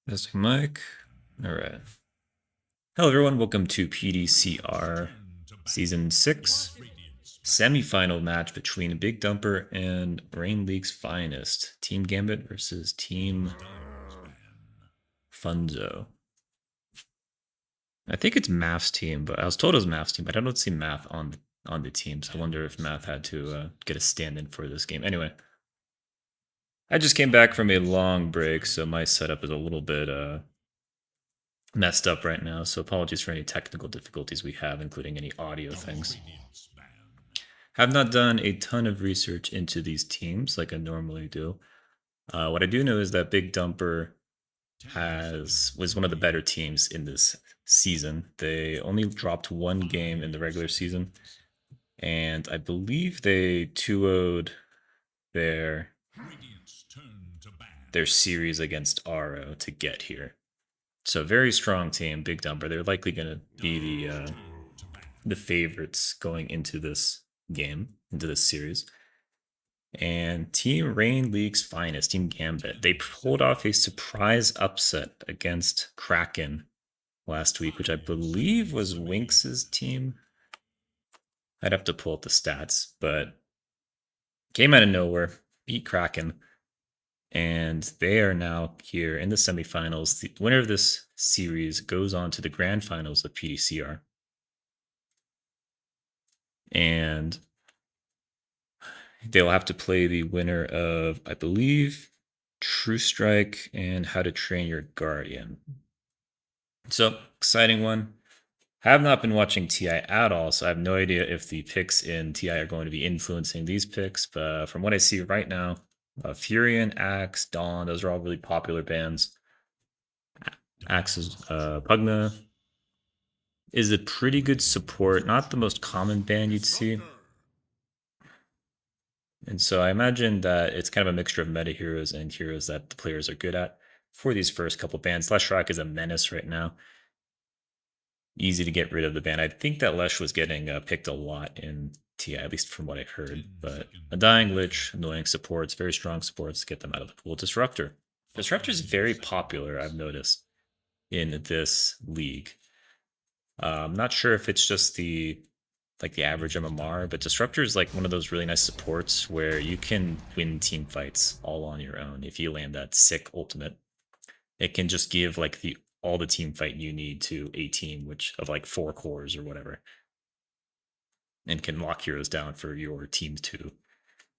Testing mic. All right. Hello, everyone. Welcome to PDCr Season 6 semifinal match between Big Dumper and Rain League's finest. Team Gambit versus Team Funzo. I think it's Math's team, but I was told it was Math's team, but I don't see Math on the team, so I wonder if Math had to get a stand-in for this game. Anyway, I just came back from a long break, so my setup is a little bit messed up right now, so apologies for any technical difficulties we have, including any audio things. Have not done a ton of research into these teams like I normally do. What I do know is that Big Dumper was one of the better teams in this season. They only dropped one game in the regular season, and I believe they 2-0'd their series against RO to get here. So very strong team, Big Dumper. They're likely going to be the favorites going into this game, into this series. And Team Rain League's finest, Team Gambit, they pulled off a surprise upset against Kraken last week, which I believe was Winx's team. I'd have to pull up the stats, but came out of nowhere, beat Kraken, and they are now here in the semifinals. The winner of this series goes on to the grand finals of PDCr. And they'll have to play the winner of, I believe, True Strike and How to Train Your Guardian. So, exciting one. Have not been watching TI at all, so I have no idea if the picks in TI are going to be influencing these picks. But from what I see right now, Furion, Axe, Dawn, those are all really popular bands. Axe's Pugna is a pretty good support, not the most common band you'd see. And so I imagine that it's kind of a mixture of meta heroes and heroes that the players are good at for these first couple bands. Leshrac is a menace right now. Easy to get rid of the ban. I think that Lesh was getting picked a lot in TI, at least from what I heard. But a Dying Lich, annoying supports, very strong supports, get them out of the pool. Disruptor. Disruptor is very popular, I've noticed, in this league. I'm not sure if it's just the average MMR, but Disruptor is like one of those really nice supports where you can win team fights all on your own if you land that sick ultimate. It can just give like all the team fight you need to a team, which of like 4 cores or whatever, and can lock heroes down for your team to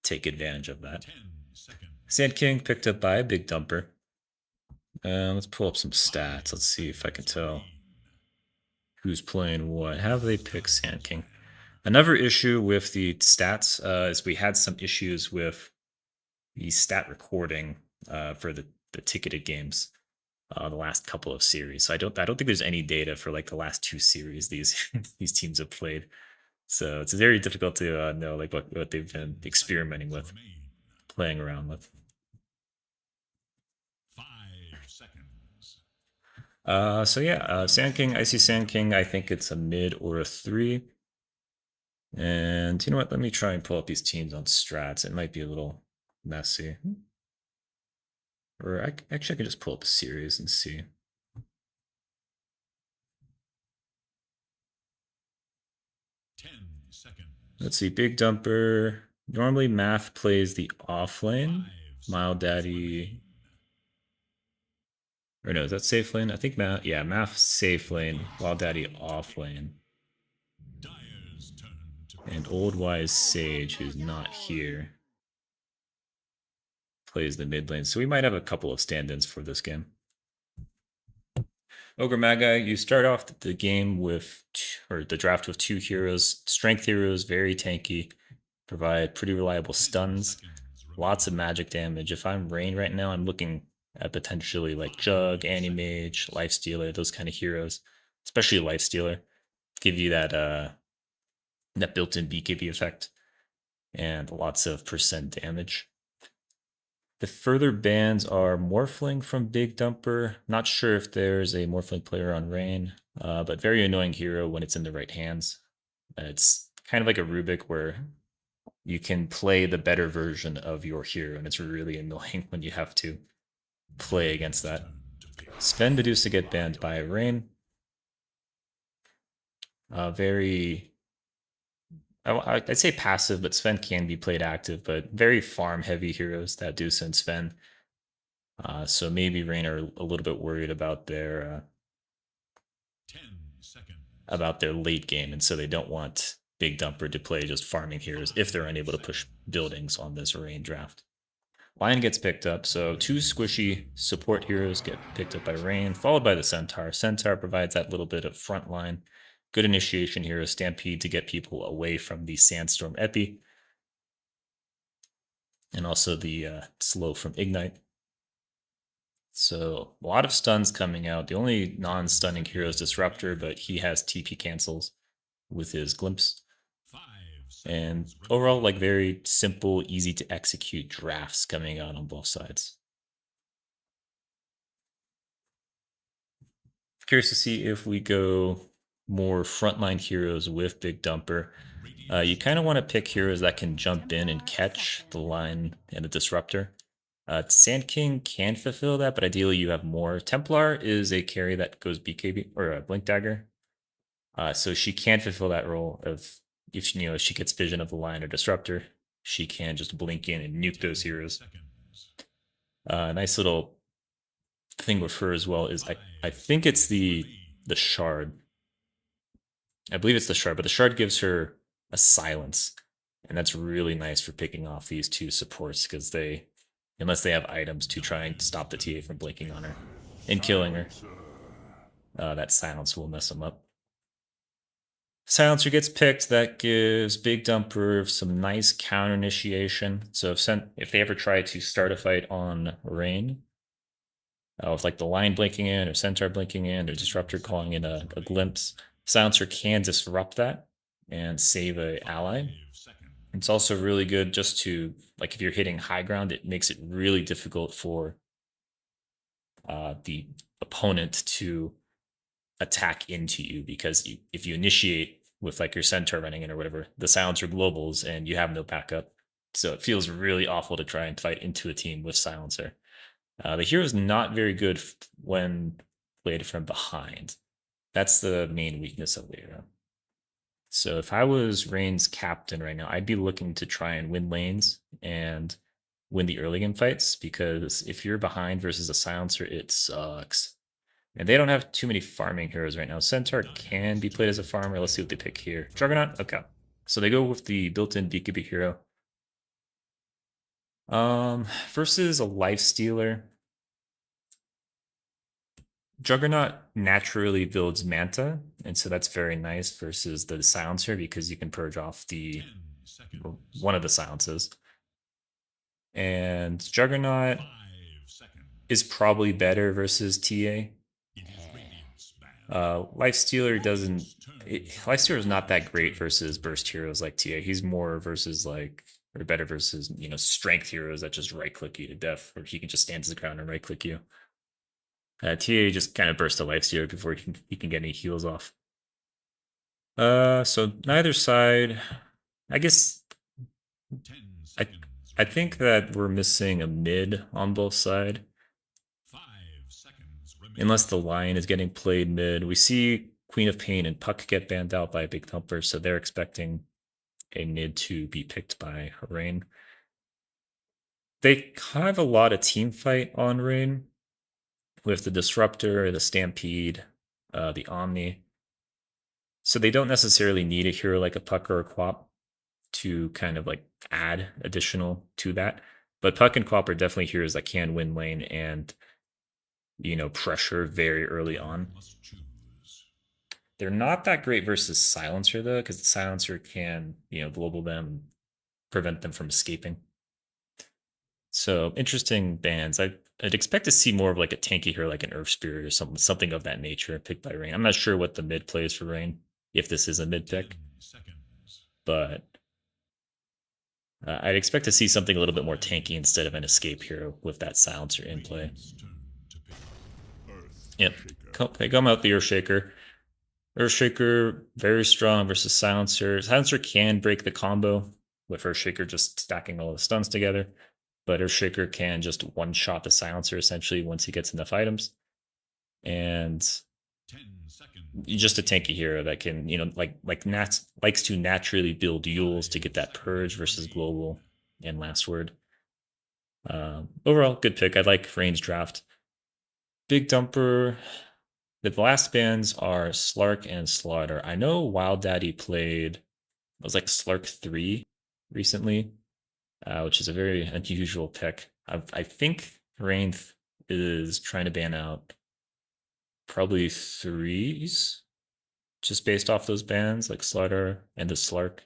take advantage of that. Sand King picked up by Big Dumper. Let's pull up some stats. Let's see if I can tell who's playing what. Have they picked Sand King? Another issue with the stats is we had some issues with the stat recording for the ticketed games the last couple of series. So I don't think there's any data for like the last 2 series these these teams have played. So it's very difficult to know like what they've been experimenting with, playing around with. 5 seconds. So yeah, Sand King, I see Sand King. I think it's a mid or a 3. And you know what? Let me try and pull up these teams on strats. It might be a little messy. Or actually, I can just pull up a series and see. 10 seconds. Let's see. Big Dumper. Normally, Math plays the off lane. Mild Daddy. Or no, is that safe lane? I think Math. Yeah, Math safe lane. Wild Daddy off lane. And Old Wise Sage, who's not here, plays the mid lane. So we might have a couple of stand-ins for this game. Ogre Magi, you start off the game with, or the draft with 2 heroes. Strength heroes, very tanky, provide pretty reliable stuns, lots of magic damage. If I'm Rain right now, I'm looking at potentially like Jug, Animage, Lifestealer, those kind of heroes, especially Lifestealer. Give you that built-in BKB effect and lots of percent damage. The further bans are Morphling from Big Dumper. Not sure if there's a Morphling player on Rain, but very annoying hero when it's in the right hands. It's kind of like a Rubik where you can play the better version of your hero, and it's really annoying when you have to play against that. Sven Medusa get banned by Rain. Very, I'd say passive, but Sven can be played active, but very farm heavy heroes that Dusa and Sven. So maybe Rain are a little bit worried 10 seconds. about their late game, and so they don't want Big Dumper to play just farming heroes if they're unable to push buildings on this Rain draft. Lion gets picked up, so two squishy support heroes get picked up by Rain, followed by the Centaur. Centaur provides that little bit of front line. Good initiation hero, Stampede to get people away from the Sandstorm Epi. And also the slow from Ignite. So a lot of stuns coming out. The only non-stunning hero is Disruptor, but he has TP cancels with his Glimpse. 5 And seconds overall, like very simple, easy to execute drafts coming out on both sides. Curious to see if we go more frontline heroes with Big Dumper. You kind of want to pick heroes that can jump in and catch the line and the Disruptor. Sand King can fulfill that, but ideally you have more. Templar is a carry that goes BKB or a Blink Dagger. So she can fulfill that role of if she gets vision of the line or Disruptor, she can just blink in and nuke those heroes. Nice little thing with her as well is I think it's the shard. I believe it's the shard, but the shard gives her a silence, and that's really nice for picking off these two supports because unless they have items to try and stop the TA from blinking on her and killing her, that silence will mess them up. Silencer gets picked. That gives Big Dumper some nice counter initiation. So if they ever try to start a fight on Rain, with like the line blinking in or Centaur blinking in or Disruptor calling in a glimpse, Silencer can disrupt that and save a ally. It's also really good just to, like, if you're hitting high ground, it makes it really difficult for the opponent to attack into you because if you initiate with like your Centaur running in or whatever, the Silencer globals and you have no backup. So it feels really awful to try and fight into a team with Silencer. The hero is not very good when played from behind. That's the main weakness of the hero. So if I was Rain's captain right now, I'd be looking to try and win lanes and win the early game fights because if you're behind versus a Silencer, it sucks. And they don't have too many farming heroes right now. Centaur can be played as a farmer. Let's see what they pick here. Juggernaut? Okay. So they go with the built-in BKB hero. Versus a life stealer. Juggernaut naturally builds Manta, and so that's very nice versus the Silencer because you can purge off one of the silences. And Juggernaut is probably better versus TA. Lifestealer doesn't. Lifestealer is not that great versus burst heroes like TA. He's more versus or better versus strength heroes that just right click you to death, or he can just stand to the ground and right click you. TA just kind of burst a lifestealer before he can get any heals off. So neither side. I guess I think that we're missing a mid on both sides. Unless the Lion is getting played mid. We see Queen of Pain and Puck get banned out by Big Thumper, so they're expecting a mid to be picked by Rain. They have a lot of team fight on Rain with the Disruptor, the Stampede, the Omni. So they don't necessarily need a hero like a Puck or a Quap to kind of like add additional to that. But Puck and Quap are definitely heroes that can win lane and pressure very early on. They're not that great versus Silencer though, because the Silencer can, global them, prevent them from escaping. So interesting bans. I'd expect to see more of like a tanky hero like an Earth Spirit or something of that nature picked by Rain. I'm not sure what the mid plays for Rain, if this is a mid pick. But I'd expect to see something a little bit more tanky instead of an escape hero with that Silencer in play. Yep. They come out the Earthshaker. Earthshaker, very strong versus Silencer. Silencer can break the combo with Earthshaker just stacking all the stuns together, but Earthshaker can just one-shot the Silencer essentially once he gets enough items. and 10 seconds. just a tanky hero that can, likes to naturally build duels to get that purge versus global and last word. Overall, good pick. I like Rain's draft. Big Dumper. The last bands are Slark and Slaughter. I know Wild Daddy played, it was like Slark 3 recently, which is a very unusual pick. I think Rain is trying to ban out probably threes, just based off those bans, like Slaughter and the Slark.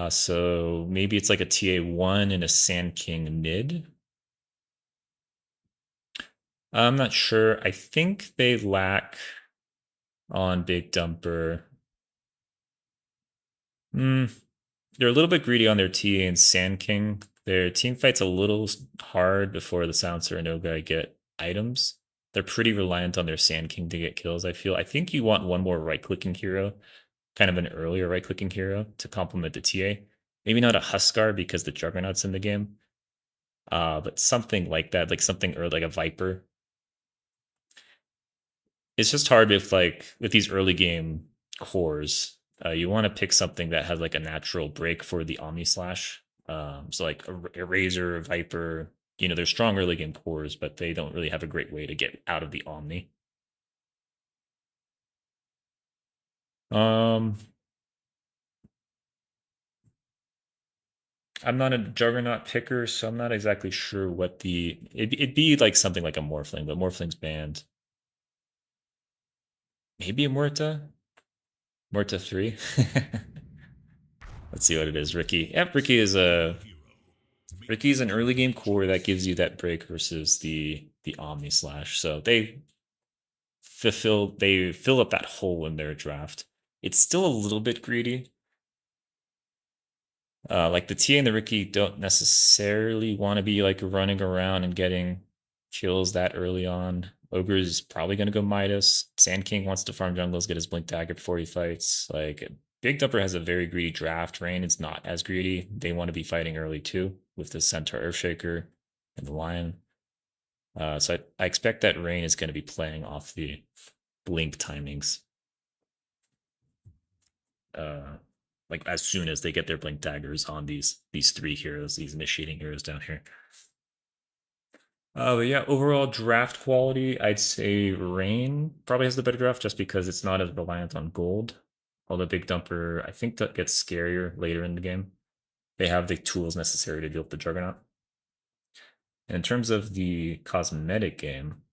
So maybe it's like a TA1 and a Sand King mid. I'm not sure. I think they lack on Big Dumper. They're a little bit greedy on their TA and Sand King. Their team fight's a little hard before the Silencer and Ogai get items. They're pretty reliant on their Sand King to get kills, I feel. I think you want one more right-clicking hero, kind of an earlier right-clicking hero to complement the TA. Maybe not a Huskar because the Juggernaut's in the game. But something like that, like something or like a Viper. It's just hard with these early game cores. You want to pick something that has like a natural break for the Omni Slash. So like a Razor, Viper, they're strong early game cores, but they don't really have a great way to get out of the Omni. I'm not a Juggernaut picker, so I'm not exactly sure what it'd be like something like a Morphling, but Morphling's banned. Maybe a Morta 3. Let's see what it is. Ricky. Yep, Ricky's an early game core that gives you that break versus the Omni Slash. So they fill up that hole in their draft. It's still a little bit greedy. Like the T and the Ricky don't necessarily want to be like running around and getting kills that early on. Ogre is probably going to go Midas. Sand King wants to farm jungles, get his Blink Dagger before he fights. Like Big Dumper has a very greedy draft. Rain is not as greedy. They want to be fighting early too with the Centaur Earthshaker and the Lion. So I expect that Rain is going to be playing off the Blink timings. Like as soon as they get their Blink Daggers on these three heroes, these initiating heroes down here. But yeah, overall draft quality, I'd say Rain probably has the better draft just because it's not as reliant on gold. Although Big Dumper, I think that gets scarier later in the game. They have the tools necessary to deal with the Juggernaut. And in terms of the cosmetic game,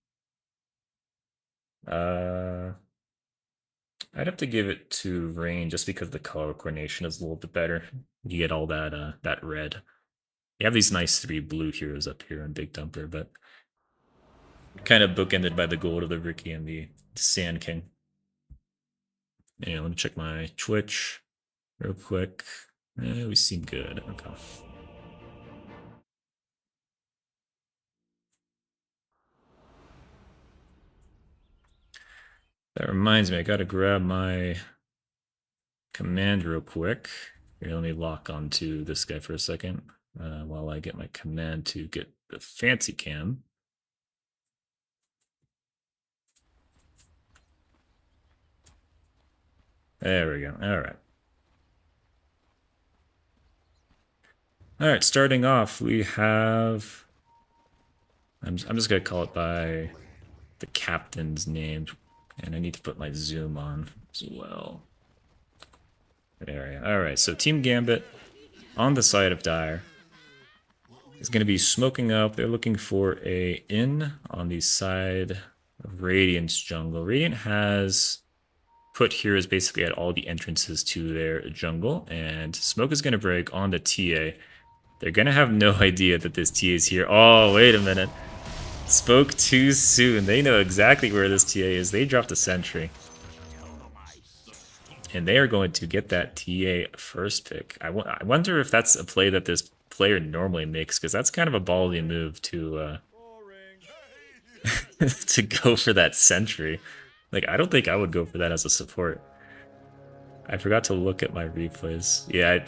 I'd have to give it to Rain just because the color coordination is a little bit better. You get all that red. You have these nice 3 blue heroes up here on Big Dumper, but kind of bookended by the gold of the Ricky and the Sand King. Let me check my Twitch real quick. We seem good. Okay. That reminds me, I gotta grab my command real quick. Here, let me lock onto this guy for a second while I get my command to get the fancy cam. There we go. All right. All right, starting off, we have. I'm just gonna call it by the captain's name, and I need to put my zoom on as well. There we go. All right, so Team Gambit on the side of Dire is going to be smoking up. They're looking for a in on the side of Radiant's jungle. Radiant has put heroes basically at all the entrances to their jungle, and smoke is going to break on the TA. They're going to have no idea that this TA is here. Oh, wait a minute. Spoke too soon. They know exactly where this TA is. They dropped a sentry. And they are going to get that TA first pick. I wonder if that's a play that this player normally makes, because that's kind of a ballsy move to to go for that sentry. Like, I don't think I would go for that as a support. I forgot to look at my replays. Yeah,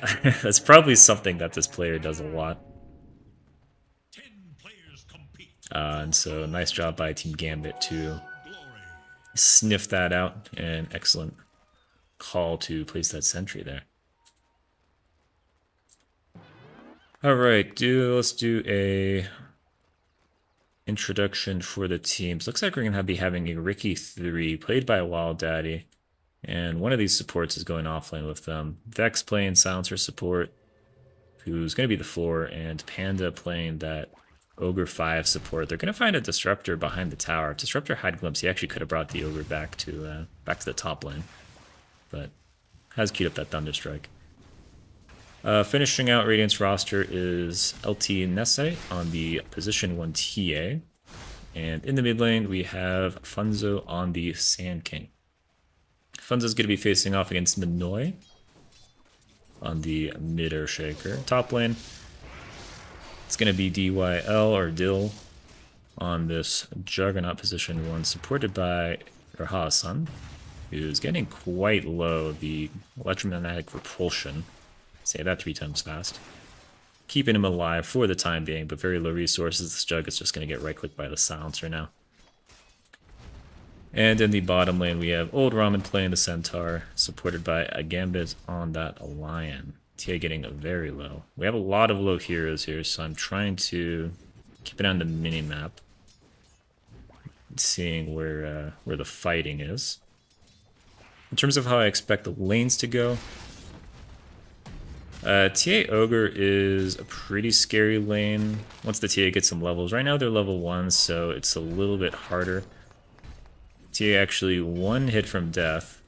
that's probably something that this player does a lot. 10 players compete. And so nice job by Team Gambit to Glory. sniff that out, and excellent call to place that sentry there. All right, let's do a introduction for the teams. Looks like we're gonna be having a Ricky 3 played by Wild Daddy, and one of these supports is going offlane with them. Vex playing Silencer support, who's gonna be the 4, and Panda playing that Ogre 5 support. They're gonna find a Disruptor behind the tower. If Disruptor had Glimpse, he actually could have brought the Ogre back to the top lane, but has queued up that Thunderstrike. Finishing out Radiant's roster is LT Nesse on the position 1 TA. And in the mid lane, we have Funzo on the Sand King. Funzo's going to be facing off against Minoy on the mid Earthshaker. Top lane, it's going to be DYL or Dill on this Juggernaut position 1, supported by Raha-san, who's getting quite low, the electromagnetic repulsion. Say that 3 times fast. Keeping him alive for the time being, but very low resources. This Jug is just going to get right-clicked by the Silencer now. And in the bottom lane, we have Old Ramen playing the Centaur, supported by a Gambit on that Lion. TA getting very low. We have a lot of low heroes here, so I'm trying to keep it on the mini-map, seeing where the fighting is. In terms of how I expect the lanes to go, TA Ogre is a pretty scary lane once the TA gets some levels. Right now they're level 1, so it's a little bit harder. TA actually 1 hit from death,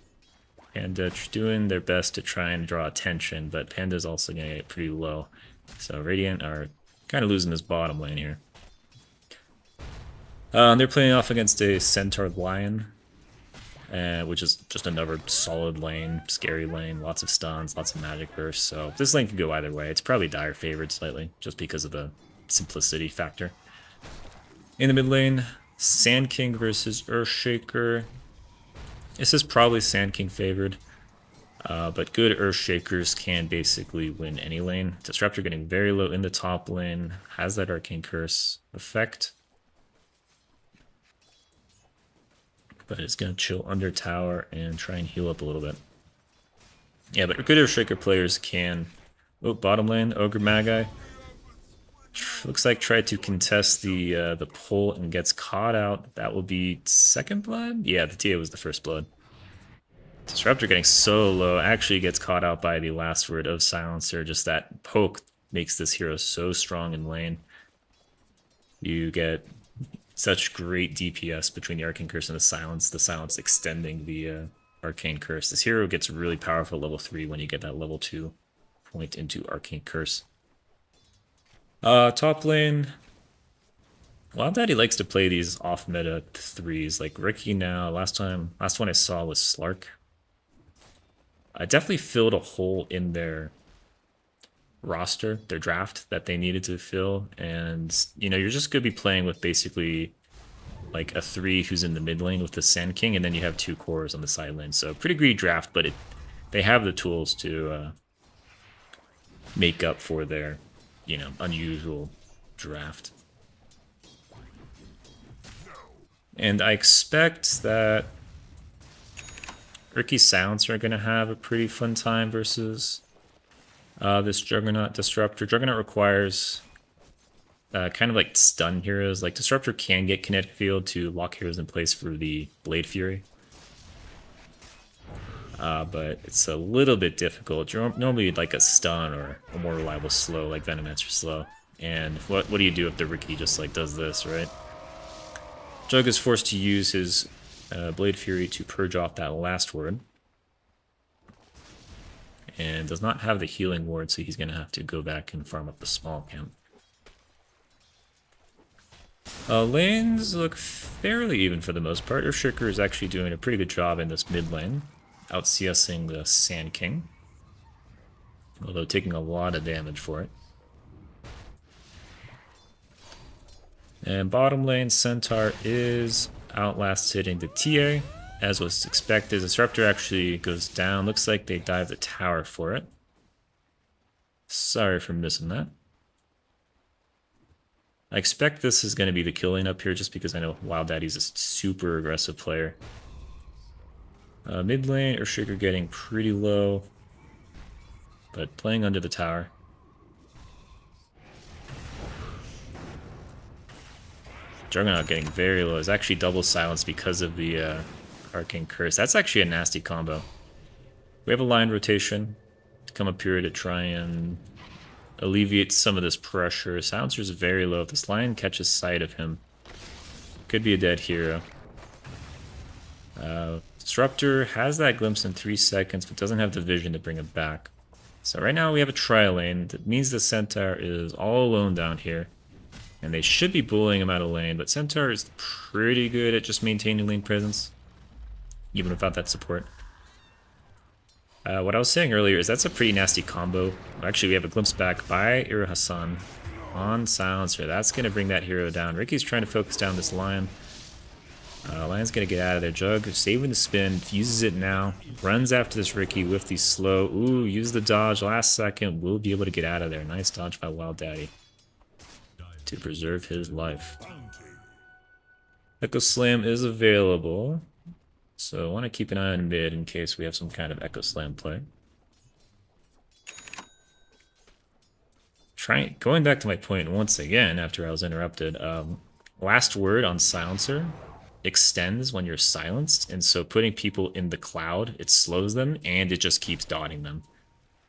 and doing their best to try and draw attention, but Panda's also going to get pretty low. So Radiant are kind of losing this bottom lane here. They're playing off against a Centaur Lion, which is just another solid lane, scary lane, lots of stuns, lots of magic bursts. So this lane could go either way. It's probably Dire favored slightly, just because of the simplicity factor. In the mid lane, Sand King versus Earthshaker. This is probably Sand King favored, but good Earthshakers can basically win any lane. Disruptor getting very low in the top lane, has that Arcane Curse effect, but it's going to chill under tower and try and heal up a little bit. Yeah, but good Earthshaker players can... Oh, bottom lane, Ogre Magi. Looks like tried to contest the pull and gets caught out. That will be second blood? Yeah, the TA was the first blood. Disruptor getting so low, actually gets caught out by the last word of Silencer. Just that poke makes this hero so strong in lane. You get such great DPS between the Arcane Curse and the Silence extending the Arcane Curse. This hero gets really powerful at level 3 when you get that level 2 point into Arcane Curse. Top lane, Wild Daddy likes to play these off-meta 3s, like Ricky now. Last one I saw was Slark. I definitely filled a hole in their roster, their draft, that they needed to fill, and you know, you're just gonna be playing with basically like a 3 who's in the mid lane with the Sand King, and then you have 2 cores on the side lane. So pretty greedy draft, but they have the tools to make up for their, you know, unusual draft. And I expect that Ricky Silencer are going to have a pretty fun time versus this Juggernaut Disruptor. Juggernaut requires kind of like stun heroes. Like Disruptor can get Kinetic Field to lock heroes in place for the Blade Fury. But it's a little bit difficult. You're normally like a stun or a more reliable slow, like Venomancer slow. And what do you do if the Ricky just like does this, right? Jug is forced to use his Blade Fury to purge off that last word. And does not have the healing ward, so he's going to have to go back and farm up the small camp. Lanes look fairly even for the most part. Earthshaker is actually doing a pretty good job in this mid lane, out CSing the Sand King, although taking a lot of damage for it. And bottom lane, Centaur is outlast hitting the TA, as was expected. Disruptor actually goes down. Looks like they dive the tower for it. Sorry for missing that. I expect this is going to be the killing up here just because I know Wild Daddy's a super aggressive player. Mid lane, Earthshaker getting pretty low, but playing under the tower. Juggernaut getting very low. It's actually double silenced because of the Arcane Curse. That's actually a nasty combo. We have a line rotation to come up here to try and alleviate some of this pressure. Silencer's very low. If this lion catches sight of him, could be a dead hero. Disruptor has that glimpse in 3 seconds, but doesn't have the vision to bring it back. So right now we have a tri-lane. That means the Centaur is all alone down here. And they should be bullying him out of lane, but Centaur is pretty good at just maintaining lane presence, even without that support. What I was saying earlier is that's a pretty nasty combo. Actually, we have a glimpse back by Ira Hassan on Silencer. That's going to bring that hero down. Ricky's trying to focus down this Lion. Lion's going to get out of there. Jug saving the spin, uses it now, runs after this Ricky with the slow. Ooh, use the dodge last second. Will be able to get out of there. Nice dodge by Wild Daddy to preserve his life. Echo Slam is available, so I want to keep an eye on mid in case we have some kind of Echo Slam play. Going back to my point once again after I was interrupted, last word on Silencer extends when you're silenced, and so putting people in the cloud, it slows them and it just keeps dotting them.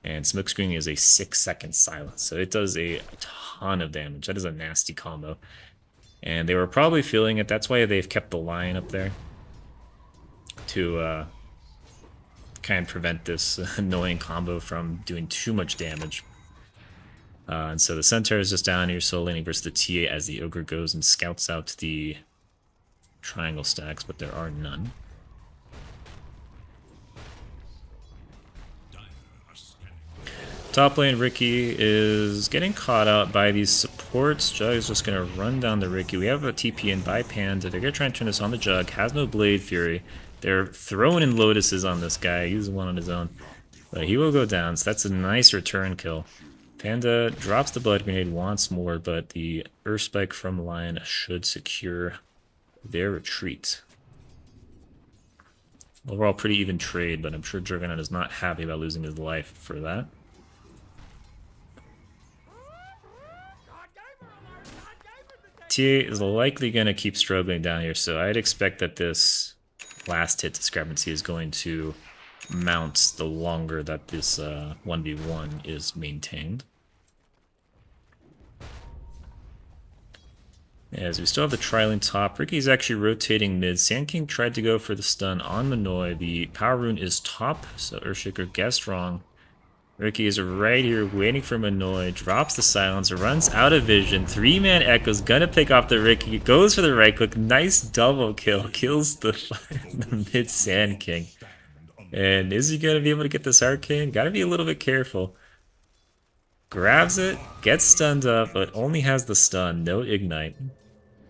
And Smokescreen is a 6-second silence, so it does a ton of damage. That is a nasty combo. And they were probably feeling it. That's why they've kept the Lion up there to kind of prevent this annoying combo from doing too much damage. And so the Centaur is just down here solo laning versus the TA as the Ogre goes and scouts out the triangle stacks, but there are none. Top lane, Ricky is getting caught out by these supports. Jug is just going to run down the Ricky. We have a TP in by Panda. They're going to try and turn this on the Jug. Has no Blade Fury. They're throwing in Lotuses on this guy. He's one on his own. But he will go down, so that's a nice return kill. Panda drops the Blood Grenade once more, but the Earth Spike from Lion should secure their retreat. Overall, pretty even trade, but I'm sure Juggernaut is not happy about losing his life for that. TA is likely going to keep struggling down here, so I'd expect that this last hit discrepancy is going to mount the longer that this 1v1 is maintained. As we still have the tri-lane top, Ricky's actually rotating mid. Sand King tried to go for the stun on Manoy. The power rune is top, so Earthshaker guessed wrong. Ricky is right here waiting for Manoy, drops the silence, runs out of vision. 3-man Echo's gonna pick off the Ricky, goes for the right click, nice double kill, kills the mid Sand King. And is he gonna be able to get this arcane? Gotta be a little bit careful. Grabs it, gets stunned up, but only has the stun, no ignite.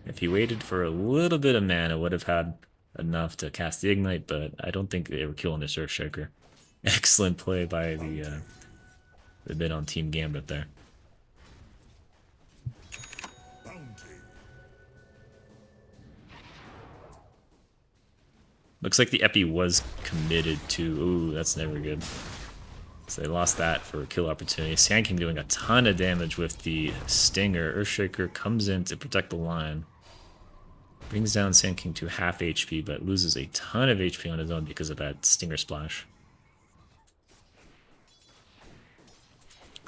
If he waited for a little bit of mana, would have had enough to cast the ignite, but I don't think they were killing this Earthshaker. Excellent play by the bit on Team Gambit there. Looks like the Epi was committed to... Ooh, that's never good. So they lost that for a kill opportunity. Sand King doing a ton of damage with the Stinger. Earthshaker comes in to protect the line. Brings down Sand King to half HP, but loses a ton of HP on his own because of that Stinger Splash.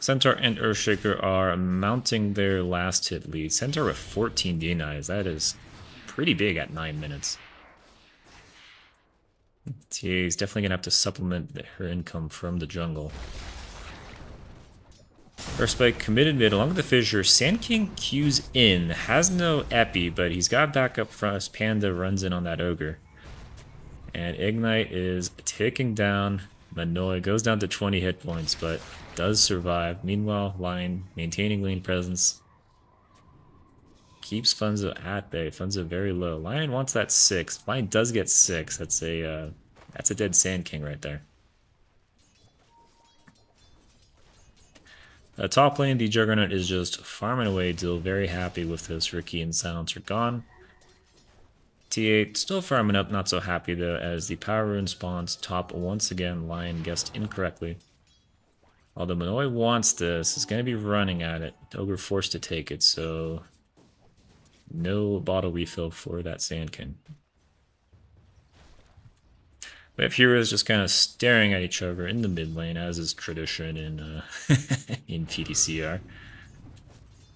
Centaur and Earthshaker are mounting their last hit lead. Centaur with 14 denies. That is pretty big at 9 minutes. TA is definitely going to have to supplement her income from the jungle. Earthspike committed mid along with the fissure. Sand King queues in. Has no epi, but he's got backup front as Panda runs in on that ogre. And Ignite is ticking down. Manoy goes down to 20 hit points, but does survive. Meanwhile, Lion maintaining lane presence. Keeps Funzo at bay. Funzo very low. Lion wants that 6. Lion does get 6. That's a dead Sand King right there. Top lane, the Juggernaut is just farming away. Dill very happy with this. Ricky and Silencer gone. T8 still farming up, not so happy though, as the Power Rune spawns top once again. Lion guessed incorrectly. Although Manoy wants this, is going to be running at it. Ogre forced to take it, so no bottle refill for that Sand King. We have heroes just kind of staring at each other in the mid lane, as is tradition in in PDCr.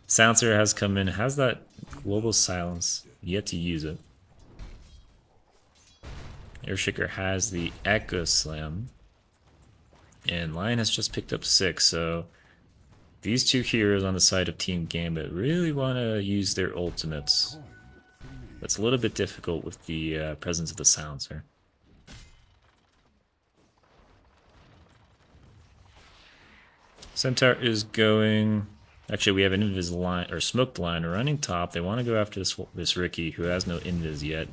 Silencer has come in, has that global silence, yet to use it. Airshaker has the Echo Slam. And Lion has just picked up 6, so these two heroes on the side of Team Gambit really want to use their ultimates. That's a little bit difficult with the presence of the Silencer. Centaur is going... Actually, we have an invis line, or smoked line running top. They want to go after this Ricky, who has no invis yet.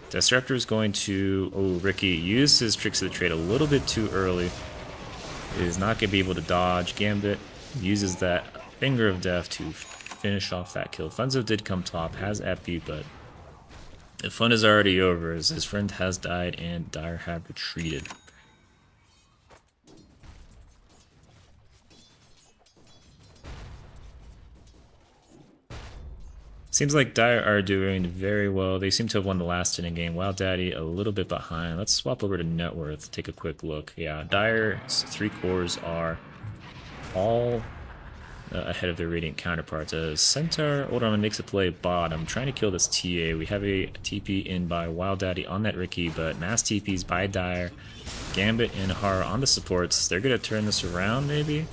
Disruptor is going to... Oh, Ricky used his Tricks of the Trade a little bit too early. Is not going to be able to dodge. Gambit uses that Finger of Death to finish off that kill. Funzo did come top, has Epi, but the fun is already over as his friend has died and Dire have retreated. Seems like Dire are doing very well. They seem to have won the last inning game. Wild Daddy a little bit behind. Let's swap over to Net Worth, take a quick look. Yeah, Dire's 3 cores are all ahead of their Radiant counterparts. Centaur, Olderman makes a play bottom, trying to kill this TA. We have a TP in by Wild Daddy on that Ricky, but mass TPs by Dire. Gambit and Har on the supports. They're going to turn this around, maybe?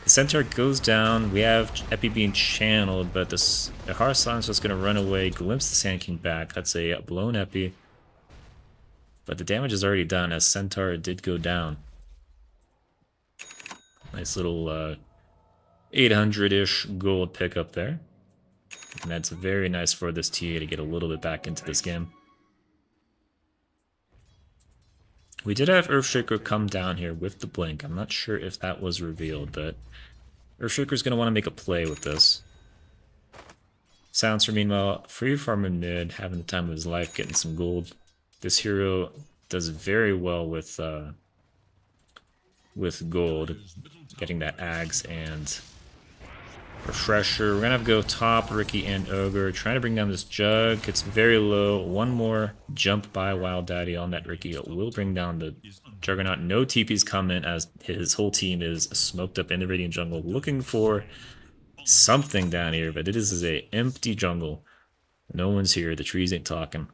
The Centaur goes down. We have Epi being channeled, but the Har Silence just going to run away, glimpse the Sand King back. That's a blown Epi. But the damage is already done as Centaur did go down. Nice little 800-ish gold pickup there. And that's very nice for this TA to get a little bit back into this game. We did have Earthshaker come down here with the blink. I'm not sure if that was revealed, but Earthshaker's going to want to make a play with this. Silencer, meanwhile, free farming mid, having the time of his life, getting some gold. This hero does very well with gold, getting that Ags and Refresher. We're going to have to go top, Ricky and Ogre, trying to bring down this Jug. It's very low. One more jump by Wild Daddy on that Ricky. It will bring down the Juggernaut. No TP's coming as his whole team is smoked up in the Radiant jungle, looking for something down here, but it is an empty jungle. No one's here. The trees ain't talking.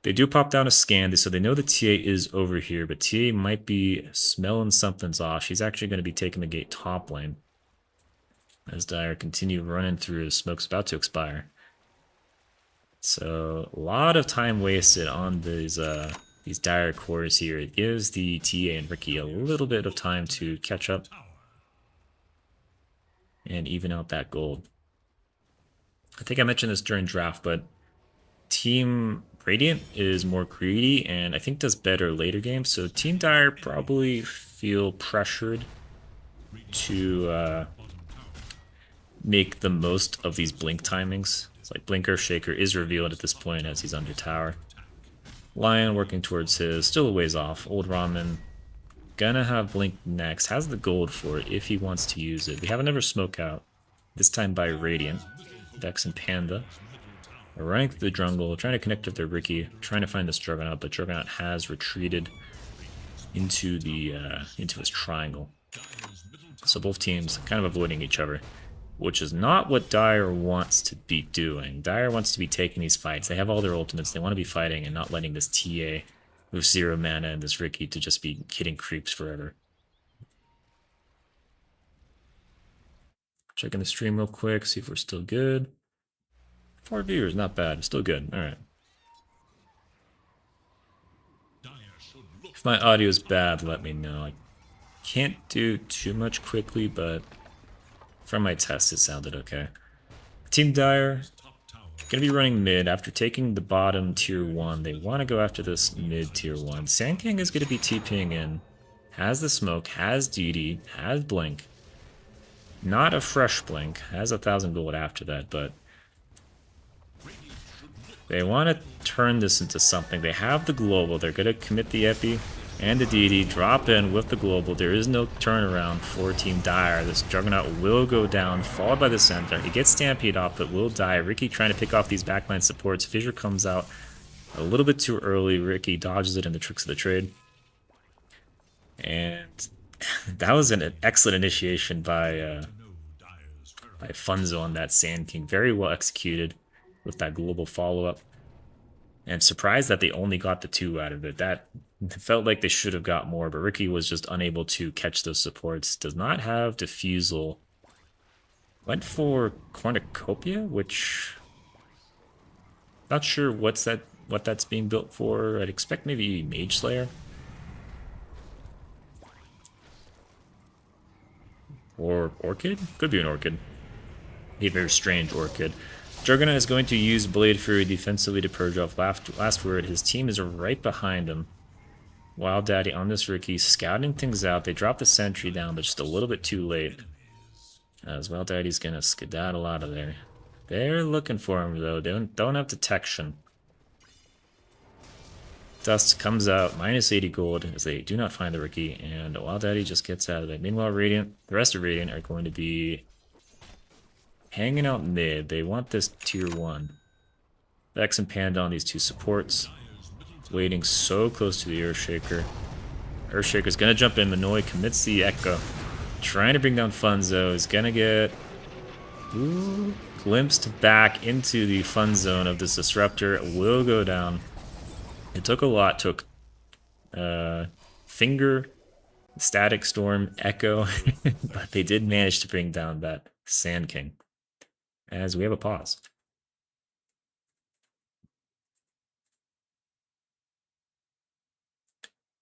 They do pop down a scan, so they know the TA is over here, but TA might be smelling something's off. She's actually going to be taking the gate top lane. As Dire continue running through, smoke's about to expire. So a lot of time wasted on these Dire cores here. It gives the TA and Ricky a little bit of time to catch up and even out that gold. I think I mentioned this during draft, but Team Radiant is more greedy and I think does better later games. So Team Dire probably feel pressured to make the most of these blink timings. It's like Blinker Shaker is revealed at this point as he's under tower. Lion working towards his, still a ways off. Old Ramen gonna have blink next, has the gold for it if he wants to use it. We have another smoke out, this time by Radiant. Vex and Panda are running through the jungle, trying to connect with their Ricky, trying to find this Juggernaut, but Juggernaut has retreated into his triangle. So both teams kind of avoiding each other, which is not what Dire wants to be doing. Dire wants to be taking these fights. They have all their ultimates. They want to be fighting and not letting this TA with 0 mana and this Ricky to just be hitting creeps forever. Checking the stream real quick, see if we're still good. 4 viewers, not bad. Still good. Alright. If my audio is bad, let me know. I can't do too much quickly, but from my test, it sounded okay. Team Dire gonna be running mid after taking the bottom tier 1. They want to go after this mid tier 1. Sand King is gonna be TPing in. Has the smoke, has DD, has blink. Not a fresh blink. Has 1,000 gold after that, but they want to turn this into something. They have the global. They're going to commit the Epi and the DD. Drop in with the global. There is no turnaround for Team Dire. This Juggernaut will go down, followed by the center. He gets Stampede off, but will die. Ricky trying to pick off these backline supports. Fissure comes out a little bit too early. Ricky dodges it in the tricks of the trade. And that was an excellent initiation by Funzo on that Sand King. Very well executed with that global follow-up. And surprised that they only got the 2 out of it. That felt like they should have got more, but Ricky was just unable to catch those supports. Does not have Diffusal. Went for Cornucopia, which... Not sure what that's being built for. I'd expect maybe Mage Slayer. Or Orchid? Could be an Orchid. A very strange Orchid. Juggernaut is going to use Blade Fury defensively to purge off last word. His team is right behind him. Wild Daddy on this Ricky, scouting things out. They drop the sentry down, but just a little bit too late. As Wild Daddy's going to skedaddle out of there. They're looking for him, though. They don't have detection. Dust comes out, minus 80 gold, as they do not find the Ricky, and Wild Daddy just gets out of there. Meanwhile, Radiant, the rest of Radiant are going to be hanging out mid. They want this tier 1. Vex and Panda on these 2 supports. Waiting so close to the Earthshaker. Earthshaker's gonna jump in. Minoy commits the Echo. Trying to bring down Funzo. Is gonna get glimpsed back into the fun zone of this Disruptor. Will go down. It took a lot. Took Finger, Static Storm, Echo. But they did manage to bring down that Sand King. As we have a pause.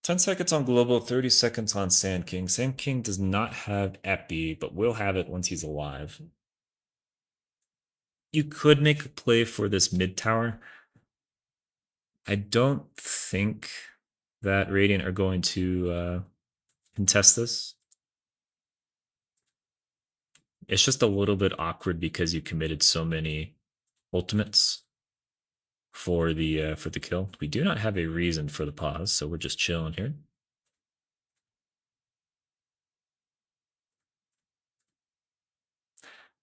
10 seconds on Global, 30 seconds on Sand King. Sand King does not have Epi, but will have it once he's alive. You could make a play for this mid tower. I don't think that Radiant are going to contest this. It's just a little bit awkward because you committed so many ultimates for the kill. We do not have a reason for the pause, so we're just chilling here.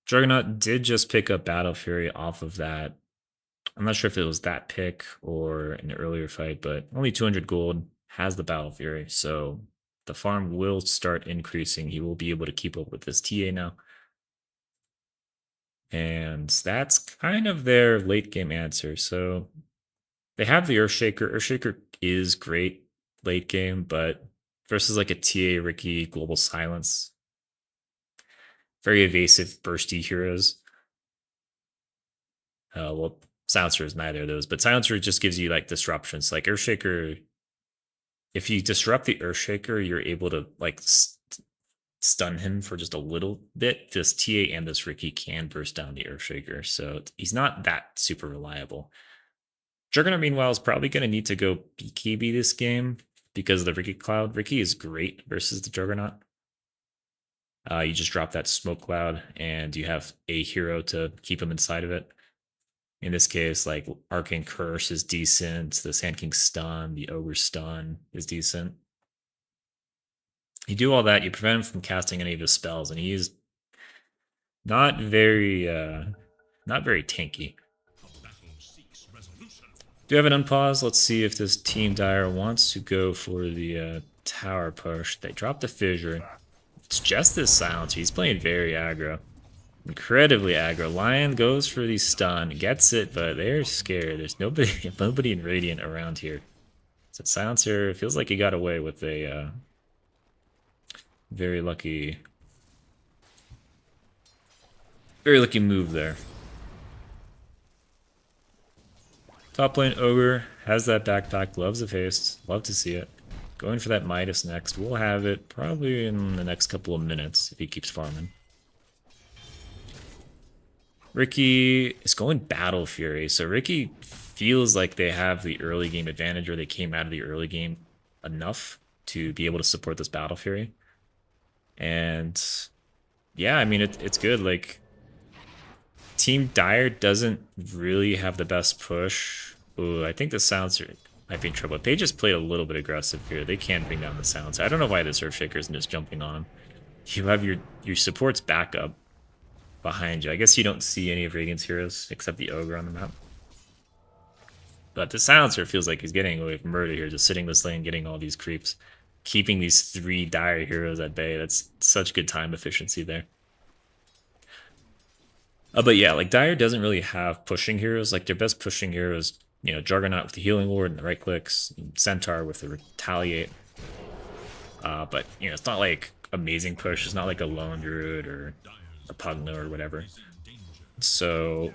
Juggernaut did just pick up Battle Fury off of that. I'm not sure if it was that pick or an earlier fight, but only 200 gold, has the Battle Fury, so the farm will start increasing. He will be able to keep up with this TA now. And that's kind of their late game answer. So they have the Earthshaker. Earthshaker is great late game, but versus like a TA Ricky Global Silence, very evasive bursty heroes. Well, Silencer is neither of those, but Silencer just gives you like disruptions. Like Earthshaker, if you disrupt the Earthshaker, you're able to like stun him for just a little bit. This TA and this Ricky can burst down the Earthshaker, so he's not that super reliable. Juggernaut, meanwhile, is probably going to need to go BKB this game because of the Ricky Cloud. Ricky is great versus the Juggernaut. You just drop that smoke cloud and you have a hero to keep him inside of it. In this case, like Arcane Curse is decent, the Sand King stun, the Ogre stun is decent. You do all that, you prevent him from casting any of his spells, and he's not very tanky. Do have an unpause. Let's see if this Team Dire wants to go for the tower push. They drop the Fissure. It's just this Silence. He's playing very aggro. Incredibly aggro. Lion goes for the stun, gets it, but they're scared. There's nobody in Radiant around here. So Silencer feels like he got away with a very lucky move there. Top lane Ogre has that backpack, Gloves of Haste. Love to see it. Going for that Midas next. We'll have it probably in the next couple of minutes if he keeps farming. Ricky is going Battle Fury, so Ricky feels like they have the early game advantage, or they came out of the early game enough to be able to support this Battle Fury. And yeah, I mean, it's good. Like, Team Dire doesn't really have the best push. Ooh, I think the Silencer might be in trouble. They just played a little bit aggressive here. They can bring down the Silencer. I don't know why this Earthshaker isn't just jumping on him. You have your support's backup behind you. I guess you don't see any of Radiant's heroes except the Ogre on the map. But the Silencer feels like he's getting away from murder here, just sitting this lane, getting all these creeps, keeping these 3 Dire heroes at bay. That's such good time efficiency there. But yeah, like Dire doesn't really have pushing heroes. Like their best pushing heroes, you know, Juggernaut with the healing ward and the right clicks, and Centaur with the retaliate. But you know, it's not like amazing push. It's not like a lone druid or a Pugna or whatever. So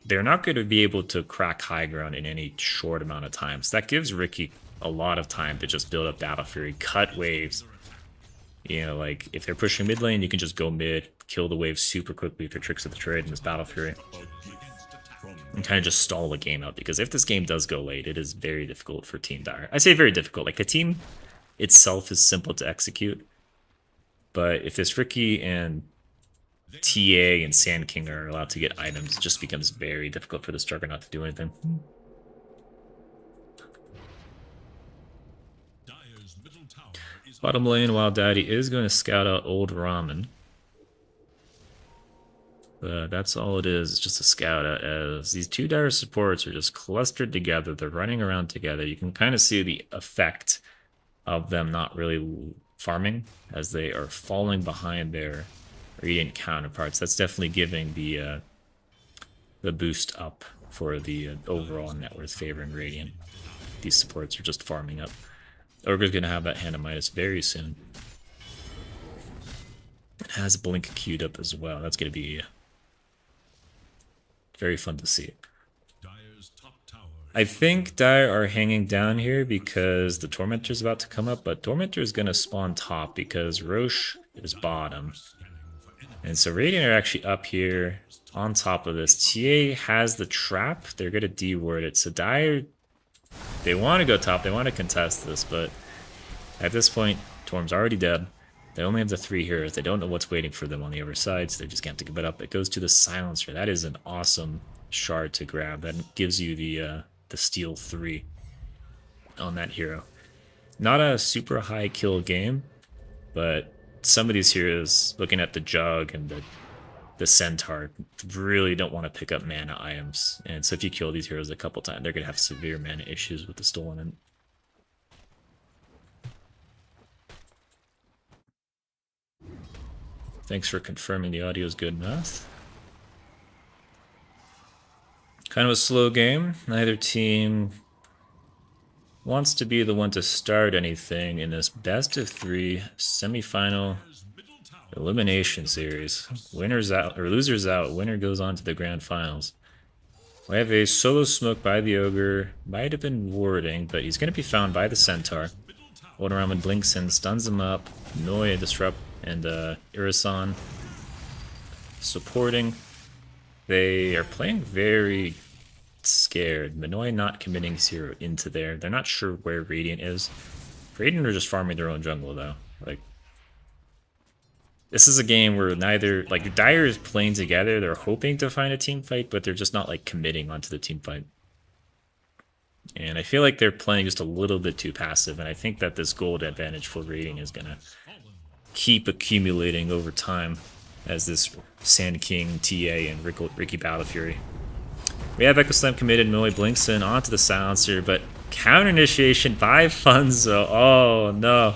they're not going to be able to crack high ground in any short amount of time. So that gives Ricky a lot of time to just build up Battle Fury, cut waves. You know, like if they're pushing mid lane, you can just go mid, kill the wave super quickly with your Tricks of the Trade and this Battle Fury, and kind of just stall the game out. Because if this game does go late, it is very difficult for Team Dire. I say very difficult. Like the team itself is simple to execute, but if this Ricky and TA and Sand King are allowed to get items, it just becomes very difficult for this Juggernaut to do anything. Bottom lane, Wild Daddy is going to scout out Old Ramen. But that's all it is. It's just a scout out, as these 2 Dire supports are just clustered together. They're running around together. You can kind of see the effect of them not really farming as they are falling behind their Radiant counterparts. That's definitely giving the boost up for the overall net worth favoring Radiant. These supports are just farming up. Ogre's going to have that Hand of Midas very soon. It has Blink queued up as well. That's going to be very fun to see. I think Dire are hanging down here because the Tormentor's about to come up, but Tormentor is going to spawn top because Roche is bottom. And so Radiant are actually up here on top of this. TA has the trap. They're going to de-ward it. So Dire, they want to go top. They want to contest this, but at this point, Torm's already dead. They only have the 3 heroes. They don't know what's waiting for them on the other side, so they're just going to have to give it up. It goes to the Silencer. That is an awesome shard to grab. That gives you the steal 3 on that hero. Not a super high kill game, but some of these heroes, looking at the Jug and the Centaur, really don't want to pick up mana items. And so if you kill these heroes a couple times, they're going to have severe mana issues with the stolen. And thanks for confirming the audio is good enough. Kind of a slow game. Neither team wants to be the one to start anything in this best of 3 semifinal elimination series. Winners out or losers out. Winner goes on to the grand finals. We have a solo smoke by the Ogre. Might have been warding, but he's going to be found by the Centaur. Old Ramen blinks in, stuns him up. Noi, Disrupt, and Irisan supporting. They are playing very scared. Minoi not committing 0 into there. They're not sure where Radiant is. Radiant are just farming their own jungle, though. Like, this is a game where neither, like, Dire is playing together. They're hoping to find a team fight, but they're just not, like, committing onto the team fight. And I feel like they're playing just a little bit too passive, and I think that this gold advantage for Radiant is going to keep accumulating over time as this Sand King, TA, and Ricky Battle Fury. We have Echo Slam committed, Millie blinks in onto the Silencer, but counter initiation by Funzo. Oh no.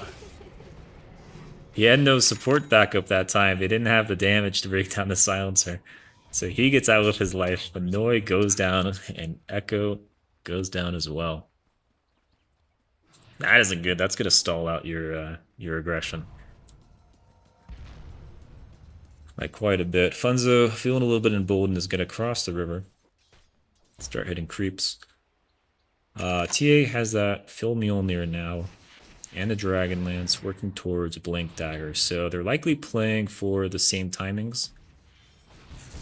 He had no support backup that time. They didn't have the damage to break down the Silencer. So he gets out with his life, but Noi goes down, and Echo goes down as well. That isn't good. That's going to stall out your aggression. Like quite a bit. Funzo, feeling a little bit emboldened, is going to cross the river. Start hitting creeps. TA has that Fill Mjolnir now, and the Dragonlance working towards Blink Dagger. So they're likely playing for the same timings.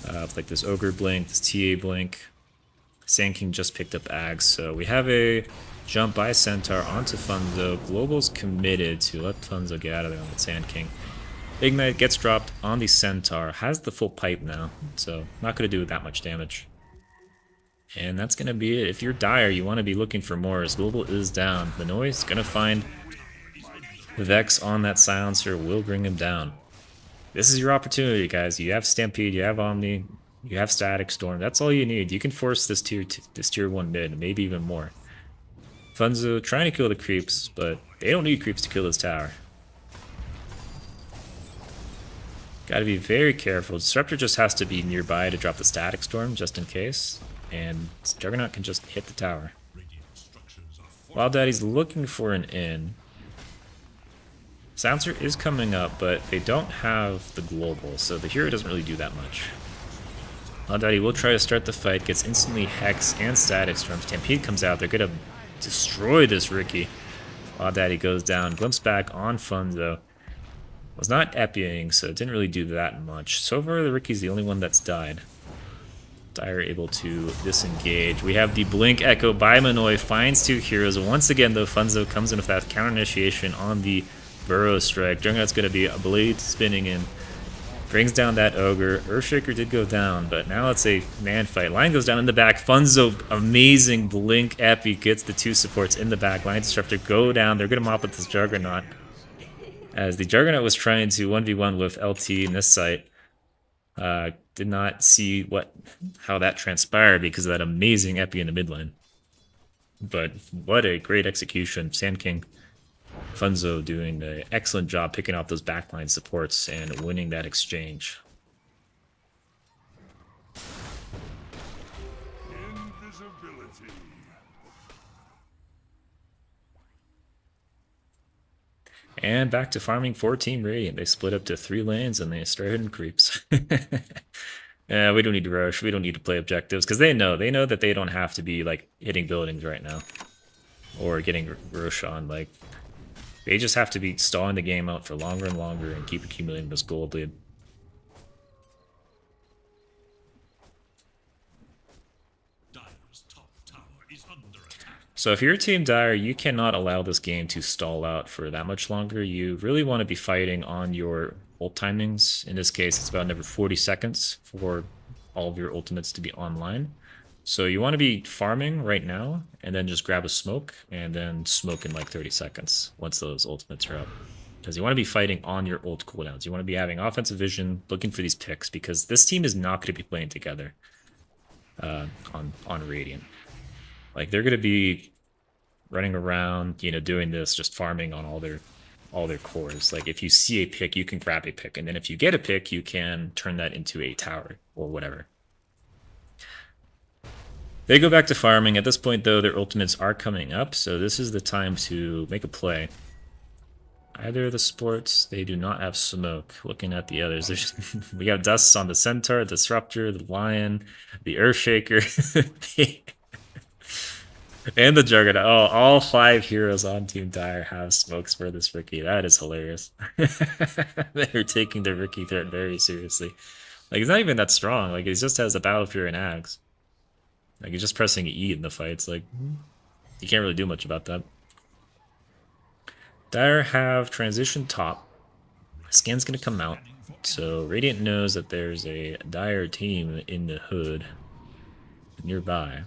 Like this Ogre Blink, this TA Blink. Sand King just picked up Ags. So we have a jump by Centaur onto Funzo. Global's committed to let Funzo get out of there on the Sand King. Ignite gets dropped on the Centaur. Has the full pipe now, so not going to do that much damage. And that's going to be it. If you're Dire, you want to be looking for more as Global is down. The noise going to find the Vex on that Silencer, will bring him down. This is your opportunity, guys. You have Stampede, you have Omni, you have Static Storm. That's all you need. You can force this tier 1 mid, maybe even more. Funzo trying to kill the creeps, but they don't need creeps to kill this tower. Gotta be very careful. Disruptor just has to be nearby to drop the Static Storm, just in case. And Juggernaut can just hit the tower. Wild Daddy's looking for an in. Silencer is coming up, but they don't have the global, so the hero doesn't really do that much. Wild Daddy will try to start the fight, gets instantly Hex and Static Storm. Stampede comes out, they're gonna destroy this Riki. Wild Daddy goes down, glimpse back on Funzo. Was not epiing, so it didn't really do that much. So far, the Riki's the only one that's died. Dire able to disengage. We have the Blink Echo by Manoy, finds two heroes. Once again, though, Funzo comes in with that counter initiation on the Burrow Strike. Juggernaut's going to be a blade spinning in. Brings down that Ogre. Earthshaker did go down, but now it's a man fight. Lion goes down in the back. Funzo, amazing Blink Epi, gets the two supports in the back. Lion Disruptor go down. They're going to mop with this Juggernaut. As the Juggernaut was trying to 1v1 with LT in this site. Did not see how that transpired because of that amazing Epi in the mid lane. But what a great execution. Sand King Funzo doing an excellent job picking off those backline supports and winning that exchange. Invisibility. And back to farming for Team Radiant. They split up to 3 lanes and they start hitting creeps. Yeah, we don't need to rush. We don't need to play objectives because they know that they don't have to be like hitting buildings right now or getting Roshan. Like they just have to be stalling the game out for longer and longer and keep accumulating this gold lead. Dire's top tower is under attack. So if you're Team Dire, you cannot allow this game to stall out for that much longer. You really want to be fighting on your ult timings. In this case, it's about every 40 seconds for all of your ultimates to be online. So you want to be farming right now, and then just grab a smoke, and then smoke in like 30 seconds once those ultimates are up. Because you want to be fighting on your ult cooldowns. You want to be having offensive vision, looking for these picks, because this team is not going to be playing together on Radiant. Like they're going to be running around, doing this, just farming on all their cores. Like if you see a pick, you can grab a pick, and then if you get a pick, you can turn that into a tower or whatever. They go back to farming. At this point, though, their ultimates are coming up, so this is the time to make a play. Either of the sports, they do not have smoke. Looking at the others, we got dusts on the Centaur, the Disruptor, the Lion, the Earthshaker, and the Juggernaut. Oh, all 5 heroes on Team Dire have smokes for this Riki. That is hilarious. They're taking the Riki threat very seriously. Like, he's not even that strong. Like, he just has a Battle Fury and Ags. Like, he's just pressing E in the fights. Like, you can't really do much about that. Dire have transition top. Scan's gonna come out. So Radiant knows that there's a Dire team in the hood nearby.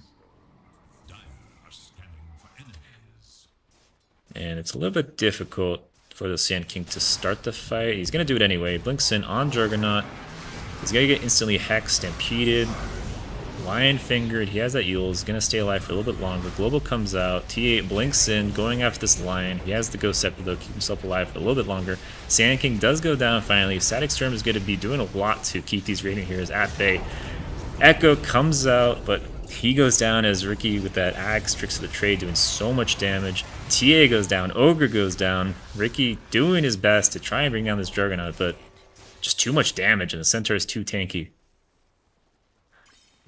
And it's a little bit difficult for the Sand King to start the fight. He's going to do it anyway. Blinks in on Juggernaut. He's going to get instantly hexed, stampeded, lion fingered. He has that Yule. He's going to stay alive for a little bit longer. Global comes out. T8 blinks in, going after this lion. He has the Ghost Scepter though, keep himself alive for a little bit longer. Sand King does go down finally. Static Storm is going to be doing a lot to keep these Radiant heroes at bay. Echo comes out, but he goes down as Riki with that axe, Tricks of the Trade, doing so much damage. TA goes down, Ogre goes down, Riki doing his best to try and bring down this Juggernaut, but just too much damage, and the Centaur is too tanky.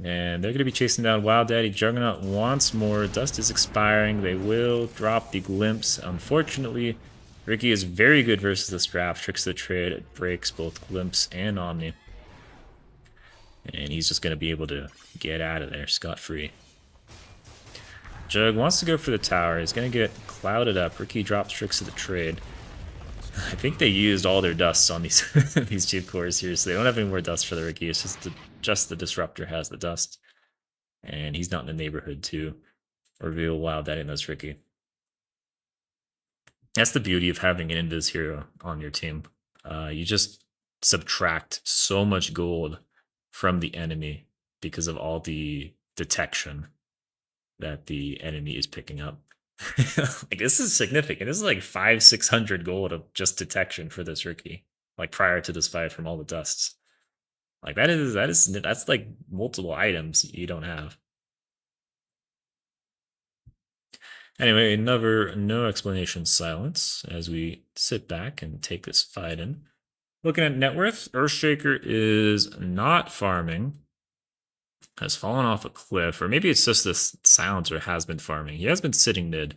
And they're going to be chasing down Wild Daddy. Juggernaut wants more. Dust is expiring. They will drop the Glimpse. Unfortunately, Riki is very good versus this draft. Tricks of the Trade, it breaks both Glimpse and Omni. And he's just going to be able to get out of there scot-free. Jug wants to go for the tower. He's going to get clouded up. Riki drops Tricks of the Trade. I think they used all their dusts on these these cheap cores here, so they don't have any more dust for the Ricky. It's just the Disruptor has the dust. And he's not in the neighborhood to reveal wild that in those Ricky. That's the beauty of having an Invis hero on your team. You just subtract so much gold from the enemy because of all the detection that the enemy is picking up. Like this is significant. This is like 500-600 gold of just detection for this Ricky. Like prior to this fight from all the dusts. Like that's like multiple items you don't have. Anyway, another no explanation silence as we sit back and take this fight in. Looking at net worth, Earthshaker is not farming. Has fallen off a cliff, or maybe it's just this silencer has been farming. He has been sitting mid.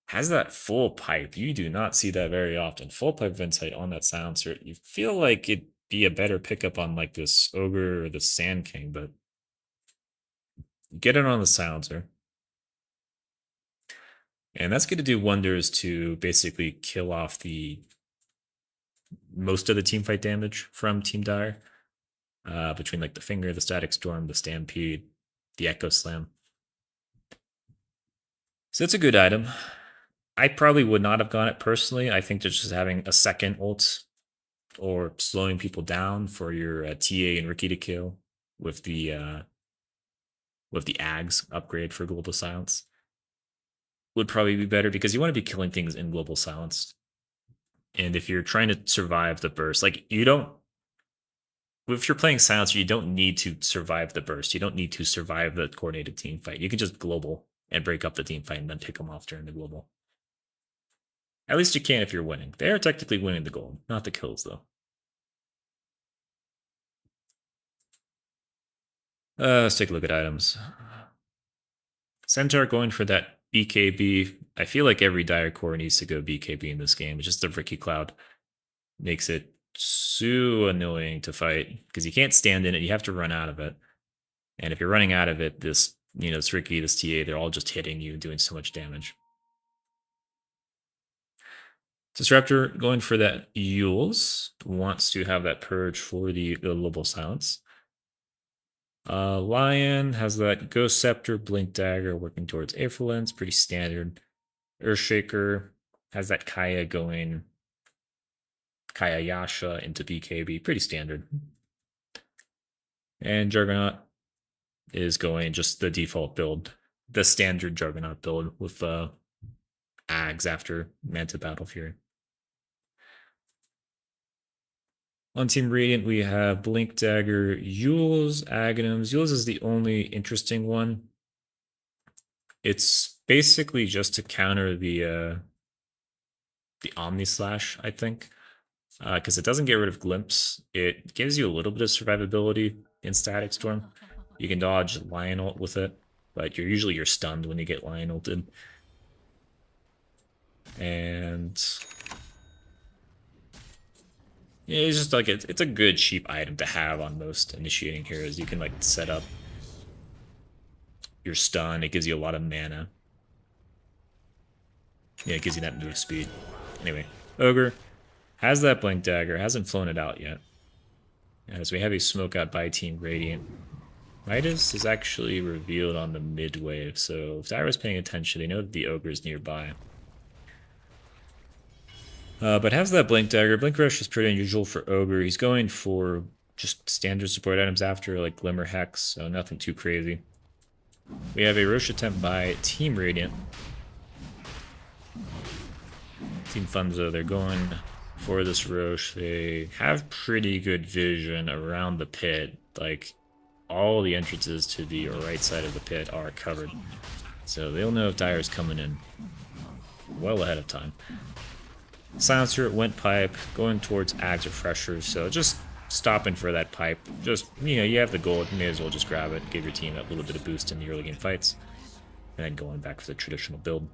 Has that full pipe. You do not see that very often. Full pipe ventite on that silencer. You feel like it'd be a better pickup on like this Ogre or the Sand King, but get it on the silencer. And that's going to do wonders to basically kill off the most of the team fight damage from Team Dire. Between like the Finger, the Static Storm, the Stampede, the Echo Slam. So it's a good item. I probably would not have gone it personally. I think that just having a second ult or slowing people down for your TA and Ricky to kill with the Ags upgrade for Global Silence would probably be better because you want to be killing things in Global Silence. And if you're trying to survive the burst, like you don't, if you're playing Silencer, you don't need to survive the burst. You don't need to survive the coordinated team fight. You can just global and break up the team fight and then pick them off during the global. At least you can if you're winning. They are technically winning the gold, not the kills though. Let's take a look at items. Centaur going for that BKB. I feel like every Dire core needs to go BKB in this game. It's just the Ricky Cloud makes it so annoying to fight because you can't stand in it. You have to run out of it. And if you're running out of it, this Ricky, this TA, they're all just hitting you, doing so much damage. Disruptor going for that Yules, wants to have that purge for the global silence. Lion has that Ghost Scepter, Blink Dagger working towards Aetherlens, pretty standard. Earthshaker has that Kaya going Kaya Yasha into BKB, pretty standard. And Juggernaut is going just the default build, the standard Juggernaut build with Ags after Manta Battle Fury. On Team Radiant, we have Blink Dagger, Yules, Aghanims. Yules is the only interesting one. It's basically just to counter the Omni Slash, I think. Because it doesn't get rid of Glimpse. It gives you a little bit of survivability in Static Storm. You can dodge Lion Ult with it, but you're stunned when you get Lion Ulted. And yeah, it's just like it's a good cheap item to have on most initiating heroes. You can like set up your stun. It gives you a lot of mana. Yeah, it gives you that move speed. Anyway, Ogre has that Blink Dagger. Hasn't flown it out yet. As we have a smoke out by Team Radiant. Midas is actually revealed on the mid wave, so if Dyra's paying attention, they know that the Ogre is nearby. But has that Blink Dagger. Blink Rush is pretty unusual for Ogre. He's going for just standard support items after, like Glimmer Hex, so nothing too crazy. We have a Roche attempt by Team Radiant. Team Funzo, they're going for this Roche. They have pretty good vision around the pit. Like, all the entrances to the right side of the pit are covered. So they'll know if Dire's coming in well ahead of time. Silencer went pipe, going towards Ags Refreshers, so just stopping for that pipe. Just, you have the gold, you may as well just grab it, give your team that little bit of boost in the early game fights, and then going back for the traditional build.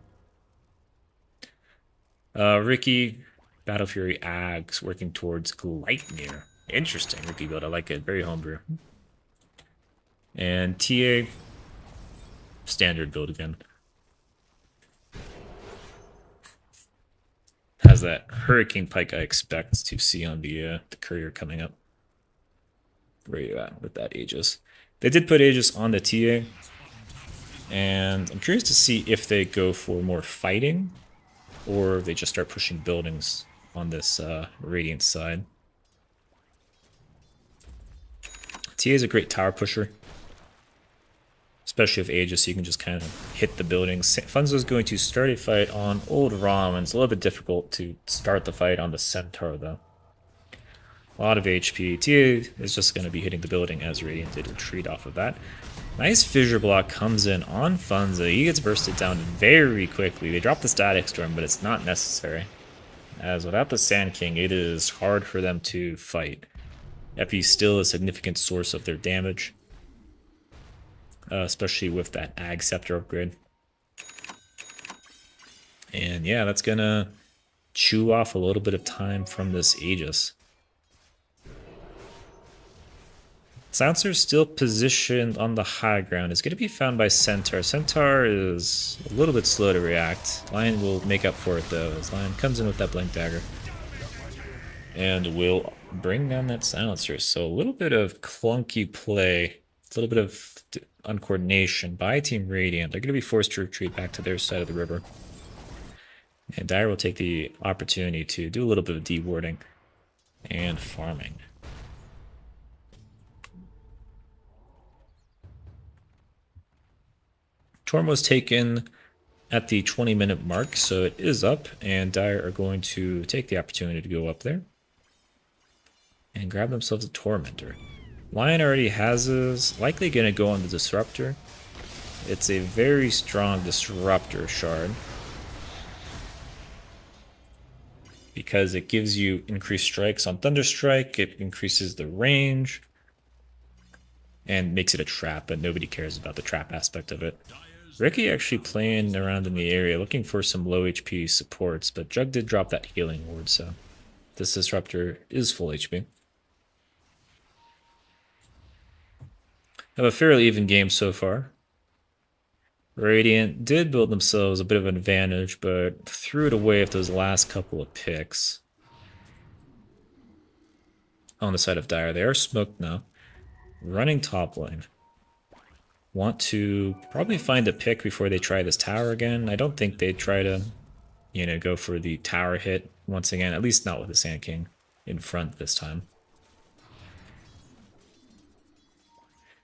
Ricky, Battle Fury, Ags, working towards Gleipnir. Interesting Ricky build, I like it, very homebrew. And TA, standard build again. Has has that Hurricane Pike I expect to see on the courier coming up. Where are you at with that Aegis? They did put Aegis on the TA, and I'm curious to see if they go for more fighting or if they just start pushing buildings on this Radiant side. TA is a great tower pusher, especially with Aegis, so you can just kind of hit the buildings. Funzo is going to start a fight on Old Rom, and it's a little bit difficult to start the fight on the Centaur, though. A lot of HP. TA is just going to be hitting the building as Radiant did retreat off of that. Nice fissure block comes in on Funzo. He gets bursted down very quickly. They drop the Static Storm, but it's not necessary, as without the Sand King, it is hard for them to fight. Epi is still a significant source of their damage, especially with that Ag Scepter upgrade. And yeah, that's gonna chew off a little bit of time from this Aegis. Silencer's still positioned on the high ground. It's going to be found by Centaur. Centaur is a little bit slow to react. Lion will make up for it though, as Lion comes in with that Blink Dagger. And will bring down that Silencer. So a little bit of clunky play, a little bit of uncoordination by Team Radiant. They're going to be forced to retreat back to their side of the river. And Dire will take the opportunity to do a little bit of dewarding and farming. Torm was taken at the 20-minute mark, so it is up, and Dire are going to take the opportunity to go up there and grab themselves a Tormentor. Lion already has his, likely going to go on the Disruptor. It's a very strong Disruptor shard because it gives you increased strikes on Thunderstrike, it increases the range, and makes it a trap, but nobody cares about the trap aspect of it. Ricky actually playing around in the area, looking for some low HP supports, but Jug did drop that healing ward, so this Disruptor is full HP. Have a fairly even game so far. Radiant did build themselves a bit of an advantage, but threw it away with those last couple of picks. On the side of Dire, they are smoked now. Running top lane. Want to probably find a pick before they try this tower again. I don't think they'd try to, go for the tower hit once again, at least not with the Sand King in front this time.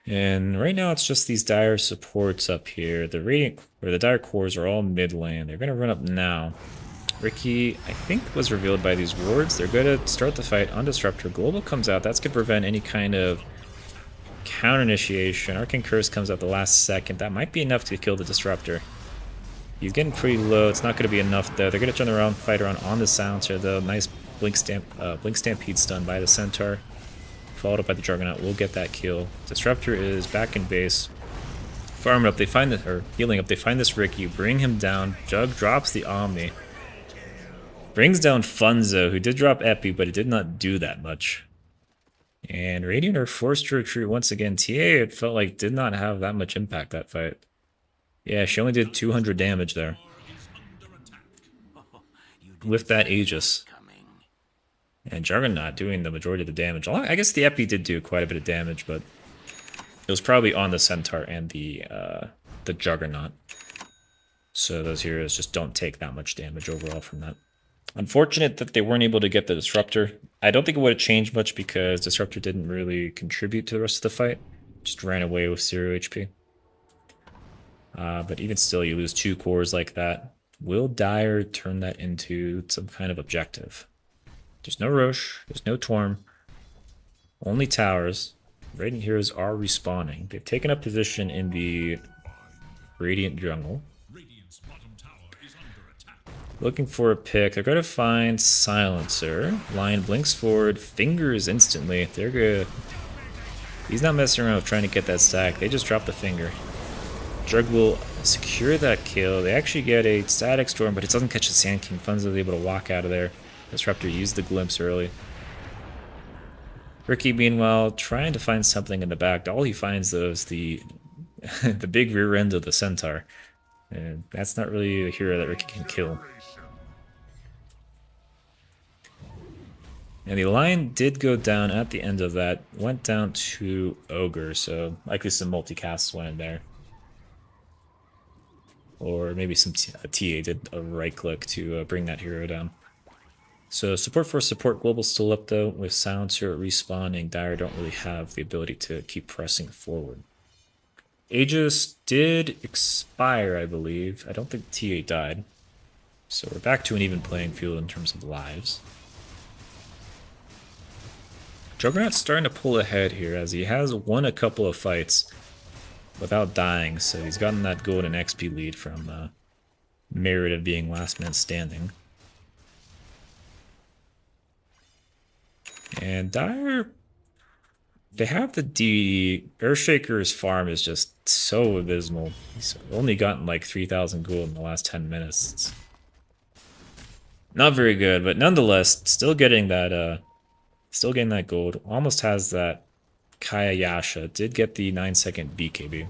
And right now it's just these Dire supports up here. The Radiant or the Dire cores are all mid lane. They're gonna run up now. Ricky, I think, was revealed by these wards. They're gonna start the fight on Disruptor. Global comes out. That's gonna prevent any kind of counter initiation. Arcane Curse comes out the last second. That might be enough to kill the Disruptor. He's getting pretty low. It's not going to be enough though. They're going to turn around, fight around on the Silencer though. Nice Blink Stampede stun by the Centaur, followed up by the Juggernaut. We'll get that kill. Disruptor is back in base, farming up. They find the healing up. They find this Ricky, bring him down. Jug drops the Omni, brings down Funzo, who did drop Epi, but it did not do that much. And Radiant are forced to retreat once again. TA, it felt like, did not have that much impact that fight. Yeah, she only did 200 damage there. With that Aegis. And Juggernaut doing the majority of the damage. I guess the Epi did do quite a bit of damage, but it was probably on the Centaur and the Juggernaut. So those heroes just don't take that much damage overall from that. Unfortunate that they weren't able to get the Disruptor. I don't think it would have changed much because Disruptor didn't really contribute to the rest of the fight. Just ran away with 0 HP. But even still, you lose 2 cores like that. Will Dire turn that into some kind of objective? There's no Roche. There's no Torm. Only towers. Radiant heroes are respawning. They've taken up position in the Radiant jungle. Looking for a pick. They're going to find Silencer. Lion blinks forward, fingers instantly. They're good. He's not messing around with trying to get that stack. They just drop the finger. Jug will secure that kill. They actually get a Static Storm, but it doesn't catch the Sand King. Funzo is able to walk out of there. Disruptor used the glimpse early. Ricky, meanwhile, trying to find something in the back. All he finds, though, is the the big rear end of the Centaur. And that's not really a hero that Ricky can kill. And the lion did go down at the end of that. Went down to ogre, so likely some multicasts went in there. Or maybe some TA did a right click to bring that hero down. So support for support global still up though, with Silencer respawning. Dire don't really have the ability to keep pressing forward. Aegis did expire, I believe. I don't think TA died. So we're back to an even playing field in terms of lives. Juggernaut's starting to pull ahead here as he has won a couple of fights without dying, so he's gotten that golden XP lead from merit of being last man standing. And Dire, they have the D. Earthshaker's farm is just so abysmal. He's only gotten like 3,000 gold in the last 10 minutes. It's not very good, but nonetheless, still getting that gold. Almost has that Kaya Yasha. Did get the 9-second BKB.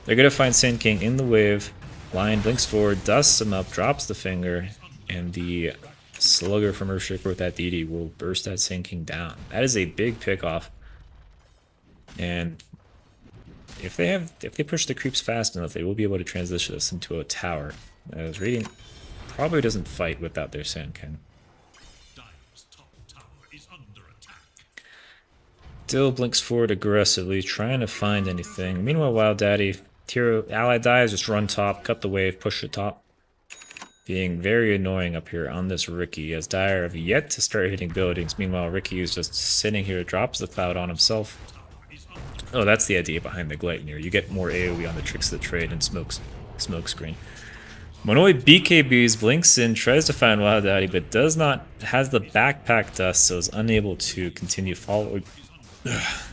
They're gonna find Sand King in the wave. Lion blinks forward, dusts him up, drops the finger, and the Slugger from Earthshaker with that DD will burst that Sand King down. That is a big pickoff. And if they push the creeps fast enough, they will be able to transition this into a tower. As Radiant probably doesn't fight without their Sand King. Dire's top tower is under attack. Still blinks forward aggressively, trying to find anything. Meanwhile, Wild Daddy, hero ally dies, just run top, cut the wave, push the top. Being very annoying up here on this Riki, as Dire have yet to start hitting buildings. Meanwhile, Riki is just sitting here, drops the cloud on himself. Oh, that's the idea behind the Gleipnir. You get more AoE on the tricks of the trade and smoke screen. Monoi BKBs, blinks in, tries to find Wild Daddy, but has the backpack dust, so is unable to continue following.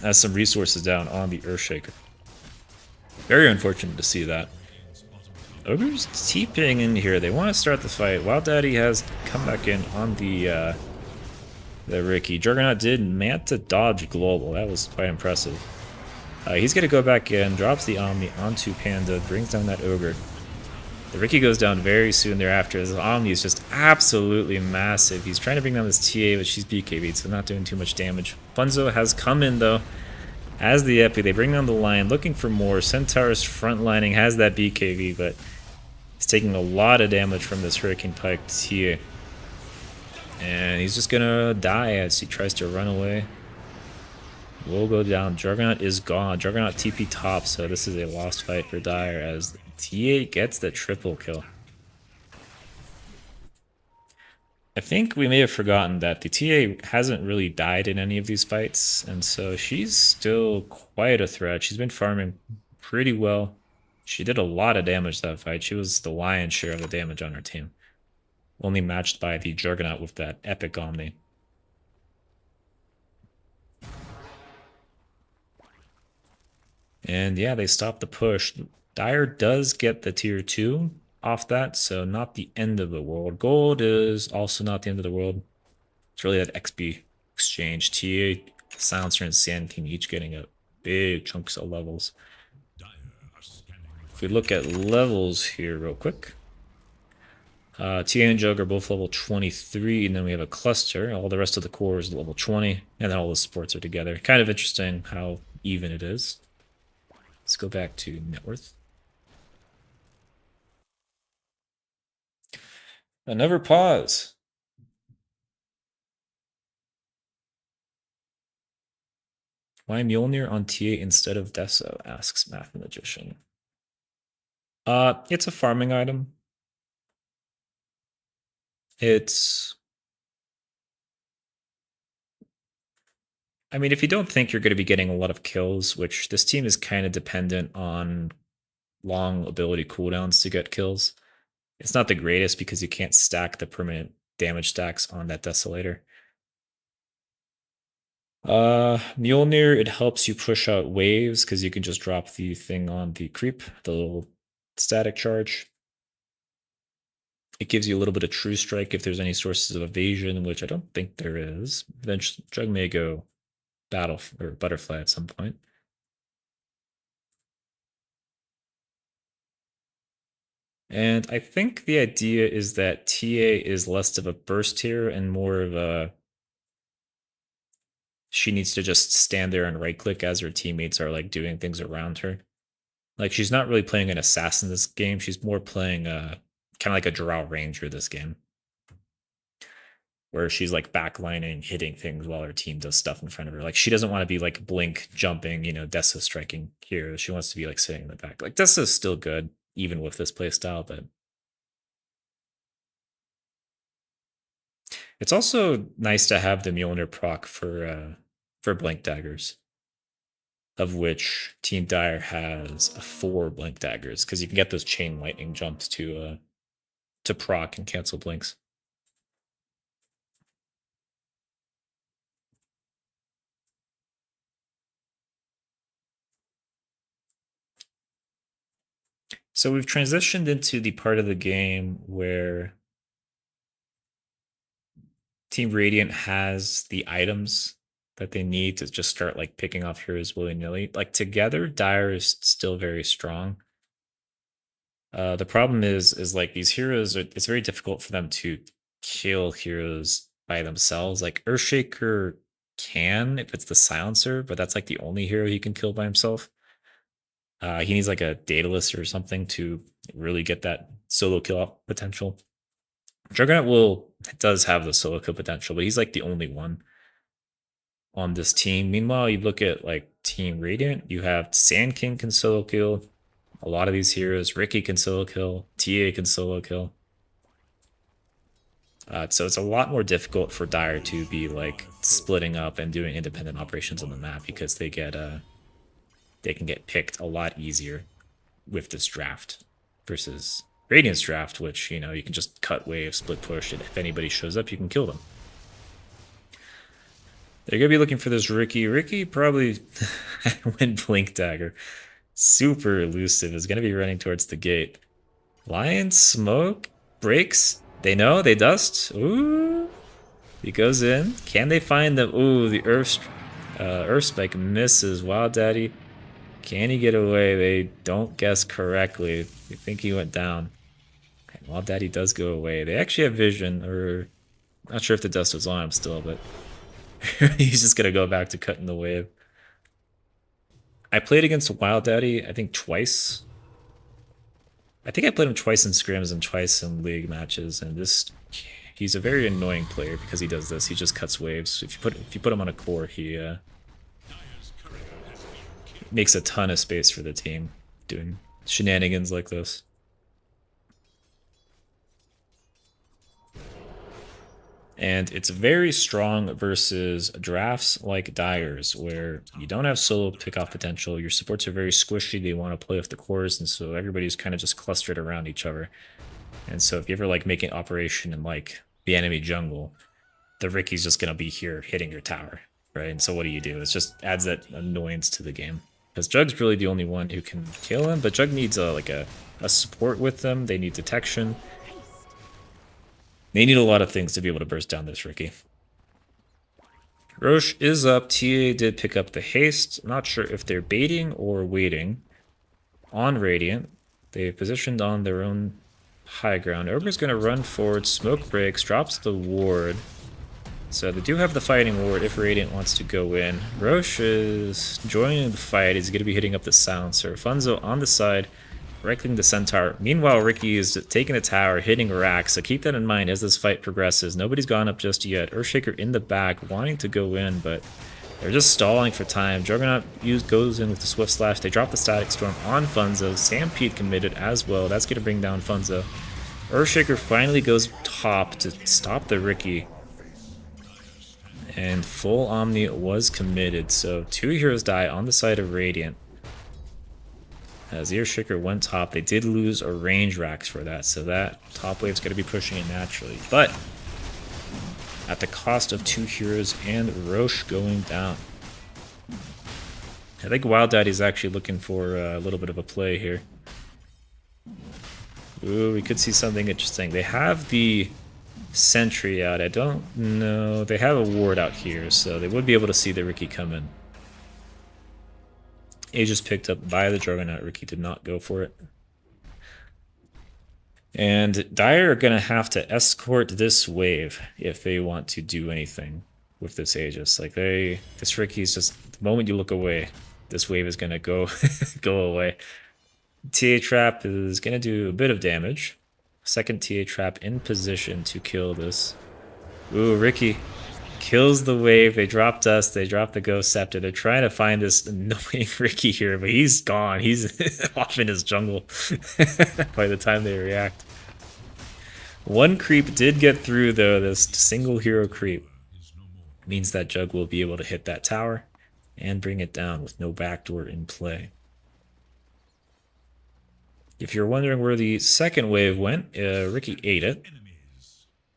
Has some resources down on the Earthshaker. Very unfortunate to see that. Ogre's TPing in here. They want to start the fight. Wild Daddy has come back in on the Riki. Juggernaut did Manta dodge global. That was quite impressive. He's going to go back in, drops the Omni onto Panda, brings down that Ogre. The Riki goes down very soon thereafter as the Omni is just absolutely massive. He's trying to bring down this TA, but she's BKB'd, so not doing too much damage. Funzo has come in though. As the Epi, they bring down the Lion, looking for more. Centaur's frontlining has that BKB, but he's taking a lot of damage from this Hurricane Pike TA. And he's just gonna die as he tries to run away. Will go down. Juggernaut is gone. Juggernaut TP top, so this is a lost fight for Dire as TA gets the triple kill. I think we may have forgotten that the TA hasn't really died in any of these fights, and so she's still quite a threat. She's been farming pretty well. She did a lot of damage that fight. She was the lion's share of the damage on her team. Only matched by the Juggernaut with that epic Omni. And yeah, they stopped the push. Dire does get the tier 2 off that, so not the end of the world. Gold is also not the end of the world. It's really that XP exchange. TA, Silencer, and Sand King each getting a big chunks of levels. If we look at levels here real quick. TA and Jug are both level 23, and then we have a cluster. All the rest of the core is level 20, and then all the supports are together. Kind of interesting how even it is. Let's go back to net worth. Never pause. Why Mjolnir on TA instead of Deso? Asks Math Magician. It's a farming item. I mean, if you don't think you're going to be getting a lot of kills, which this team is kind of dependent on long ability cooldowns to get kills, it's not the greatest because you can't stack the permanent damage stacks on that Desolator. Mjolnir, it helps you push out waves because you can just drop the thing on the creep, the little static charge. It gives you a little bit of true strike if there's any sources of evasion, which I don't think there is. Eventually, Jug may go battle or butterfly at some point. And I think the idea is that TA is less of a burst hero and more of a she needs to just stand there and right click as her teammates are like doing things around her. Like she's not really playing an assassin this game. She's more playing kind of like a Drow Ranger this game, where she's like backlining, hitting things while her team does stuff in front of her. Like she doesn't want to be like blink jumping, Dessa striking here. She wants to be like sitting in the back. Like Dessa's still good even with this play style, but it's also nice to have the Mjolnir proc for blink daggers, of which Team Dire has 4 blink daggers because you can get those chain lightning jumps to proc and cancel blinks. So we've transitioned into the part of the game where Team Radiant has the items that they need to just start like picking off heroes willy-nilly. Like together, Dire is still very strong. The problem is like these heroes it's very difficult for them to kill heroes by themselves. Like Earthshaker can if it's the silencer, but that's like the only hero he can kill by himself. He needs like a Daedalus or something to really get that solo kill potential. Juggernaut does have the solo kill potential, but he's like the only one on this team. Meanwhile, you look at like Team Radiant, you have Sand King can solo kill. A lot of these heroes, Ricky can solo kill, TA can solo kill. So it's a lot more difficult for Dire to be like splitting up and doing independent operations on the map because they can get picked a lot easier with this draft versus Radiant's draft, which you can just cut wave, split push, and if anybody shows up, you can kill them. They're gonna be looking for this Ricky. Ricky probably went blink dagger. Super elusive. Is gonna be running towards the gate. Lion smoke breaks. They know they dust. Ooh, he goes in. Can they find them? Ooh, the Earth Spike misses. Wild Daddy. Can he get away? They don't guess correctly. They think he went down. And Wild Daddy does go away. They actually have vision, or not sure if the dust was on him still, but he's just gonna go back to cutting the wave. I played against Wild Daddy, I think twice. I think I played him twice in scrims and twice in league matches, and he's a very annoying player because he does this. He just cuts waves. If you put him on a core, he makes a ton of space for the team doing shenanigans like this. And it's very strong versus drafts like Dire's, where you don't have solo pickoff potential. Your supports are very squishy. They want to play with the cores, and so everybody's kind of just clustered around each other. And so if you ever like make an operation in like the enemy jungle, the Ricky's just gonna be here hitting your tower, right? And so what do? It just adds that annoyance to the game. Because Jug's really the only one who can kill him, but Jug needs a support with them. They need detection. They need a lot of things to be able to burst down this Ricky. Roche is up. TA did pick up the haste. I'm not sure if they're baiting or waiting on Radiant. They positioned on their own high ground. Ogre's going to run forward. Smoke breaks. Drops the ward. So they do have the fighting ward if Radiant wants to go in. Roche is joining the fight. He's going to be hitting up the silencer. Funzo on the side. Right-clicking the Centaur. Meanwhile, Ricky is taking a tower, hitting rack, so keep that in mind as this fight progresses. Nobody's gone up just yet. Earthshaker in the back, wanting to go in, but they're just stalling for time. Juggernaut goes in with the Swift Slash. They drop the Static Storm on Funzo. Stampede committed as well. That's going to bring down Funzo. Earthshaker finally goes top to stop the Ricky. And full Omni was committed, so 2 heroes die on the side of Radiant. As Earthshaker went top, they did lose a range racks for that, so that top wave's going to be pushing it naturally. But at the cost of 2 heroes and Roche going down. I think Wild Daddy's actually looking for a little bit of a play here. Ooh, we could see something interesting. They have the sentry out. I don't know. They have a ward out here, so they would be able to see the Ricky come in. Aegis picked up by the Juggernaut. Ricky did not go for it. And Dire are going to have to escort this wave if they want to do anything with this Aegis. Like this Ricky's just, the moment you look away, this wave is going to go go away. TA Trap is going to do a bit of damage. Second TA Trap in position to kill this. Ooh, Ricky kills the wave. They drop dust. They drop the Ghost Scepter. They're trying to find this annoying Ricky here, but he's gone. He's off in his jungle by the time they react. One creep did get through, though. This single hero creep means that Jug will be able to hit that tower and bring it down with no backdoor in play. If you're wondering where the second wave went, Ricky ate it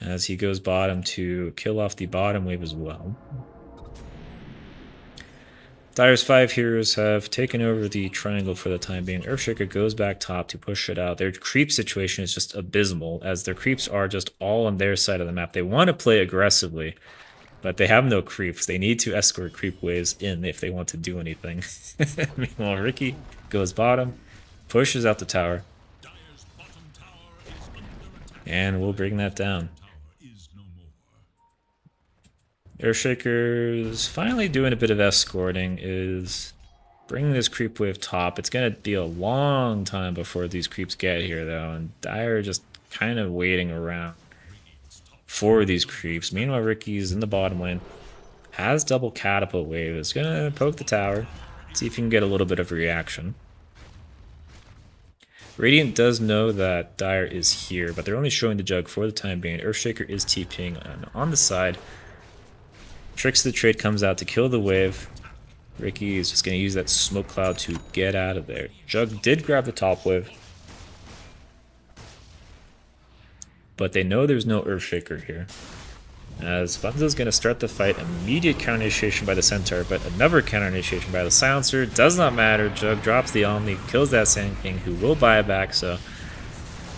as he goes bottom to kill off the bottom wave as well. Dire's 5 heroes have taken over the triangle for the time being. Earthshaker goes back top to push it out. Their creep situation is just abysmal, as their creeps are just all on their side of the map. They want to play aggressively, but they have no creeps. They need to escort creep waves in if they want to do anything. Meanwhile, Ricky goes bottom, pushes out the tower, and we'll bring that down. Earthshaker's finally doing a bit of escorting, is bringing this creep wave top. It's going to be a long time before these creeps get here, though, and Dire just kind of waiting around for these creeps. Meanwhile, Ricky's in the bottom lane, has double catapult wave, is going to poke the tower, see if he can get a little bit of reaction. Radiant does know that Dire is here, but they're only showing the Jug for the time being. Earthshaker is TPing on the side. Tricks the trade comes out to kill the wave. Ricky is just going to use that smoke cloud to get out of there. Jug did grab the top wave, but they know there's no Earthshaker here. As Funzo's going to start the fight, immediate counter initiation by the Centaur, but another counter initiation by the Silencer. Does not matter. Jug drops the Omni, kills that Sand King, who will buy it back, so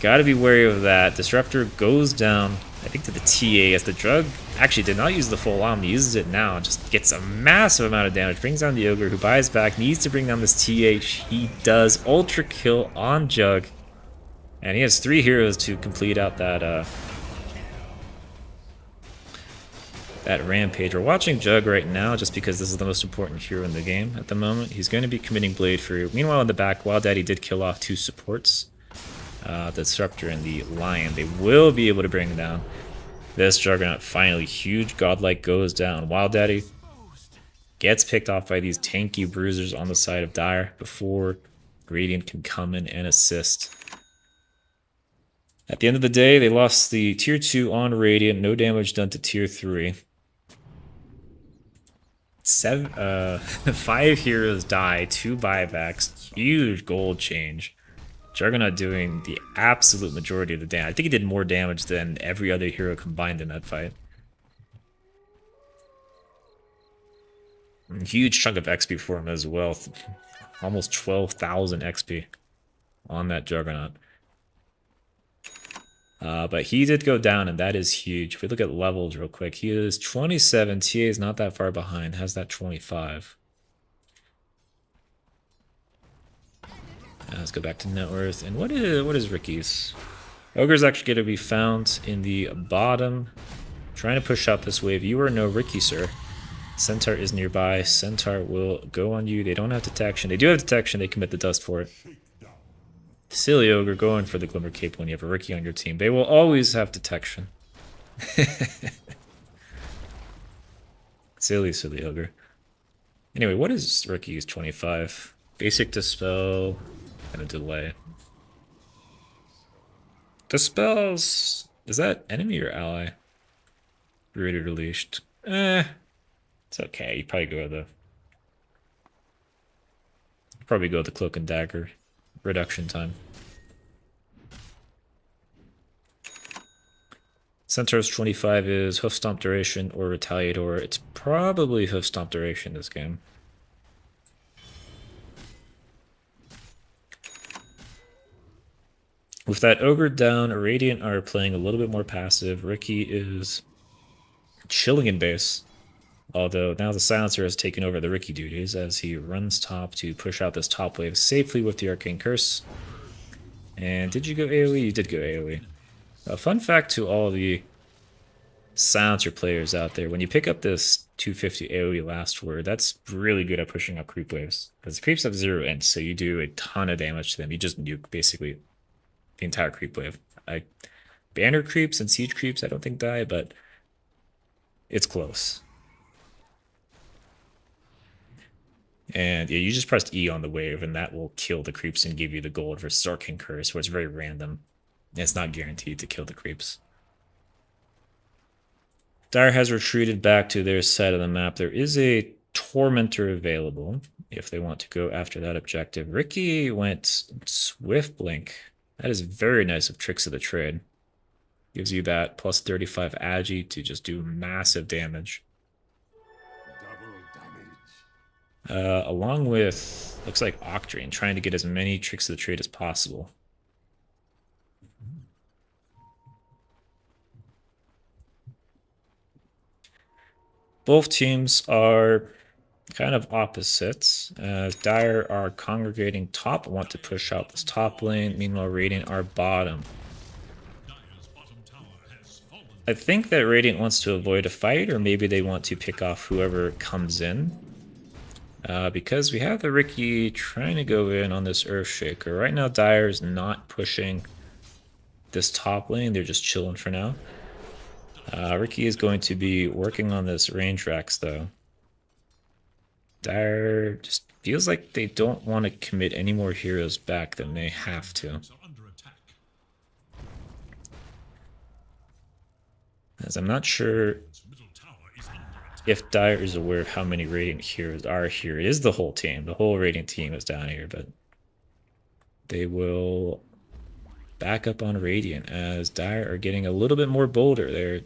gotta be wary of that. Disruptor goes down, I think, to the TA, as the Jug actually did not use the full Omni, uses it now, just gets a massive amount of damage, brings down the Ogre, who buys back, needs to bring down this TH. He does. Ultra kill on Jug, and he has 3 heroes to complete out that rampage. We're watching Jug right now just because this is the most important hero in the game at the moment. He's going to be committing Blade Fury. Meanwhile, in the back, Wild Daddy did kill off 2 supports, the Disruptor and the Lion. They will be able to bring down this Juggernaut. Finally, huge Godlike goes down. Wild Daddy gets picked off by these tanky bruisers on the side of Dire before Radiant can come in and assist. At the end of the day, they lost the tier 2 on Radiant. No damage done to tier 3. 5 heroes die, 2 buybacks, huge gold change. Juggernaut doing the absolute majority of the damage. I think he did more damage than every other hero combined in that fight. And huge chunk of XP for him as well. Almost 12,000 XP on that Juggernaut. But he did go down, and that is huge. If we look at levels real quick, he is 27. TA is not that far behind, has that 25. Let's go back to net worth. And what is Ricky's? Ogre's actually going to be found in the bottom, trying to push out this wave. You are no Ricky, sir. Centaur is nearby. Centaur will go on you. They don't have detection. They do have detection. They commit the dust for it. Silly Ogre going for the Glimmer Cape when you have a Ricky on your team. They will always have detection. Silly Ogre. Anyway, what is Ricky's 25? Basic Dispel and a delay. Dispels... Is that enemy or ally? Rated released. It's okay. You probably go the Cloak and Dagger reduction time. Centaur's 25 is Hoof Stomp duration or Retaliator. It's probably Hoof Stomp duration this game. With that Ogre down, Radiant are playing a little bit more passive. Ricky is chilling in base. Although now the Silencer has taken over the Ricky duties as he runs top to push out this top wave safely with the Arcane Curse. And did you go AoE? You did go AoE. A fun fact to all the silencer players out there, when you pick up this 250 AoE last word, that's really good at pushing up creep waves. Because the creeps have 0 int, so you do a ton of damage to them. You just nuke basically the entire creep wave. Banner creeps and siege creeps I don't think die, but it's close. And yeah, you just pressed E on the wave, and that will kill the creeps and give you the gold versus Arcane Curse, where it's very random. It's not guaranteed to kill the creeps. Dire has retreated back to their side of the map. There is a Tormentor available if they want to go after that objective. Ricky went Swift Blink. That is very nice of Tricks of the Trade. Gives you that plus 35 agi to just do massive damage. Along with, looks like Octarine, trying to get as many Tricks of the Trade as possible. Both teams are kind of opposites, as Dire are congregating top, want to push out this top lane, meanwhile Radiant are bottom. I think that Radiant wants to avoid a fight, or maybe they want to pick off whoever comes in. Because we have the Ricky trying to go in on this Earthshaker. Right now Dire is not pushing this top lane, they're just chilling for now. Ricky is going to be working on this range Rex though. Dire just feels like they don't want to commit any more heroes back than they have to. As I'm not sure if Dire is aware of how many Radiant heroes are here. It is the whole team. The whole Radiant team is down here, but they will back up on Radiant as Dire are getting a little bit more bolder. They're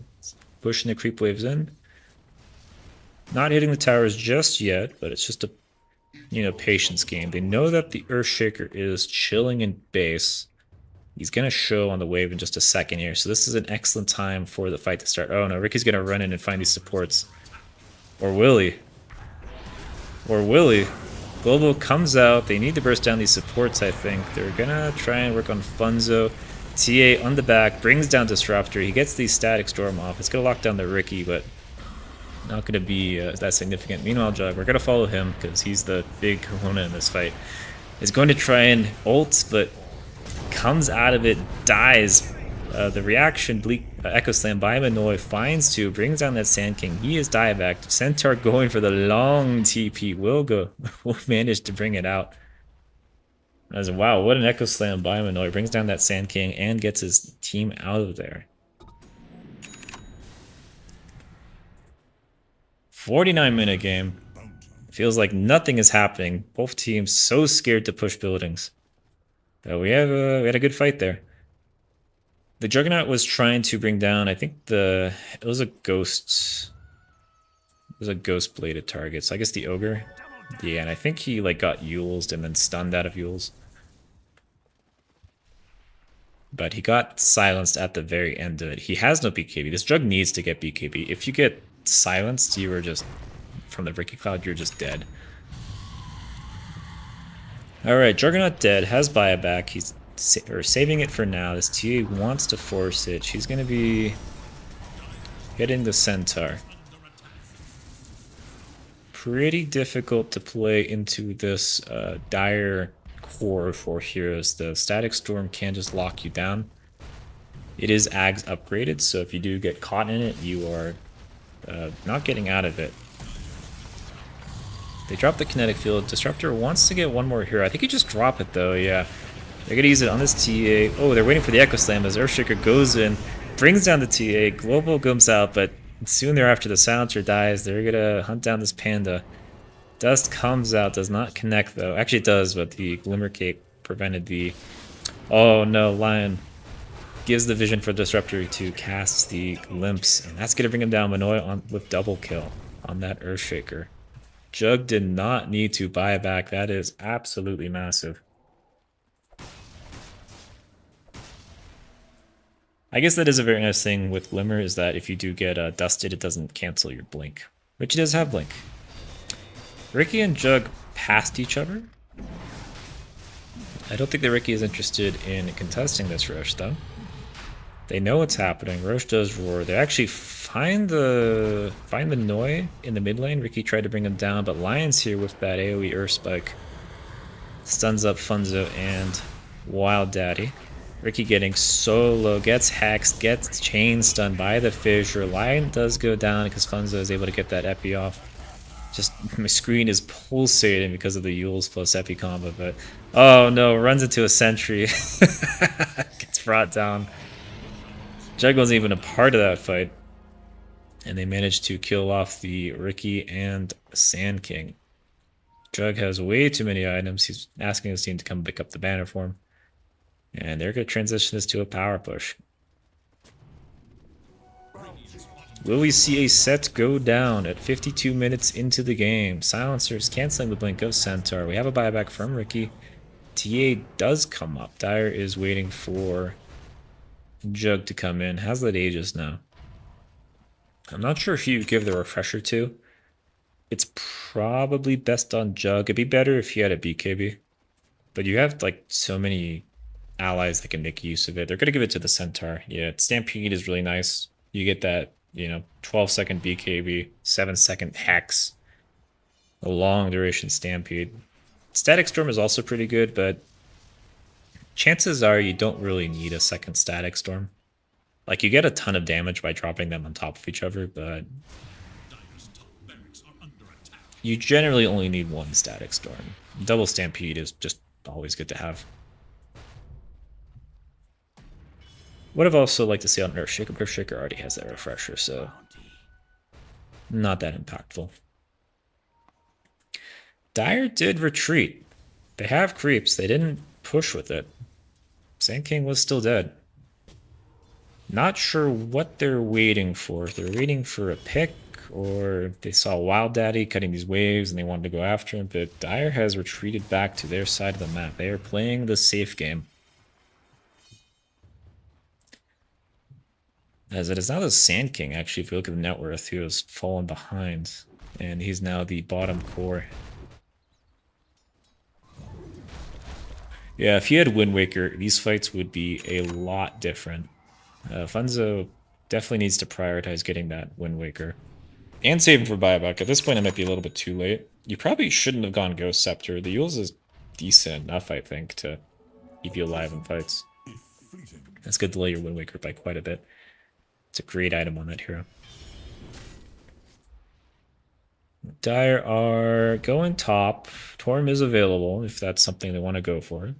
pushing the creep waves in. Not hitting the towers just yet, but it's just a patience game. They know that the Earthshaker is chilling in base. He's going to show on the wave in just a second here, so this is an excellent time for the fight to start. Oh no, Ricky's going to run in and find these supports. Or will he? Or will he? Global comes out. They need to burst down these supports, I think. They're going to try and work on Funzo. TA on the back, brings down Disruptor. He gets the Static Storm off. It's going to lock down the Ricky, but not going to be that significant. Meanwhile, Jug, we're going to follow him because he's the big kahuna in this fight. Is going to try and ult, but comes out of it, dies. The reaction, Echo Slam by Minoy, finds two, brings down that Sand King. He is diebacked. Centaur going for the long TP. Will manage to bring it out. As wow, what an Echo Slam by Minoy. Brings down that Sand King and gets his team out of there. 49-minute game. Feels like nothing is happening. Both teams so scared to push buildings. But we had a good fight there. The Juggernaut was trying to bring down, I think it was a ghost. It was a ghost bladed target. So I guess the Ogre. Yeah, and I think he got Yulesed and then stunned out of Yules. But he got silenced at the very end of it. He has no BKB. This Jug needs to get BKB. If you get silenced, you are just, from the Ricky Cloud, you're just dead. Alright, Juggernaut dead, has buyback. He's saving it for now. This TA wants to force it. She's going to be hitting the Centaur. Pretty difficult to play into this dire core for heroes. The Static Storm can just lock you down. It is Ags upgraded, so if you do get caught in it, you are not getting out of it. They drop the kinetic field. Disruptor wants to get one more hero. I think you just drop it though, yeah. They're going to use it on this TA. Oh, they're waiting for the Echo Slam as Earthshaker goes in, brings down the TA. Global comes out, but soon thereafter the Silencer dies. They're going to hunt down this Panda. Dust comes out, does not connect though. Actually it does, but the Glimmer Cape prevented the... Oh no, Lion gives the vision for Disruptor to cast the Glimpse, and that's going to bring him down. Minoy with double kill on that Earthshaker. Jug did not need to buy back. That is absolutely massive. I guess that is a very nice thing with Glimmer, is that if you do get dusted, it doesn't cancel your blink. Which it does have blink. Ricky and Jug passed each other. I don't think that Ricky is interested in contesting this rush, though. They know what's happening. Roche does roar. They actually find the Noi in the mid lane. Ricky tried to bring him down, but Lion's here with that AoE Earth Spike. Stuns up Funzo and Wild Daddy. Ricky getting so low, gets hexed, gets chain stunned by the fissure. Lion does go down because Funzo is able to get that epi off. Just my screen is pulsating because of the Yules plus epi combo, but oh no, runs into a sentry. Gets brought down. Jug wasn't even a part of that fight. And they managed to kill off the Ricky and Sand King. Jug has way too many items. He's asking his team to come pick up the banner for him. And they're going to transition this to a power push. Will we see a set go down at 52 minutes into the game? Silencers canceling the blink of Centaur. We have a buyback from Ricky. TA does come up. Dire is waiting for Jug to come in. Has that Aegis now. I'm not sure who you give the refresher to. It's probably best on Jug. It'd be better if he had a BKB. But you have like so many allies that can make use of it. They're going to give it to the Centaur. Yeah, Stampede is really nice. You get that, 12-second BKB, 7-second Hex, a long duration Stampede. Static Storm is also pretty good, but chances are you don't really need a second Static Storm. Like, you get a ton of damage by dropping them on top of each other, but you generally only need one Static Storm. Double Stampede is just always good to have. Would have also liked to see on Earthshaker, but Earthshaker already has that refresher, so not that impactful. Dire did retreat. They have creeps. They didn't push with it. Sand King was still dead. Not sure what they're waiting for. If they're waiting for a pick, or if they saw Wild Daddy cutting these waves and they wanted to go after him, but Dire has retreated back to their side of the map. They are playing the safe game. As it is now the Sand King, actually, if you look at the net worth, he was fallen behind. And he's now the bottom core. Yeah, if he had Wind Waker, these fights would be a lot different. Funzo definitely needs to prioritize getting that Wind Waker. And save him for buyback. At this point, it might be a little bit too late. You probably shouldn't have gone Ghost Scepter. The Yules is decent enough, I think, to keep you alive in fights. That's good to delay your Wind Waker by quite a bit. It's a great item on that hero. Dire are going top. Torm is available if that's something they want to go for.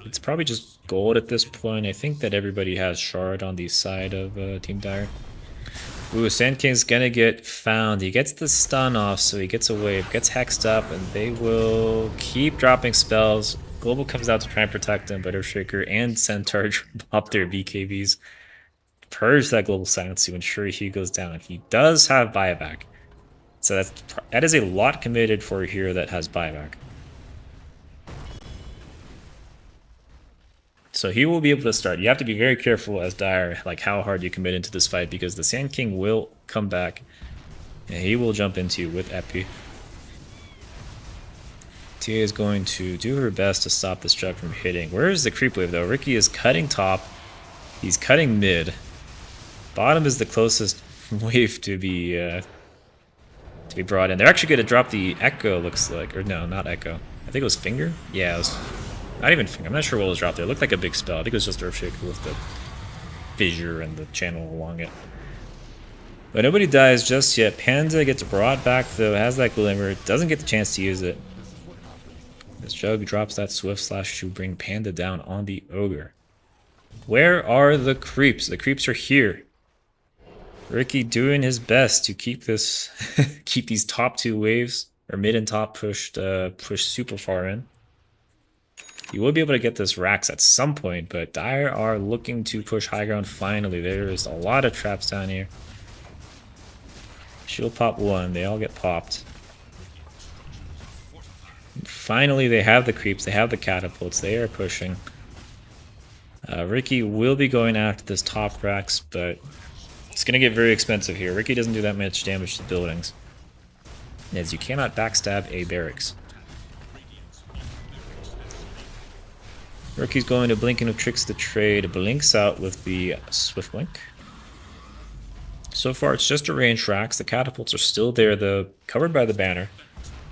It's probably just gold at this point. I think that everybody has Shard on the side of Team Dire. Ooh, Sand King's gonna get found. He gets the stun off, so he gets away, gets hexed up, and they will keep dropping spells. Global comes out to try and protect him, but Earthshaker and Centaur drop their BKBs. Purge that global silence to ensure he goes down. He does have buyback. So that is a lot committed for a hero that has buyback. So he will be able to start. You have to be very careful as Dire, like how hard you commit into this fight, because the Sand King will come back and he will jump into you with Epi. Tia is going to do her best to stop this Jug from hitting. Where is the creep wave though? Ricky is cutting top. He's cutting mid. Bottom is the closest wave to be brought in. They're actually going to drop the Echo, looks like. Or no, not Echo. I think it was Finger? Yeah, it was not even Finger. I'm not sure what was dropped there. It looked like a big spell. I think it was just Earthshaker with the fissure and the channel along it. But nobody dies just yet. Panda gets brought back though, has that Glimmer. Doesn't get the chance to use it. This Jug drops that Swift Slash to bring Panda down on the Ogre. Where are the creeps? The creeps are here. Ricky doing his best to keep this, keep these top two waves, or mid and top pushed super far in. You will be able to get this Rax at some point, but Dire are looking to push high ground finally. There is a lot of traps down here. Shield pop one, they all get popped. Finally, they have the creeps, they have the catapults, they are pushing. Ricky will be going after this top Rax, but it's going to get very expensive here. Ricky doesn't do that much damage to buildings, as you cannot backstab a barracks. Rookie's going to Blinking of Tricks the trade. Blinks out with the Swift Blink. So far, it's just a range racks. The catapults are still there, though, covered by the banner.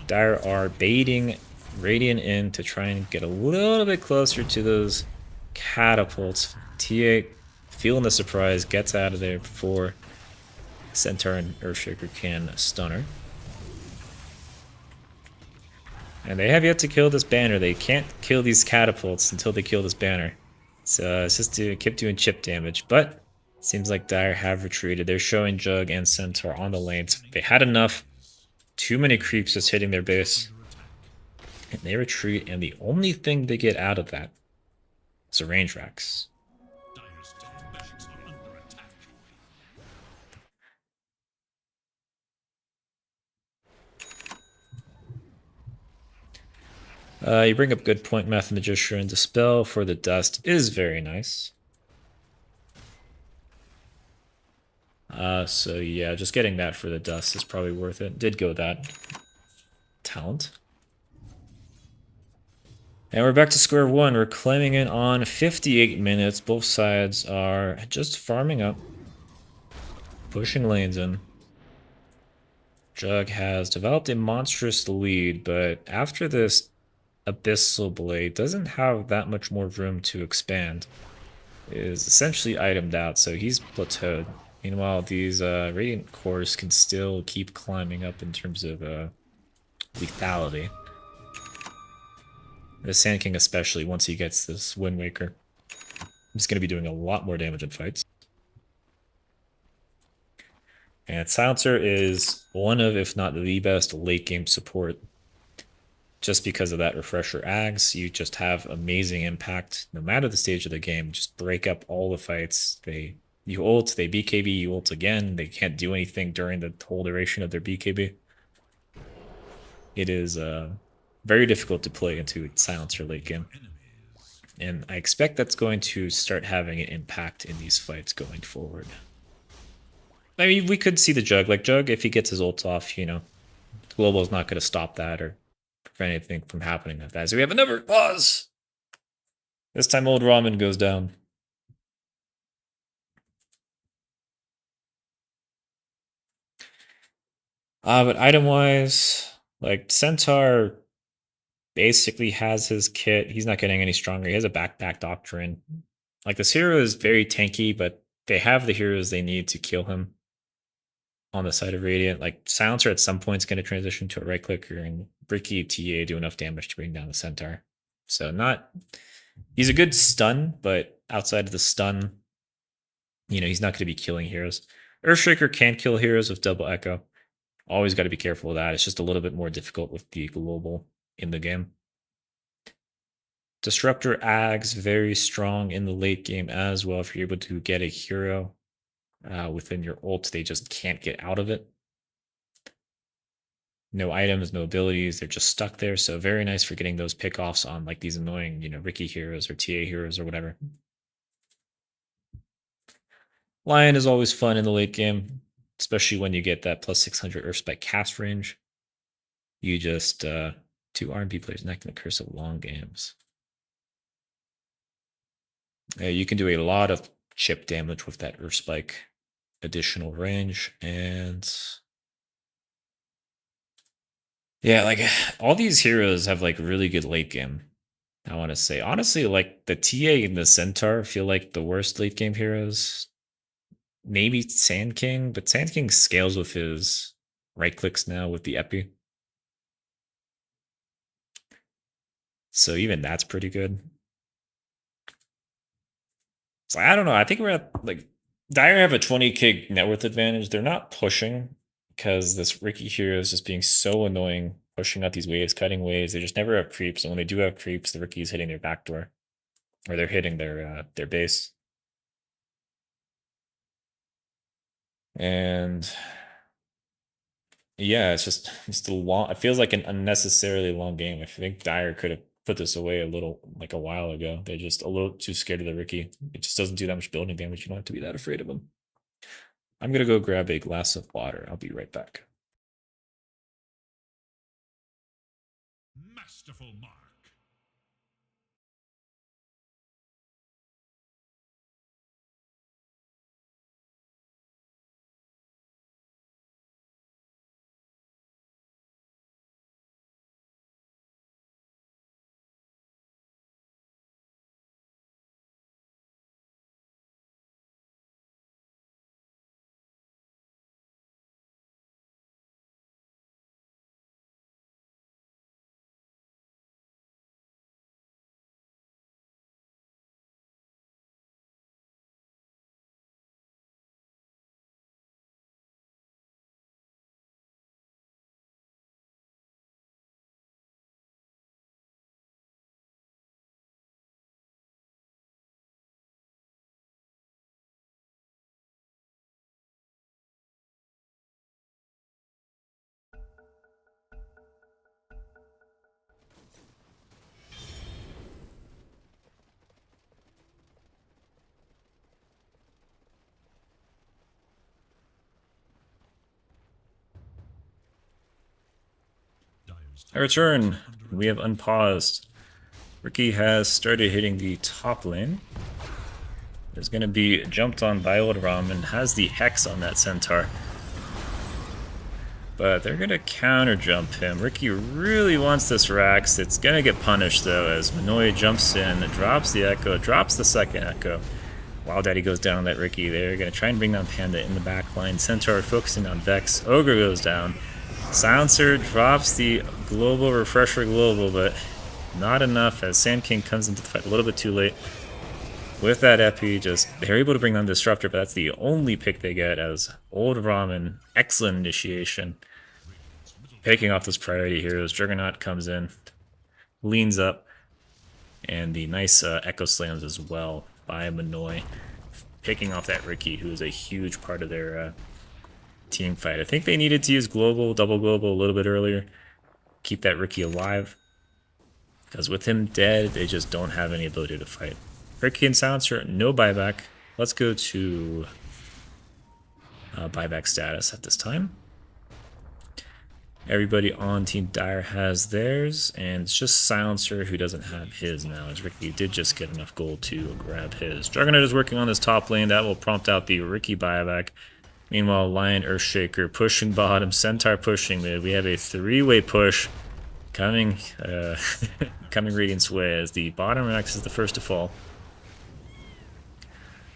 Dire are baiting Radiant in to try and get a little bit closer to those catapults. TA, feeling the surprise, gets out of there before Centaur and Earthshaker can stun her. And they have yet to kill this banner. They can't kill these catapults until they kill this banner. So it's just to keep doing chip damage. But seems like Dire have retreated. They're showing Jug and Centaur on the lanes. They had enough. Too many creeps just hitting their base. And they retreat, and the only thing they get out of that is a range racks. Dire's top barracks are under attack. You bring up good point, Mathematician. Dispel for the dust is very nice. So yeah, just getting that for the dust is probably worth it. Did go that talent. And we're back to square one. We're claiming it on 58 minutes. Both sides are just farming up, pushing lanes in. Jug has developed a monstrous lead, but after this Abyssal Blade doesn't have that much more room to expand. It is essentially itemed out, so he's plateaued. Meanwhile, these Radiant cores can still keep climbing up in terms of lethality. The Sand King especially, once he gets this Wind Waker, he's going to be doing a lot more damage in fights. And Silencer is one of, if not the best, late game support. Just because of that refresher ags, you just have amazing impact no matter the stage of the game. Just break up all the fights. You ult, they BKB, you ult again. They can't do anything during the whole duration of their BKB. It is very difficult to play into Silencer late game. And I expect that's going to start having an impact in these fights going forward. I mean, we could see the Jug. Like, Jug, if he gets his ult off, you know, Global's not going to stop that or prevent anything from happening like that. So we have another pause. This time old Ramen goes down. But item-wise, like, Centaur basically has his kit. He's not getting any stronger. He has a backpack doctrine. Like, this hero is very tanky, but they have the heroes they need to kill him on the side of Radiant. Like, Silencer at some point is going to transition to a right clicker, and Bricky TA do enough damage to bring down the Centaur. So not... He's a good stun, but outside of the stun, you know, he's not going to be killing heroes. Earthshaker can kill heroes with double echo. Always got to be careful of that. It's just a little bit more difficult with the global in the game. Disruptor ags very strong in the late game as well. If you're able to get a hero within your ult, they just can't get out of it. No items, no abilities, they're just stuck there. So very nice for getting those pickoffs on like these annoying, you know, Ricky heroes or TA heroes or whatever. Lion is always fun in the late game, especially when you get that plus 600 Earth Spike cast range. You just, two R&B players not going to curse at long games. You can do a lot of chip damage with that Earth Spike additional range, and yeah, like all these heroes have like really good late game. I want to say honestly, like the TA and the Centaur feel like the worst late game heroes. Maybe Sand King, but Sand King scales with his right clicks now with the Epi. So even that's pretty good. So I don't know. I think we're at like Dire have a 20k net worth advantage. They're not pushing because this Ricky hero is just being so annoying, pushing out these waves, cutting waves. They just never have creeps, and when they do have creeps, the Ricky's hitting their backdoor, or they're hitting their base. And yeah, it's a long. It feels like an unnecessarily long game. I think Dire could have put this away a little like a while ago. They're just a little too scared of the Ricky. It just doesn't do that much building damage. You don't have to be that afraid of him. I'm gonna go grab a glass of water. I'll be right back. Masterful mark. I return. We have unpaused. Ricky has started hitting the top lane. Is going to be jumped on by Old Ram and has the Hex on that Centaur. But they're going to counter jump him. Ricky really wants this Rax. It's going to get punished though as Minoy jumps in, drops the Echo, drops the second Echo. Wild Daddy goes down that Ricky. They're going to try and bring down Panda in the back line. Centaur focusing on Vex. Ogre goes down. Silencer drops the global refresher global, but not enough as Sand King comes into the fight a little bit too late. With that epi, they're able to bring down Disruptor, but that's the only pick they get as Old Ramen, excellent initiation. Picking off those priority heroes. Juggernaut comes in, leans up, and the nice Echo Slams as well by Minoy. Picking off that Ricky, who is a huge part of their team fight. I think they needed to use Global, double Global a little bit earlier. Keep that Ricky alive. Because with him dead, they just don't have any ability to fight. Ricky and Silencer, no buyback. Let's go to buyback status at this time. Everybody on Team Dire has theirs, and it's just Silencer who doesn't have his now, as Ricky did just get enough gold to grab his. Juggernaut is working on this top lane. That will prompt out the Ricky buyback. Meanwhile, Lion Earthshaker pushing bottom, Centaur pushing mid. We have a three-way push coming coming Radiant's way as the bottom Rax is the first to fall.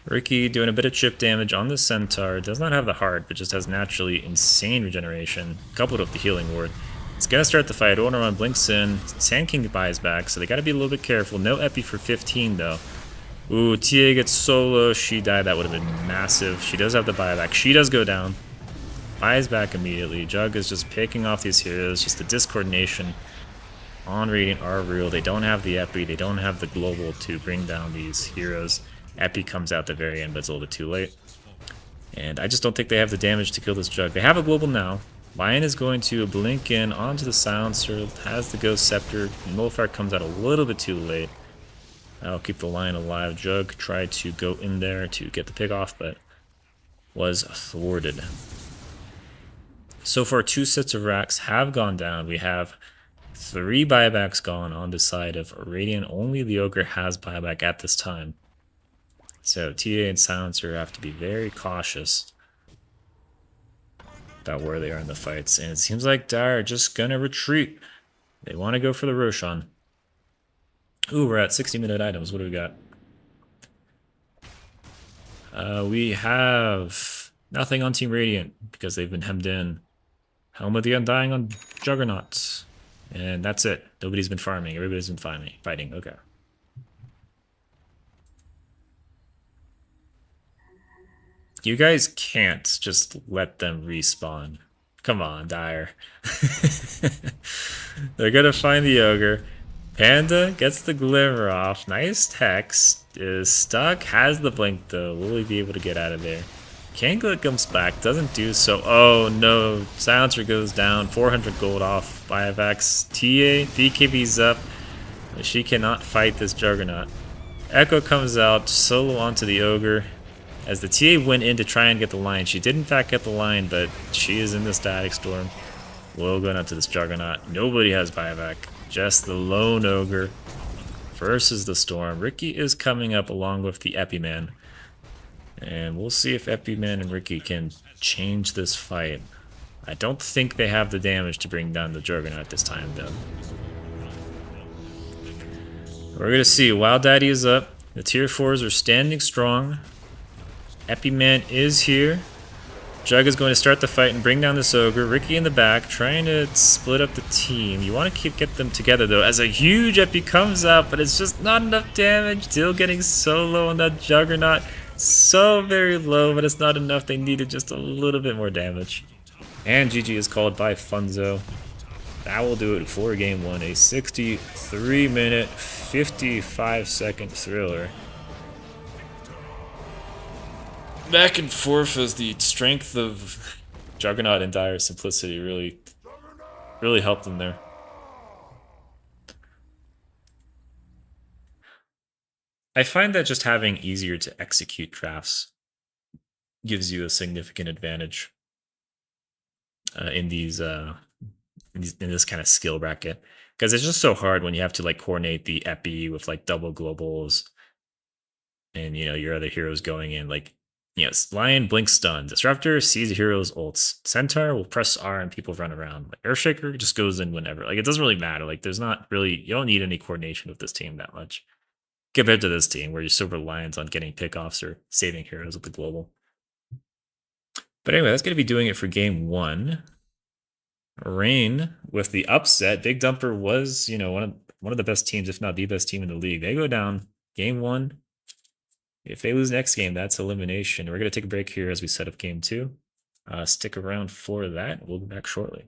Ricky doing a bit of chip damage on the Centaur. Does not have the heart, but just has naturally insane regeneration, coupled with the healing ward. It's gonna start the fight. Orneron blinks in. Sand King buys back, so they gotta be a little bit careful. No epi for 15 though. Ooh, TA gets solo. She died. That would have been massive. She does have the buyback. She does go down. Buys back immediately. Jug is just picking off these heroes. Just the discoordination on Radiant are real. They don't have the epi. They don't have the global to bring down these heroes. Epi comes out the very end, but it's a little bit too late. And I just don't think they have the damage to kill this Jug. They have a global now. Lion is going to blink in onto the Silencer, has the Ghost Scepter. Nullifier comes out a little bit too late. I'll keep the Lion alive. Jug tried to go in there to get the pick off, but was thwarted. So far, 2 sets of racks have gone down. We have 3 buybacks gone on the side of Radiant. Only the Ogre has buyback at this time. So TA and Silencer have to be very cautious about where they are in the fights. And it seems like Dire are just gonna retreat. They want to go for the Roshan. Ooh, we're at 60-minute items. What do we got? We have nothing on Team Radiant because they've been hemmed in. Helm of the Undying on Juggernaut. And that's it. Nobody's been farming. Everybody's been fighting. Okay. You guys can't just let them respawn. Come on, Dire. They're gonna find the Ogre. Panda gets the Glimmer off. Nice text. Is stuck. Has the blink though. Will he be able to get out of there? Kanglet comes back. Doesn't do so. Oh no. Silencer goes down. 400 gold off. Buyabacks. TA. BKB's up. But she cannot fight this Juggernaut. Echo comes out. Solo onto the Ogre. As the TA went in to try and get the line, she did in fact get the line, but she is in the Static Storm. Will going out to this Juggernaut. Nobody has buyback. Just the lone Ogre versus the Storm. Ricky is coming up along with the Epiman. And we'll see if Epiman and Ricky can change this fight. I don't think they have the damage to bring down the Juggernaut this time, though. We're going to see. Wild Daddy is up. The tier 4s are standing strong. Epiman is here. Jug is going to start the fight and bring down this Ogre. Ricky in the back, trying to split up the team. You want to get them together, though, as a huge Epi comes out, but it's just not enough damage. Still getting so low on that Juggernaut. So very low, but it's not enough. They needed just a little bit more damage. And GG is called by Funzo. That will do it for game 1. A 63-minute, 55-second thriller. Back and forth as the strength of Juggernaut and Dire Simplicity really helped them there. I find that just having easier to execute drafts gives you a significant advantage in these in this kind of skill bracket because it's just so hard when you have to like coordinate the epi with like double globals and your other heroes going in like lion blink stun disruptor sees the heroes ults centaur will press r and people run around like earthshaker just goes in whenever like it doesn't really matter like there's not really you don't need any coordination with this team that much compared to this team where you're so reliant on getting pickoffs or saving heroes with the global. But anyway, that's going to be doing it for game one. Rain with the upset. Big Dumper was, one of the best teams, if not the best team in the league. They go down game one. If they lose next game, that's elimination. We're going to take a break here as we set up game two. Stick around for that. We'll be back shortly.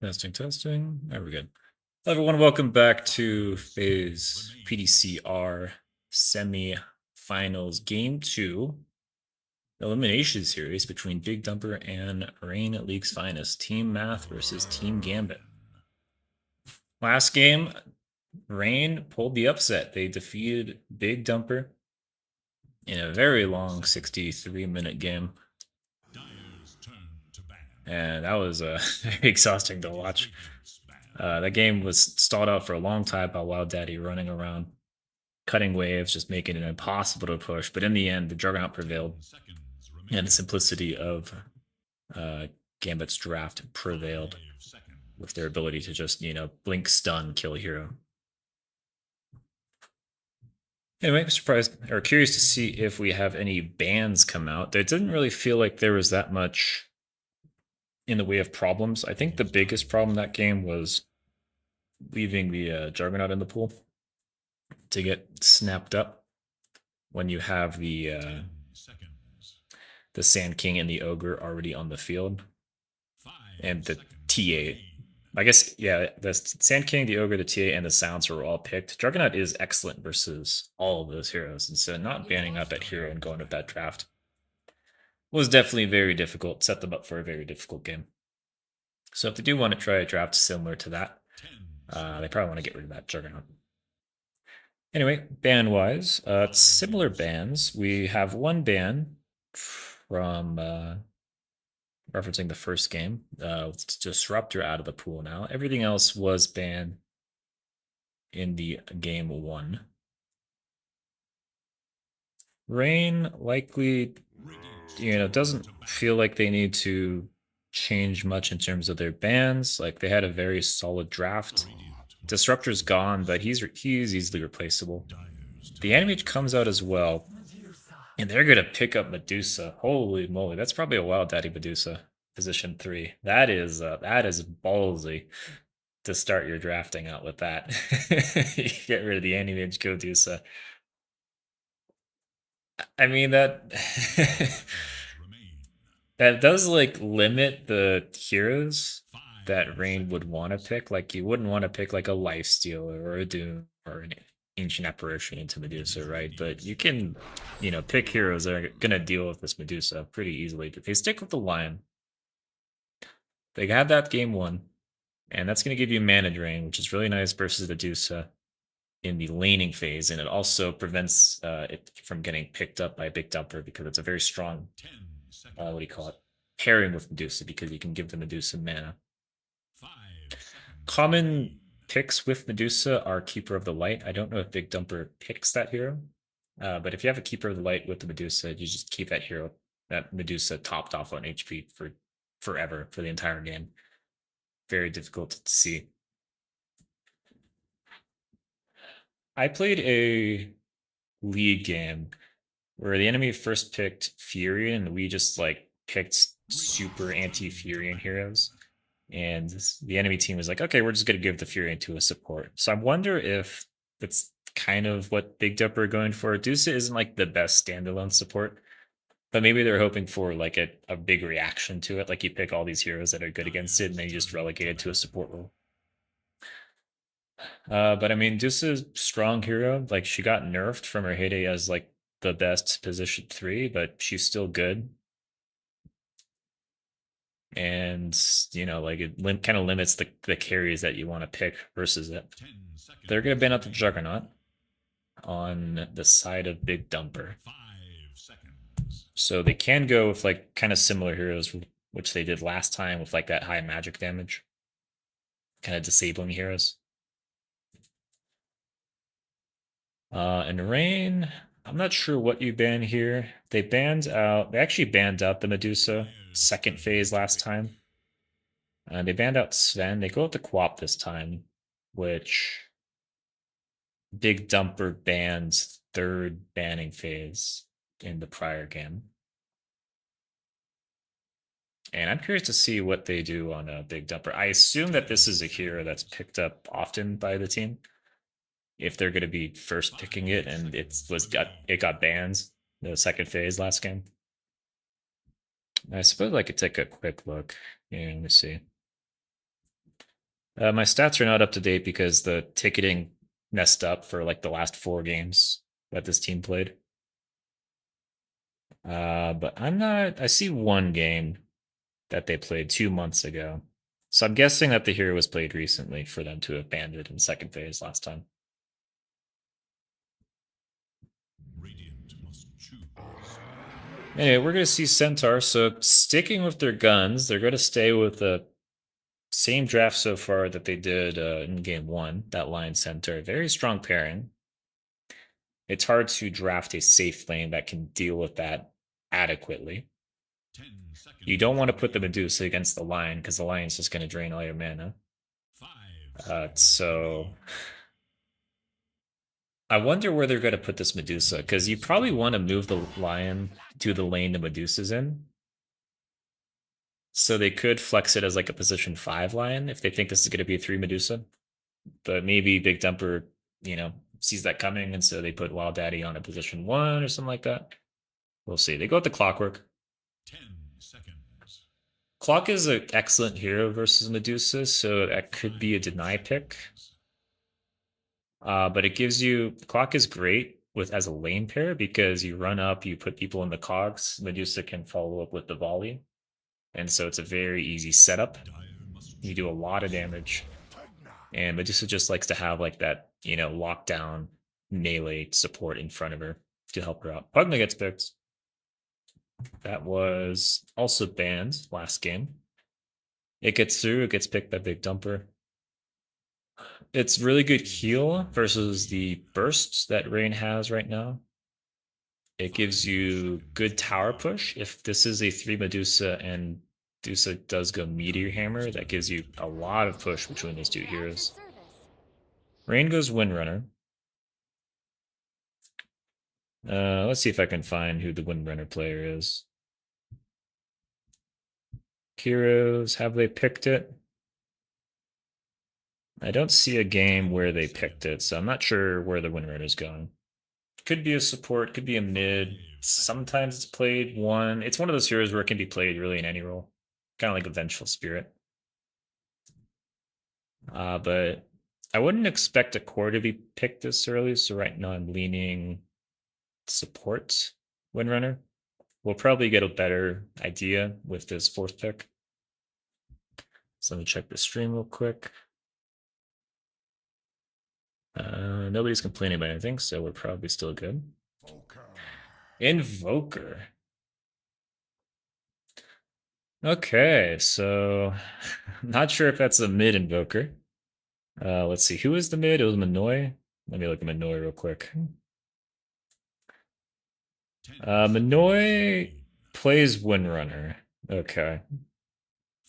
Testing, testing. There we go. Hello, everyone. Welcome back to phase PDCr semi-finals game 2 elimination series between Big Dumper and Rain League's Finest. Team Math versus Team Gambit. Last game, Rain pulled the upset. They defeated Big Dumper in a very long 63-minute game. And that was very exhausting to watch. That game was stalled out for a long time by Wild Daddy running around, cutting waves, just making it impossible to push. But in the end, the Juggernaut prevailed, and the simplicity of Gambit's draft prevailed with their ability to just, blink, stun, kill a hero. Anyway, I'm surprised or curious to see if we have any bans come out. It didn't really feel like there was that much in the way of problems. I think the biggest problem that game was leaving the Juggernaut in the pool to get snapped up when you have the Sand King and the Ogre already on the field, and the TA. I guess, yeah, the Sand King, the Ogre, the TA, and the Silencer were all picked. Juggernaut is excellent versus all of those heroes, and so not banning up at hero and going with that draft was definitely very difficult, set them up for a very difficult game. So if they do want to try a draft similar to that, they probably want to get rid of that Juggernaut. Anyway, ban-wise, similar bans. We have one ban from referencing the first game. It's Disruptor out of the pool now. Everything else was banned in the game 1. Rain likely, doesn't feel like they need to change much in terms of their bans. Like, they had a very solid draft. Disruptor's gone, but he's easily replaceable. The Animage comes out as well, and they're gonna pick up Medusa. Holy moly, that's probably a Wild Daddy Medusa, position 3. That is ballsy to start your drafting out with that. You get rid of the Animage Medusa. I mean, that that does like limit the heroes that Rain would want to pick. Like, you wouldn't want to pick like a Lifestealer or a Doom or an Ancient Apparition into Medusa, right? But you can, pick heroes that are gonna deal with this Medusa pretty easily. But they stick with the Lion. They had that game 1, and that's gonna give you mana drain, which is really nice versus Medusa in the laning phase, and it also prevents it from getting picked up by a Big Dumper because it's a very strong, what do you call it, pairing with Medusa, because you can give the Medusa mana. Common picks with Medusa are Keeper of the Light. I don't know if Big Dumper picks that hero, but if you have a Keeper of the Light with the Medusa, you just keep that hero, that Medusa, topped off on HP for forever, for the entire game. Very difficult to see. I played a league game where the enemy first picked Furion, and we just like picked super anti-Furion heroes. And the enemy team was like, okay, we're just going to give the Furion to a support. So I wonder if that's kind of what Big Dumper are going for. Dusa isn't like the best standalone support, but maybe they're hoping for like a big reaction to it. Like, you pick all these heroes that are good against it, and then you just relegate it to a support role. But I mean, Dusa's strong hero. Like, she got nerfed from her heyday as like the best position 3, but she's still good. And like, it kind of limits the carries that you want to pick versus it. They're gonna ban out the Juggernaut on the side of Big Dumper, so they can go with like kind of similar heroes, which they did last time with like that high magic damage, kind of disabling heroes. And Rain, I'm not sure what you ban here. They actually banned out the Medusa second phase last time. They banned out Sven. They go with the Quap this time, which Big Dumper bans third banning phase in the prior game. And I'm curious to see what they do on a Big Dumper. I assume that this is a hero that's picked up often by the team, if they're going to be first picking it, and it got banned the second phase last game. I suppose I could take a quick look. Yeah, let me see. My stats are not up to date because the ticketing messed up for like the last 4 games that this team played. But I'm not. I see one game that they played 2 months ago. So I'm guessing that the hero was played recently for them to have banned it in second phase last time. Radiant must choose. Anyway, we're going to see Centaur. So sticking with their guns, they're going to stay with the same draft so far that they did in game 1. That Lion Centaur, very strong pairing. It's hard to draft a safe lane that can deal with that adequately. 10 seconds. You don't want to put the Medusa against the Lion because the Lion's just going to drain all your mana. 5 So I wonder where they're going to put this Medusa because you probably want to move the Lion to the lane the Medusa's in. So they could flex it as like a position 5 Lion if they think this is going to be a 3 Medusa. But maybe Big Dumper, sees that coming, and so they put Wild Daddy on a position 1 or something like that. We'll see. They go with the Clockwork. 10 seconds. Clock is an excellent hero versus Medusa, so that could be a deny pick. But it gives you Clock is great with as a lane pair because you run up, you put people in the cogs. Medusa can follow up with the volley, and so it's a very easy setup. You do a lot of damage, and Medusa just likes to have like that, lockdown melee support in front of her to help her out. Pugna gets picked. That was also banned last game. It gets through. It gets picked by Big Dumper. It's really good heal versus the bursts that Rain has right now. It gives you good tower push. If this is a 3 Medusa and Medusa does go Meteor Hammer, that gives you a lot of push between those two heroes. Rain goes Windrunner. Let's see if I can find who the Windrunner player is. Heroes, have they picked it? I don't see a game where they picked it, so I'm not sure where the Windrunner is going. Could be a support, could be a mid. Sometimes it's played one. It's one of those heroes where it can be played really in any role, kind of like a Vengeful Spirit. But I wouldn't expect a core to be picked this early, so right now I'm leaning support Windrunner. We'll probably get a better idea with this 4th pick. So let me check the stream real quick. Nobody's complaining about anything, so we're probably still good. Invoker. Okay, so not sure if that's a mid Invoker. Let's see, who is the mid? It was Manoy. Let me look at Manoy real quick. Manoy plays Windrunner. Okay.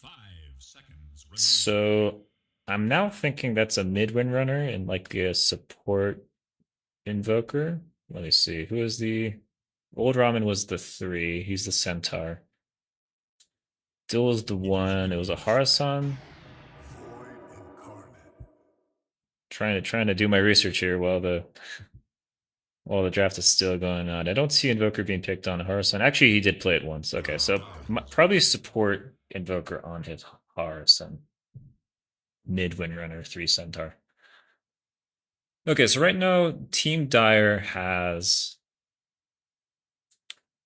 5 seconds. So I'm now thinking that's a mid Windrunner and like a support Invoker. Let me see. Who is the Old Ramen was the 3. He's the Centaur. Dill was the 1. It was a Harasan. Trying to do my research here while the draft is still going on. I don't see Invoker being picked on Harasan. Actually, he did play it once. Okay, so probably support Invoker on his Harasan. Mid Windrunner 3 Centaur. Okay, so right now Team Dire has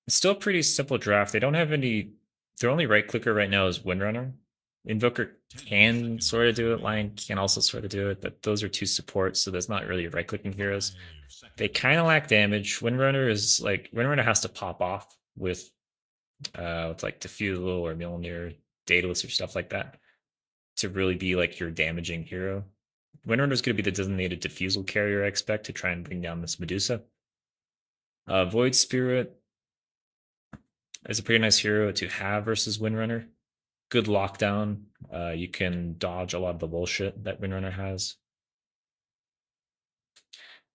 still a pretty simple draft. They don't have any. Their only right clicker right now is Windrunner. Invoker can sort of do it. Lion can also sort of do it, but those are 2 supports, so there's not really right clicking heroes. They kind of lack damage. Windrunner has to pop off with like Diffusal or Mjolnir, Daedalus or stuff like that to really be like your damaging hero. Windrunner is going to be the designated Diffusal carrier, I expect, to try and bring down this Medusa. Void Spirit is a pretty nice hero to have versus Windrunner. Good lockdown. You can dodge a lot of the bullshit that Windrunner has.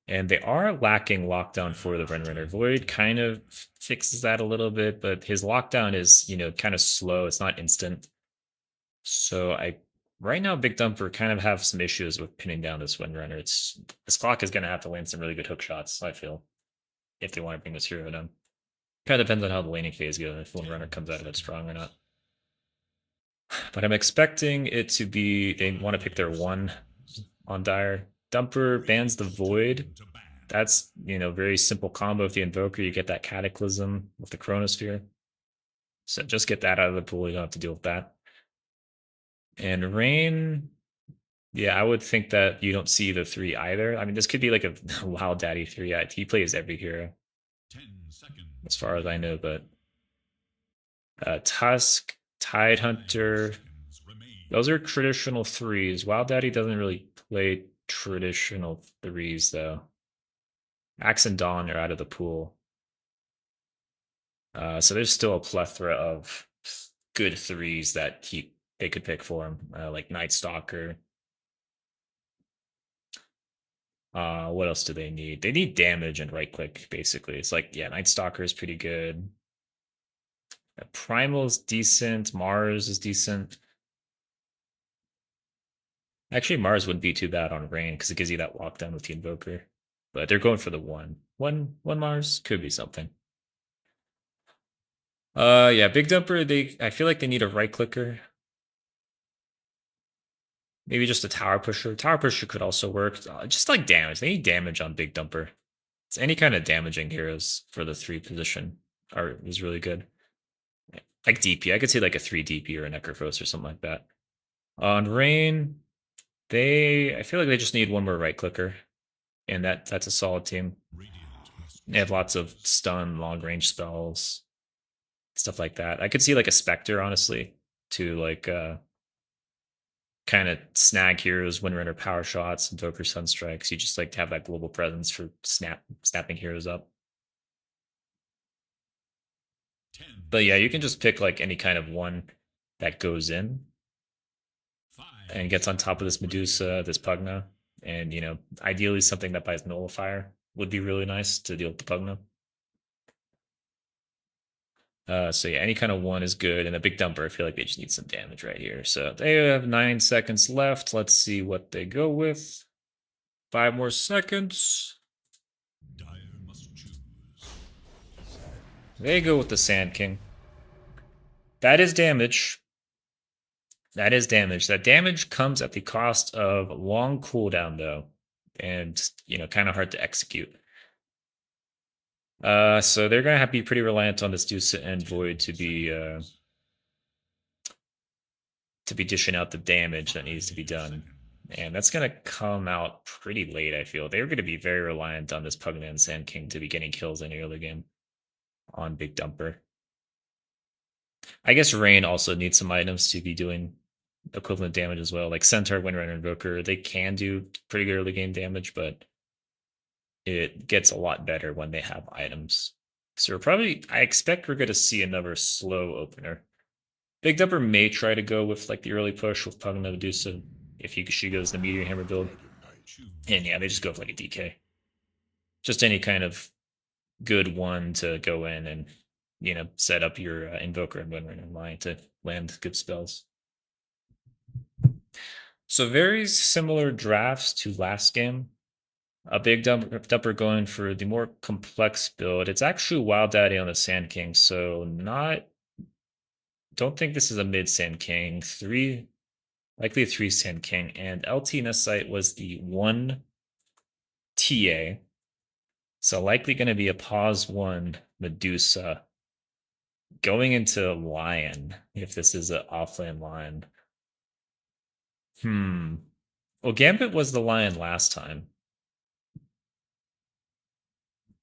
And they are lacking lockdown for the Windrunner. Void kind of fixes that a little bit, but his lockdown is, kind of slow. It's not instant. So right now, Big Dumper kind of have some issues with pinning down this Windrunner. This clock is going to have to land some really good hook shots, I feel, if they want to bring this hero down. Kind of depends on how the laning phase goes, if Windrunner comes out of it strong or not. but I'm expecting it to be they want to pick their one on Dire. Dumper bans the Void. That's, very simple combo with the Invoker. You get that Cataclysm with the Chronosphere. So just get that out of the pool. You don't have to deal with that. And Rain, yeah, I would think that you don't see the 3 either. I mean, this could be like a Wild Daddy 3. He plays every hero, 10 seconds as far as I know, but Tusk, Tide Hunter, those are traditional 3s. Wild Daddy doesn't really play traditional 3s, though. Axe and Dawn are out of the pool. So there's still a plethora of good 3s that they could pick for him, like Night Stalker. What else do they need? They need damage and right click, basically. It's like, yeah, Night Stalker is pretty good. Primal's decent. Mars is decent. Actually, Mars wouldn't be too bad on Rain because it gives you that lockdown with the Invoker. But they're going for the one. One Mars could be something. Yeah, Big Dumper, I feel like they need a right clicker. Maybe just a tower pusher. Tower pusher could also work. Just like damage. They need damage on Big Dumper. It's any kind of damaging heroes for the 3 position is really good. Like DP. I could see like a 3 DP or a Necrophos or something like that. On Rain, I feel like they just need one more right clicker. And that's a solid team. They have lots of stun, long range spells, stuff like that. I could see like a Spectre, honestly, to like kind of snag heroes, Windrunner power shots, Invoker Sunstrikes. You just like to have that global presence for snapping heroes up. But yeah, you can just pick like any kind of one that goes in and gets on top of this Medusa, this Pugna, and ideally something that buys Nullifier would be really nice to deal with the Pugna. So yeah, any kind of one is good, and a Big Dumper, I feel like they just need some damage right here. So they have 9 seconds left. Let's see what they go with. 5 more seconds. They go with the Sand King. That is damage. That is damage. That damage comes at the cost of long cooldown, though, and kind of hard to execute. So they're gonna have to be pretty reliant on this Deuce and Void to be dishing out the damage that needs to be done. And that's going to come out pretty late, I feel. They're going to be very reliant on this Pugman Sand King to be getting kills in the early game on Big Dumper. I guess Rain also needs some items to be doing equivalent damage as well. Like Centaur, Windrunner, Invoker, they can do pretty good early game damage, but it gets a lot better when they have items. So I expect we're going to see another slow opener. Big Dumper may try to go with like the early push with Pugna Medusa if she goes the Meteor Hammer build. And yeah, they just go with like a DK. Just any kind of good one to go in and set up your Invoker and Windrunner in line to land good spells. So very similar drafts to last game. A Big Dumper going for the more complex build. It's actually Wild Daddy on the Sand King, so don't think this is a mid Sand King. Likely a 3 Sand King, and LT Nesite was the 1 TA. So likely going to be a pause 1 Medusa going into Lion if this is an offlane Lion. Well, Gambit was the Lion last time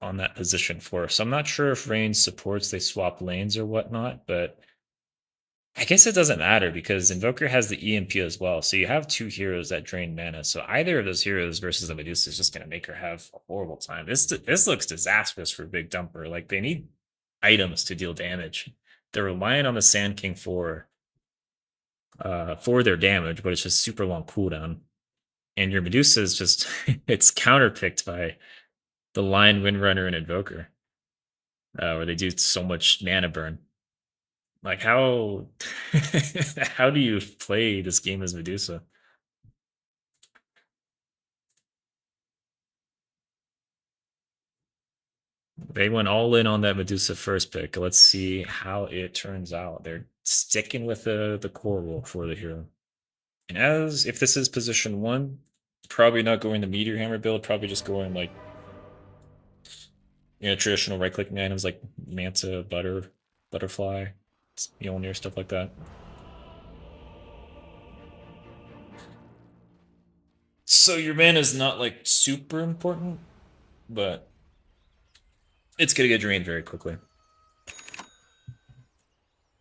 on that position for us. So I'm not sure if Rain supports they swap lanes or whatnot, but I guess it doesn't matter because Invoker has the EMP as well. So you have 2 heroes that drain mana. So either of those heroes versus the Medusa is just going to make her have a horrible time. This looks disastrous for Big Dumper. Like they need items to deal damage. They're relying on the Sand King for their damage, but it's just super long cooldown. And your Medusa is just it's counterpicked by the Lion, Windrunner, and Invoker, where they do so much mana burn. Like how how do you play this game as Medusa? They went all in on that Medusa first pick. Let's see how it turns out. They're sticking with the core role for the hero. And as if this is position 1, probably not going the Meteor Hammer build, probably just going like traditional right-clicking items like Manta, Butterfly, Mjolnir, stuff like that. So your mana is not like super important, but it's gonna get drained very quickly.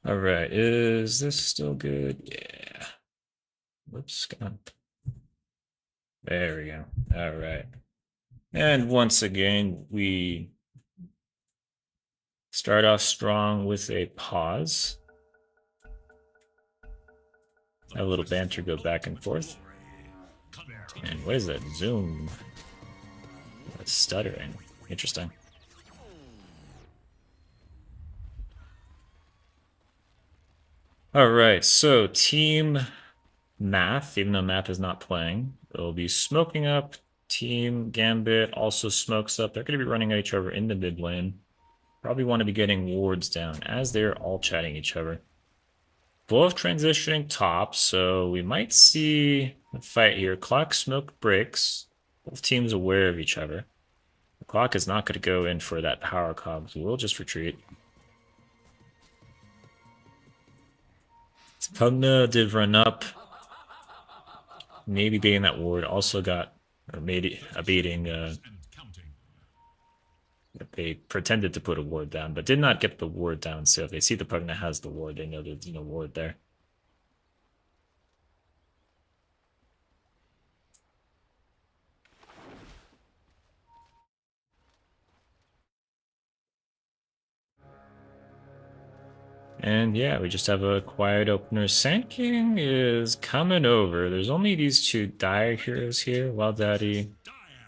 All right, is this still good? Yeah. Whoops, come on. There we go. All right. And once again, we start off strong with a pause. A little banter go back and forth. And what is that? Zoom. That's stuttering. Interesting. All right, so team Math, even though Math is not playing, they'll be smoking up. Team Gambit also smokes up. They're going to be running at each other in the mid lane. Probably want to be getting wards down as they're all chatting each other. Both transitioning top, so we might see a fight here. Clock smoke breaks. Both teams aware of each other. The clock is not going to go in for that power cog, so we'll just retreat. Pugna did run up. Maybe baiting that ward. Also got, or maybe a baiting. They pretended to put a ward down, but did not get the ward down. So if they see the Pugna has the ward, they know there's no ward there. And yeah, we just have a quiet opener. Sand King is coming over. There's only these two dire heroes here. Wild Daddy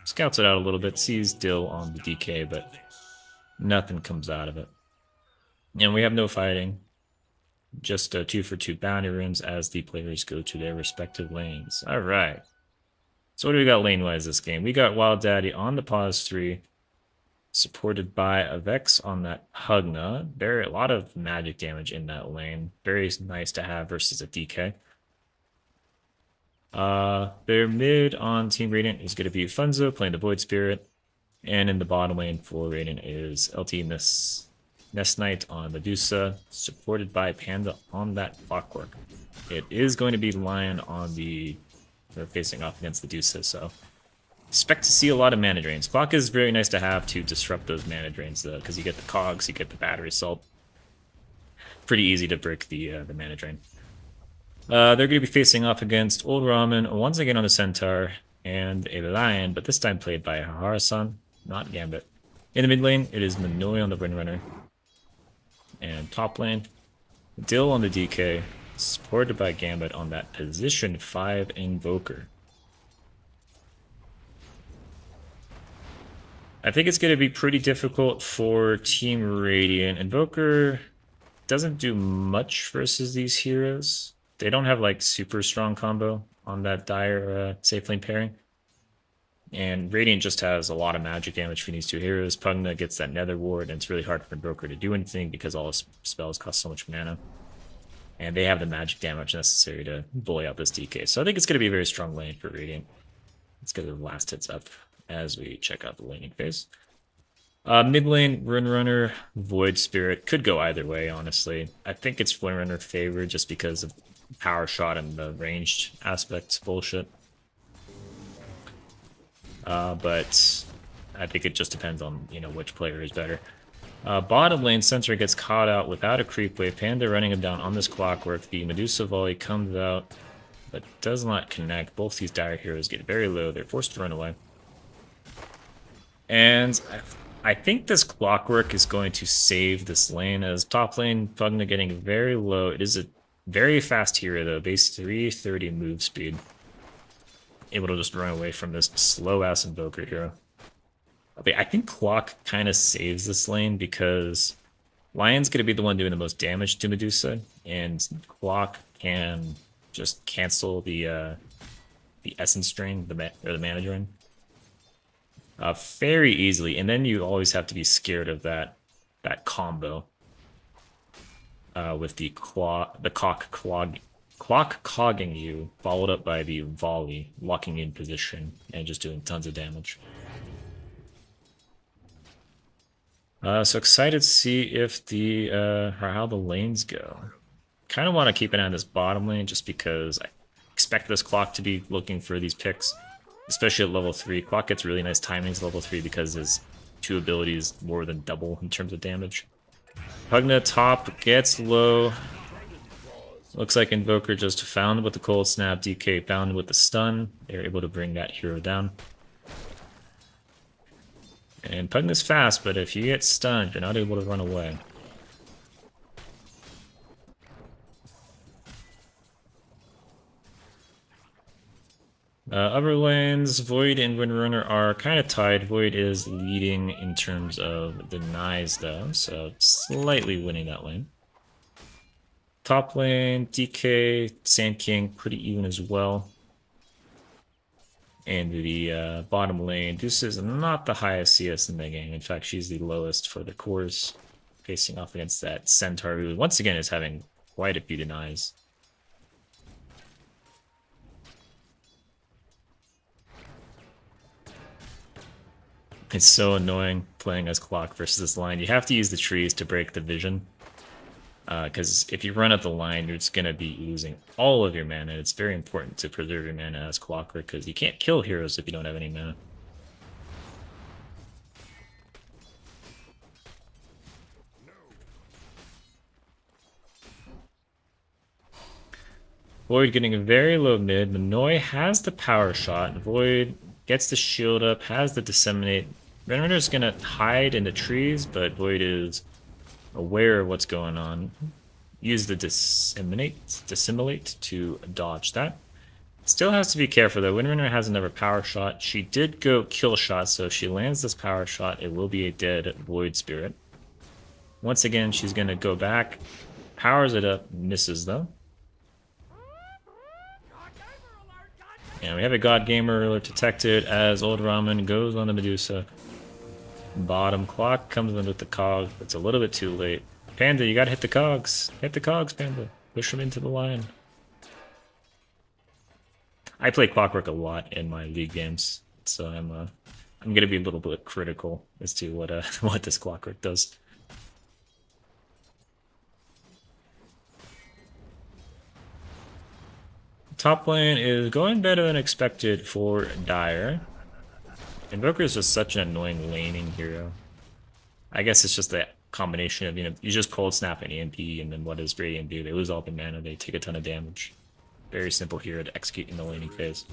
scouts it out a little bit, sees Dill on the DK, but nothing comes out of it. And we have no fighting. Just 2-for-2 bounty runes as the players go to their respective lanes. All right. So what do we got lane-wise this game? We got Wild Daddy on the pause 3. Supported by a Vex on that Pugna. Very a lot of magic damage in that lane. Very nice to have versus a DK. Their mid on Team Radiant is going to be Funzo playing the Void Spirit. And in the bottom lane for Radiant is LT Nest Knight on Medusa, supported by Panda on that Clockwork. It is going to be Lion on the... They're facing off against Medusa, so... Expect to see a lot of mana drains. Clock is very nice to have to disrupt those mana drains, though, because you get the cogs, you get the battery assault. Pretty easy to break the mana drain. They're going to be facing off against Old Ramen once again on the Centaur and a Lion, but this time played by Harasan, not Gambit. In the mid lane, it is Minoy on the Windrunner. And top lane, Dill on the DK, supported by Gambit on that position 5 Invoker. I think it's going to be pretty difficult for Team Radiant. Invoker doesn't do much versus these heroes. They don't have like super strong combo on that dire safe lane pairing. And Radiant just has a lot of magic damage for these two heroes. Pugna gets that Nether Ward, and it's really hard for Invoker to do anything because all his spells cost so much mana. And they have the magic damage necessary to bully out this DK. So I think it's going to be a very strong lane for Radiant. Let's get the last hits up as we check out the laning phase. Mid lane, Windrunner, Void Spirit. Could go either way, honestly. I think it's Windrunner favored just because of power shot and the ranged aspect bullshit. But I think it just depends on, which player is better. Bottom lane, Centaur gets caught out without a creep wave. Panda running him down on this Clockwork. The Medusa volley comes out, but does not connect. Both these dire heroes get very low. They're forced to run away. And I think this Clockwork is going to save this lane, as top lane, Pugna getting very low. It is a very fast hero, though. Base 330 move speed. Able to just run away from this slow-ass Invoker hero. Okay, I think Clock kind of saves this lane because Lion's going to be the one doing the most damage to Medusa, and Clock can just cancel the Essence Drain, the Mana Drain. Very easily, and then you always have to be scared of that combo. with the clock clogging you, followed up by the volley, locking you in position and just doing tons of damage. So excited to see if the or how the lanes go. Kind of want to keep an eye on this bottom lane just because I expect this clock to be looking for these picks, especially at level 3. Clock gets really nice timings at level 3 because his 2 abilities more than double in terms of damage. Pugna top gets low. Looks like Invoker just found with the cold snap, DK found with the stun. They're able to bring that hero down. And Pugna's fast, but if you get stunned, you're not able to run away. Upper lanes, Void and Windrunner are kind of tied. Void is leading in terms of denies though, so slightly winning that lane. Top lane, DK, Sand King, pretty even as well. And the bottom lane, Deuce is not the highest CS in the game. In fact, she's the lowest for the cores, facing off against that Centaur, who once again is having quite a few denies. It's so annoying playing as Clock versus this line. You have to use the trees to break the vision. Because if you run up the line, you're just going to be losing all of your mana. It's very important to preserve your mana as Clockwork, because you can't kill heroes if you don't have any mana. Void getting a very low mid. Manoy has the power shot. Void gets the shield up, has the disseminate. Renrender's going to hide in the trees, but Void is aware of what's going on. Use the dissimulate to dodge that. Still has to be careful though. Windrunner has another power shot. She did go kill shot, so if she lands this power shot, it will be a dead Void Spirit. Once again, she's going to go back, powers it up, misses though. And we have a God Gamer alert detected as Old Ramen goes on the Medusa. Bottom Clock comes in with the cog. It's a little bit too late. Panda, you gotta hit the cogs. Hit the cogs, Panda. Push them into the line. I play Clockwork a lot in my league games, so I'm gonna be a little bit critical as to what what this Clockwork does. Top lane is going better than expected for Dire. Invoker is just such an annoying laning hero. I guess it's just that combination of, you just cold snap an EMP, and then what does Radiant do? They lose all their mana, they take a ton of damage. Very simple hero to execute in the laning phase.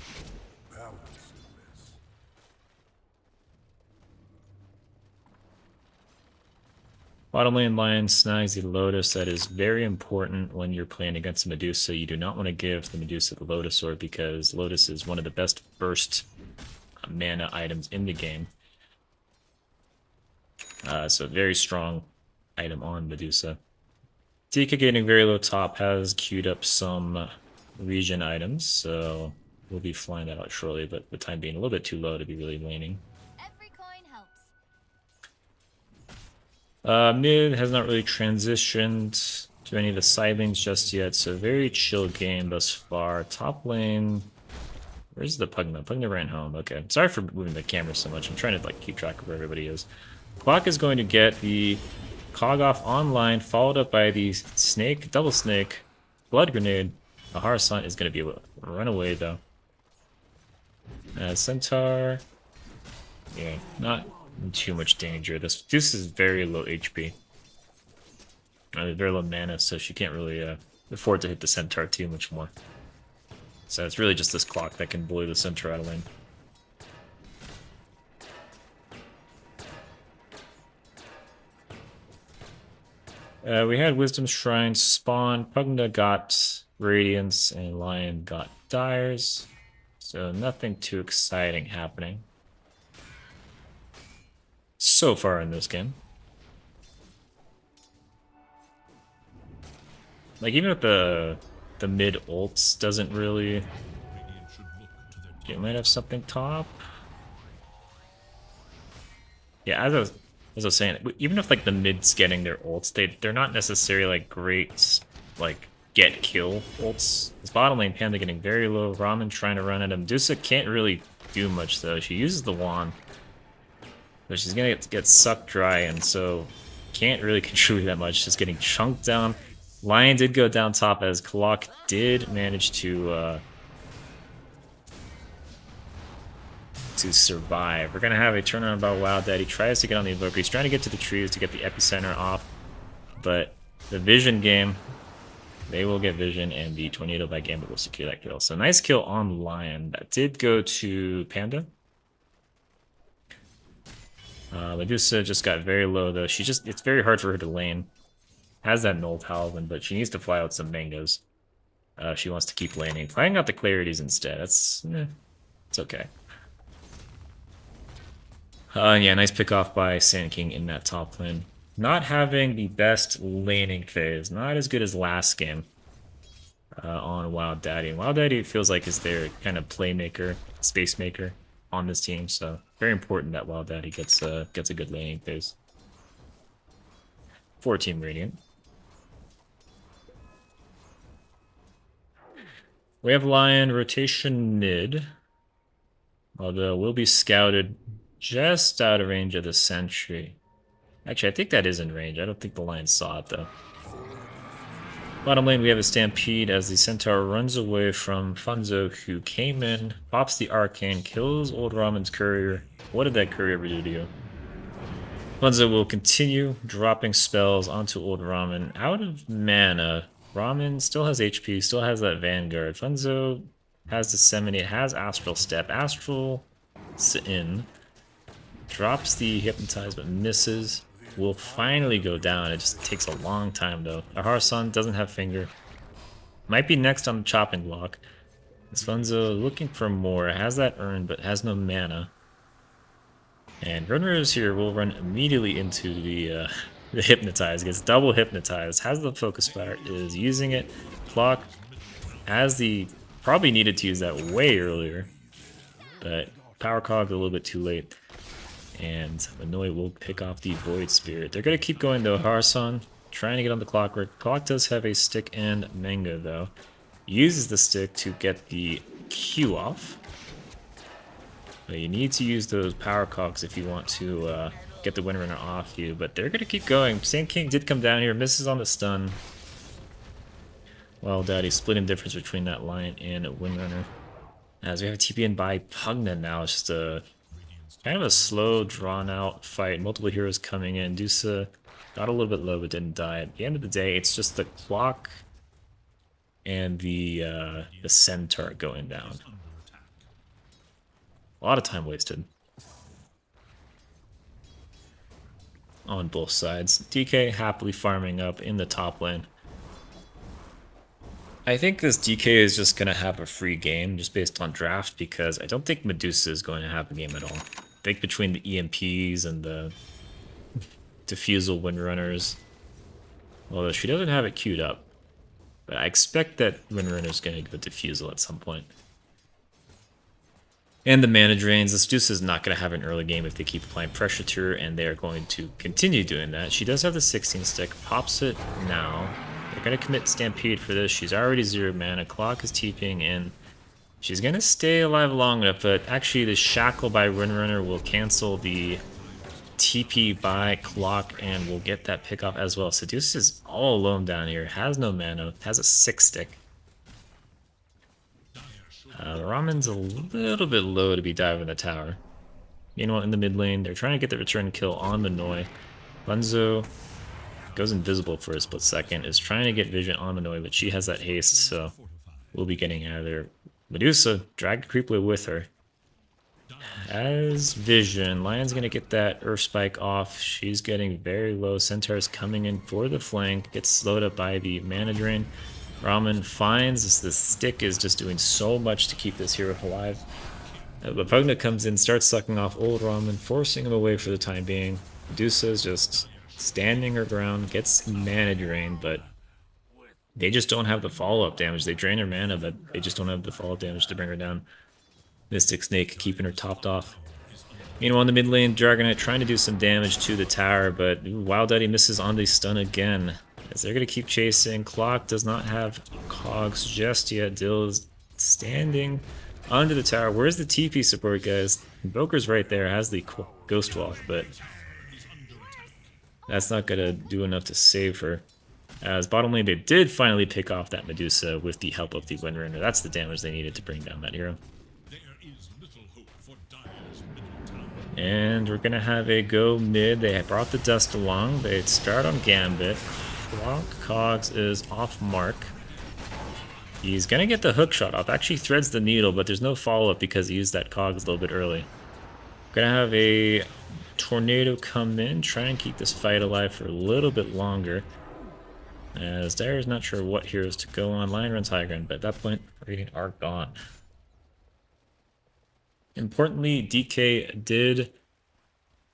Bottom lane Lion snags the Lotus. That is very important when you're playing against Medusa. You do not want to give the Medusa the Lotus Sword because Lotus is one of the best burst mana items in the game. So very strong item on Medusa. DK getting very low top has queued up some region items, so we'll be flying that out shortly, but the time being a little bit too low to be really laning. Every coin helps. Mid has not really transitioned to any of the side lanes just yet, so very chill game thus far. Top lane, where's the Pugna? Pugna ran home. Okay, sorry for moving the camera so much. I'm trying to keep track of where everybody is. Clock is going to get the Cog off online, followed up by the Snake, Double Snake, Blood Grenade. The Harasant is going to be able to run away though. Centaur, yeah, not in too much danger. This is very low HP. Very low mana, so she can't really afford to hit the Centaur too much more. So it's really just this Clock that can bully the Centaur out of lane. We had Wisdom Shrine spawn. Pugna got Radiance, and Lion got Dyers. So nothing too exciting happening so far in this game. Like, even with the mid ults doesn't really... You might have something top. Yeah, as I was as I was saying, even if like the mid's getting their ults, they're not necessarily like great like get kill ults. This bottom lane Panda getting very low. Ramen trying to run at him. Medusa can't really do much though. She uses the wand, but she's gonna get sucked dry, and so can't really contribute that much. Just getting chunked down. Lion did go down top as Kalak did manage to survive. We're gonna have a turnaround about Wild Daddy. Tries to get on the Invoker. He's trying to get to the trees to get the epicenter off, but the Vision game, they will get Vision, and the Tornado by Gambit will secure that kill. So nice kill on Lion. That did go to Panda. Medusa just got very low though. It's very hard for her to lane. Has that null Paladin, but she needs to fly out some mangoes. She wants to keep laning. Flying out the Clarities instead. It's okay. Yeah, nice pick off by Sand King in that top lane. Not having the best laning phase. Not as good as last game on Wild Daddy. And Wild Daddy feels like is their kind of playmaker, space maker on this team. So very important that Wild Daddy gets a good laning phase. 4 Team Radiant. We have Lion rotation mid. Although we'll be scouted just out of range of the sentry. Actually, I think that is in range. I don't think the Lion saw it though. Bottom lane, we have a Stampede as the Centaur runs away from Funzo, who came in, pops the Arcane, kills Old Ramen's Courier. What did that Courier ever do to you? Funzo will continue dropping spells onto Old Ramen. Out of mana, Ramen still has HP, still has that Vanguard. Funzo has Disseminate, has Astral Step. Astral in, drops the Hypnotize but misses. Will finally go down. It just takes a long time though. Aharsan doesn't have Finger. Might be next on the chopping block. This Funzo looking for more. Has that Urn but has no mana. And Runner's here will run immediately into the Hypnotize. Gets double Hypnotized. Has the Focus Fire. Is using it. Clock has the... Probably needed to use that way earlier. But Power Cog a little bit too late. And Manoy will pick off the Void Spirit. They're going to keep going though. Harson trying to get on the Clockwork. Clock does have a stick and Mango though. Uses the stick to get the Q off. But you need to use those Power Cogs if you want to get the Windrunner off you. But they're going to keep going. Sand King did come down here. Misses on the stun. Wild Daddy splitting difference between that Lion and Windrunner. As we have a TP in by Pugna now. It's just a... kind of a slow, drawn-out fight. Multiple heroes coming in. Dusa got a little bit low but didn't die. At the end of the day, it's just the Clock and the Centaur going down. A lot of time wasted on both sides. DK happily farming up in the top lane. I think this DK is just going to have a free game just based on draft because I don't think Medusa is going to have a game at all. I think between the EMPs and the Diffusal Windrunners, although she doesn't have it queued up, but I expect that Windrunner is going to go Diffusal at some point. And the mana drains. This Medusa is not going to have an early game if they keep applying pressure to her, and they are going to continue doing that. She does have the 16 stick, pops it now. They're going to commit Stampede for this. She's already 0 mana. Clock is TPing in. She's going to stay alive long enough, but actually the Shackle by Windrunner will cancel the TP by Clock, and we'll get that pick off as well. Seduce is all alone down here. Has no mana. Has a 6 stick. Ramen's a little bit low to be diving the tower. Meanwhile, in the mid lane, they're trying to get the return kill on Manoy. Bunzo goes invisible for a split second, is trying to get vision on Manoy, but she has that haste, so we'll be getting out of there. Medusa dragged creepily with her. As vision, Lion's going to get that Earth Spike off. She's getting very low. Centaur's coming in for the flank, gets slowed up by the mana drain. Ramen finds the stick is just doing so much to keep this hero alive. But Pugna comes in, starts sucking off old Ramen, forcing him away for the time being. Medusa is just standing her ground, gets mana drain, but they just don't have the follow-up damage. They drain her mana, but they just don't have the follow-up damage to bring her down. Mystic Snake keeping her topped off. Meanwhile, in the mid lane, Dragonite trying to do some damage to the tower, but Wild Daddy misses on the stun again. As they're going to keep chasing. Clock does not have cogs just yet. Dill is standing under the tower. Where's the TP support, guys? Invoker's right there, has the Ghost Walk, but that's not going to do enough to save her. As bottom lane, they did finally pick off that Medusa with the help of the Windrunner. That's the damage they needed to bring down that hero. And we're going to have a go mid. They brought the dust along. They start on Gambit. Cogs is off mark. He's going to get the hook shot off. Actually threads the needle, but there's no follow-up because he used that Cogs a little bit early. Going to have a tornado come in, try and keep this fight alive for a little bit longer. As Dyer's not sure what heroes to go on. Lion runs high ground, but at that point, Radiant are gone. Importantly, DK did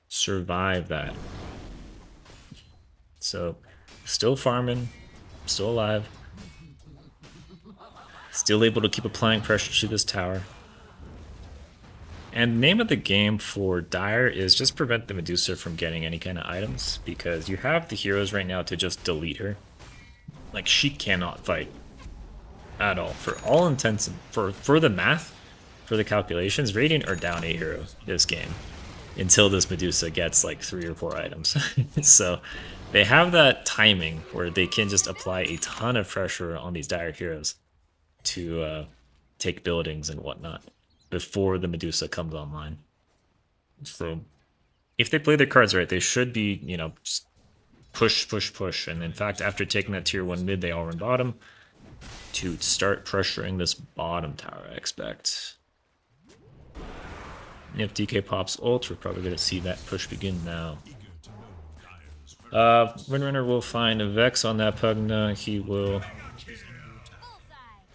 survive that. So, still farming, still alive. Still able to keep applying pressure to this tower. And the name of the game for Dire is just prevent the Medusa from getting any kind of items, because you have the heroes right now to just delete her. Like, she cannot fight at all. For all intents, for the math, for the calculations, Radiant are down a hero this game until this Medusa gets like 3 or 4 items. So they have that timing where they can just apply a ton of pressure on these Dire heroes to take buildings and whatnot before the Medusa comes online. So if they play their cards right, they should be, you know, just push, push, push. And in fact, after taking that tier 1 mid, they all run bottom to start pressuring this bottom tower, I expect. If DK pops ult, we're probably going to see that push begin now. Windrunner will find a Vex on that Pugna. He will...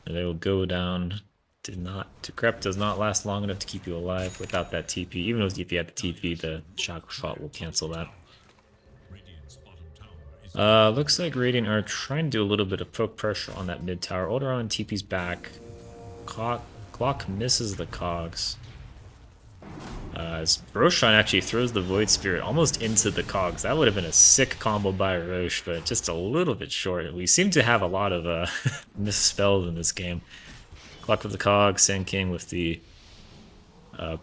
They will go down. Decrep does not last long enough to keep you alive without that TP. Even if you had the TP, the shock shot will cancel that. Looks like Radiant are trying to do a little bit of poke pressure on that mid tower. Alderon TP's back. Clock misses the cogs. As Roshan actually throws the Void Spirit almost into the cogs. That would have been a sick combo by Roche, but just a little bit short. We seem to have a lot of misspells in this game. Clock with the cogs, Sand King with the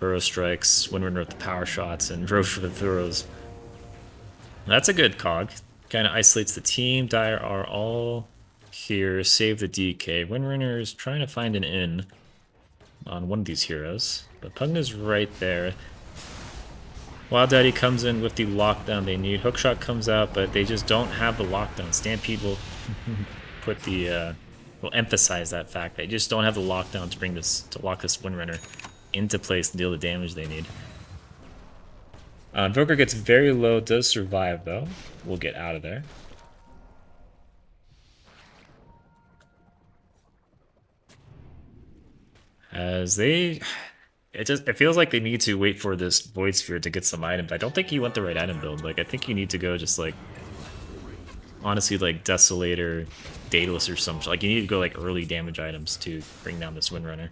Burrow Strikes, Windrunner with the power shots, and Roche with the throws. That's a good cog. Kind of isolates the team. Dire are all here. Save the DK. Windrunner is trying to find an in on one of these heroes. But Pugna's right there. Wild Daddy comes in with the lockdown they need. Hookshot comes out, but they just don't have the lockdown. Stampede will put the will emphasize that fact. They just don't have the lockdown to bring this lock this Windrunner into place and deal the damage they need. Invoker gets very low, does survive though. We'll get out of there. As they... It feels like they need to wait for this Void Sphere to get some items. I don't think he went the right item build. Like, I think you need to go just like... Honestly, like Desolator, Daedalus or something. Like, you need to go like early damage items to bring down this Windrunner.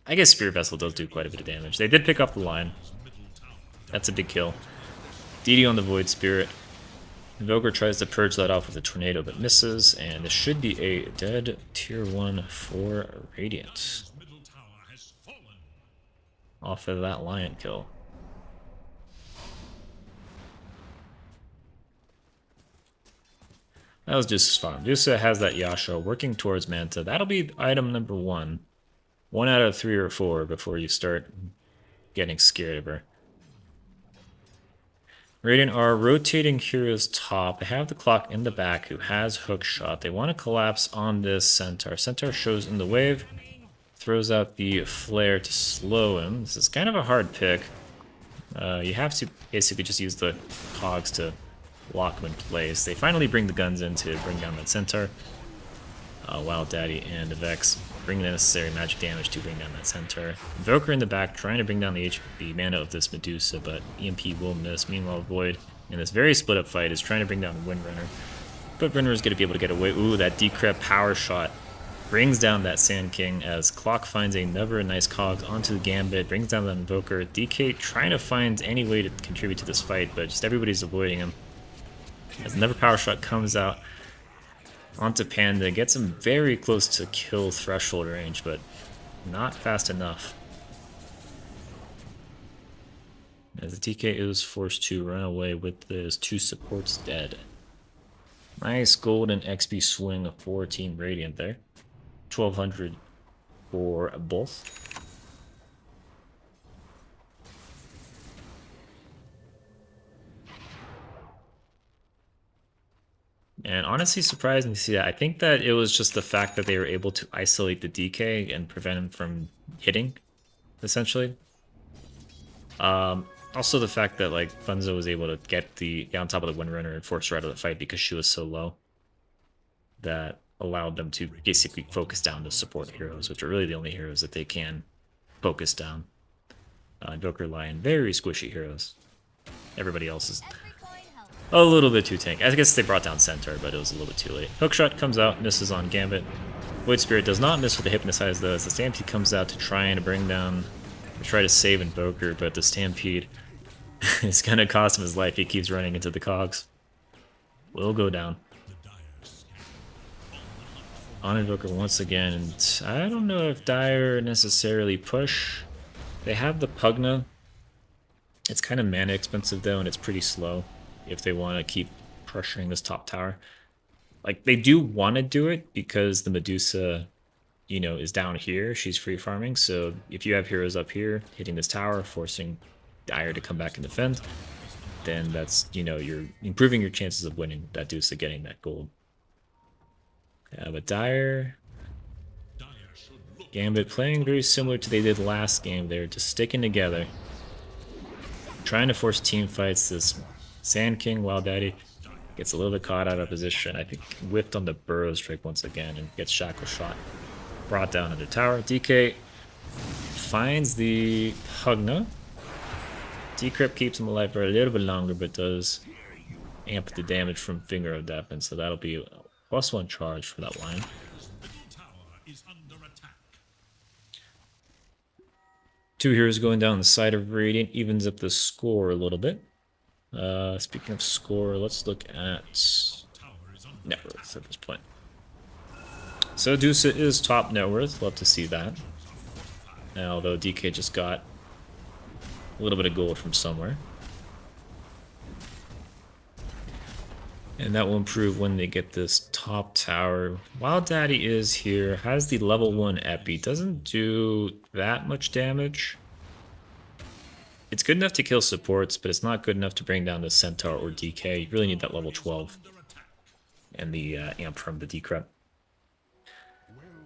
I guess Spirit Vessel does do quite a bit of damage. They did pick up the line. That's a big kill. DD on the Void Spirit. Invoker tries to purge that off with a tornado but misses, and this should be a dead tier 1 for Radiant. Off of that Lion kill. That was just fun. Medusa has that Yasha working towards Manta. That'll be item number 1. 1 out of 3 or 4 before you start getting scared of her. Radiant are rotating heroes top. They have the Clock in the back who has hookshot. They want to collapse on this Centaur. Centaur shows in the wave. Throws out the flare to slow him. This is kind of a hard pick. You have to basically just use the cogs to lock him in place. They finally bring the guns in to bring down that Centaur. Wild Daddy and the Vex bring the necessary magic damage to bring down that Centaur. Invoker in the back trying to bring down the HP mana of this Medusa, but EMP will miss. Meanwhile, Void in this very split up fight is trying to bring down Windrunner. But Windrunner is going to be able to get away. Ooh, that Decrep power shot brings down that Sand King as Clock finds another nice cogs onto the Gambit, brings down the Invoker. DK trying to find any way to contribute to this fight, but just everybody's avoiding him. As another power shot comes out onto Panda, gets him very close to kill threshold range, but not fast enough. As the DK is forced to run away with his 2 supports dead. Nice golden XP swing for Team Radiant there. 1200 for both. And honestly surprising to see that. I think that it was just the fact that they were able to isolate the DK and prevent him from hitting, essentially. Also the fact that like Funzo was able to get on top of the Windrunner and force her out of the fight because she was so low. That allowed them to basically focus down the support heroes, which are really the only heroes that they can focus down. Invoker, Lion, very squishy heroes. Everybody else is a little bit too tanky. I guess they brought down Centaur, but it was a little bit too late. Hookshot comes out, misses on Gambit. Void Spirit does not miss with the Hypnotize though, as the Stampede comes out to try and bring down, try to save Invoker, but the Stampede is going to cost him his life. He keeps running into the cogs. Will go down. On Invoker once again, and I don't know if Dire necessarily push. They have the Pugna. It's kind of mana expensive though, and it's pretty slow if they want to keep pressuring this top tower. Like, they do want to do it because the Medusa, you know, is down here. She's free farming, so if you have heroes up here hitting this tower, forcing Dire to come back and defend, then that's, you know, you're improving your chances of winning that Medusa getting that gold. But Dire, Gambit playing very similar to they did last game. They're just sticking together, trying to force team fights. This Sand King, Wild Daddy, gets a little bit caught out of position. I think whipped on the Burrow Strike once again and gets Shackle Shot brought down into tower. DK finds the Pugna. Decrypt keeps him alive for a little bit longer, but does amp the damage from Finger of Death, and so that'll be a +1 charge for that line. Two heroes going down the side of Radiant evens up the score a little bit. Speaking of score, let's look at net worth at this point. So Dusa is top net worth. Love to see that. Now, although DK just got a little bit of gold from somewhere. And that will improve when they get this top tower. Wild Daddy is here, has the level 1 epi, doesn't do that much damage. It's good enough to kill supports, but it's not good enough to bring down the Centaur or DK. You really need that level 12 and the amp from the Decrypt.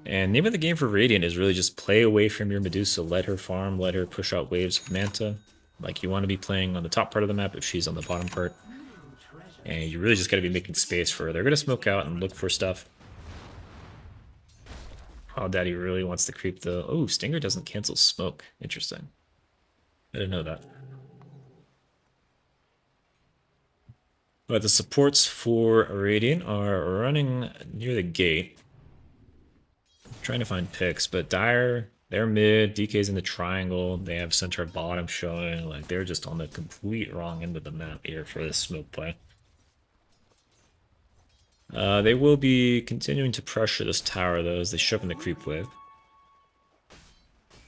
And name of the game for Radiant is really just play away from your Medusa, let her farm, let her push out waves of Manta. Like, you want to be playing on the top part of the map if she's on the bottom part. And you really just got to be making space for her. They're going to smoke out and look for stuff. Oh, Daddy really wants to creep the... Oh, Stinger doesn't cancel smoke. Interesting. I didn't know that. But the supports for Radiant are running near the gate. I'm trying to find picks, but Dire, they're mid. DK's in the triangle. They have center bottom showing. Like, they're just on the complete wrong end of the map here for this smoke play. They will be continuing to pressure this tower, though, as they shove in the creep wave.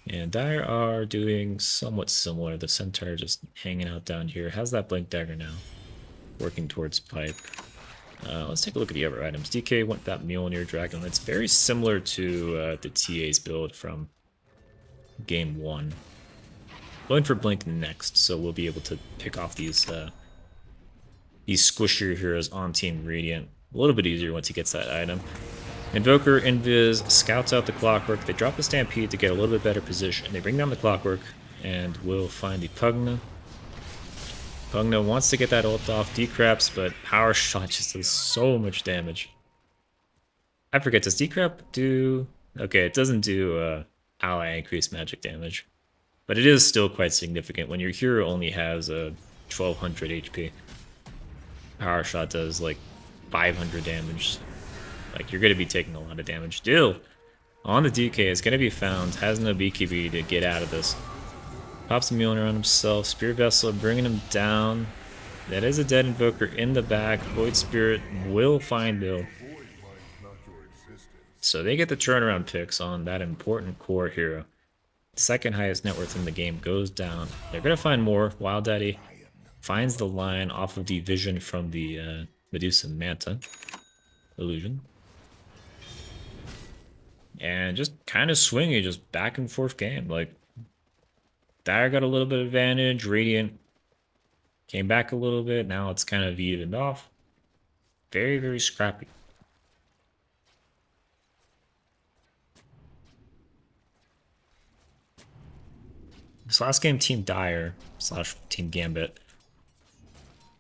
And Dire are doing somewhat similar. The Centaur just hanging out down here. Has that Blink Dagger now. Working towards pipe. Let's take a look at the other items. DK went that Mjolnir Dragon. It's very similar to the TA's build from game 1. Going for Blink next, so we'll be able to pick off these squishier heroes on Team Radiant a little bit easier once he gets that item. Invoker, Invis, scouts out the Clockwork. They drop the Stampede to get a little bit better position. They bring down the Clockwork and will find the Pugna. Pugna wants to get that ult off, decraps, but Power Shot just does so much damage. I forget, does decrap do... Okay, it doesn't do ally increased magic damage. But it is still quite significant when your hero only has a 1200 HP. Power Shot does like 500 damage. Like, you're going to be taking a lot of damage. Still, On the DK, it's going to be found. Has no BKB to get out of this. Pops a Mjolnir on himself. Spirit Vessel bringing him down. That is a dead Invoker in the back. Void Spirit will find Bill. So they get the turnaround picks on that important core hero. Second highest net worth in the game goes down. They're going to find more. Wild Daddy finds the line off of the vision from the Medusa Manta illusion. And just kind of swingy, just back and forth game. Like, Dire got a little bit of advantage. Radiant came back a little bit. Now it's kind of evened off. Very, very scrappy. This last game, Team Dire / Team Gambit.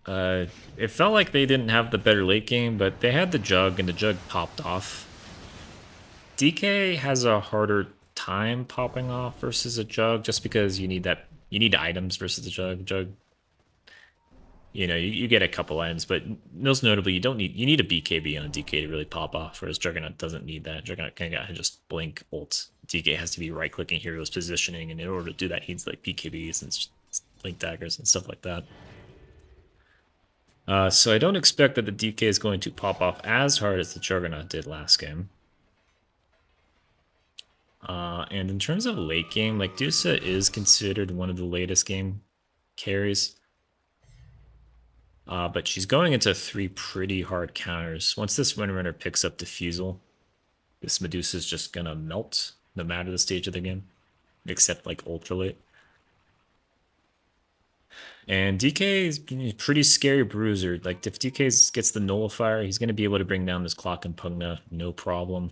It felt like they didn't have the better late game, but they had the jug, and the jug popped off. DK has a harder time popping off versus a jug, just because you need items versus the jug. Jug, you get a couple items, but most notably, you need a BKB on a DK to really pop off, whereas Juggernaut doesn't need that. Juggernaut kind of got just blink ult. DK has to be right-clicking heroes positioning, and in order to do that, he needs like BKBs and blink daggers and stuff like that. So I don't expect that the DK is going to pop off as hard as the Juggernaut did last game. And in terms of late game, like Dusa is considered one of the latest game carries. But she's going into 3 pretty hard counters. Once this Windrunner picks up Diffusal, this Medusa is just gonna melt no matter the stage of the game, except like ultra late. And DK is a pretty scary bruiser. Like, if DK gets the Nullifier, he's going to be able to bring down this Clock and Pugna, no problem.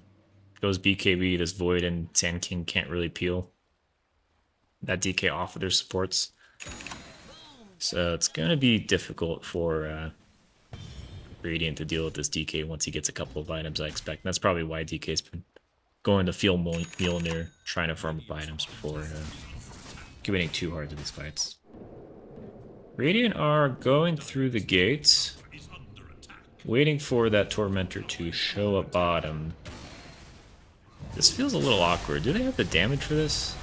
Goes BKB, this Void and Sand King can't really peel that DK off of their supports. So it's going to be difficult for Radiant to deal with this DK once he gets a couple of items, I expect. And that's probably why DK's been going to feel Mjolnir, trying to farm up items before committing too hard to these fights. Radiant are going through the gates, waiting for that Tormentor to show up bottom. This feels a little awkward. Do they have the damage for this?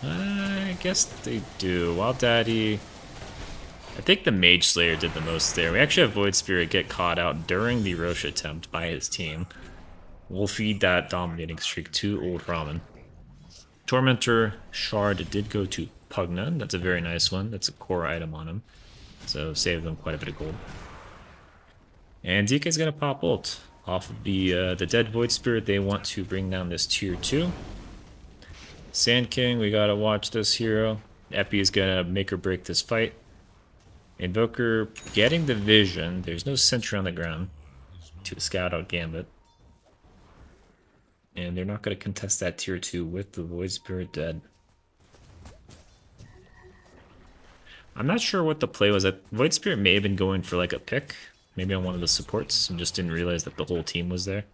I guess they do. Wild Daddy... I think the Mage Slayer did the most there. We actually have Void Spirit get caught out during the Rosh attempt by his team. We'll feed that dominating streak to Old Ramen. Tormentor Shard did go to Pugna. That's a very nice one. That's a core item on him. So save them quite a bit of gold. And DK's gonna pop ult off of the dead Void Spirit. They want to bring down this tier 2. Sand King, we gotta watch this hero. Epi is gonna make or break this fight. Invoker getting the vision. There's no sentry on the ground to scout out Gambit. And they're not gonna contest that tier 2 with the Void Spirit dead. I'm not sure what the play was. Void Spirit may have been going for like a pick, maybe on one of the supports, and just didn't realize that the whole team was there.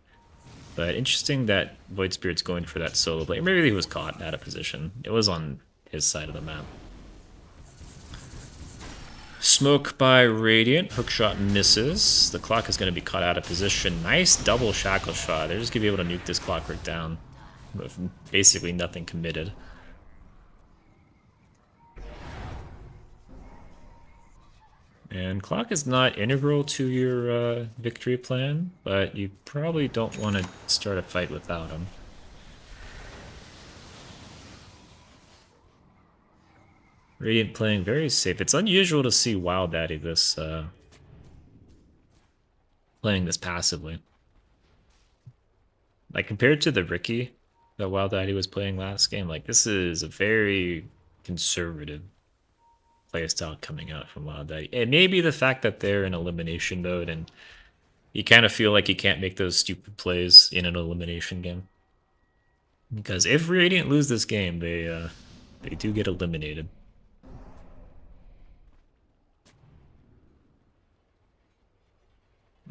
But interesting that Void Spirit's going for that solo play. Maybe he was caught out of position. It was on his side of the map. Smoke by Radiant. Hookshot misses. The Clock is going to be caught out of position. Nice double Shackle Shot. They're just going to be able to nuke this Clockwork down with basically nothing committed. And Clock is not integral to your victory plan, but you probably don't want to start a fight without him. Radiant playing very safe. It's unusual to see Wild Daddy this playing this passively. Like, compared to the Ricky that Wild Daddy was playing last game, like, this is a very conservative playstyle coming out from Wild Daddy. It may be the fact that they're in elimination mode and you kind of feel like you can't make those stupid plays in an elimination game. Because if Radiant lose this game, they do get eliminated.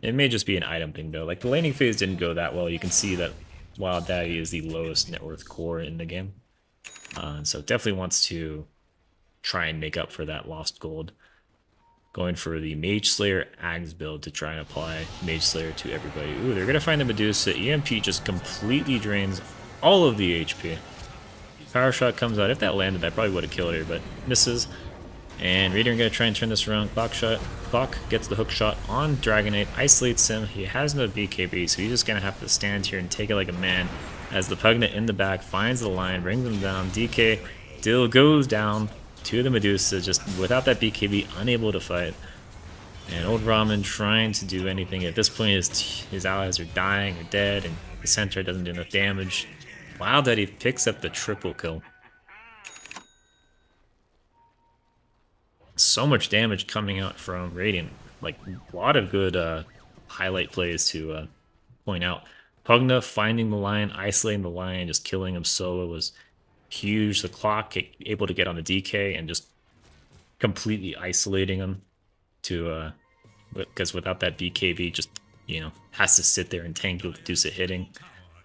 It may just be an item thing though. Like, the laning phase didn't go that well. You can see that Wild Daddy is the lowest net worth core in the game. So definitely wants to try and make up for that lost gold. Going for the Mage Slayer Ags build to try and apply Mage Slayer to everybody. Ooh, they're gonna find the Medusa. EMP just completely drains all of the HP. Power Shot comes out. If that landed, that probably would have killed her, but misses. And Radiant gonna try and turn this around. Clock shot. Clock gets the hook shot on Dragonite, isolates him. He has no BKB, so he's just gonna have to stand here and take it like a man. As the Pugnet in the back finds the line, brings him down. DK still goes down to the Medusa, just without that BKB, unable to fight. And old Ramen trying to do anything. At this point, his allies are dying or dead, and the centaur doesn't do enough damage. Wow, that he picks up the triple kill. So much damage coming out from Radiant. Like, a lot of good highlight plays to point out. Pugna finding the lion, isolating the lion, just killing him solo was huge. The clock able to get on the DK and just completely isolating him to because without that BKB, just has to sit there and tank with Medusa hitting.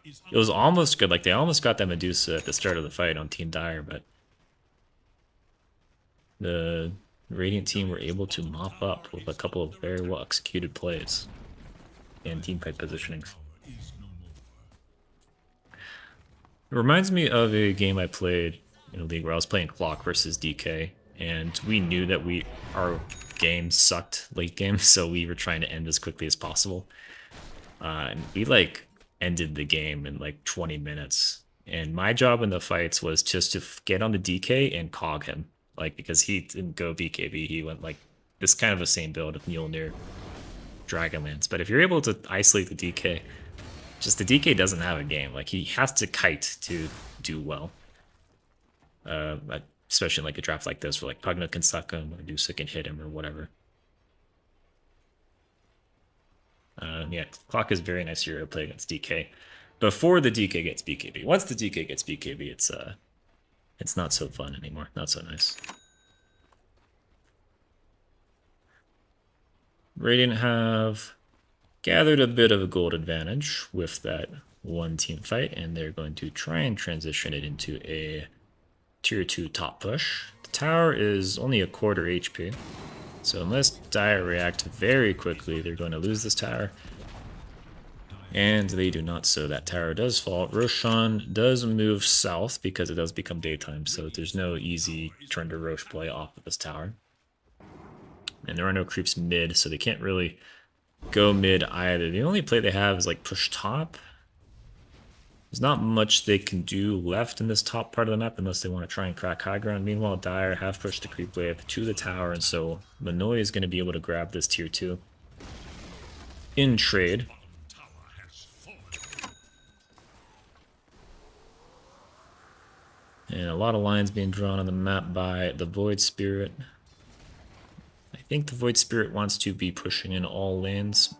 It was almost good. Like, they almost got that Medusa at the start of the fight on Team Dire, but the Radiant team were able to mop up with a couple of very well executed plays and teamfight positionings. It reminds me of a game I played in a league where I was playing Clock versus DK, and we knew that our game sucked late game, so we were trying to end as quickly as possible. And we ended the game in 20 minutes. And my job in the fights was just to get on the DK and cog him. Because he didn't go BKB, he went this kind of the same build of Mjolnir Dragonlance. But if you're able to isolate the DK, just the DK doesn't have a game. He has to kite to do well. Especially in a draft like this where Pugna can suck him, or Medusa can hit him, or whatever. Yeah, Clock is very nice hero to play against DK. Before the DK gets BKB. Once the DK gets BKB, it's not so fun anymore. Not so nice. Radiant have gathered a bit of a gold advantage with that one team fight, and they're going to try and transition it into a tier 2 top push. The tower is only a quarter HP, so unless Dire react very quickly, they're going to lose this tower. And they do not, so that tower does fall. Roshan does move south because it does become daytime, so there's no easy turn to Rosh play off of this tower. And there are no creeps mid, so they can't really go mid either. The only play they have is push top. There's not much they can do left in this top part of the map unless they want to try and crack high ground. Meanwhile, Dire have pushed the creep wave to the tower, and so Manoy is going to be able to grab this tier 2 in trade. And a lot of lines being drawn on the map by the Void Spirit. I think the Void Spirit wants to be pushing in all lanes.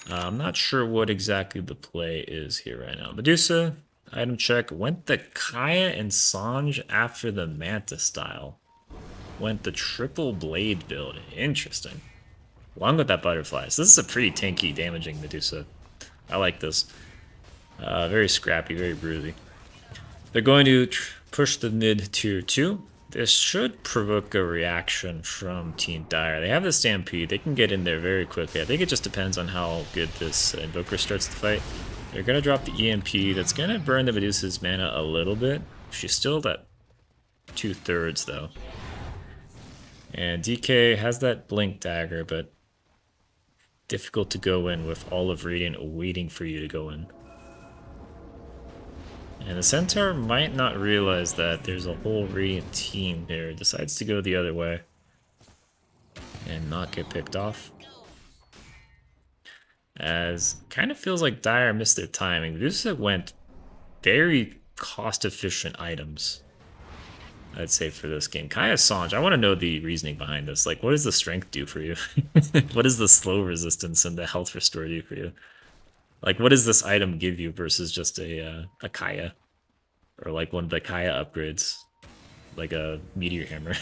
I'm not sure what exactly the play is here right now. Medusa, item check. Went the Kaya and Sanj after the Manta style. Went the triple blade build. Interesting. Along with that butterfly. So this is a pretty tanky, damaging Medusa. I like this. Very scrappy, very bruisey. They're going to push the mid tier 2. This should provoke a reaction from Team Dire. They have the Stampede. They can get in there very quickly. I think it just depends on how good this Invoker starts the fight. They're going to drop the EMP. That's going to burn the Medusa's mana a little bit. She's still at 2/3 though. And DK has that Blink Dagger, but difficult to go in with all of Radiant waiting for you to go in. And the Centaur might not realize that there's a whole Radiant team here. Decides to go the other way and not get picked off. As kind of feels like Dire missed their timing. Medusa went very cost-efficient items, I'd say, for this game. Kaya Sanj, I want to know the reasoning behind this. What does the strength do for you? What does the slow resistance and the health restore do for you? What does this item give you versus just a Kaya? Or one of the Kaya upgrades? Like a Meteor Hammer.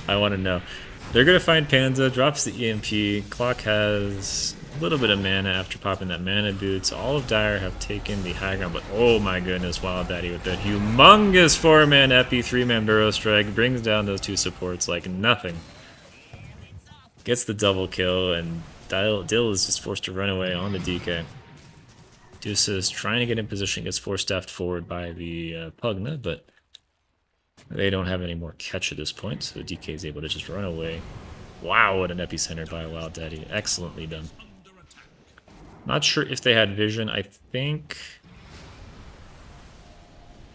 I want to know. They're going to find Panda, drops the EMP. Clock has A little bit of mana after popping that mana boots. All of Dire have taken the high ground, but oh my goodness, Wild Daddy with that humongous 4-man epi, 3-man Burrow Strike brings down those two supports like nothing. Gets the double kill, and Dill is just forced to run away on the DK. Deuce is trying to get in position, gets force-staffed forward by the Pugna, but they don't have any more catch at this point, so DK is able to just run away. Wow, what an epicenter by Wild Daddy. Excellently done. Not sure if they had vision. I think...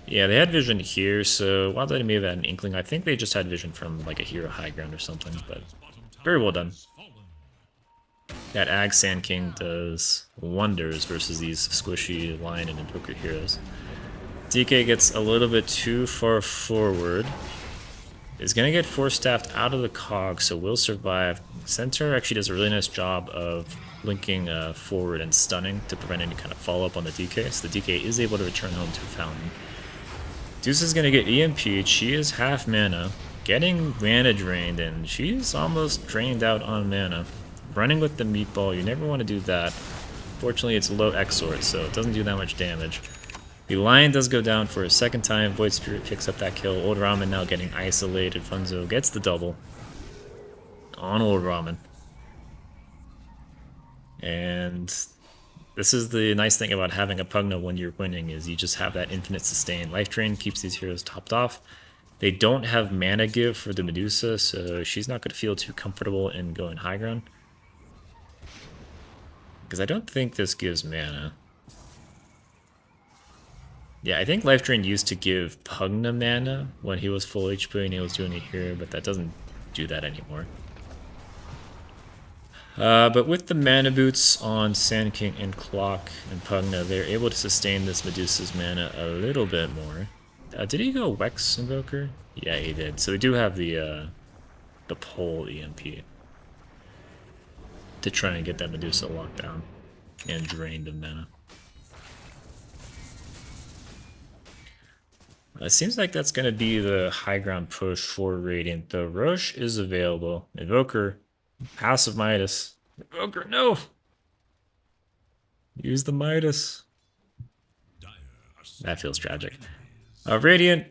yeah, they had vision here, so Wild Daddy may have had an inkling. I think they just had vision from like a hero high ground or something, but very well done. That Ag Sand King does wonders versus these squishy Lion and Invoker heroes. DK gets a little bit too far forward. Is going to get force-staffed out of the cog, so will survive. Centaur actually does a really nice job of linking forward and stunning to prevent any kind of follow-up on the DK, so the DK is able to return home to Fountain. Deuce is going to get EMP'd. She is half mana, getting mana drained, and she's almost drained out on mana. Running with the meatball, you never want to do that. Fortunately, it's low Exort, so it doesn't do that much damage. The Lion does go down for a second time. Void Spirit picks up that kill. Old Ramen now getting isolated. Funzo gets the double on Old Ramen. And this is the nice thing about having a Pugna when you're winning, is you just have that infinite sustain. Life Drain keeps these heroes topped off. They don't have mana give for the Medusa, so she's not going to feel too comfortable in going high ground. Because I don't think this gives mana. Yeah, I think Life Drain used to give Pugna mana when he was full HP and he was doing it here, but that doesn't do that anymore. But with the mana boots on Sand King and Clock and Pugna, they're able to sustain this Medusa's mana a little bit more. Did he go Wex Invoker? Yeah, he did. So we do have the pole EMP to try and get that Medusa locked down and drained of mana. It seems like that's going to be the high ground push for Radiant, though. Roche is available. Invoker, passive Midas. Invoker, no! Use the Midas. That feels tragic. Radiant,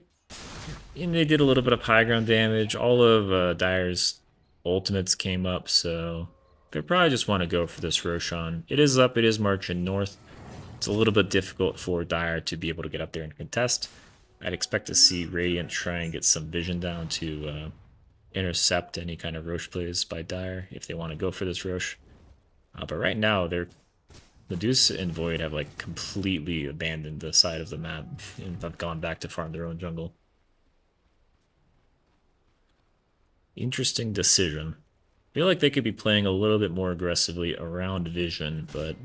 and they did a little bit of high ground damage. All of Dire's ultimates came up, so they probably just want to go for this Roshan. It is up, it is marching north. It's a little bit difficult for Dire to be able to get up there and contest. I'd expect to see Radiant try and get some vision down to intercept any kind of Roche plays by Dire if they want to go for this Roche. But right now, Medusa and Void have like completely abandoned the side of the map and have gone back to farm their own jungle. Interesting decision. I feel like they could be playing a little bit more aggressively around vision, but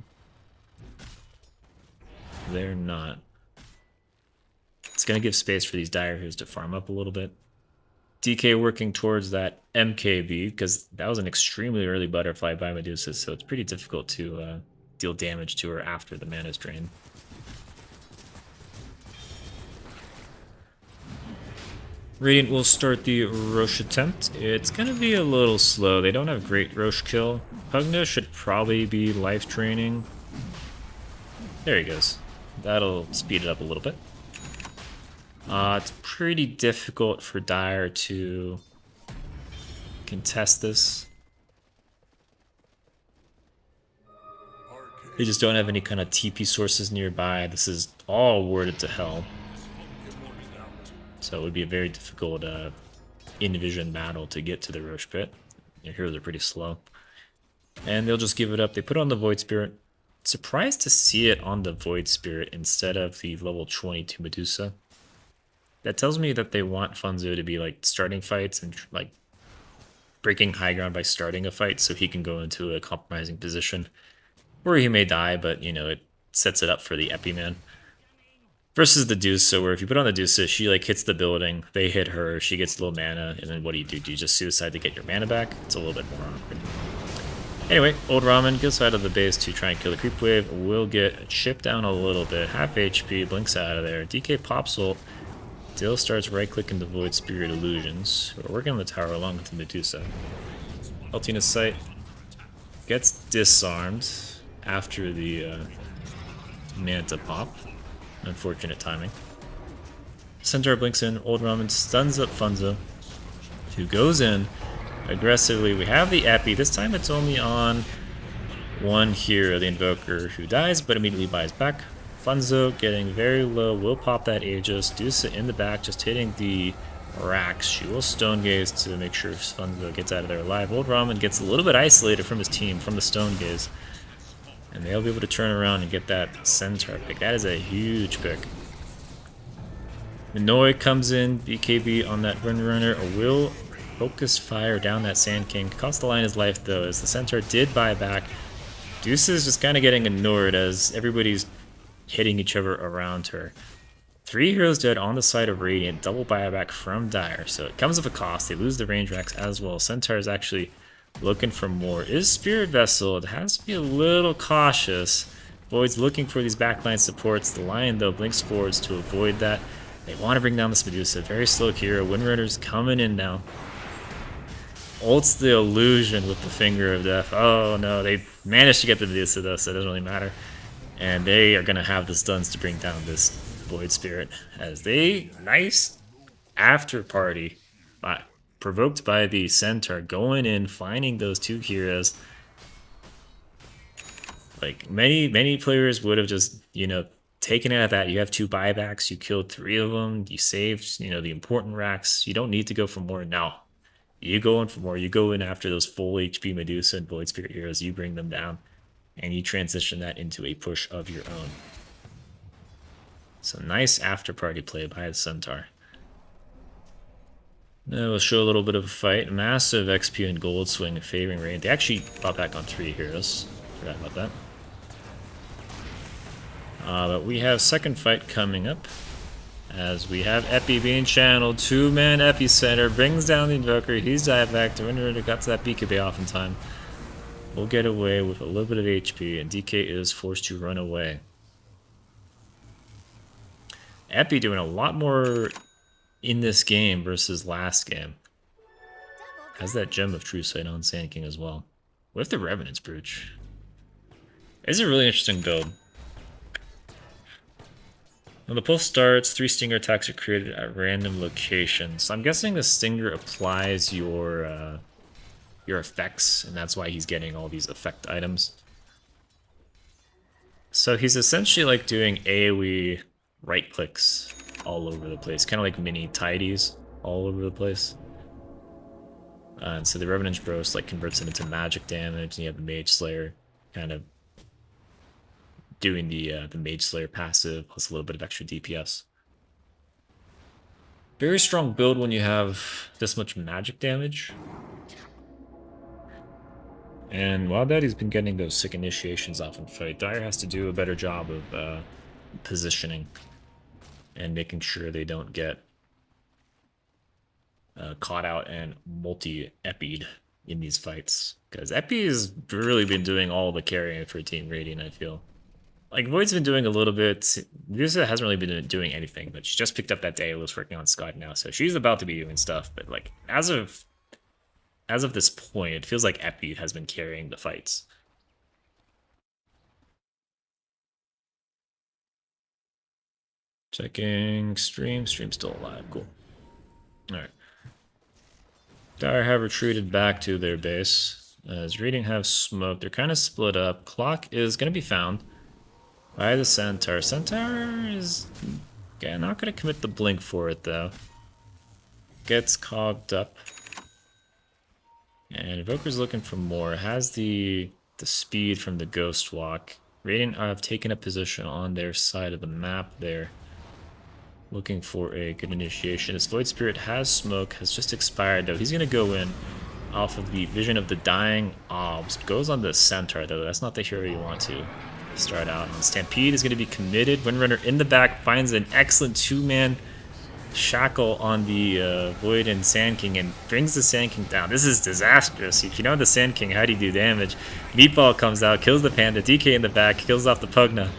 they're not. It's going to give space for these Dire heroes to farm up a little bit. DK working towards that MKB, because that was an extremely early butterfly by Medusa, so it's pretty difficult to deal damage to her after the mana's drained. Radiant will start the Roche attempt. It's going to be a little slow. They don't have great Roche kill. Pugna should probably be life draining. There he goes. That'll speed it up a little bit. It's pretty difficult for Dire to contest this. They just don't have any kind of TP sources nearby. This is all worded to hell. So it would be a very difficult in-vision battle to get to the Roche pit. Your heroes are pretty slow. And they'll just give it up. They put on the Void Spirit. Surprised to see it on the Void Spirit instead of the level 22 Medusa. That tells me that they want Funzo to be like starting fights and like breaking high ground by starting a fight so he can go into a compromising position where he may die, but you know, it sets it up for the Epi Man. Versus the Deuce, where if you put on the Deuce, she like hits the building, they hit her, she gets low mana, and then what do? Do you just suicide to get your mana back? It's a little bit more awkward. Anyway, Old Ramen goes out of the base to try and kill the creep wave, will get chipped down a little bit, half HP, blinks out of there. DK pops ult. Dill starts right-clicking the Void Spirit Illusions. We're working on the tower along with the Medusa. Ultina's sight. Gets disarmed after the Manta pop. Unfortunate timing. Centaur blinks in, Old Ramen stuns up Funzo, who goes in aggressively. We have the Epi. This time it's only on one hero, the Invoker, who dies but immediately buys back. Funzo getting very low, will pop that Aegis. Deuce in the back, just hitting the racks. She will Stone Gaze to make sure Funzo gets out of there alive. Old Ramen gets a little bit isolated from his team, from the Stone Gaze. And they'll be able to turn around and get that Centaur pick. That is a huge pick. Minoi comes in, BKB on that Runner, will focus fire down that Sand King. Cost the line his life though, as the Centaur did buy back. Deuce is just kind of getting ignored as everybody's hitting each other around her. 3 heroes dead on the side of Radiant, double buyback from Dire, so it comes with a cost. They lose the range racks as well. Centaur is actually looking for more. Is Spirit Vessel, it has to be a little cautious. Void's looking for these backline supports. The Lion though blinks forwards to avoid that. They want to bring down this Medusa. Very slow hero. Windrunner's coming in now. Ults the illusion with the Finger of Death. Oh no, they managed to get the Medusa though, so it doesn't really matter. And they are going to have the stuns to bring down this Void Spirit. As they, nice after party, provoked by the Centaur, going in, finding those 2 heroes. Like, many players would have just, you know, taken out of that. You have 2 buybacks, you killed 3 of them, you saved, you know, the important racks. You don't need to go for more now. You go in for more. You go in after those full HP Medusa and Void Spirit heroes. You bring them down, and you transition that into a push of your own. So nice after party play by the Centaur. Now we'll show a little bit of a fight. Massive XP and gold swing favoring Radiant. They actually bought back on 3 heroes. Forgot about that. But we have second fight coming up, as we have Epi being channeled. 2-man Epicenter brings down the Invoker. He's dive back to Winter, got to that BKB off in time. We'll get away with a little bit of HP, and DK is forced to run away. Epi doing a lot more in this game versus last game. Has that Gem of True Sight on Sand King as well. With the Revenant's Brooch. It's a really interesting build. When the pulse starts, 3 stinger attacks are created at random locations. So I'm guessing the stinger applies your effects, and that's why he's getting all these effect items. So he's essentially like doing AoE right clicks all over the place, kind of like mini tidies all over the place. And so the Revenant Bros like converts it into magic damage, and you have the Mage Slayer kind of doing the Mage Slayer passive plus a little bit of extra DPS. Very strong build when you have this much magic damage. And Wild Daddy's been getting those sick initiations off in fight. Dire has to do a better job of positioning and making sure they don't get caught out and multi-epied in these fights. Because Epi has really been doing all the carrying for Team Radiant, I feel. Like, Void's been doing a little bit. Musa hasn't really been doing anything, but she just picked up that Daedalus working on Scott now, so she's about to be doing stuff. But, like, as of this point, it feels like Epi has been carrying the fights. Checking stream. Stream's still alive. Cool. Alright. Dire have retreated back to their base. As Reading have smoke, they're kind of split up. Clock is going to be found by the Centaur. Centaur is not going to commit the blink for it, though. Gets cogged up. And Invoker's looking for more. Has the speed from the Ghost Walk. Radiant have taken a position on their side of the map there. Looking for a good initiation. This Void Spirit has smoke, has just expired though. He's going to go in off of the Vision of the Dying Obs. Goes on the Centaur though. That's not the hero you want to start out. And Stampede is going to be committed. Windrunner in the back finds an excellent 2-man shackle on the Void and Sand King and brings the Sand King down. This is disastrous. If you know the Sand King, how do you do damage? Meatball comes out, kills the Panda. DK in the back, kills off the Pugna.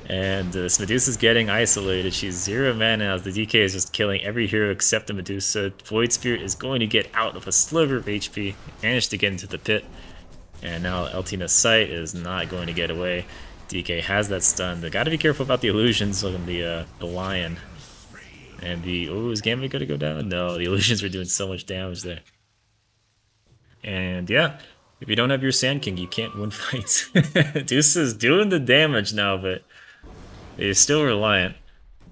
And Medusa's getting isolated. She's 0 mana as the DK is just killing every hero except the Medusa. Void Spirit is going to get out of a sliver of HP. Managed to get into the pit. And now Eltina's sight is not going to get away. DK has that stun. They got to be careful about the illusions on the lion. And is Gambit going to go down? No, the illusions were doing so much damage there. And yeah, if you don't have your Sand King, you can't win fights. Deuce is doing the damage now, but he's still reliant.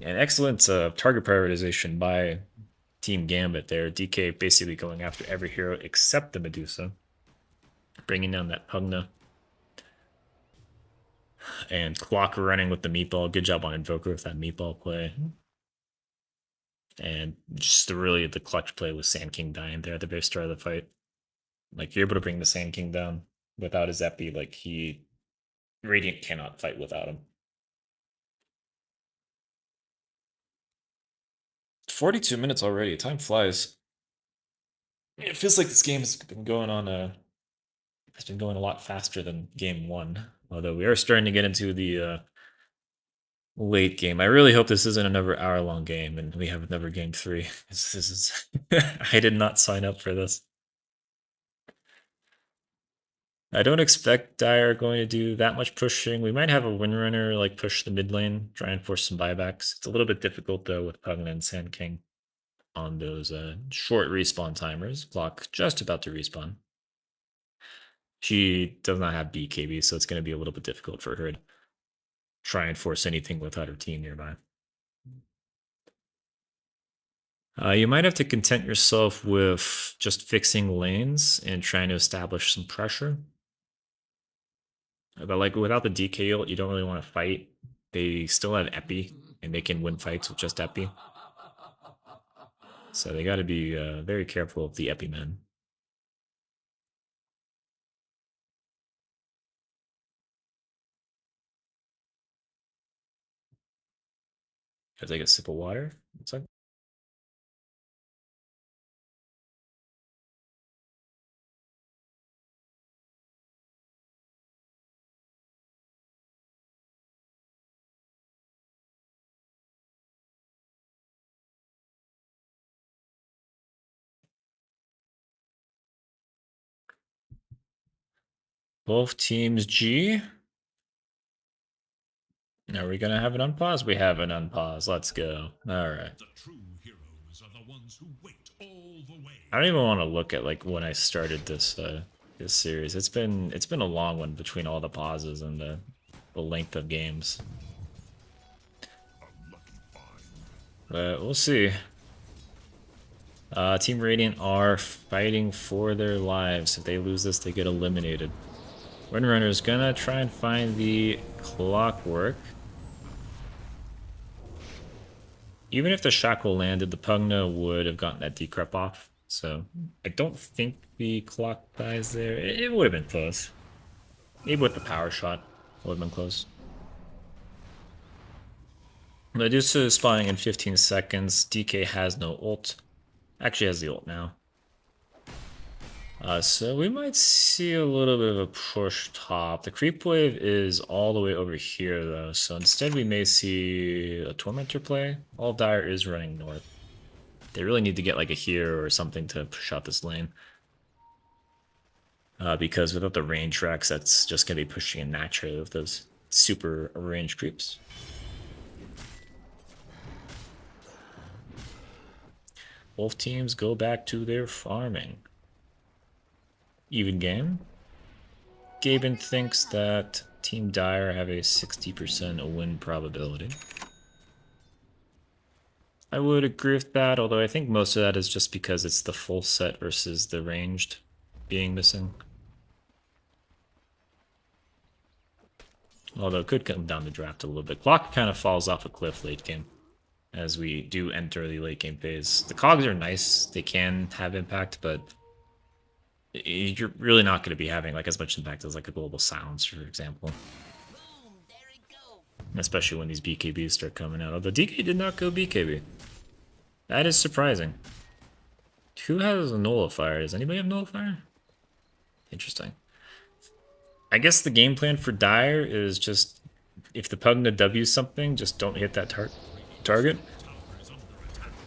An excellent target prioritization by Team Gambit there. DK basically going after every hero except the Medusa. Bringing down that Pugna. And Clock running with the meatball. Good job on Invoker with that meatball play. And just really the clutch play with Sand King dying there at the very start of the fight. Like, you're able to bring the Sand King down without his Epi. Like, Radiant cannot fight without him. 42 minutes already. Time flies. It feels like this game has been going on it's been going a lot faster than game 1. Although we are starting to get into the late game. I really hope this isn't another hour-long game and we have another game 3. This is I did not sign up for this. I don't expect Dire going to do that much pushing. We might have a Windrunner like push the mid lane, try and force some buybacks. It's a little bit difficult though with Pugna and Sand King on those short respawn timers. Clock just about to respawn. She does not have BKB, so it's going to be a little bit difficult for her to try and force anything without her team nearby. You might have to content yourself with just fixing lanes and trying to establish some pressure. But like without the DK ult, you don't really want to fight. They still have Epi, and they can win fights with just Epi. So they got to be very careful of the Epi men. I take a sip of water. What's up? Both teams G. Are we gonna have an unpause? We have an unpause. Let's go. All right. The true heroes are the ones who wait all the way. I don't even want to look at like when I started this this series. It's been a long one between all the pauses and the length of games. But we'll see. Team Radiant are fighting for their lives. If they lose this, they get eliminated. Windrunner's gonna try and find the Clockwork. Even if the Shackle landed, the Pugna would have gotten that decrep off. So I don't think the clock dies there. It would have been close. Maybe with the power shot, would have been close. Medusa is spawning in 15 seconds. DK has no ult. Actually has the ult now. So we might see a little bit of a push top. The creep wave is all the way over here though, so instead we may see a Tormentor play. All Dire is running north. They really need to get like a here or something to push out this lane. Because without the range tracks, that's just going to be pushing in naturally with those super range creeps. Both teams go back to their farming. Even game. Gaben thinks that Team Dire have a 60% win probability. I would agree with that, although I think most of that is just because it's the full set versus the ranged being missing. Although it could come down to draft a little bit. Clock kind of falls off a cliff late game as we do enter the late game phase. The cogs are nice, they can have impact, but you're really not going to be having like as much impact as like a global silence, for example. Boom, there we go. Especially when these BKBs start coming out. Although DK did not go BKB. That is surprising. Who has a nullifier? Does anybody have nullifier? Interesting. I guess the game plan for Dire is just if the Pugna W something, just don't hit that target.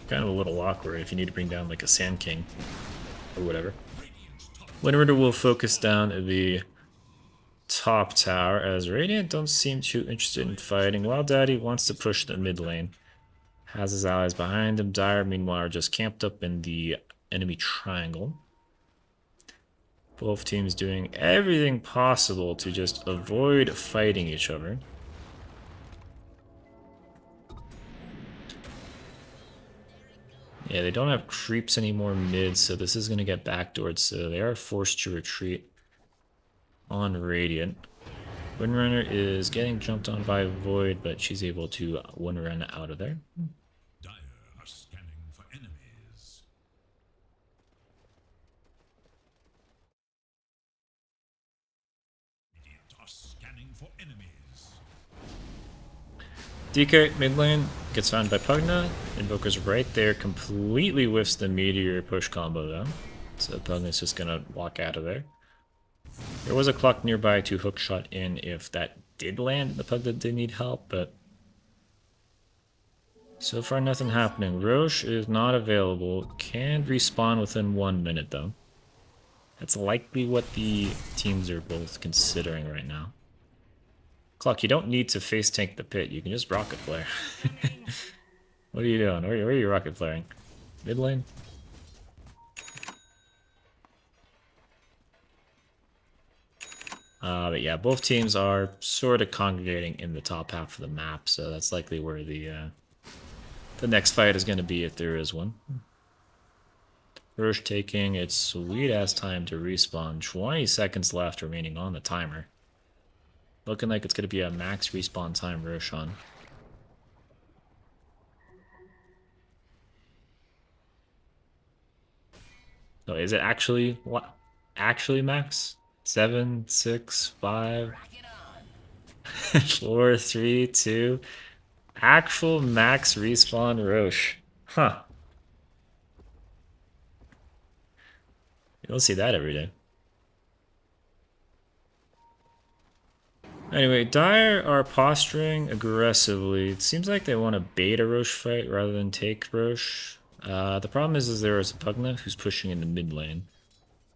Kind of a little awkward if you need to bring down like a Sand King or whatever. Windrunner will focus down the top tower, as Radiant don't seem too interested in fighting, while Daddy wants to push the mid lane. Has his allies behind him. Dire, meanwhile, are just camped up in the enemy triangle. Both teams doing everything possible to just avoid fighting each other. Yeah, they don't have creeps anymore mid, so this is going to get backdoored, so they are forced to retreat on Radiant. Windrunner is getting jumped on by Void, but she's able to one-run out of there. Dire are scanning for enemies. Radiant are scanning for enemies. DK mid lane gets found by Pugna. Invoker's right there, completely whiffs the meteor push combo though. So Pugna's just gonna walk out of there. There was a clock nearby to hookshot in if that did land. The Pugna did need help, but so far nothing happening. Roche is not available. Can respawn within 1 minute though. That's likely what the teams are both considering right now. Clock, you don't need to face tank the pit. You can just rocket flare. What are you doing? Where are you rocket flaring? Mid lane? But yeah, both teams are sort of congregating in the top half of the map, so that's likely where the next fight is going to be if there is one. Roche taking its sweet ass time to respawn. 20 seconds left remaining on the timer. Looking like it's going to be a max respawn time Roshan. So is it actually what? Actually max? 7, 6, 5, 4, 3, 2. Actual max respawn Roche. Huh. You don't see that every day. Anyway, Dire are posturing aggressively. It seems like they want to bait a Roche fight rather than take Roche. The problem is there is a Pugna who's pushing in the mid lane.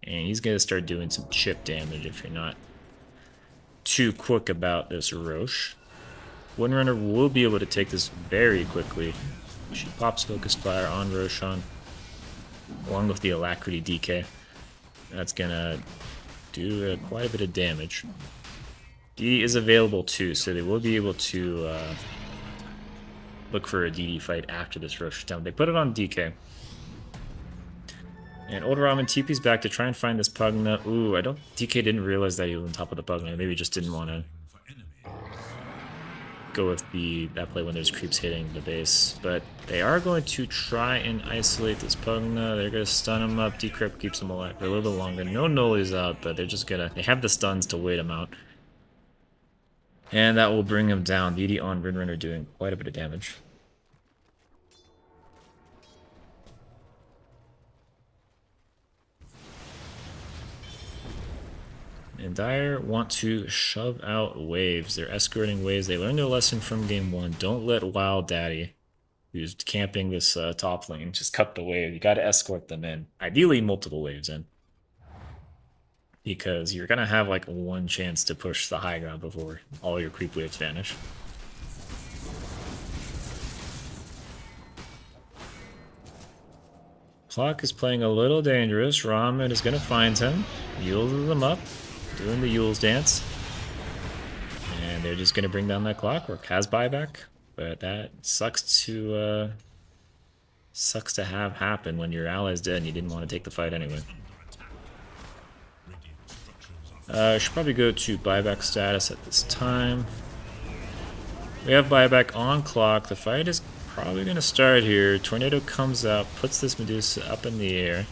And he's going to start doing some chip damage if you're not too quick about this Roche. Windrunner will be able to take this very quickly. She pops Focus Fire on Roshan, along with the Alacrity DK. That's going to do quite a bit of damage. D is available too, so they will be able to look for a DD fight after this Roche down. They put it on DK. And Old Ramen TP's back to try and find this Pugna. Ooh, DK didn't realize that he was on top of the Pugna. Maybe just didn't want to go with that play when there's creeps hitting the base. But they are going to try and isolate this Pugna. They're going to stun him up. Decrypt keeps him alive for a little bit longer. No Noli's out, but they're just going to... They have the stuns to wait him out. And that will bring him down. DD on Windrunner doing quite a bit of damage. And Dire want to shove out waves. They're escorting waves. They learned their lesson from game 1. Don't let Wild Daddy, who's camping this top lane, just cut the wave. You got to escort them in. Ideally, multiple waves in. Because you're going to have like one chance to push the high ground before all your creep waves vanish. Clock is playing a little dangerous. Ramen is going to find him. Yules them up. Doing the Yules dance. And they're just going to bring down that Clockwork. Has buyback. But that sucks to have happen when your ally's dead and you didn't want to take the fight anyway. Should probably go to buyback status at this time. We have buyback on Clock. The fight is probably going to start here. Tornado comes out, puts this Medusa up in the air.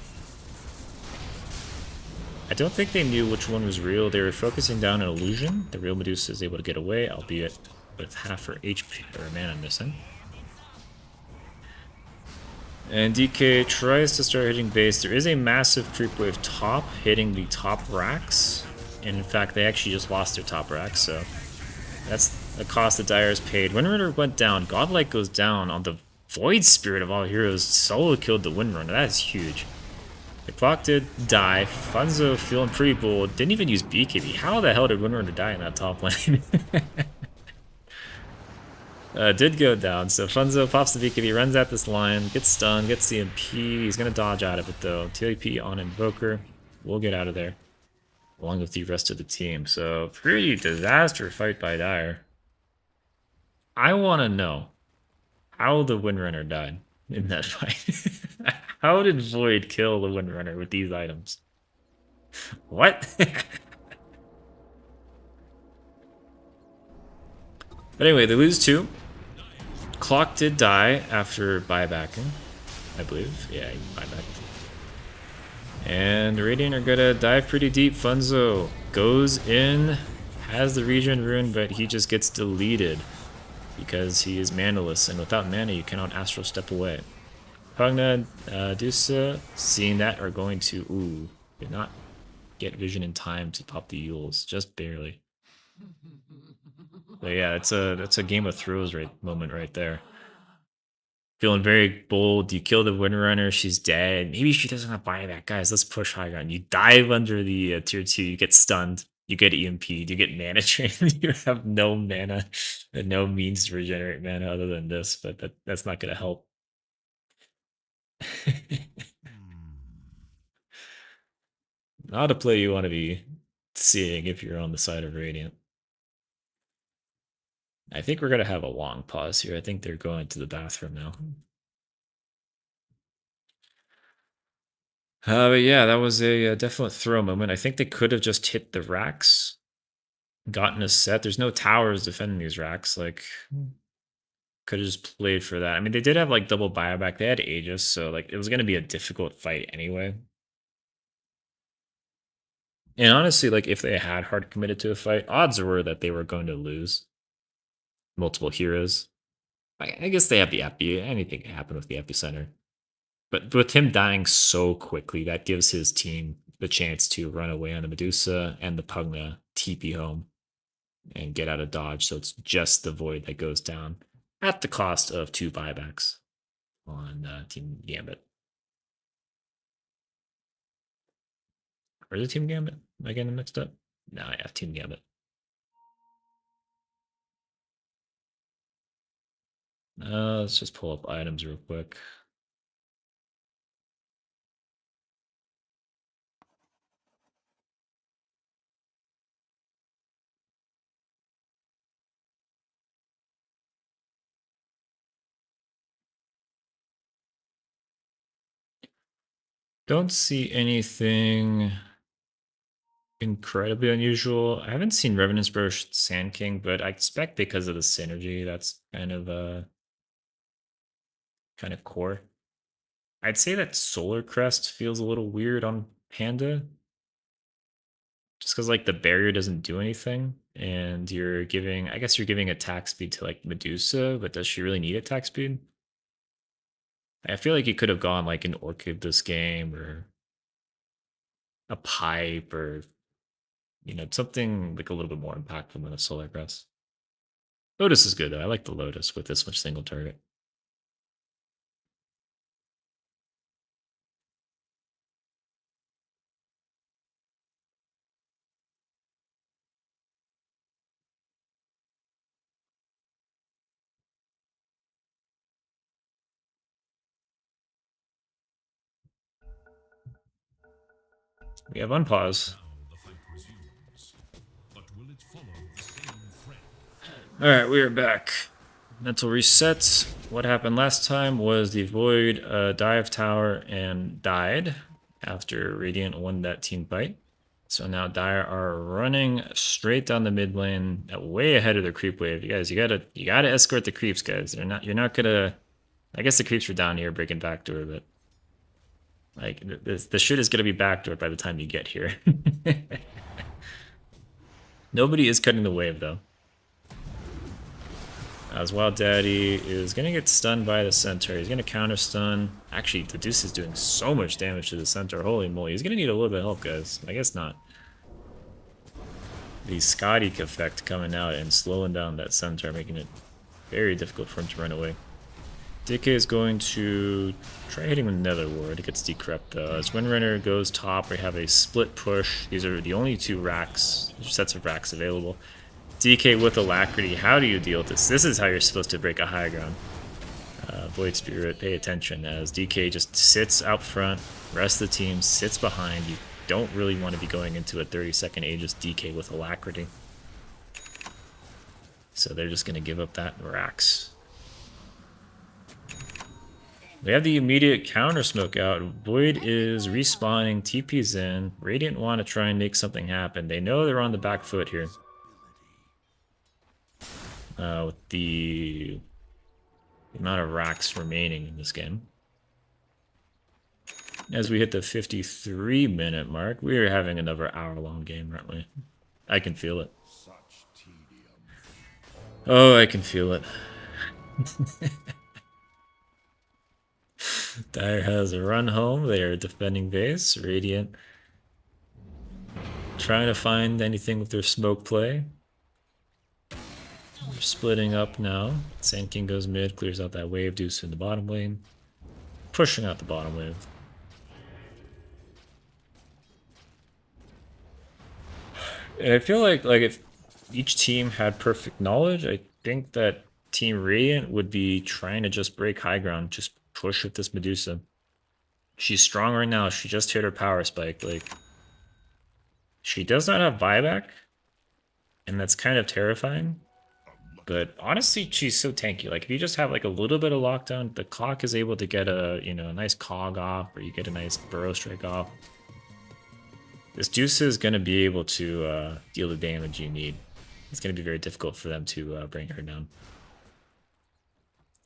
I don't think they knew which one was real. They were focusing down an illusion. The real Medusa is able to get away, albeit with half her HP or mana missing. And DK tries to start hitting base. There is a massive creep wave top hitting the top racks. And in fact, they actually just lost their top racks, so that's the cost that Dire's paid. Windrunner went down. Godlike goes down on the Void Spirit of all heroes. Solo killed the Windrunner. That is huge. The clock did die. Funzo feeling pretty bold. Didn't even use BKB. How the hell did Windrunner die in that top lane? Did go down. So Funzo pops the BKB, runs at this line, gets stunned, gets CMP. He's going to dodge out of it though. TP on Invoker. We'll get out of there. Along with the rest of the team. So pretty disaster fight by Dire. I want to know how the Windrunner died in that fight. How did Void kill the Windrunner with these items? What? But anyway, they lose 2. Clock did die after buybacking, I believe. Yeah, he buybacked. And Radiant are gonna dive pretty deep. Funzo goes in, has the regen rune, but he just gets deleted because he is manaless, and without mana you cannot astral step away. Pugna, Dusa, seeing that, are going to, ooh, did not get vision in time to pop the Yules, just barely. But yeah, that's a Game of Thrones moment right there. Feeling very bold. You kill the Windrunner, she's dead. Maybe she doesn't have buyback. Guys, let's push high ground. You dive under the tier 2, you get stunned, you get EMP'd, you get mana drained. You have no mana and no means to regenerate mana other than this, but that's not going to help. Not a play you want to be seeing if you're on the side of Radiant. I think we're going to have a long pause here. I think they're going to the bathroom now. But yeah, that was a definite throw moment. I think they could have just hit the racks, gotten a set. There's no towers defending these racks. Like, could have just played for that. I mean, they did have like double buyback. They had Aegis, so like it was going to be a difficult fight anyway. And honestly, like if they had hard committed to a fight, odds were that they were going to lose multiple heroes. I guess they have the epi. Anything can happen with the epicenter. But with him dying so quickly, that gives his team the chance to run away on the Medusa and the Pugna, TP home, and get out of dodge. So it's just the Void that goes down at the cost of 2 buybacks on Team Gambit. Or is it Team Gambit? Am I getting them mixed up? No, yeah, Team Gambit. Let's just pull up items real quick. Don't see anything incredibly unusual. I haven't seen Revenant's Brush Sand King, but I expect because of the synergy, that's kind of core. I'd say that Solar Crest feels a little weird on Panda. Just because like the barrier doesn't do anything, and you're giving, I guess you're giving attack speed to like Medusa, but does she really need attack speed? I feel like you could have gone like an Orchid this game, or a Pipe, or something like a little bit more impactful than a Solar Crest. Lotus is good though. I like the Lotus with this much single target. We have unpause. Alright, we are back. Mental reset. What happened last time was the Void dive tower and died after Radiant won that team fight. So now Dire are running straight down the mid lane, way ahead of their creep wave. You guys, you gotta escort the creeps, guys. You're not gonna. I guess the creeps were down here breaking backdoor, but like the shit is gonna be backdoor by the time you get here. Nobody is cutting the wave though. As Wild Daddy is going to get stunned by the Centaur. He's going to counter stun. Actually, the Deuce is doing so much damage to the Centaur. Holy moly. He's going to need a little bit of help, guys. I guess not. The Scotty effect coming out and slowing down that Centaur, making it very difficult for him to run away. DK is going to try hitting with Nether Ward. It gets decrypt though. As Windrunner goes top, we have a split push. These are the only two racks, sets of racks available. DK with Alacrity. How do you deal with this? This is how you're supposed to break a high ground. Void Spirit, pay attention as DK just sits out front. Rest of the team sits behind. You don't really want to be going into a 30-second Aegis DK with Alacrity. So they're just going to give up that racks. We have the immediate counter smoke out. Void is respawning, TP's in. Radiant want to try and make something happen. They know they're on the back foot here. With the amount of racks remaining in this game. As we hit the 53-minute mark, we are having another hour-long game, aren't we? I can feel it. Oh, I can feel it. Dire has a run home. They are defending base. Radiant trying to find anything with their smoke play. They're splitting up now. Sand King goes mid, clears out that wave. Deuce in the bottom lane. Pushing out the bottom wave. And I feel like if each team had perfect knowledge, I think that Team Radiant would be trying to just break high ground, just push with this Medusa. She's strong right now. She just hit her power spike. Like, she does not have buyback, and that's kind of terrifying. But honestly, she's so tanky. Like, if you just have like a little bit of lockdown, the clock is able to get a a nice cog off, or you get a nice burrow strike off. This Juice is going to be able to deal the damage you need. It's going to be very difficult for them to bring her down.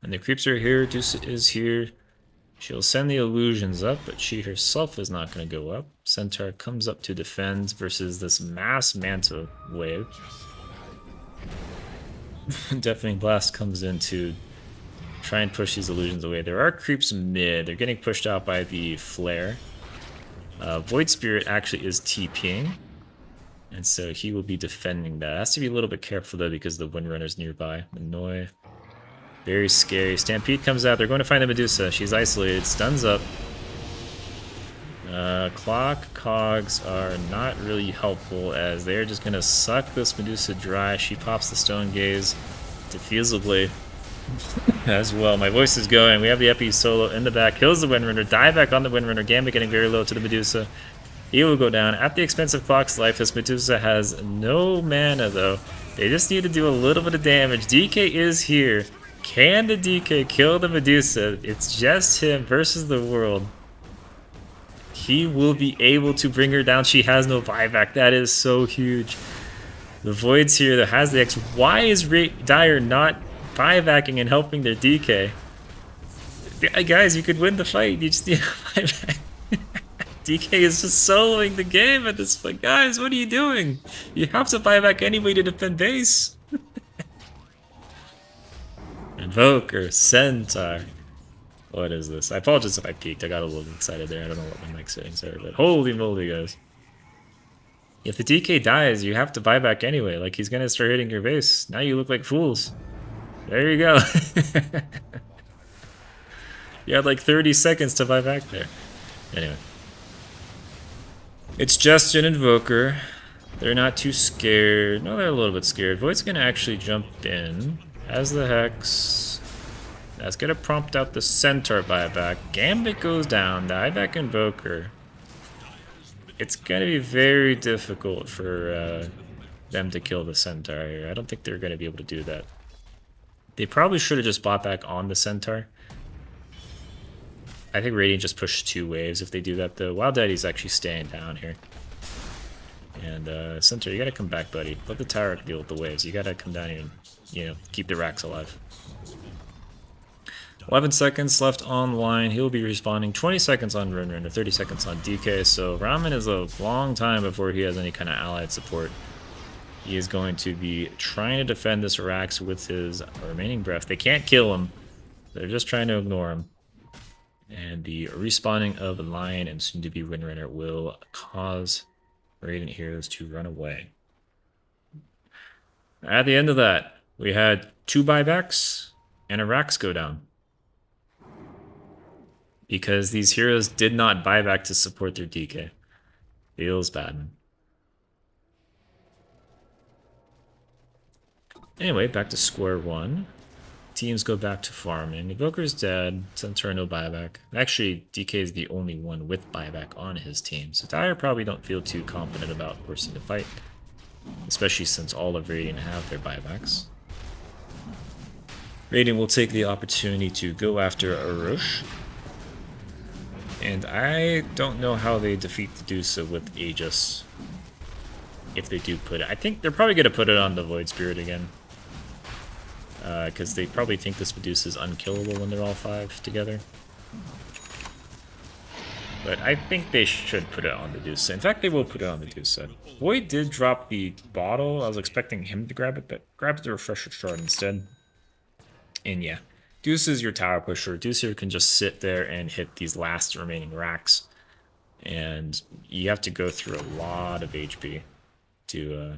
And the creeps are here. Juice is here. She'll send the illusions up, but she herself is not going to go up. Centaur comes up to defend versus this mass Manta wave. Deafening Blast comes in to try and push these illusions away. There are creeps mid. They're getting pushed out by the flare. Void Spirit actually is TPing, and so he will be defending that. Has to be a little bit careful though because the Windrunner's nearby. Annoy. Very scary. Stampede comes out. They're going to find the Medusa. She's isolated. Stuns up. Clock cogs are not really helpful as they're just going to suck this Medusa dry. She pops the Stone Gaze. Defusal as well. My voice is going. We have the Epi solo in the back. Kills the Windrunner. Die back on the Windrunner. Gambit getting very low to the Medusa. He will go down at the expense of Clock's life. This Medusa has no mana though. They just need to do a little bit of damage. DK is here. Can the DK kill the Medusa? It's just him versus the world. He will be able to bring her down. She has no buyback. That is so huge. The Void's here that has the X. Why is Dire not buybacking and helping their DK? Guys, you could win the fight. You just need a buyback. DK is just soloing the game at this point. Guys, what are you doing? You have to buy back anyway to defend base. Invoker, Centaur. What is this? I apologize if I peeked. I got a little excited there. I don't know what my mic settings are, but holy moly, guys. If the DK dies, you have to buy back anyway. Like, he's gonna start hitting your base. Now you look like fools. There you go. You had like 30 seconds to buy back there. Anyway. It's just an Invoker. They're not too scared. No, they're a little bit scared. Void's gonna actually jump in. Has the Hex. That's gonna prompt out the Centaur buyback. Gambit goes down. Dieback Invoker. It's gonna be very difficult for them to kill the Centaur here. I don't think they're gonna be able to do that. They probably should have just bought back on the Centaur. I think Radiant just pushed 2 waves if they do that though. Wild Daddy's actually staying down here. And Centaur, you gotta come back, buddy. Let the tower deal with the waves. You gotta come down here and, keep the racks alive. 11 seconds left online. He'll be respawning. 20 seconds on Windrunner, 30 seconds on DK. So Ramen is a long time before he has any kind of allied support. He is going to be trying to defend this Rax with his remaining breath. They can't kill him. They're just trying to ignore him. And the respawning of the Lion and soon-to-be Windrunner will cause Radiant Heroes to run away. At the end of that, we had 2 buybacks and a Rax go down. because these heroes did not buy back to support their DK. Feels bad. Anyway, back to square one. Teams go back to farming. Evoker's dead. Centaur no buyback. Actually, DK is the only one with buyback on his team, so Dire probably don't feel too confident about forcing the fight, especially since all of Radiant have their buybacks. Radiant will take the opportunity to go after Arosh. And I don't know how they defeat the Dusa with Aegis. If they do put it. I think they're probably going to put it on the Void Spirit again. Because they probably think this Medusa is unkillable when they're all five together. But I think they should put it on the Medusa. In fact, they will put it on the Medusa. Void did drop the bottle. I was expecting him to grab it, but grabbed the Refresher Shard instead. And yeah, Deuce is your tower pusher. Deucer can just sit there and hit these last remaining racks. And you have to go through a lot of HP to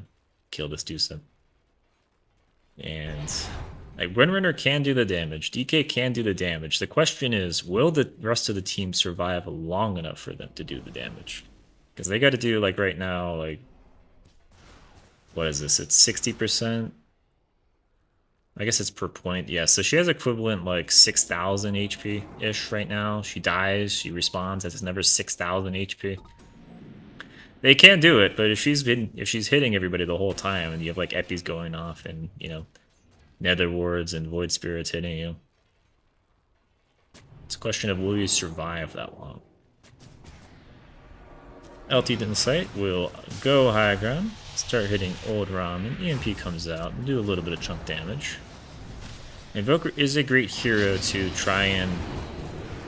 kill this Deuce. And like Windrunner can do the damage, DK can do the damage. The question is, will the rest of the team survive long enough for them to do the damage? Because they got to do, like right now, like, what is this? It's 60%. I guess it's per point. Yeah, so she has equivalent like 6,000 HP ish right now. She dies, she respawns. That's never 6,000 HP. They can do it, but if she's hitting everybody the whole time, and you have like epis going off, and you know, nether wards and void spirits hitting you, it's a question of will you survive that long. LT in sight will go high ground, start hitting old ramen. EMP comes out and do a little bit of chunk damage. Invoker is a great hero to try and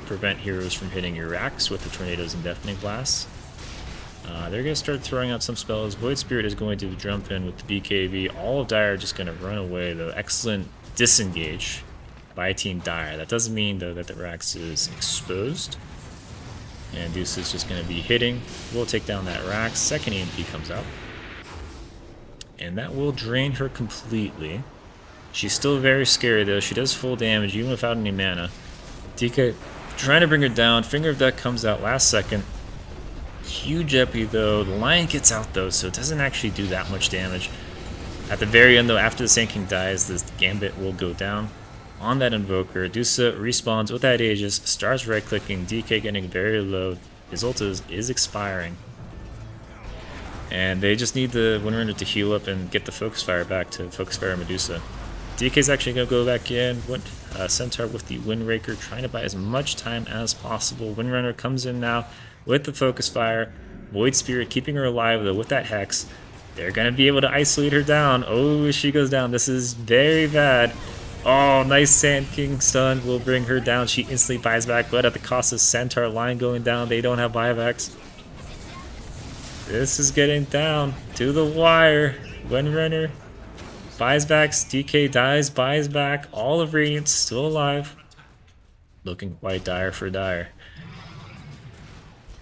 prevent heroes from hitting your racks with the tornadoes and deafening blasts. They're going to start throwing out some spells. Void Spirit is going to jump in with the BKB. All of Dire are just going to run away, though. Excellent disengage by Team Dire. That doesn't mean, though, that the Rax is exposed. And Deuce is just going to be hitting. We'll take down that Rax. Second EMP comes out. And that will drain her completely. She's still very scary, though. She does full damage, even without any mana. DK trying to bring her down. Finger of Death comes out last second. Huge epi, though. The Lion gets out, though, so it doesn't actually do that much damage. At the very end, though, after the Sand King dies, this Gambit will go down on that Invoker. Dusa respawns with that Aegis, starts right-clicking, DK getting very low. His ult is expiring. And they just need the Windrunner to heal up and get the Focus Fire back to Focus Fire Medusa. DK's actually going to go back in. Centaur with the Windraker, trying to buy as much time as possible. Windrunner comes in now with the Focus Fire. Void Spirit keeping her alive, though, with that Hex. They're going to be able to isolate her down. Oh, she goes down. This is very bad. Oh, nice Sand King stun will bring her down. She instantly buys back, but at the cost of Centaur line going down. They don't have buybacks. This is getting down to the wire. Windrunner buys back. DK dies, buys back. All of Radiant still alive. Looking quite dire for Dire.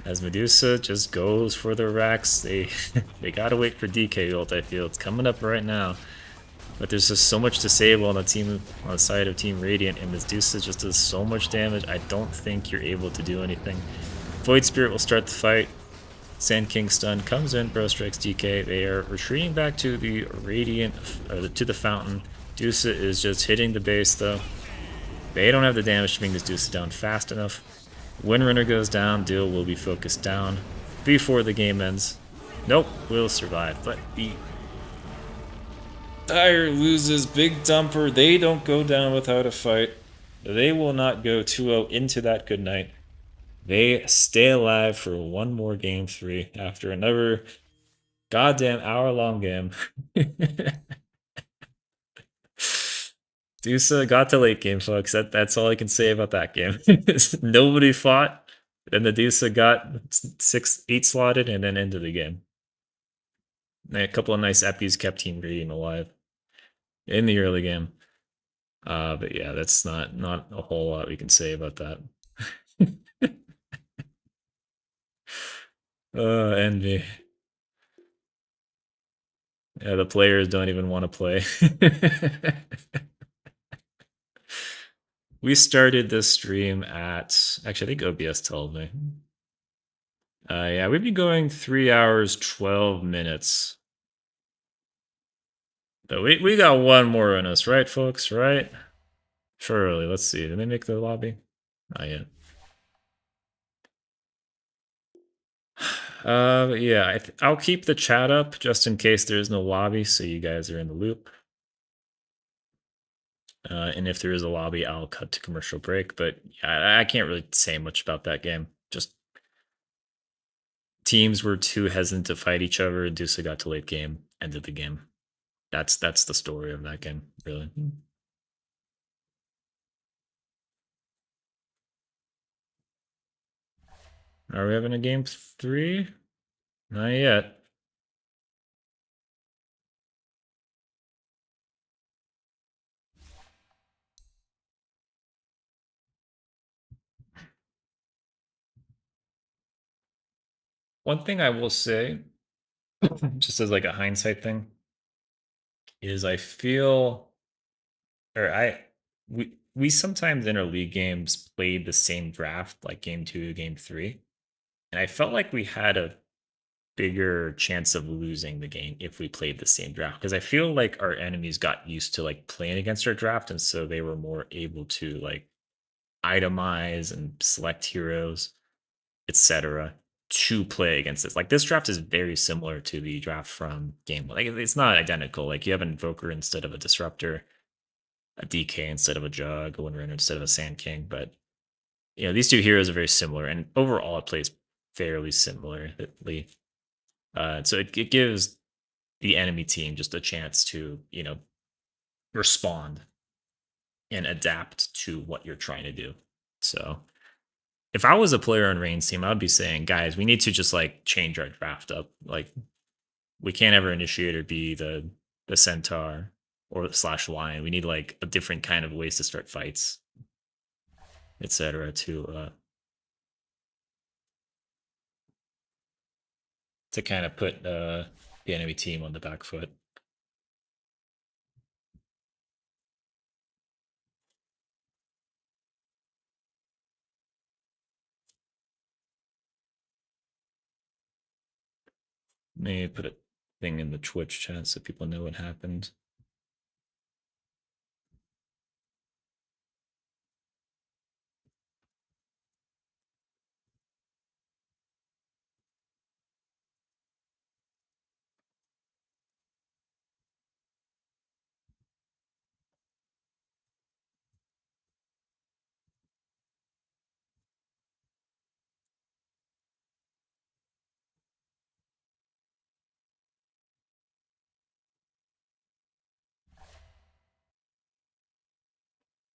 As Medusa just goes for the racks, they gotta wait for DK ult. I feel it's coming up right now, but there's just so much disable on the side of Team Radiant, and Medusa just does so much damage. I don't think you're able to do anything. Void Spirit will start the fight. Sand King stun comes in, bro strikes DK. They are retreating back to the Radiant, to the fountain. Dusa is just hitting the base though. They don't have the damage to bring this Dusa down fast enough. Windrunner goes down, Deal will be focused down before the game ends. Nope, will survive, but the Dire loses big dumper. They don't go down without a fight. They will not go 2-0 into that good night. They stay alive for one more game 3 after another goddamn hour-long game. Dusa got to late game, folks. That's all I can say about that game. Nobody fought. Then the Dusa got 8 slotted and then ended the game. And a couple of nice epis kept Team Radiant alive in the early game. But yeah, that's not a whole lot we can say about that. Envy. Yeah, the players don't even want to play. We started this stream at actually I think OBS told me. Yeah, we've been going 3 hours, 12 minutes. But we got one more in us, right, folks? Right? Surely. Let's see. Did they make the lobby? Not yet. Yeah, I'll keep the chat up just in case there is no lobby, so you guys are in the loop. And if there is a lobby, I'll cut to commercial break. But yeah, I can't really say much about that game. Just teams were too hesitant to fight each other. Dusa got to late game, ended the game. That's the story of that game, really. Are we having a game 3? Not yet. One thing I will say, just as like a hindsight thing, is I feel or I we sometimes in our league games played the same draft, like game 2, game 3. And I felt like we had a bigger chance of losing the game if we played the same draft. Because I feel like our enemies got used to like playing against our draft, and so they were more able to like itemize and select heroes, etc., to play against this. Like this draft is very similar to the draft from game one. Like it's not identical. Like you have an invoker instead of a disruptor, a DK instead of a jug, a windrunner instead of a sand king. But you know, these two heroes are very similar, and overall it plays fairly similarly. So it gives the enemy team just a chance to, you know, respond and adapt to what you're trying to do. So if I was a player on Rain's team, I would be saying, guys, we need to just like change our draft up. Like we can't ever initiate or be the centaur or slash lion. We need like a different kind of ways to start fights, etc. To kind of put the enemy team on the back foot. Maybe put a thing in the Twitch chat so people know what happened.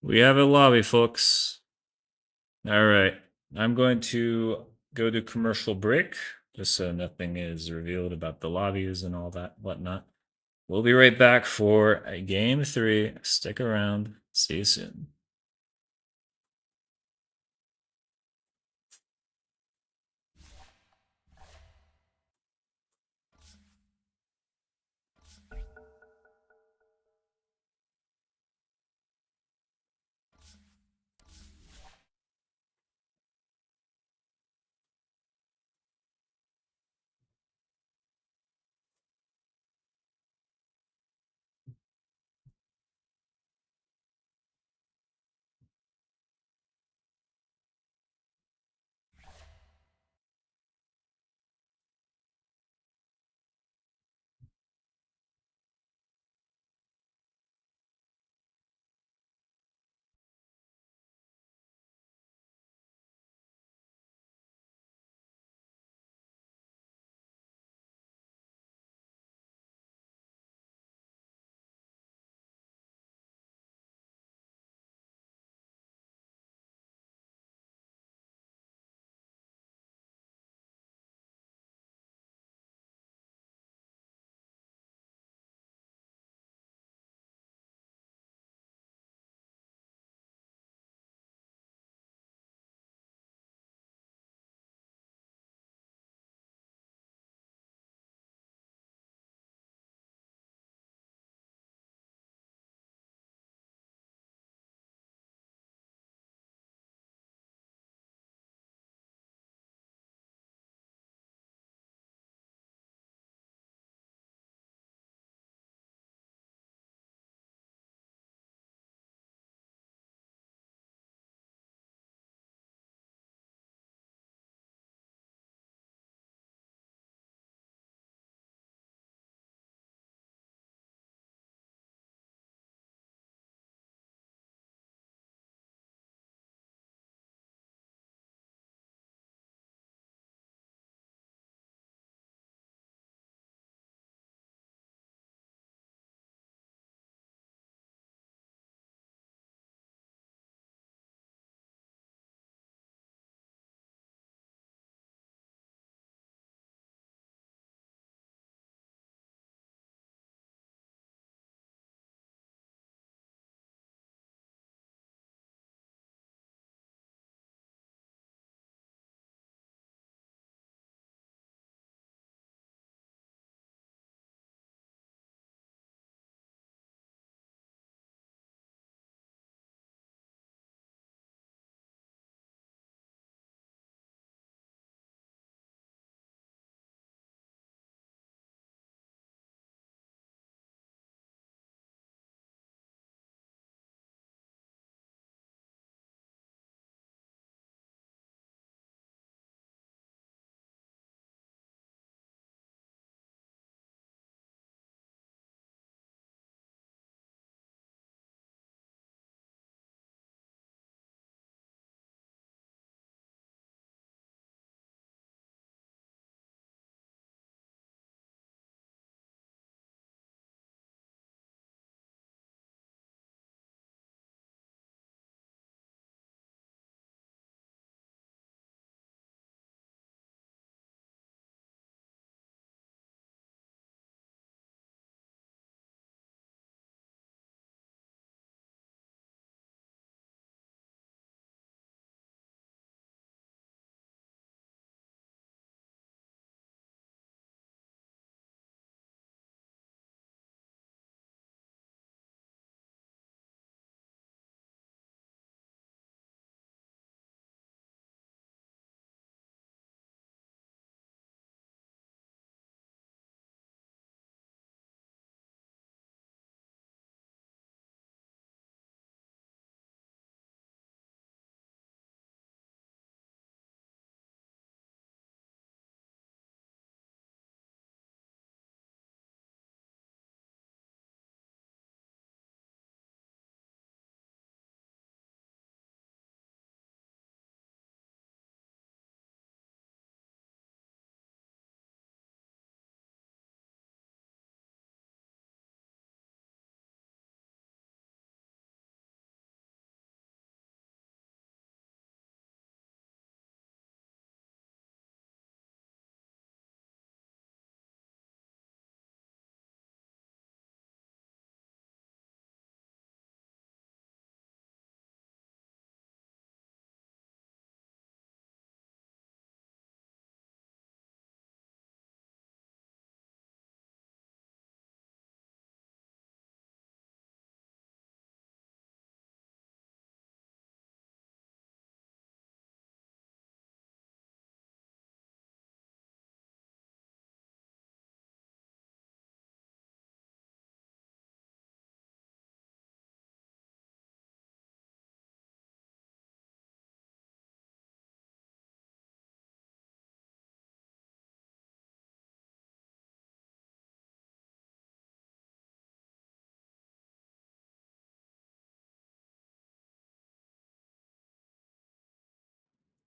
We have a lobby, folks. All right. I'm going to go to commercial break just so nothing is revealed about the lobbies and all that whatnot. We'll be right back for a game 3. Stick around. See you soon.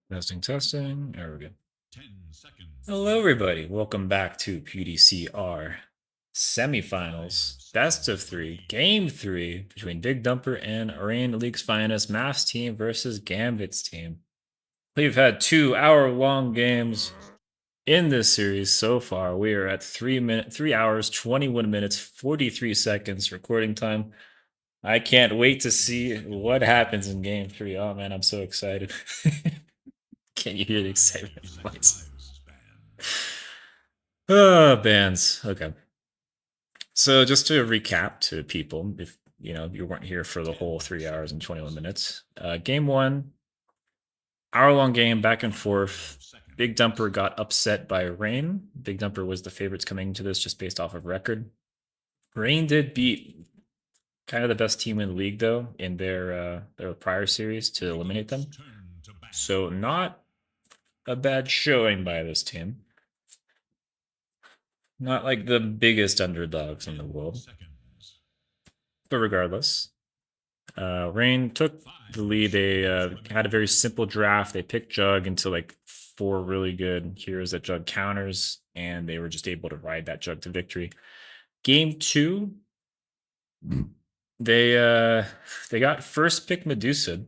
Testing, testing. There we go. 10 seconds. Hello, everybody. Welcome back to PDCr semifinals, best of three, game three between Big Dumper and Rain League's finest Maths team versus Gambit's team. We've had 2-hour-long games in this series so far. We are at 3 hours, 21 minutes, 43 seconds recording time. I can't wait to see what happens in game three. Oh man, I'm so excited. Can you hear the excitement in my voice? Bands. Okay. So just to recap to people, if you weren't here for the whole 3 hours and 21 minutes, game one, hour-long game, back and forth. Big Dumper got upset by Rain. Big Dumper was the favorites coming into this just based off of record. Rain did beat kind of the best team in the league though in their prior series to eliminate them. So not a bad showing by this team. Not like the biggest underdogs in the world. But regardless, Rain took the lead. They had a very simple draft. They picked Jug into like 4 really good heroes that Jug counters, and they were just able to ride that Jug to victory. Game 2, they got first pick Medusa,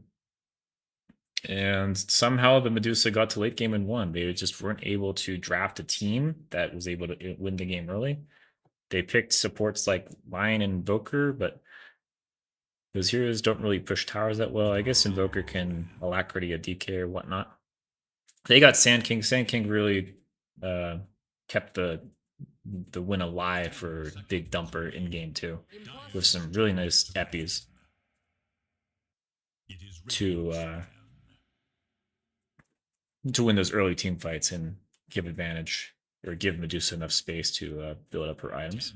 and somehow the Medusa got to late game and won. They just weren't able to draft a team that was able to win the game early. They picked supports like Lion and Invoker, but those heroes don't really push towers that well. I guess Invoker can Alacrity a DK or whatnot. They got Sand King. Sand King really kept the win alive for Big Dumper in game 2 with some really nice eppies to win those early team fights and give advantage or give Medusa enough space to build up her items.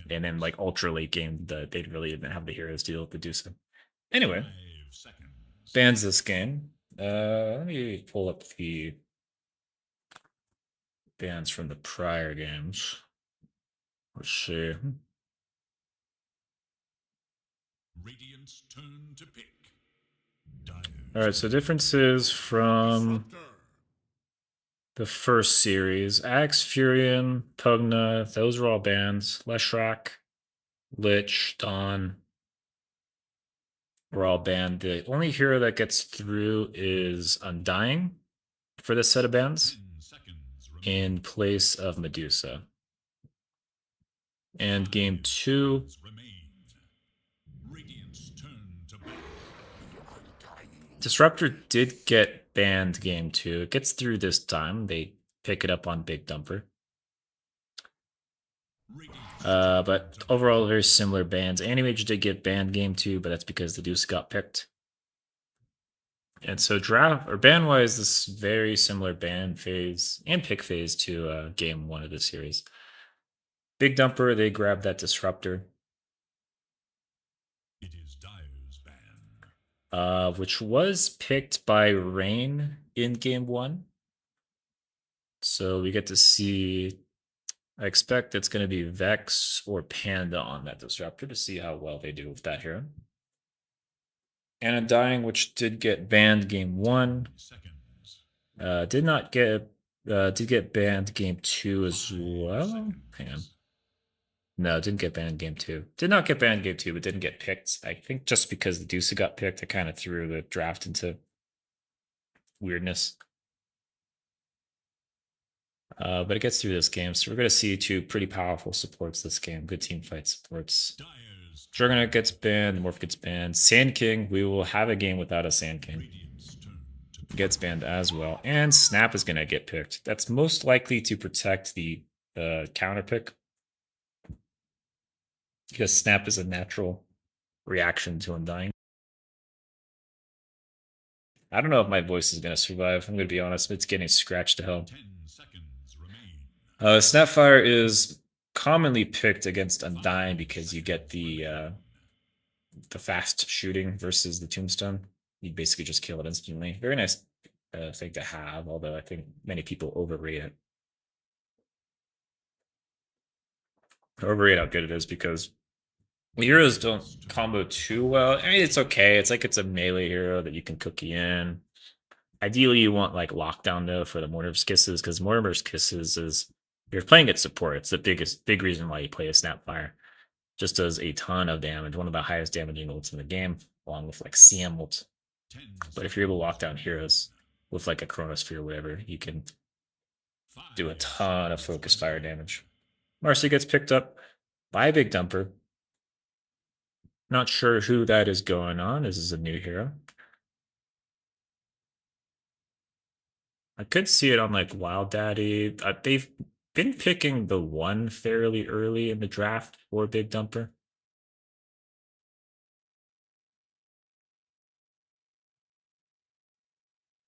And then like ultra late game, they really didn't have the heroes deal with Medusa. Anyway, bans this game. Let me pull up the bans from the prior games. Let's see. Radiant's turn to pick. All right, so differences from the first series: Axe, Furion, Pugna, those were all bans. Leshrac, Lich, Dawn were all banned. The only hero that gets through is Undying for this set of bans in place of Medusa. And game 2, Disruptor did get banned game 2. It gets through this time. They pick it up on Big Dumper. But overall, very similar bans. Animage did get banned game 2, but that's because the Deuce got picked. And so draft or ban wise, this very similar ban phase and pick phase to game 1 of the series. Big Dumper, they grabbed that Disruptor. It is Dyer's ban. Which was picked by Rain in game 1. So we get to see, I expect it's going to be Vex or Panda on that Disruptor to see how well they do with that hero. And Undying, which did get banned game 1, did get banned game 2 as well. Hang on. No, didn't get banned game 2. Did not get banned game 2, but didn't get picked. I think just because the Deuce got picked, it kind of threw the draft into weirdness. But it gets through this game, so we're going to see 2 pretty powerful supports this game. Good team fight supports. Juggernaut gets banned, Morph gets banned. Sand King, we will have a game without a Sand King. Gets banned as well. And Snap is going to get picked. That's most likely to protect the counter pick, because Snap is a natural reaction to Undying. I don't know if my voice is going to survive. I'm going to be honest. It's getting scratched to hell. Snapfire is commonly picked against Undying because you get the fast shooting versus the Tombstone. You basically just kill it instantly. Very nice thing to have, although I think many people overrate it. Overrate how good it is because the heroes don't combo too well. I mean, it's okay. It's like it's a melee hero that you can cookie in. Ideally, you want like lockdown though for the Mortimer's Kisses, because Mortimer's Kisses is you're playing it support. It's the big reason why you play a Snapfire. Just does a ton of damage, one of the highest damaging ults in the game, along with like CM ult. 10 But if you're able to lock down seconds heroes with like a Chronosphere or whatever, you can 5 do a ton of seconds focus fire remaining. damage. Marcy gets picked up by a big dumper. Not sure who that is going on. This is a new hero. I could see it on like Wild Daddy. They've been picking the one fairly early in the draft for Big Dumper.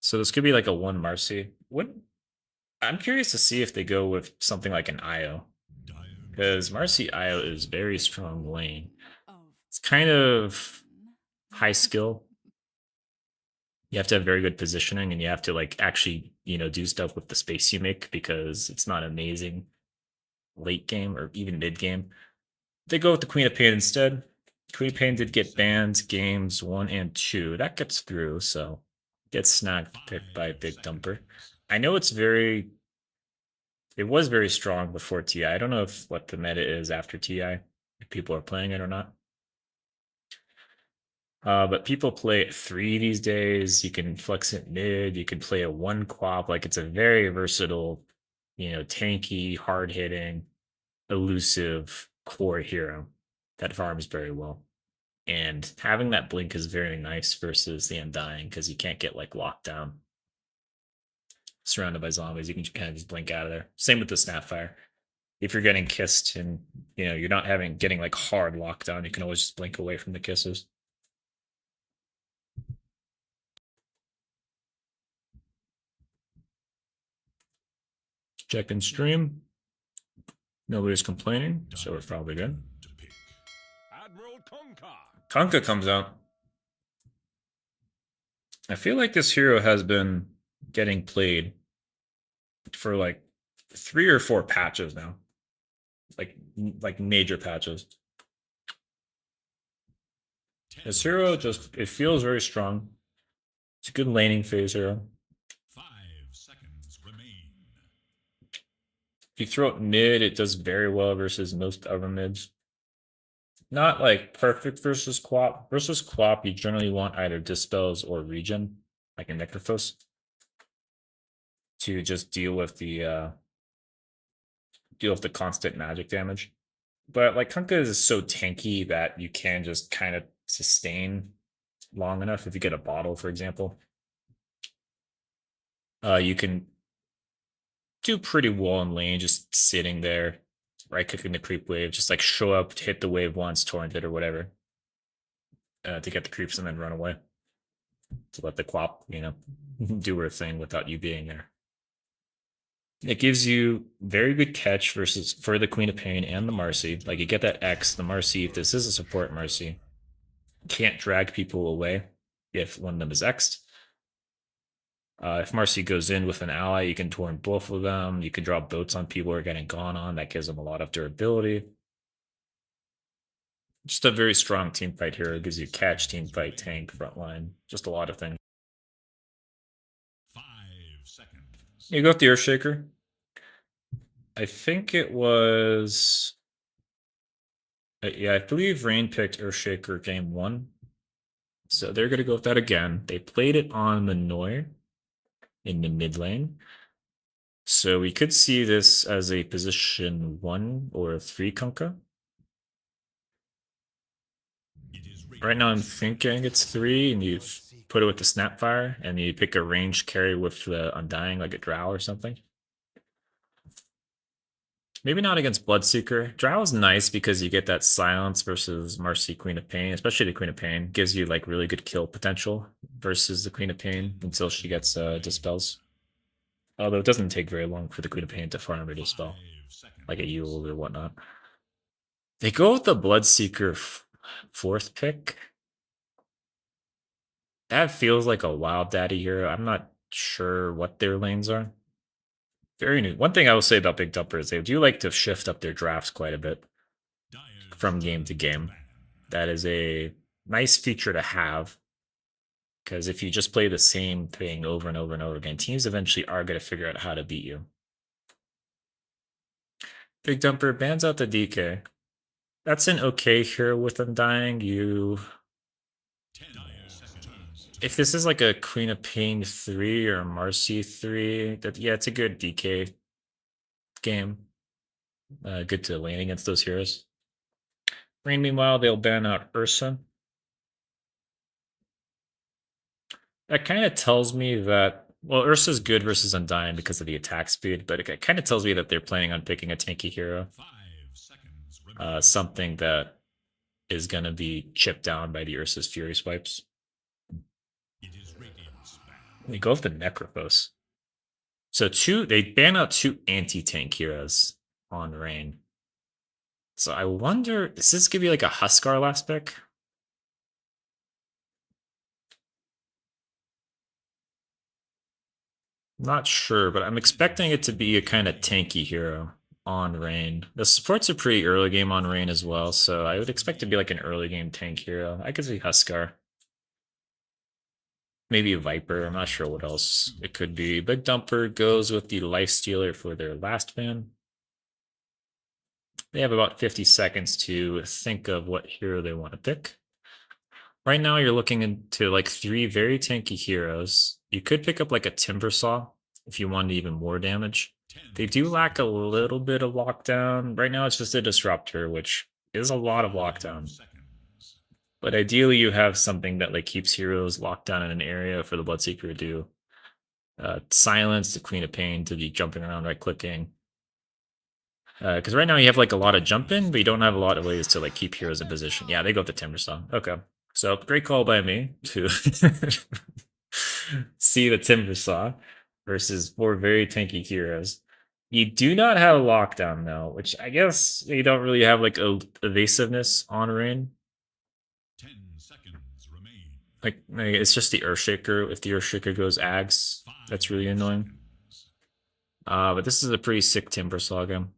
So this could be like a one Marcy. What I'm curious to see if they go with something like an IO. Dire's Because Marcy IO is very strong lane. Of It's kind of fun. high skill. You have to have very good positioning and you have to like actually, do stuff with the space you make because it's not amazing late game or even mid game. They go with the Queen of Pain instead. Queen of Pain did get banned games 1 and 2. That gets through, so gets snagged picked by 5 Big Dumper. seconds. I know it was very strong before TI. I don't know if what the meta is after TI, if people are playing it or not. But people play it 3 these days. You can flex it mid. You can play a 1 quap. Like it's a very versatile, tanky, hard hitting, elusive core hero that farms very well. And having that blink is very nice versus the Undying because you can't get like locked down, surrounded by zombies. You can kind of just blink out of there. Same with the Snapfire. If you're getting kissed and you're not getting like hard lockdown, you can always just blink away from the kisses. Check in stream. Nobody's complaining, so we're probably good. To pick. Admiral Conker. Kanka comes out. I feel like this hero has been getting played for like 3 or 4 patches now, like major patches. 10 This hero seconds. it feels very strong. It's a good laning phase hero. 5 seconds remain. If you throw it mid, it does very well versus most other mids. Not like perfect versus Quap. Versus Quap, you generally want either Dispels or Regen, like a Necrophos, to just deal with the constant magic damage. But like Kunkka is so tanky that you can just kind of sustain long enough. If you get a bottle, for example, you can do pretty well in lane, just sitting there, right clicking the creep wave, just like show up, hit the wave once, torrent it or whatever, to get the creeps and then run away. To let the quap, do her thing without you being there. It gives you very good catch for the Queen of Pain and the Marcy. Like you get that X, the Marcy, if this is a support Marcy, can't drag people away if one of them is X'd. If Marcy goes in with an ally, you can torn both of them. You can draw boats on people who are getting gone on. That gives them a lot of durability. Just a very strong team fight hero. It gives you catch, team fight, tank, frontline. Just a lot of things. 5 seconds. You go with the Earthshaker. I think it was. Yeah, I believe Rain picked Earthshaker game 1. So they're going to go with that again. They played it on Manoy in the mid lane. So we could see this as a position 1 or a 3 Kunkka. Right now I'm thinking it's 3, and you put it with the Snapfire, and you pick a range carry with the Undying, like a Drow or something. Maybe not against Bloodseeker. Drow is nice because you get that silence versus Marcy Queen of Pain, especially the Queen of Pain. Gives you like really good kill potential versus the Queen of Pain until she gets Dispels. Although it doesn't take very long for the Queen of Pain to farm her Dispel, like a Yule or whatnot. They go with the Bloodseeker 4th pick. That feels like a Wild Daddy hero. I'm not sure what their lanes are. Very new. One thing I will say about Big Dumper is they do like to shift up their drafts quite a bit from game to game. That is a nice feature to have Because if you just play the same thing over and over and over again, teams eventually are going to figure out how to beat you. Big Dumper bans out the DK. That's an okay hero with Undying. If this is like a Queen of Pain 3 or Marcy 3, yeah, it's a good DK game. Good to lane against those heroes. Rain, meanwhile, they'll ban out Ursa. That kind of tells me that, well, Ursa's good versus Undying because of the attack speed, but it kind of tells me that they're planning on picking a tanky hero. Something that is going to be chipped down by the Ursa's Fury swipes. They go with the Necrophos. So they ban out 2 anti-tank heroes on Rain. So I wonder, is this gonna be like a Huskar last pick? Not sure, but I'm expecting it to be a kind of tanky hero on Rain. The supports are pretty early game on Rain as well, so I would expect it to be like an early game tank hero. I could see Huskar. Maybe a Viper, I'm not sure what else it could be. Big Dumper goes with the Lifestealer for their last ban. They have about 50 seconds to think of what hero they want to pick. Right now, you're looking into like 3 very tanky heroes. You could pick up like a Timbersaw if you wanted even more damage. They do lack a little bit of lockdown. Right now, it's just a Disruptor, which is a lot of lockdown. But ideally, you have something that like keeps heroes locked down in an area for the Bloodseeker to do. Silence the Queen of Pain to be jumping around, right clicking. Because right now you have like a lot of jumping, but you don't have a lot of ways to like keep heroes in position. Yeah, they go with the Timbersaw. Okay, so great call by me to see the Timbersaw versus 4 very tanky heroes. You do not have lockdown though, which I guess you don't really have like evasiveness on Rain. 10 seconds remain. Like it's just the Earthshaker. If the Earthshaker goes Ags, that's really annoying. But this is a pretty sick Timbersaw game.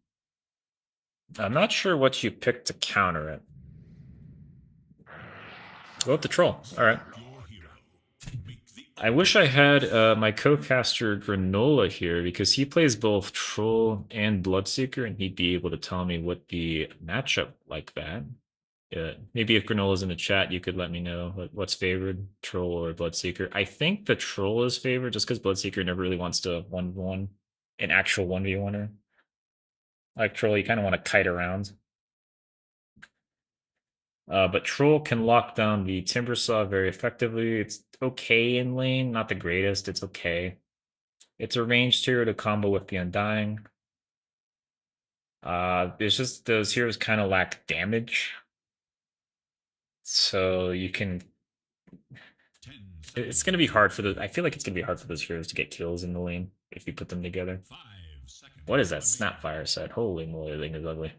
I'm not sure what you picked to counter it. Go with the troll. All right. I wish I had my co-caster Granola here because he plays both Troll and Bloodseeker, and he'd be able to tell me what the matchup like that. Maybe if Granola's in the chat, you could let me know what's favored, Troll or Bloodseeker. I think the Troll is favored just because Bloodseeker never really wants to 1v1 an actual 1v1er. Like Troll, you kind of want to kite around. But Troll can lock down the Timbersaw very effectively. It's okay in lane, not the greatest. It's okay. It's a ranged hero to combo with the Undying. It's just those heroes kind of lack damage. So you can. It's going to be hard for I feel like it's going to be hard for those heroes to get kills in the lane if you put them together. What is that Snapfire set? Holy moly, that thing is ugly.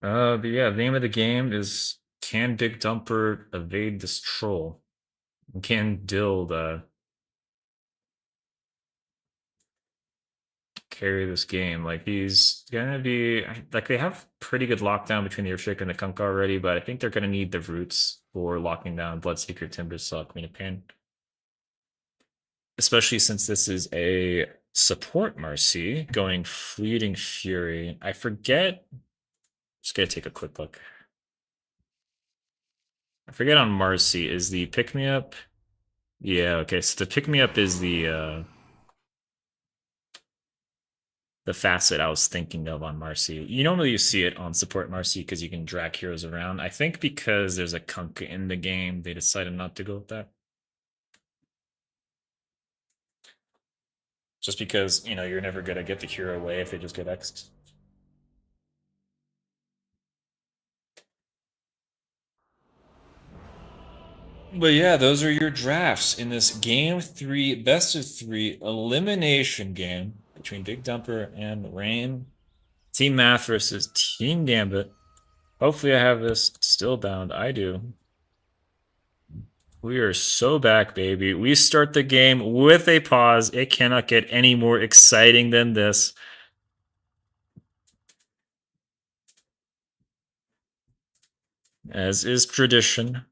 But yeah, the name of the game is can Big Dumper evade this troll? Can Dild carry this game? Like he's gonna be like they have pretty good lockdown between the Earthshaker and the Kunkka already, but I think they're gonna need the roots for locking down Bloodseeker, Timbersaw, Queen of Pain. Especially since this is a support Marcy going Fleeting Fury. I forget. Just gonna take a quick look. I forget on Marcy is the pick me up. Yeah, okay. So the pick me up is the facet I was thinking of on Marcy. You normally see it on support Marcy because you can drag heroes around. I think because there's a Kunkka in the game, they decided not to go with that. Just because, you're never gonna get the hero away if they just get X'd. But yeah, those are your drafts in this game 3 best of 3 elimination game between Big Dumper and Rain. Team Math versus Team Gambit. Hopefully I have this still bound. I do. We are so back, baby. We start the game with a pause. It cannot get any more exciting than this. as is tradition.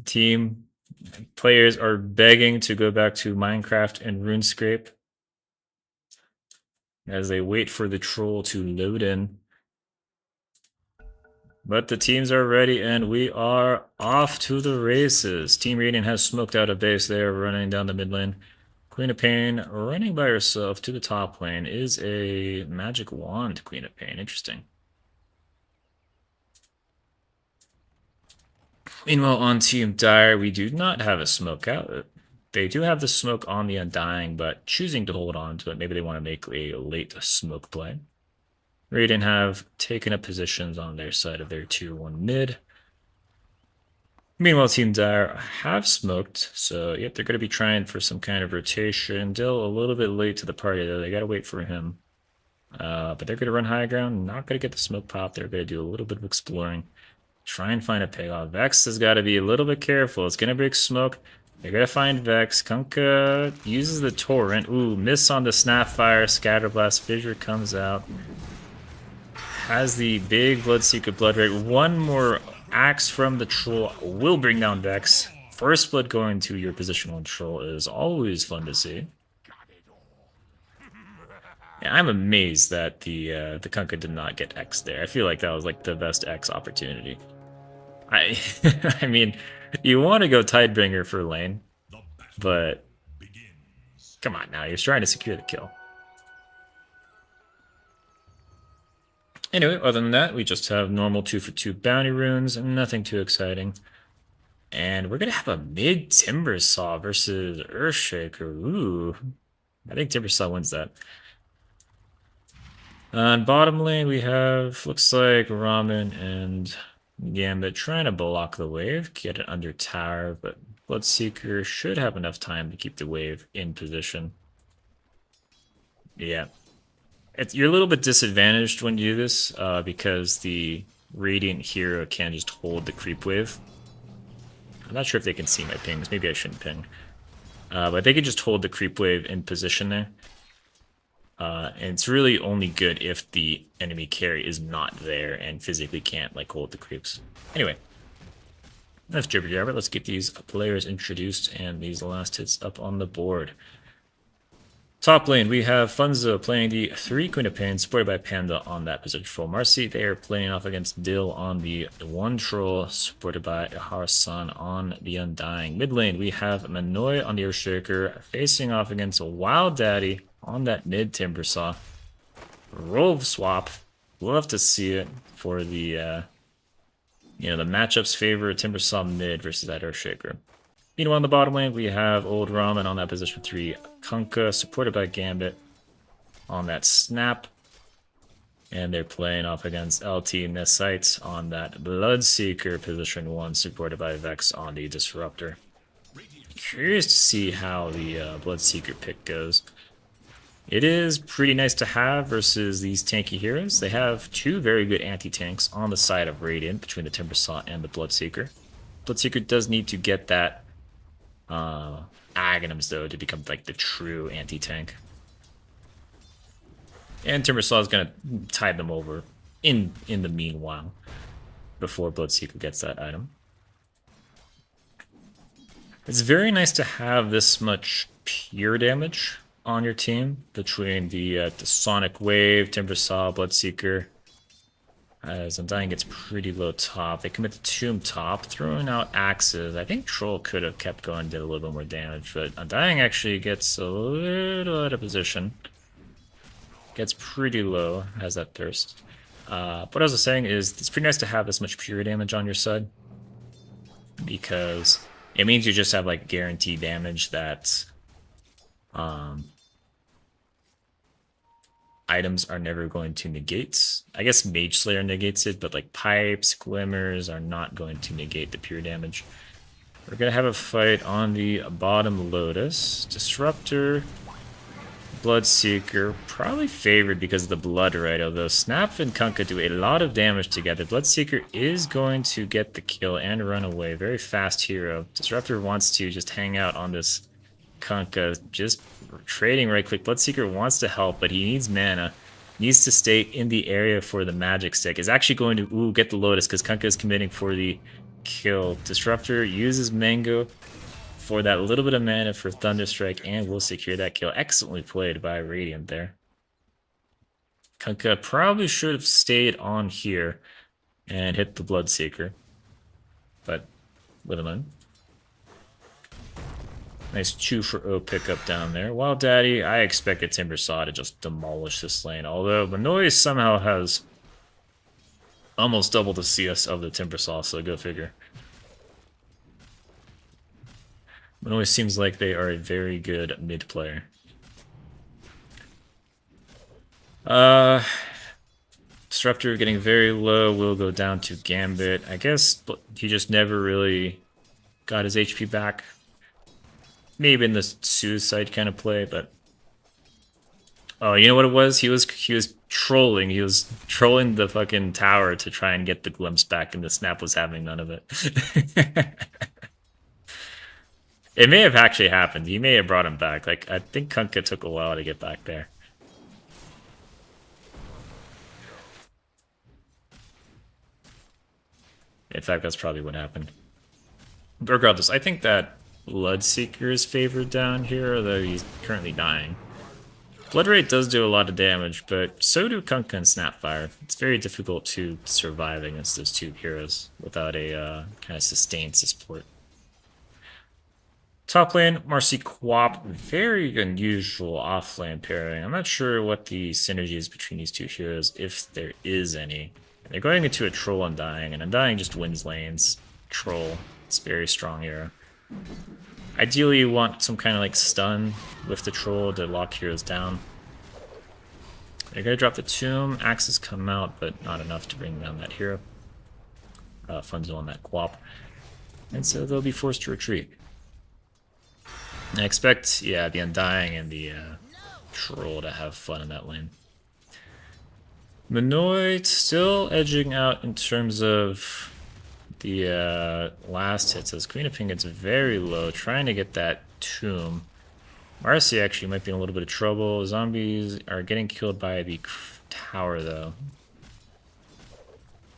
Team players are begging to go back to Minecraft and RuneScape as they wait for the troll to load in. But the teams are ready and we are off to the races. Team Radiant has smoked out a base there, running down the mid lane. Queen of Pain running by herself to the top lane is a magic wand Queen of Pain. Interesting. Meanwhile, on Team Dire, we do not have a smoke out. They do have the smoke on the Undying, but choosing to hold on to it. Maybe they want to make a late smoke play. Radiant have taken up positions on their side of their tier 1 mid. Meanwhile, Team Dire have smoked, so yep, they're going to be trying for some kind of rotation. Dill a little bit late to the party, though. They got to wait for him. But they're going to run high ground, not going to get the smoke pop. They're going to do a little bit of exploring. Try and find a payoff. Vex has got to be a little bit careful. It's going to break smoke. They're going to find Vex. Kunkka uses the torrent. Ooh, miss on the Snapfire. Scatterblast. Fissure comes out. Has the big Bloodseeker blood rate. One more axe from the troll will bring down Vex. First blood going to your positional troll is always fun to see. Yeah, I'm amazed that the Kunkka did not get X there. I feel like that was like the best X opportunity. I I mean, you want to go Tidebringer for lane, but come on now, he's trying to secure the kill. Anyway, other than that, we just have normal 2-for-2 bounty runes, and nothing too exciting. And we're gonna have a mid Timbersaw versus Earthshaker. Ooh, I think Timbersaw wins that. On bottom lane, we have looks like Ramen and Gambit trying to block the wave, get it under tower, but Bloodseeker should have enough time to keep the wave in position. Yeah. You're a little bit disadvantaged when you do this because the Radiant hero can just hold the creep wave. I'm not sure if they can see my pings. Maybe I shouldn't ping. But they can just hold the creep wave in position there. And it's really only good if the enemy carry is not there and physically can't like hold the creeps. Anyway, that's jibber jabber. Let's get these players introduced and these last hits up on the board. Top lane, we have Funzo playing the 3 Queen of Pain, supported by Panda on that position troll. Marcy, they are playing off against Dill on the 1 troll, supported by Harasan on the Undying. Mid lane, we have Manoy on the Earthshaker, facing off against Wild Daddy on that mid Timbersaw. Roll swap. Love to see it for the, the matchups favor Timbersaw mid versus that Earthshaker. Meanwhile, on the bottom lane, we have Old Ramen on that position 3 Kunkka, supported by Gambit on that Snap. And they're playing off against LT Nesites on that Bloodseeker position 1, supported by Vex on the Disruptor. Curious to see how the Bloodseeker pick goes. It is pretty nice to have versus these tanky heroes. They have 2 very good anti-tanks on the side of Radiant between the Timbersaw and the Bloodseeker. Bloodseeker does need to get that Aghanims though to become like the true anti-tank. And Timbersaw is gonna tide them over in the meanwhile before Bloodseeker gets that item. It's very nice to have this much pure damage on your team between the Sonic Wave, Timbersaw, Bloodseeker. As Undying gets pretty low top. They commit to Tomb top, throwing out axes. I think Troll could have kept going, did a little bit more damage, but Undying actually gets a little out of position. Gets pretty low, has that thirst. What I was saying is, it's pretty nice to have this much pure damage on your side, because it means you just have like guaranteed damage that items are never going to negate. I guess Mage Slayer negates it, but like Pipes, Glimmers are not going to negate the pure damage. We're going to have a fight on the bottom Lotus. Disruptor, Bloodseeker, probably favored because of the blood right, although Snap and Kunkka do a lot of damage together. Bloodseeker is going to get the kill and run away. Very fast hero. Disruptor wants to just hang out on this Kunkka, just trading right click. Bloodseeker wants to help, but he needs mana. Needs to stay in the area for the magic stick. Is actually going to get the Lotus because Kunkka is committing for the kill. Disruptor uses Mango for that little bit of mana for Thunderstrike and will secure that kill. Excellently played by Radiant there. Kunkka probably should have stayed on here and hit the Bloodseeker, but with him in. Nice chew for O pickup down there. Wild Daddy, I expected Timbersaw to just demolish this lane, although Manoy somehow has almost double the CS of the Timbersaw, so go figure. Manoy seems like they are a very good mid player. Disruptor getting very low will go down to Gambit. I guess he just never really got his HP back. Maybe in the suicide kind of play, but oh, you know what it was? He was trolling. He was trolling the fucking tower to try and get the glimpse back, and the snap was having none of it. It may have actually happened. He may have brought him back. Like, I think Kunkka took a while to get back there. In fact, that's probably what happened. But regardless, I think that Bloodseeker is favored down here, although he's currently dying. Blood Rate does do a lot of damage, but so do Kunkka and Snapfire. It's very difficult to survive against those two heroes without a kind of sustained support. Top lane, Marcy Quap, very unusual off-lane pairing. I'm not sure what the synergy is between these two heroes, if there is any. They're going into a Troll Undying, and Undying just wins lanes. Troll, it's a very strong hero. Ideally, you want some kind of like stun with the Troll to lock heroes down. They're going to drop the Tomb, Axes come out, but not enough to bring down that hero. Funzo on that Quap. And so they'll be forced to retreat. I expect, yeah, the Undying and the Troll to have fun in that lane. Minoid still edging out in terms of the last hits, as Queen of Ping gets very low, trying to get that Tomb. Marcy actually might be in a little bit of trouble. Zombies are getting killed by the tower, though.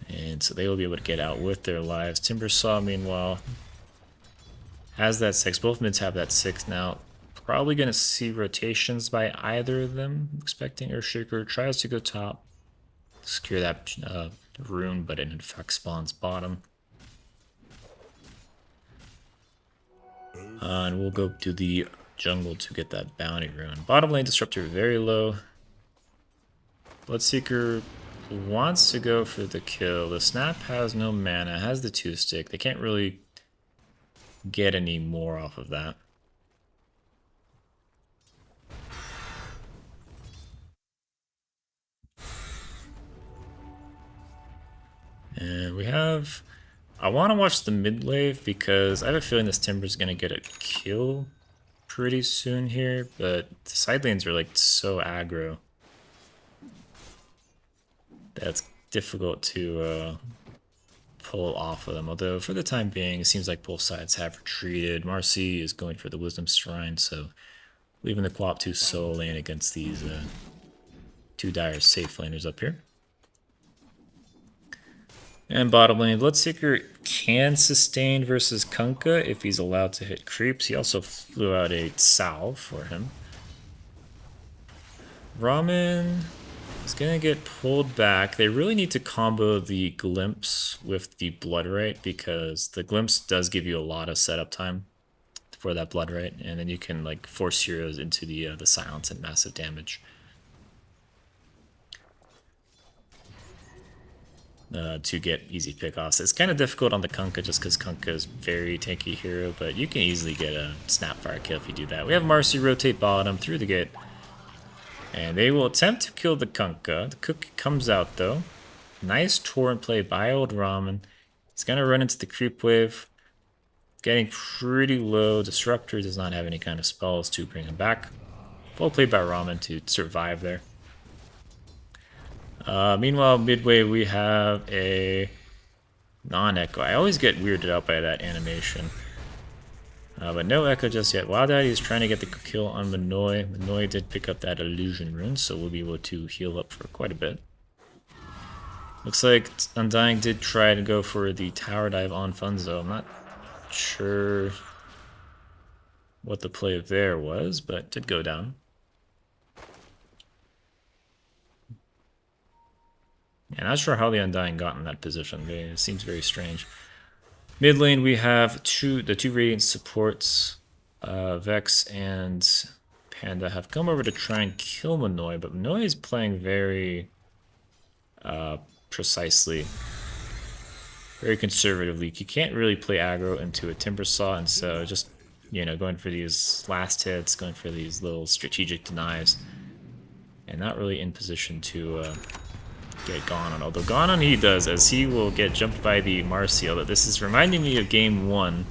And so they will be able to get out with their lives. Timbersaw, meanwhile, has that 6. Both mids have that 6 now. Probably going to see rotations by either of them. Expecting Earthshaker tries to go top. Secure that rune, but it in fact spawns bottom. And we'll go to the jungle to get that bounty rune. Bottom lane Disruptor very low. Bloodseeker wants to go for the kill. The Snap has no mana, has the 2-stick. They can't really get any more off of that. And we have... I want to watch the mid wave because I have a feeling this Timber's going to get a kill pretty soon here, but the side lanes are like so aggro that's difficult to pull off of them. Although for the time being, it seems like both sides have retreated. Marcy is going for the Wisdom Shrine, so leaving the Quap 2 solo lane against these two dire safe laners up here. And bottom lane, Bloodseeker can sustain versus Kunkka if he's allowed to hit creeps. He also flew out a salve for him. Ramen is going to get pulled back. They really need to combo the Glimpse with the Blood Rite because the Glimpse does give you a lot of setup time for that Blood Rite, and then you can like force heroes into the silence and massive damage. To get easy pickoffs. It's kind of difficult on the Kunkka just because Kunkka is very tanky hero, but you can easily get a Snapfire kill if you do that. We have Marcy rotate bottom through the gate, and they will attempt to kill the Kunkka. The Cookie comes out though. Nice torrent play by old Ramen. He's going to run into the creep wave. Getting pretty low. Disruptor does not have any kind of spells to bring him back. Well played by Ramen to survive there. Meanwhile, midway we have a non-echo. I always get weirded out by that animation. But no Echo just yet. Wild Daddy is trying to get the kill on Manoy. Manoy did pick up that illusion rune, so we'll be able to heal up for quite a bit. Looks like Undying did try to go for the tower dive on Funzo. I'm not sure what the play there was, but it did go down. Yeah, not sure how the Undying got in that position. It seems very strange. Mid lane, we have the two Radiant supports. Vex and Panda have come over to try and kill Manoy, but Manoy is playing very precisely, very conservatively. You can't really play aggro into a Timber Saw, and so just, you know, going for these last hits, going for these little strategic denies, and not really in position to get gone on. Although gone on he does, as he will get jumped by the Marcial. This is reminding me of game 1,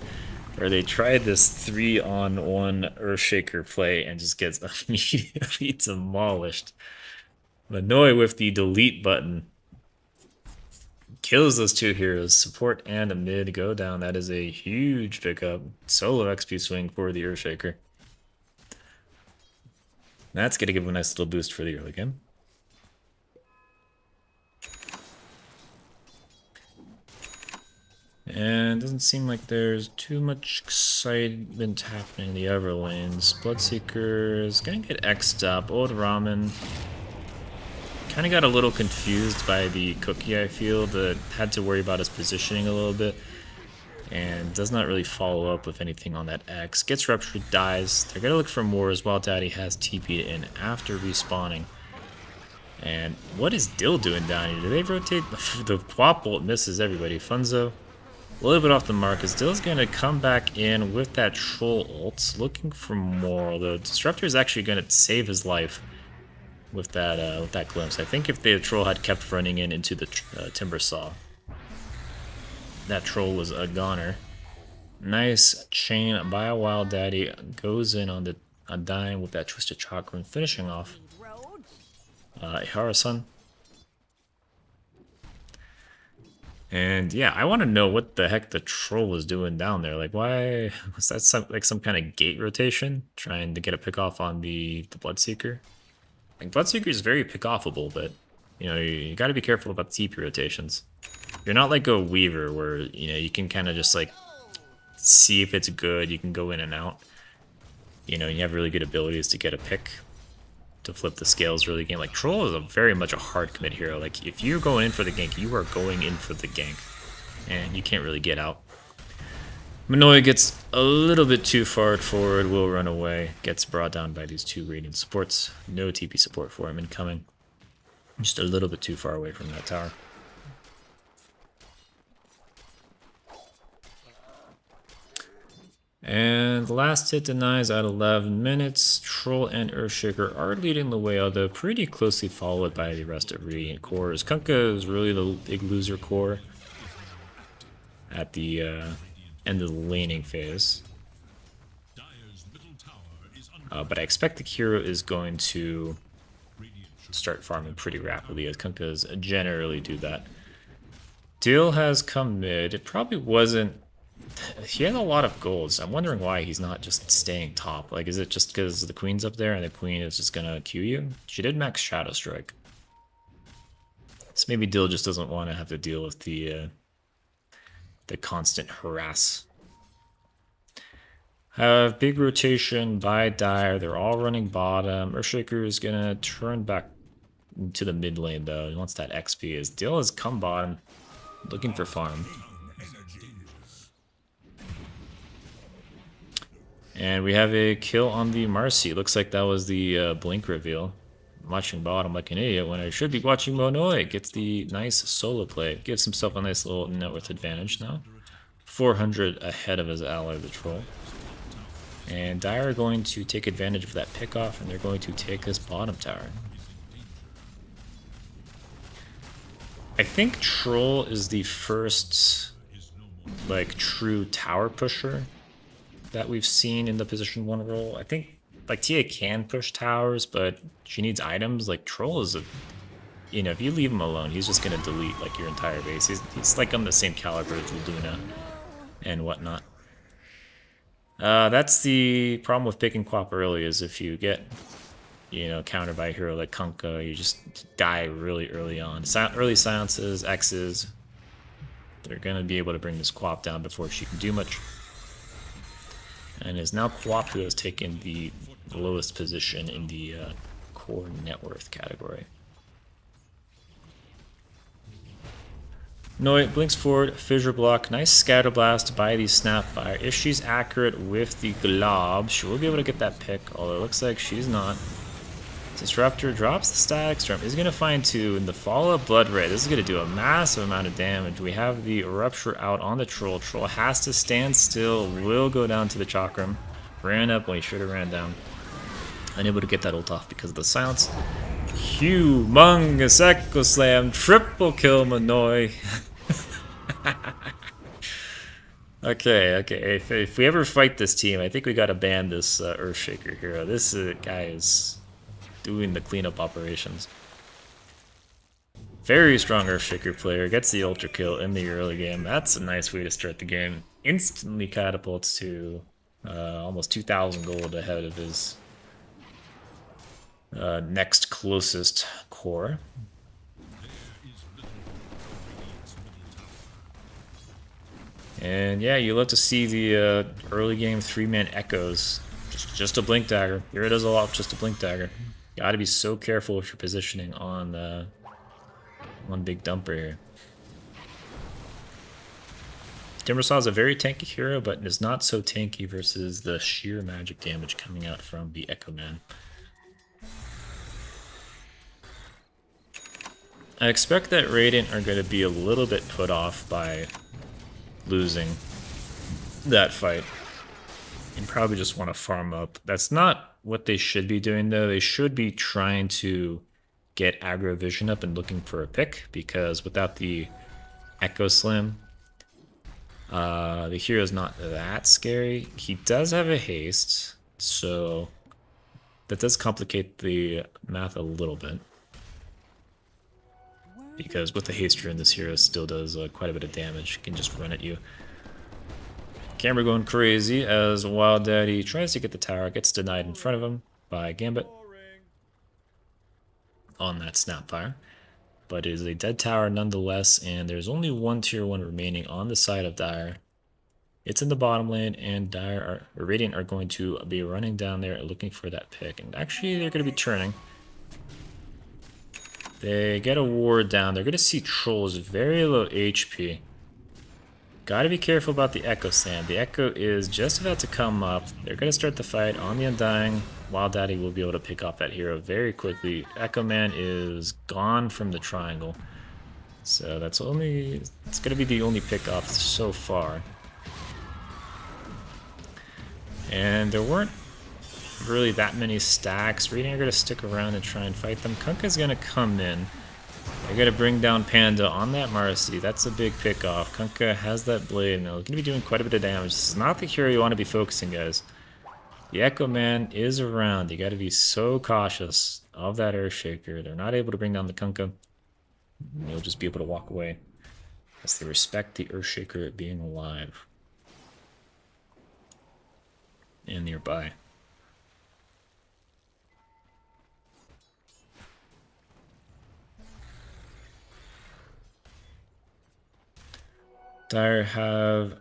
where they tried this 3-on-1 Earthshaker play and just gets immediately demolished. Manoy with the delete button kills those two heroes. Support and a mid go down. That is a huge pickup. Solo XP swing for the Earthshaker. That's going to give him a nice little boost for the early game. And it doesn't seem like there's too much excitement happening in the other lanes. Bloodseeker is gonna get X'd up. Old Ramen kind of got a little confused by the cookie, I feel, that had to worry about his positioning a little bit. And does not really follow up with anything on that X. Gets ruptured, dies. They're gonna look for more as Wild Daddy has TP'd in after respawning. And what is Dill doing down here? Do they rotate? The Quap Bolt misses everybody. Funzo a little bit off the mark, as Dill's going to come back in with that Troll ult, looking for more, although Disruptor is actually going to save his life with that glimpse. I think if the Troll had kept running into the Timber Saw, that Troll was a goner. Nice chain by a Wild Daddy, goes in on the Undying with that Twisted Chakra and finishing off Ihara-san. And yeah, I want to know what the heck the Troll was doing down there. Like, why was that some kind of gate rotation, trying to get a pick off on the Bloodseeker? Like, Bloodseeker is very pick offable, but you know, you got to be careful about the TP rotations. You're not like a Weaver where, you know, you can kind of just like see if it's good. You can go in and out. You know, you have really good abilities to get a pick, to flip the scales really game. Like, Troll is very much a hard commit hero. Like, if you're going in for the gank, you are going in for the gank, and you can't really get out. Manoy gets a little bit too far forward, will run away, gets brought down by these two Radiant supports. No TP support for him incoming. Just a little bit too far away from that tower. And the last hit denies at 11 minutes. Troll and Earthshaker are leading the way, although pretty closely followed by the rest of Radiant cores. Kunkka is really the big loser core at the end of the laning phase. But I expect the hero is going to start farming pretty rapidly, as Kunkkas generally do that. Dill has come mid. It probably wasn't... He has a lot of golds. I'm wondering why he's not just staying top. Like, is it just because the queen's up there and the queen is just gonna Q you? She did max Shadow Strike. So maybe Dill just doesn't want to have to deal with the constant harass. Have big rotation by Dire. They're all running bottom. Earthshaker is gonna turn back to the mid lane though. He wants that XP, as Dill has come bottom, looking for farm. And we have a kill on the Marcy. Looks like that was the blink reveal. I'm watching bottom like an idiot when I should be watching Manoy. Gets the nice solo play. Gives himself a nice little net worth advantage now. 400 ahead of his ally, the Troll. And Dire are going to take advantage of that pickoff, and they're going to take this bottom tower. I think Troll is the first, like, true tower pusher that we've seen in the position 1 role. I think, like, Tia can push towers, but she needs items. Like, Troll is a... You know, if you leave him alone, he's just gonna delete, like, your entire base. He's like on the same caliber as Luna and whatnot. That's the problem with picking Quap early, is if you get, countered by a hero like Kunkka, you just die really early on. Early silences, X's, they're going to be able to bring this Quap down before she can do much. And it's now Quap who has taken the lowest position in the core net worth category. Noi blinks forward, fissure block, nice scatter blast by the Snapfire. If she's accurate with the Glob, she will be able to get that pick, although it looks like she's not. Disruptor drops the Static Storm, is going to find 2 in the follow-up Blood Ray. This is going to do a massive amount of damage. We have the Rupture out on the Troll. Troll has to stand still, will go down to the Chakram. Ran up when he should have ran down. Unable to get that ult off because of the silence. Humongous Echo Slam, triple kill Manoi. Okay. If we ever fight this team, I think we gotta ban this Earthshaker hero. This guy is doing the cleanup operations. Very strong Earthshaker player, gets the ultra kill in the early game. That's a nice way to start the game. Instantly catapults to almost 2,000 gold ahead of his next closest core. And yeah, you love to see the early game 3-man echoes. Just a blink dagger. Here it is a lot, just a blink dagger. Gotta be so careful with your positioning on one big dumper here. Timbersaw is a very tanky hero, but is not so tanky versus the sheer magic damage coming out from the Echo Man. I expect that Radiant are going to be a little bit put off by losing that fight and probably just want to farm up. That's not what they should be doing, though. They should be trying to get aggro vision up and looking for a pick, because without the Echo Slam, the hero's not that scary. He does have a haste, so that does complicate the math a little bit, because with the haste rune, this hero still does quite a bit of damage. Can just run at you. Camera going crazy as Wild Daddy tries to get the tower, gets denied in front of him by Gambit on that Snapfire. But it is a dead tower nonetheless, and there's only one tier 1 remaining on the side of Dire. It's in the bottom lane, and Radiant are going to be running down there looking for that pick. And actually, they're going to be turning. They get a ward down. They're going to see Trolls very low HP. Gotta be careful about the Echo Sand. The Echo is just about to come up. They're going to start the fight on the Undying. Wild Daddy will be able to pick off that hero very quickly. Echo Man is gone from the triangle. So it's going to be the only pick off so far. And there weren't really that many stacks. Radiant are going to stick around and try and fight them. Kunkka's going to come in. They're going to bring down Panda on that Marcy. That's a big pick off. Kunkka has that blade, and they're going to be doing quite a bit of damage. This is not the hero you want to be focusing, guys. The Echo Man is around. You got to be so cautious of that Earthshaker. They're not able to bring down the Kunkka. You'll just be able to walk away as they respect the Earthshaker being alive and nearby. Dire have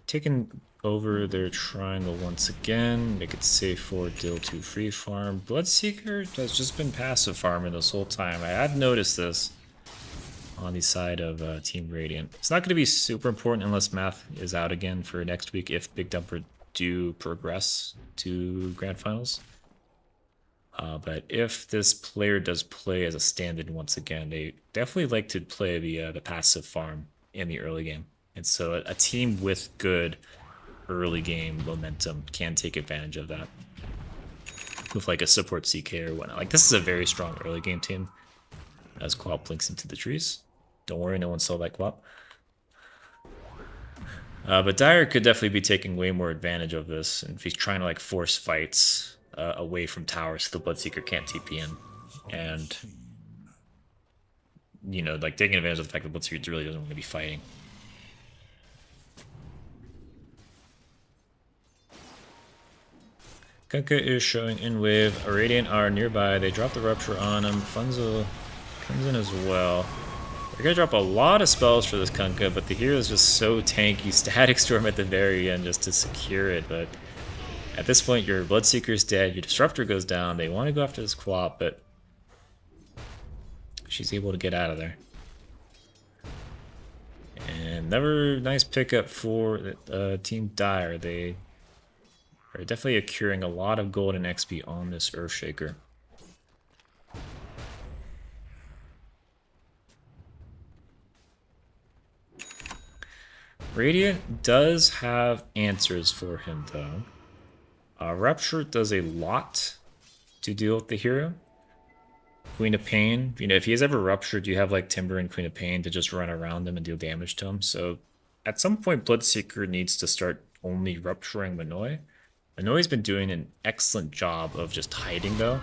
taken over their triangle once again. Make it safe for Dill to free farm. Bloodseeker has just been passive farming this whole time. I had noticed this on the side of Team Radiant. It's not going to be super important unless Math is out again for next week if Big Dumper do progress to Grand Finals. But if this player does play as a stand-in once again, they definitely like to play the passive farm in the early game. And so a team with good early game momentum can take advantage of that with like a support CK or whatnot. Like, this is a very strong early game team as Quap blinks into the trees. Don't worry, no one saw that Quap. But Dire could definitely be taking way more advantage of this, and if he's trying to like force fights away from towers so the Bloodseeker can't TP in, and like taking advantage of the fact that Bloodseeker really doesn't want to be fighting. Kunkka is showing in wave. Radiant are nearby. They drop the Rupture on him. Funzo comes in as well. They're gonna drop a lot of spells for this Kunkka, but the hero is just so tanky. Static Storm at the very end just to secure it, but at this point your Bloodseeker's dead, your Disruptor goes down. They want to go after this Quap, but she's able to get out of there. And another nice pickup for Team Dire. They are definitely accruing a lot of gold and XP on this Earthshaker. Radiant does have answers for him though. Rupture does a lot to deal with the hero. Queen of Pain, you know, if he has ever ruptured, you have like Timber and Queen of Pain to just run around him and deal damage to him. So at some point, Bloodseeker needs to start only rupturing Minoy. Minoy's been doing an excellent job of just hiding though,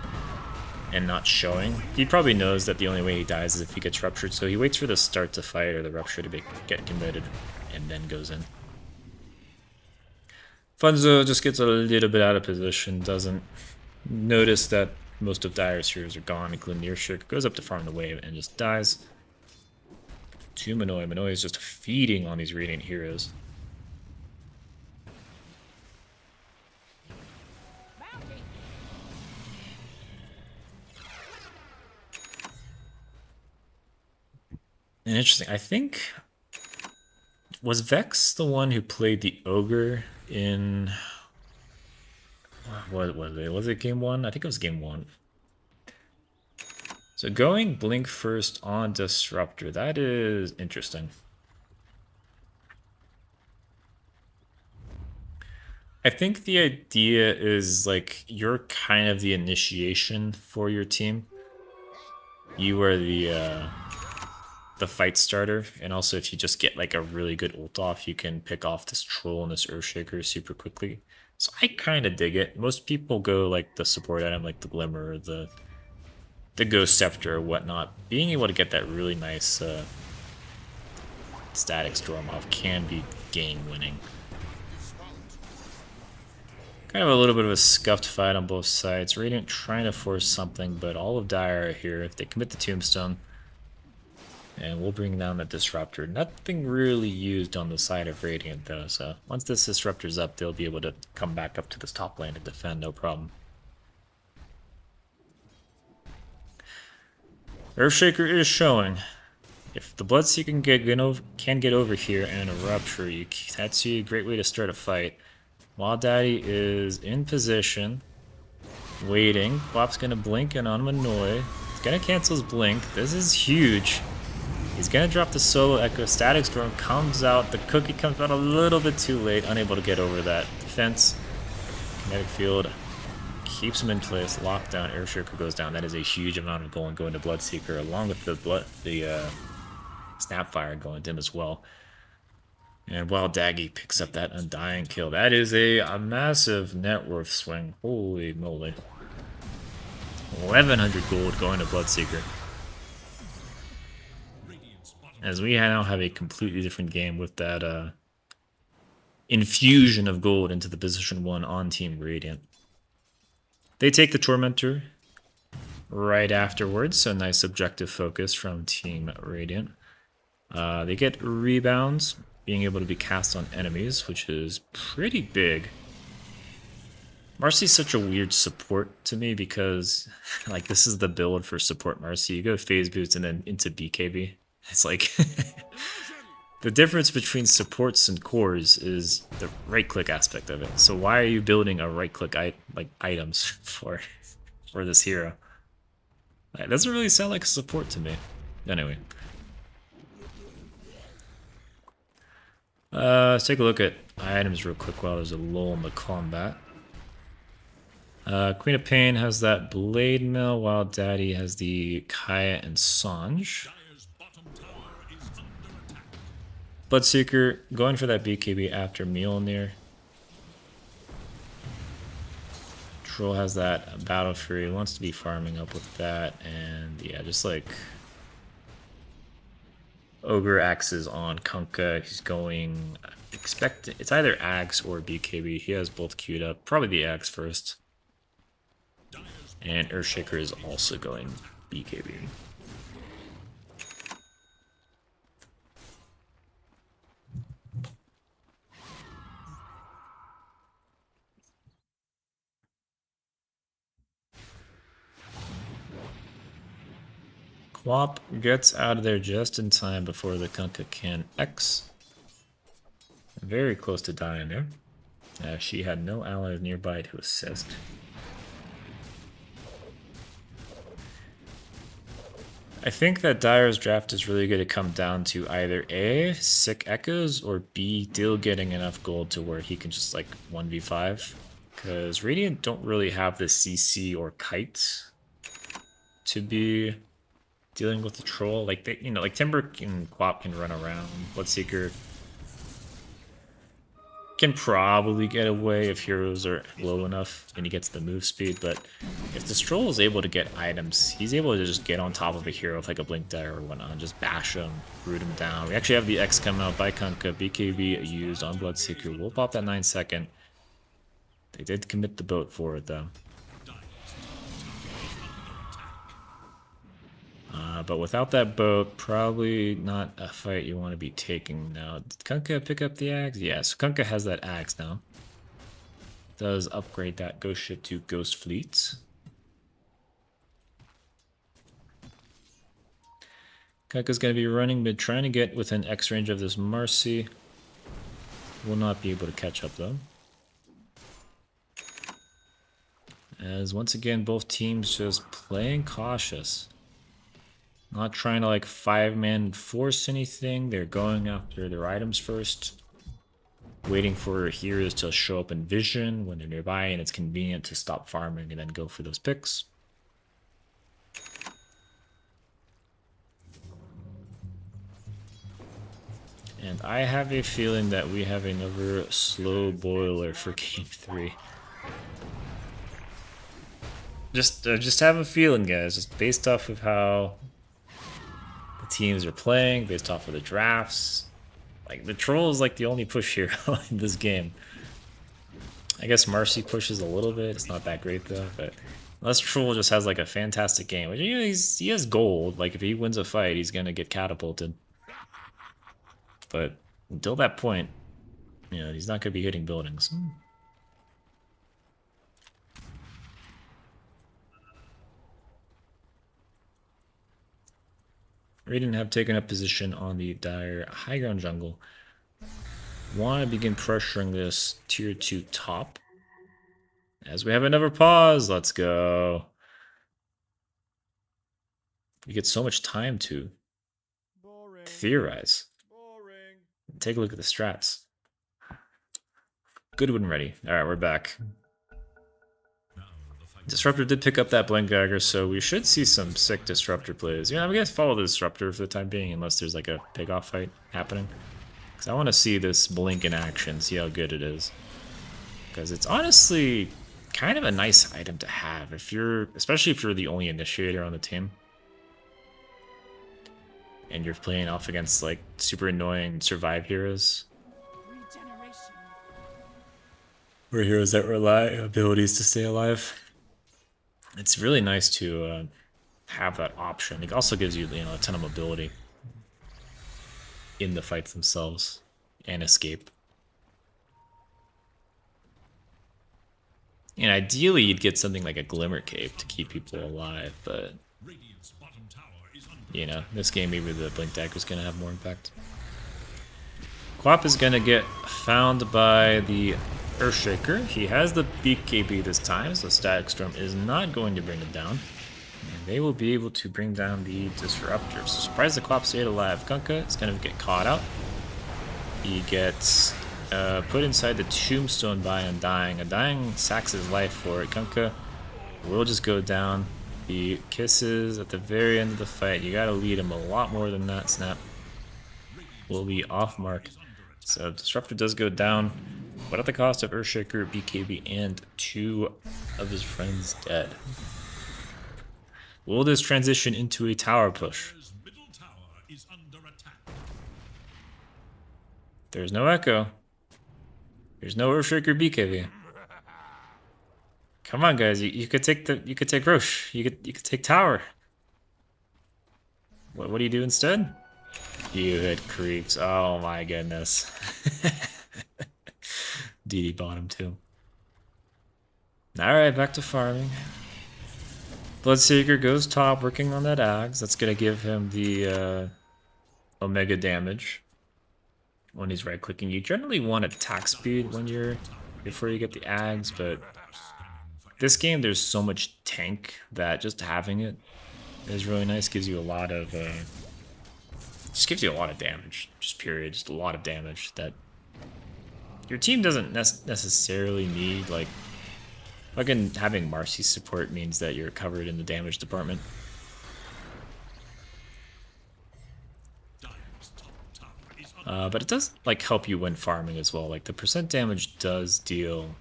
and not showing. He probably knows that the only way he dies is if he gets ruptured, so he waits for the start to fight or the rupture to get committed, and then goes in. Funzo just gets a little bit out of position, doesn't notice that most of Dire's heroes are gone, including the Earthshaker, goes up to farm the wave and just dies. To Minoy. Minoy is just feeding on these Radiant heroes. And interesting, I think, was Vex the one who played the Ogre in, what was it? Was it game 1? I think it was game 1. So going Blink first on Disruptor, that is interesting. I think the idea is like you're kind of the initiation for your team. You are the fight starter, and also if you just get like a really good ult off, you can pick off this troll and this Earthshaker super quickly. So I kind of dig it. Most people go like the support item, like the Glimmer or the Ghost Scepter or whatnot. Being able to get that really nice Static Storm off can be game winning. Kind of a little bit of a scuffed fight on both sides. Radiant trying to force something, but all of Dire are here. If they commit the Tombstone, and we'll bring down the Disruptor. Nothing really used on the side of Radiant though, so once this Disruptor's up, they'll be able to come back up to this top lane and defend, no problem. Earthshaker is showing. If the Bloodseeker can get over here and a Rupture, that's a great way to start a fight. Wild Daddy is in position, waiting. Quap's gonna blink and on Minoy. He's gonna cancel his blink. This is huge. He's gonna drop the solo echo. Static Storm comes out. The cookie comes out a little bit too late, unable to get over that defense. Kinetic field keeps him in place. Lockdown. Earthshaker goes down. That is a huge amount of gold going to Bloodseeker, along with the Snapfire going to him as well. And Wild Daggy picks up that Undying kill. That is a massive net worth swing. Holy moly. 1100 gold going to Bloodseeker. As we now have a completely different game with that infusion of gold into the position 1 on Team Radiant. They take the Tormentor right afterwards, so nice objective focus from Team Radiant. They get rebounds, being able to be cast on enemies, which is pretty big. Marcy's such a weird support to me because, like, this is the build for support Marcy. You go phase boots and then into BKB. It's like the difference between supports and cores is the right-click aspect of it. So why are you building a right-click items for this hero? It doesn't really sound like a support to me. Anyway. Let's take a look at items real quick while there's a lull in the combat. Queen of Pain has that Blade Mill, while Daddy has the Kaya and Sanj. Bloodseeker going for that BKB after Mjolnir. Troll has that Battle Fury, wants to be farming up with that, and yeah, just like Ogre axes on Kunkka. He's going, it's either Axe or BKB. He has both queued up. Probably the Axe first. And Earthshaker is also going BKB. Quap gets out of there just in time before the Kunkka can X. Very close to dying there. She had no allies nearby to assist. I think that Dyer's draft is really going to come down to either A, sick echoes, or B, Dill getting enough gold to where he can just like 1v5. Because Radiant don't really have the CC or kite to be dealing with the troll. Like they, you know, like Timber and Quap can run around. Bloodseeker can probably get away if heroes are low enough and he gets the move speed, but if the Stroll is able to get items, he's able to just get on top of a hero with like a Blink Dagger or whatnot and just bash him, root him down. We actually have the X coming out by Kunkka, BKB used on Bloodseeker. We'll pop that 9-second. They did commit the boat for it though. But without that boat, probably not a fight you want to be taking now. Did Kunkka pick up the axe? Yes, Kunkka has that axe now. Does upgrade that ghost ship to Ghost Fleet. Kunkka's going to be running mid, trying to get within X range of this Marcy. Will not be able to catch up though. As once again, both teams just playing cautious. Not trying to like 5-man force anything. They're going after their items first. Waiting for heroes to show up in vision when they're nearby and it's convenient to stop farming and then go for those picks. And I have a feeling that we have another slow boiler for game 3. Just have a feeling, guys, just based off of how the teams are playing, based off of the drafts. Like, the troll is like the only push hero in this game. I guess Marcy pushes a little bit. It's not that great though, but unless troll just has like a fantastic game, which, you know, he has gold. Like if he wins a fight, he's gonna get catapulted. But until that point, you know, he's not gonna be hitting buildings. Raiden have taken up position on the dire high ground jungle. Want to begin pressuring this tier 2 top. As we have another pause, let's go. We get so much time to theorize. Take a look at the strats. Good when ready. Alright, we're back. Disruptor did pick up that Blink Dagger, so we should see some sick Disruptor plays. Yeah, I'm gonna follow the Disruptor for the time being, unless there's like a big off fight happening. Because I want to see this Blink in action, see how good it is. Because it's honestly kind of a nice item to have, if you're, especially if you're the only initiator on the team. And you're playing off against like super annoying survive heroes. Or heroes that rely on abilities to stay alive. It's really nice to have that option. It also gives you, a ton of mobility in the fights themselves and escape. And ideally, you'd get something like a Glimmer Cape to keep people alive, but you know, this game maybe the Blink Dagger is going to have more impact. Quap is going to get found by the Earthshaker. He has the BKB this time, so Static Storm is not going to bring him down. And they will be able to bring down the Disruptor. So surprise the Quap stayed alive. Kunkka is going to get caught out. He gets put inside the Tombstone by Undying. Undying sacks his life for it. Kunkka will just go down. He kisses at the very end of the fight. You gotta lead him a lot more than that. Snap will be off mark. So Disruptor does go down, but at the cost of Earthshaker, BKB, and 2 of his friends dead. Will this transition into a tower push? There's no Echo. There's no Earthshaker BKB. Come on, guys. You could take Roche. You could take tower. What do you do instead? You hit creeps. Oh my goodness. DD bottom too. Alright, back to farming. Bloodseeker goes top, working on that axe. That's gonna give him the omega damage when he's right clicking. You generally want attack speed when you're before you get the axe, but this game there's so much tank that just having it is really nice. Gives you a lot of just gives you a lot of damage. Just period, just a lot of damage that your team doesn't necessarily need. Like fucking having Marcy support means that you're covered in the damage department. But it does like help you when farming as well. Like the percent damage does deal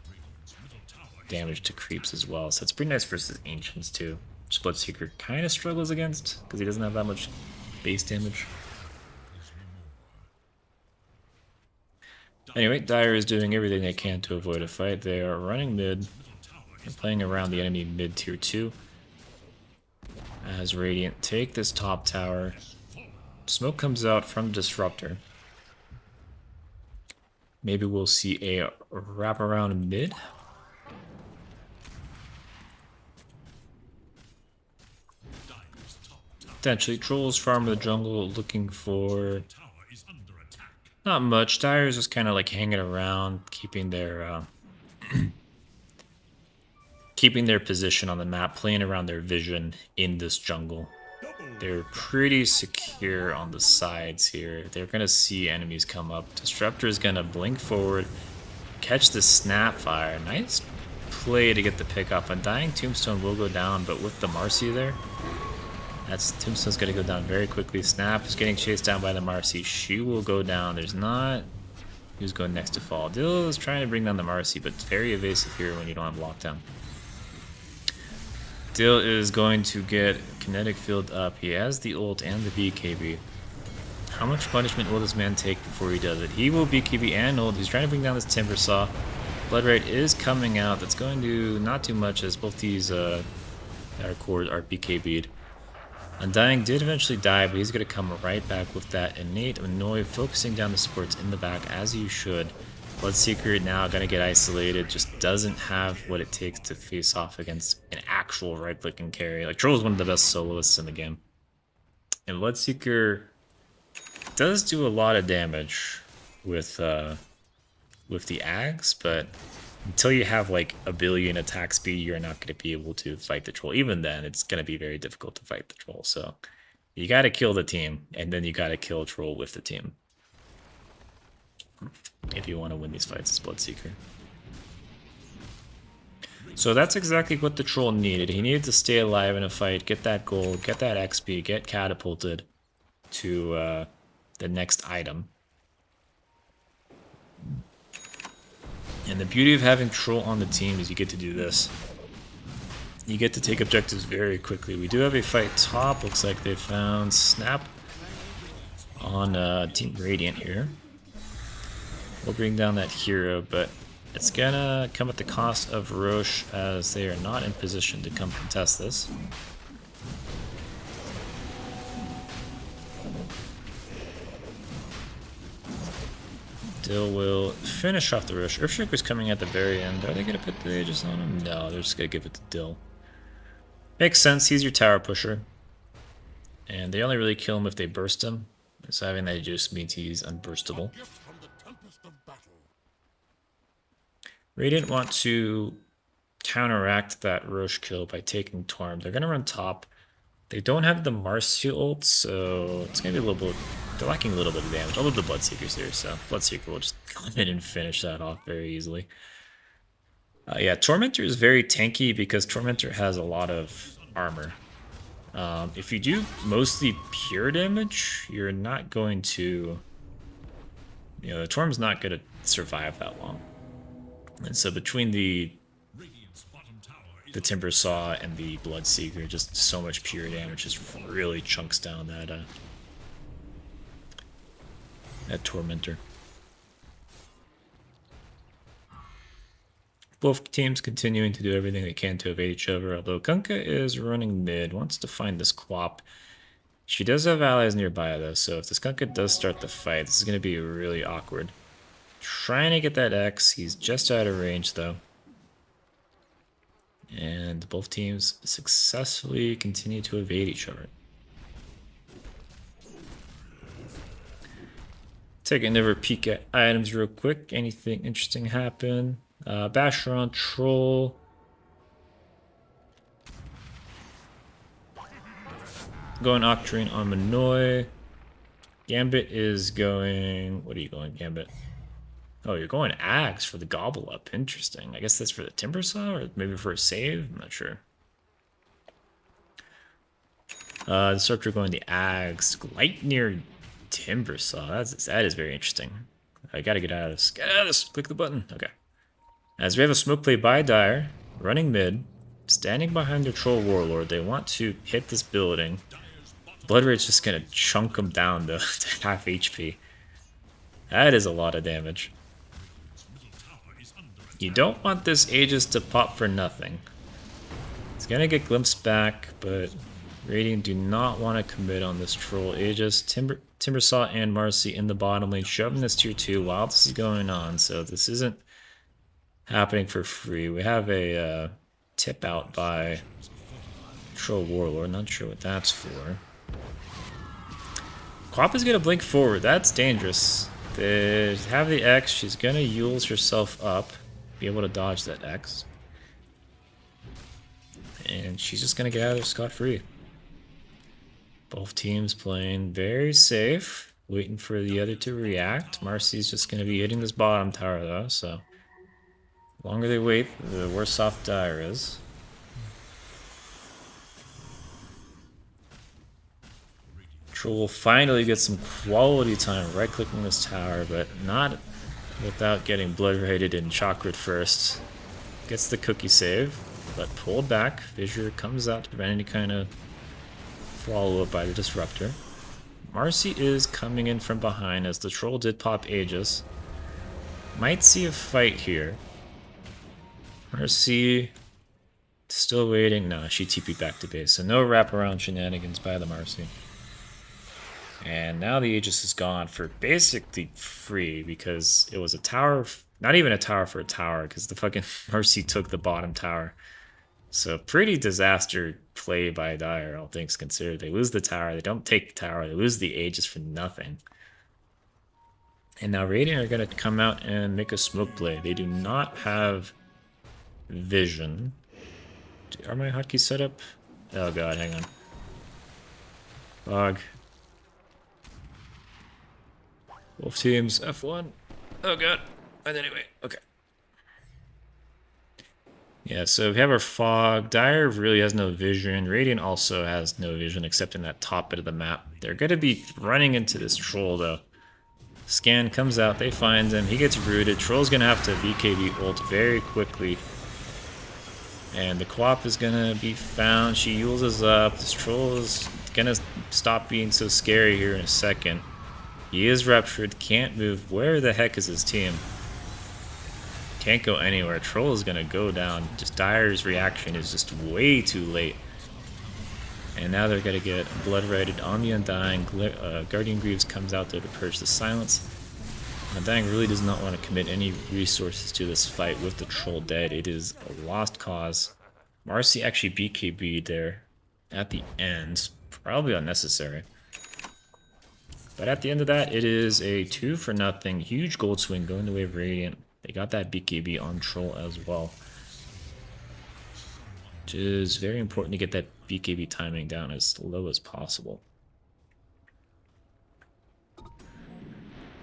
damage to creeps as well, so it's pretty nice versus ancients too. Which Bloodseeker kind of struggles against because he doesn't have that much base damage. Anyway, Dire is doing everything they can to avoid a fight. They are running mid and playing around the enemy mid tier 2. As Radiant take this top tower. Smoke comes out from Disruptor. Maybe we'll see a wraparound mid. Potentially, Trolls farm the jungle looking for not much. Dire's just kind of like hanging around, keeping their keeping their position on the map, playing around their vision in this jungle. They're pretty secure on the sides here. They're gonna see enemies come up. Disruptor is gonna blink forward, catch the Snapfire. Nice play to get the pick up. Undying Tombstone will go down, but with the Marcy there, that's Tombstone's gonna go down very quickly. Snap is getting chased down by the Marcy. She will go down. There's not who's going next to fall. Dill is trying to bring down the Marcy, but it's very evasive here when you don't have lockdown. Dill is going to get kinetic field up. He has the ult and the BKB. How much punishment will this man take before he does it? He will BKB and ult. He's trying to bring down this Timber Saw. Blood Rate is coming out. That's going to not too much as both these our cores are BKB'd. Undying did eventually die, but he's going to come right back with that innate annoy, focusing down the supports in the back as you should. Bloodseeker now going to get isolated, just doesn't have what it takes to face off against an actual right-clicking carry. Like, Troll is one of the best soloists in the game. And Bloodseeker does do a lot of damage with the Ags, but until you have like a billion attack speed, you're not going to be able to fight the Troll. Even then, it's going to be very difficult to fight the Troll. So you got to kill the team, and then you got to kill Troll with the team if you want to win these fights as Bloodseeker. So that's exactly what the Troll needed. He needed to stay alive in a fight, get that gold, get that XP, get catapulted to the next item. And the beauty of having Troll on the team is you get to do this. You get to take objectives very quickly. We do have a fight top. Looks like they found Snap on Team Radiant here. We'll bring down that hero, but it's gonna come at the cost of Roche as they are not in position to come contest this. Dill will finish off the Roche. Earthshaker's coming at the very end. Are they gonna put the Aegis on him? No, they're just gonna give it to Dill. Makes sense, he's your tower pusher. And they only really kill him if they burst him. So having that just means he's unburstable. Radiant want to counteract that Roche kill by taking Torm. They're going to run top. They don't have the Marcy ult, so it's going to be a little bit... They're lacking a little bit of damage. Although the Bloodseeker's here, so Bloodseeker will just come in and finish that off very easily. Yeah, Tormentor is very tanky because Tormentor has a lot of armor. If you do mostly pure damage, you're not going to... You know, the Torm's not going to survive that long. And so between the Timber Saw and the Bloodseeker, just so much pure damage just really chunks down that Tormentor. Both teams continuing to do everything they can to evade each other, although Kunkka is running mid, wants to find this Quap. She does have allies nearby though, so if this Kunkka does start the fight, this is going to be really awkward. Trying to get that X, he's just out of range though. And both teams successfully continue to evade each other. Take another peek at items real quick. Anything interesting happen? Basher on Troll. Going Octarine on Minoy. Gambit is going... What are you going, Gambit? Oh, you're going Axe for the Gobble Up. Interesting. I guess that's for the Timber Saw or maybe for a save? I'm not sure. Disruptor going the Axe. Gleipnir Timber Saw. That is very interesting. I gotta get out of this. Get out of this! Click the button. Okay. As we have a smoke play by Dire, running mid, standing behind the Troll Warlord. They want to hit this building. Blood Rage's just gonna chunk them down to half HP. That is a lot of damage. You don't want this Aegis to pop for nothing. It's gonna get glimpsed back, but Radiant do not want to commit on this Troll Aegis. Timbersaw and Marcy in the bottom lane, shoving this tier 2 while this is going on, so this isn't happening for free. We have a tip out by Troll Warlord, not sure what that's for. Quap is gonna blink forward, that's dangerous. They have the X, she's gonna Yules herself up, be able to dodge that X. And she's just gonna get out of there scot-free. Both teams playing very safe, waiting for the other to react. Marcy's just gonna be hitting this bottom tower though, so the longer they wait, the worse off Dire is. Troll finally gets some quality time right-clicking this tower, but not without getting blood rated and chakra first. Gets the cookie save, but pulled back. Fissure comes out to prevent any kind of follow-up by the Disruptor. Marcy is coming in from behind as the Troll did pop Aegis. Might see a fight here. Marcy still waiting. No, she TP'd back to base, so no wraparound shenanigans by the Marcy. And now the Aegis is gone for basically free because it was a tower, not even a tower for a tower because the fucking Mercy took the bottom tower. So pretty disaster play by Dire, all things considered. They lose the tower, they don't take the tower, they lose the Aegis for nothing. And now Radiant are going to come out and make a smoke play. They do not have vision. Are my hotkeys set up? Oh god, hang on. Fog. Wolf teams, F1. Oh god. And anyway, okay. Yeah, so we have our fog. Dire really has no vision. Radiant also has no vision except in that top bit of the map. They're going to be running into this Troll though. Scan comes out, they find him, he gets rooted. Troll's going to have to BKB ult very quickly. And the Quap is going to be found. She uses up. This Troll is going to stop being so scary here in a second. He is ruptured, can't move. Where the heck is his team? Can't go anywhere. Troll is gonna go down. Just Dire's reaction is just way too late. And now they're gonna get blood rated on the Undying. Guardian Greaves comes out there to purge the silence. Undying really does not want to commit any resources to this fight with the Troll dead. It is a lost cause. Marcy actually BKB'd there at the end. Probably unnecessary. But at the end of that, it is a 2-for-0 huge gold swing going the way of Radiant. They got that BKB on Troll as well. Which is very important to get that BKB timing down as low as possible.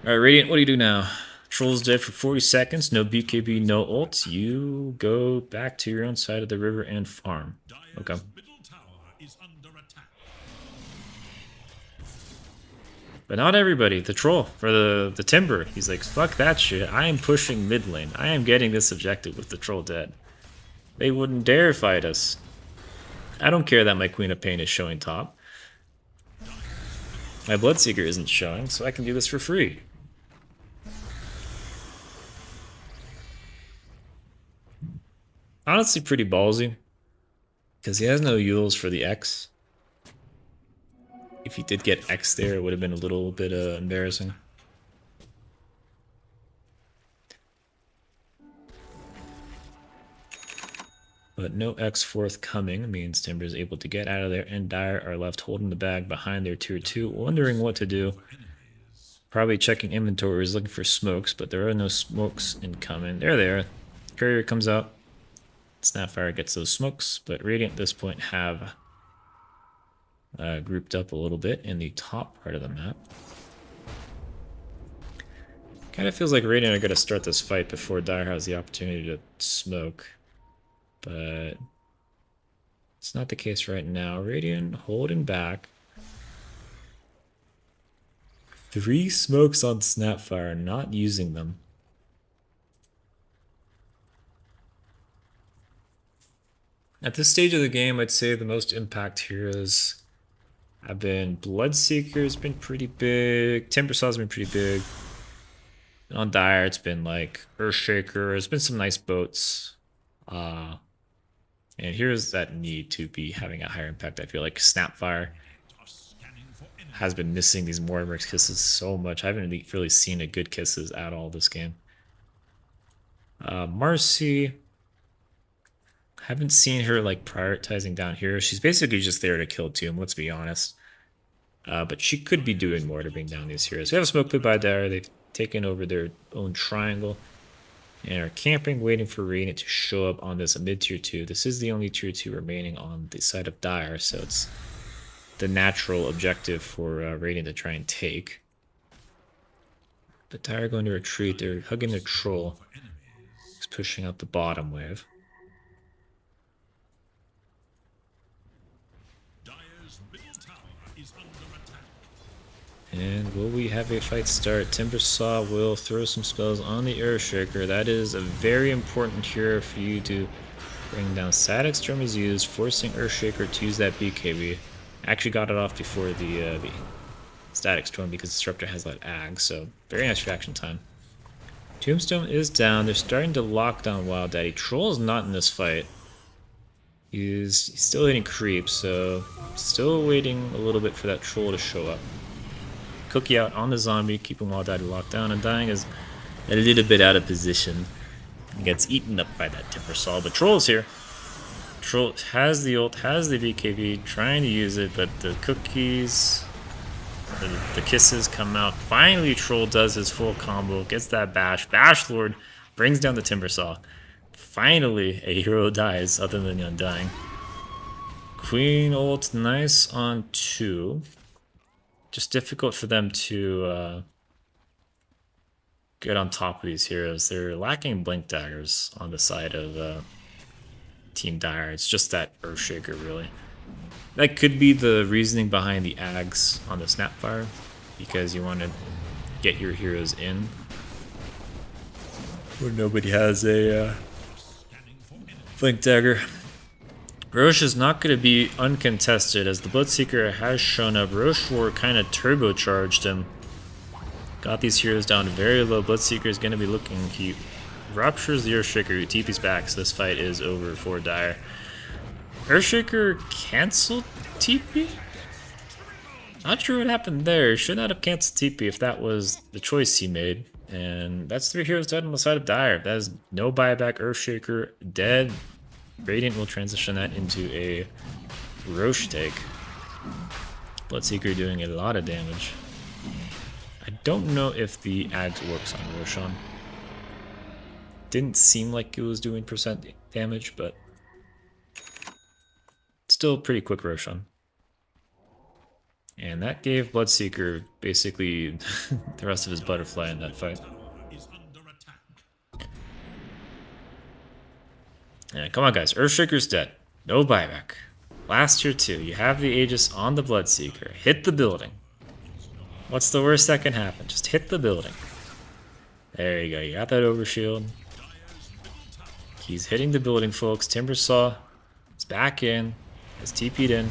Alright, Radiant, what do you do now? Troll's dead for 40 seconds, no BKB, no ult. You go back to your own side of the river and farm. Okay. But not everybody. The Troll, for the Timber, he's like, fuck that shit. I am pushing mid lane. I am getting this objective with the Troll dead. They wouldn't dare fight us. I don't care that my Queen of Pain is showing top. My Bloodseeker isn't showing, so I can do this for free. honestly pretty ballsy, because he has no Yules for the X. If he did get X there, it would have been a little bit embarrassing. But no X forthcoming means Timber is able to get out of there, and Dire are left holding the bag behind their tier 2, wondering what to do. Probably checking inventories, looking for smokes, but there are no smokes incoming. They're there. Courier comes out. Snapfire gets those smokes, but Radiant at this point have grouped up a little bit in the top part of the map. Kind of feels like Radiant are going to start this fight before Dire has the opportunity to smoke. But it's not the case right now. Radiant holding back. 3 smokes on Snapfire, not using them. At this stage of the game, I'd say the most impact heroes have been Bloodseeker's been pretty big. Timbersaw's been pretty big. And on Dire, it's been like Earthshaker. There's been some nice boats. And here's that need to be having a higher impact. I feel like Snapfire has been missing these Mortimer's kisses so much. I haven't really seen a good kisses at all this game. Marcy, haven't seen her like prioritizing down here. She's basically just there to kill Tomb, let's be honest. But she could be doing more to bring down these heroes. We have a smoke play by Dire. They've taken over their own triangle and are camping, waiting for Radiant to show up on this mid tier 2. This is the only tier 2 remaining on the side of Dire, so it's the natural objective for Radiant to try and take. But Dire going to retreat. They're hugging their troll. He's pushing out the bottom wave. And will we have a fight start? Timbersaw will throw some spells on the Earthshaker. That is a very important hero for you to bring down. Static Storm is used, forcing Earthshaker to use that BKB. Actually got it off before the Static Storm because Disruptor has that Ag, so very nice reaction time. Tombstone is down. They're starting to lock down Wild Daddy. Troll is not in this fight. He's still hitting creep, so still waiting a little bit for that Troll to show up. Cookie out on the zombie, keeping Wild Daddy locked down, and Dying is a little bit out of position. He gets eaten up by that Timbersaw, but Troll's here. Troll has the ult, has the VKB, trying to use it, but the cookies, the kisses come out. Finally, Troll does his full combo, gets that bash. Bash Lord brings down the Timbersaw. Finally, a hero dies other than the Undying. Queen ult, nice on 2. Just difficult for them to get on top of these heroes. They're lacking blink daggers on the side of Team Dire. It's just that Earthshaker, really. That could be the reasoning behind the Ags on the Snapfire, because you want to get your heroes in where nobody has a blink dagger. Roche is not going to be uncontested, as the Bloodseeker has shown up. Roche War kind of turbocharged him. Got these heroes down very low. Bloodseeker is going to be looking. He ruptures the Earthshaker, who TP's back, so this fight is over for Dire. Earthshaker canceled TP? Not sure what happened there. Should not have canceled TP if that was the choice he made. And that's 3 heroes dead on the side of Dire. That is no buyback. Earthshaker dead. Radiant will transition that into a Roche take. Bloodseeker doing a lot of damage. I don't know if the Ags works on Roshan. Didn't seem like it was doing percent damage, but still pretty quick Roshan. And that gave Bloodseeker basically the rest of his butterfly in that fight. Yeah, come on guys, Earthshaker's dead. No buyback. Last tier 2, you have the Aegis on the Bloodseeker. Hit the building. What's the worst that can happen? Just hit the building. There you go, you got that overshield. He's hitting the building, folks. Timbersaw is back in. Has TP'd in.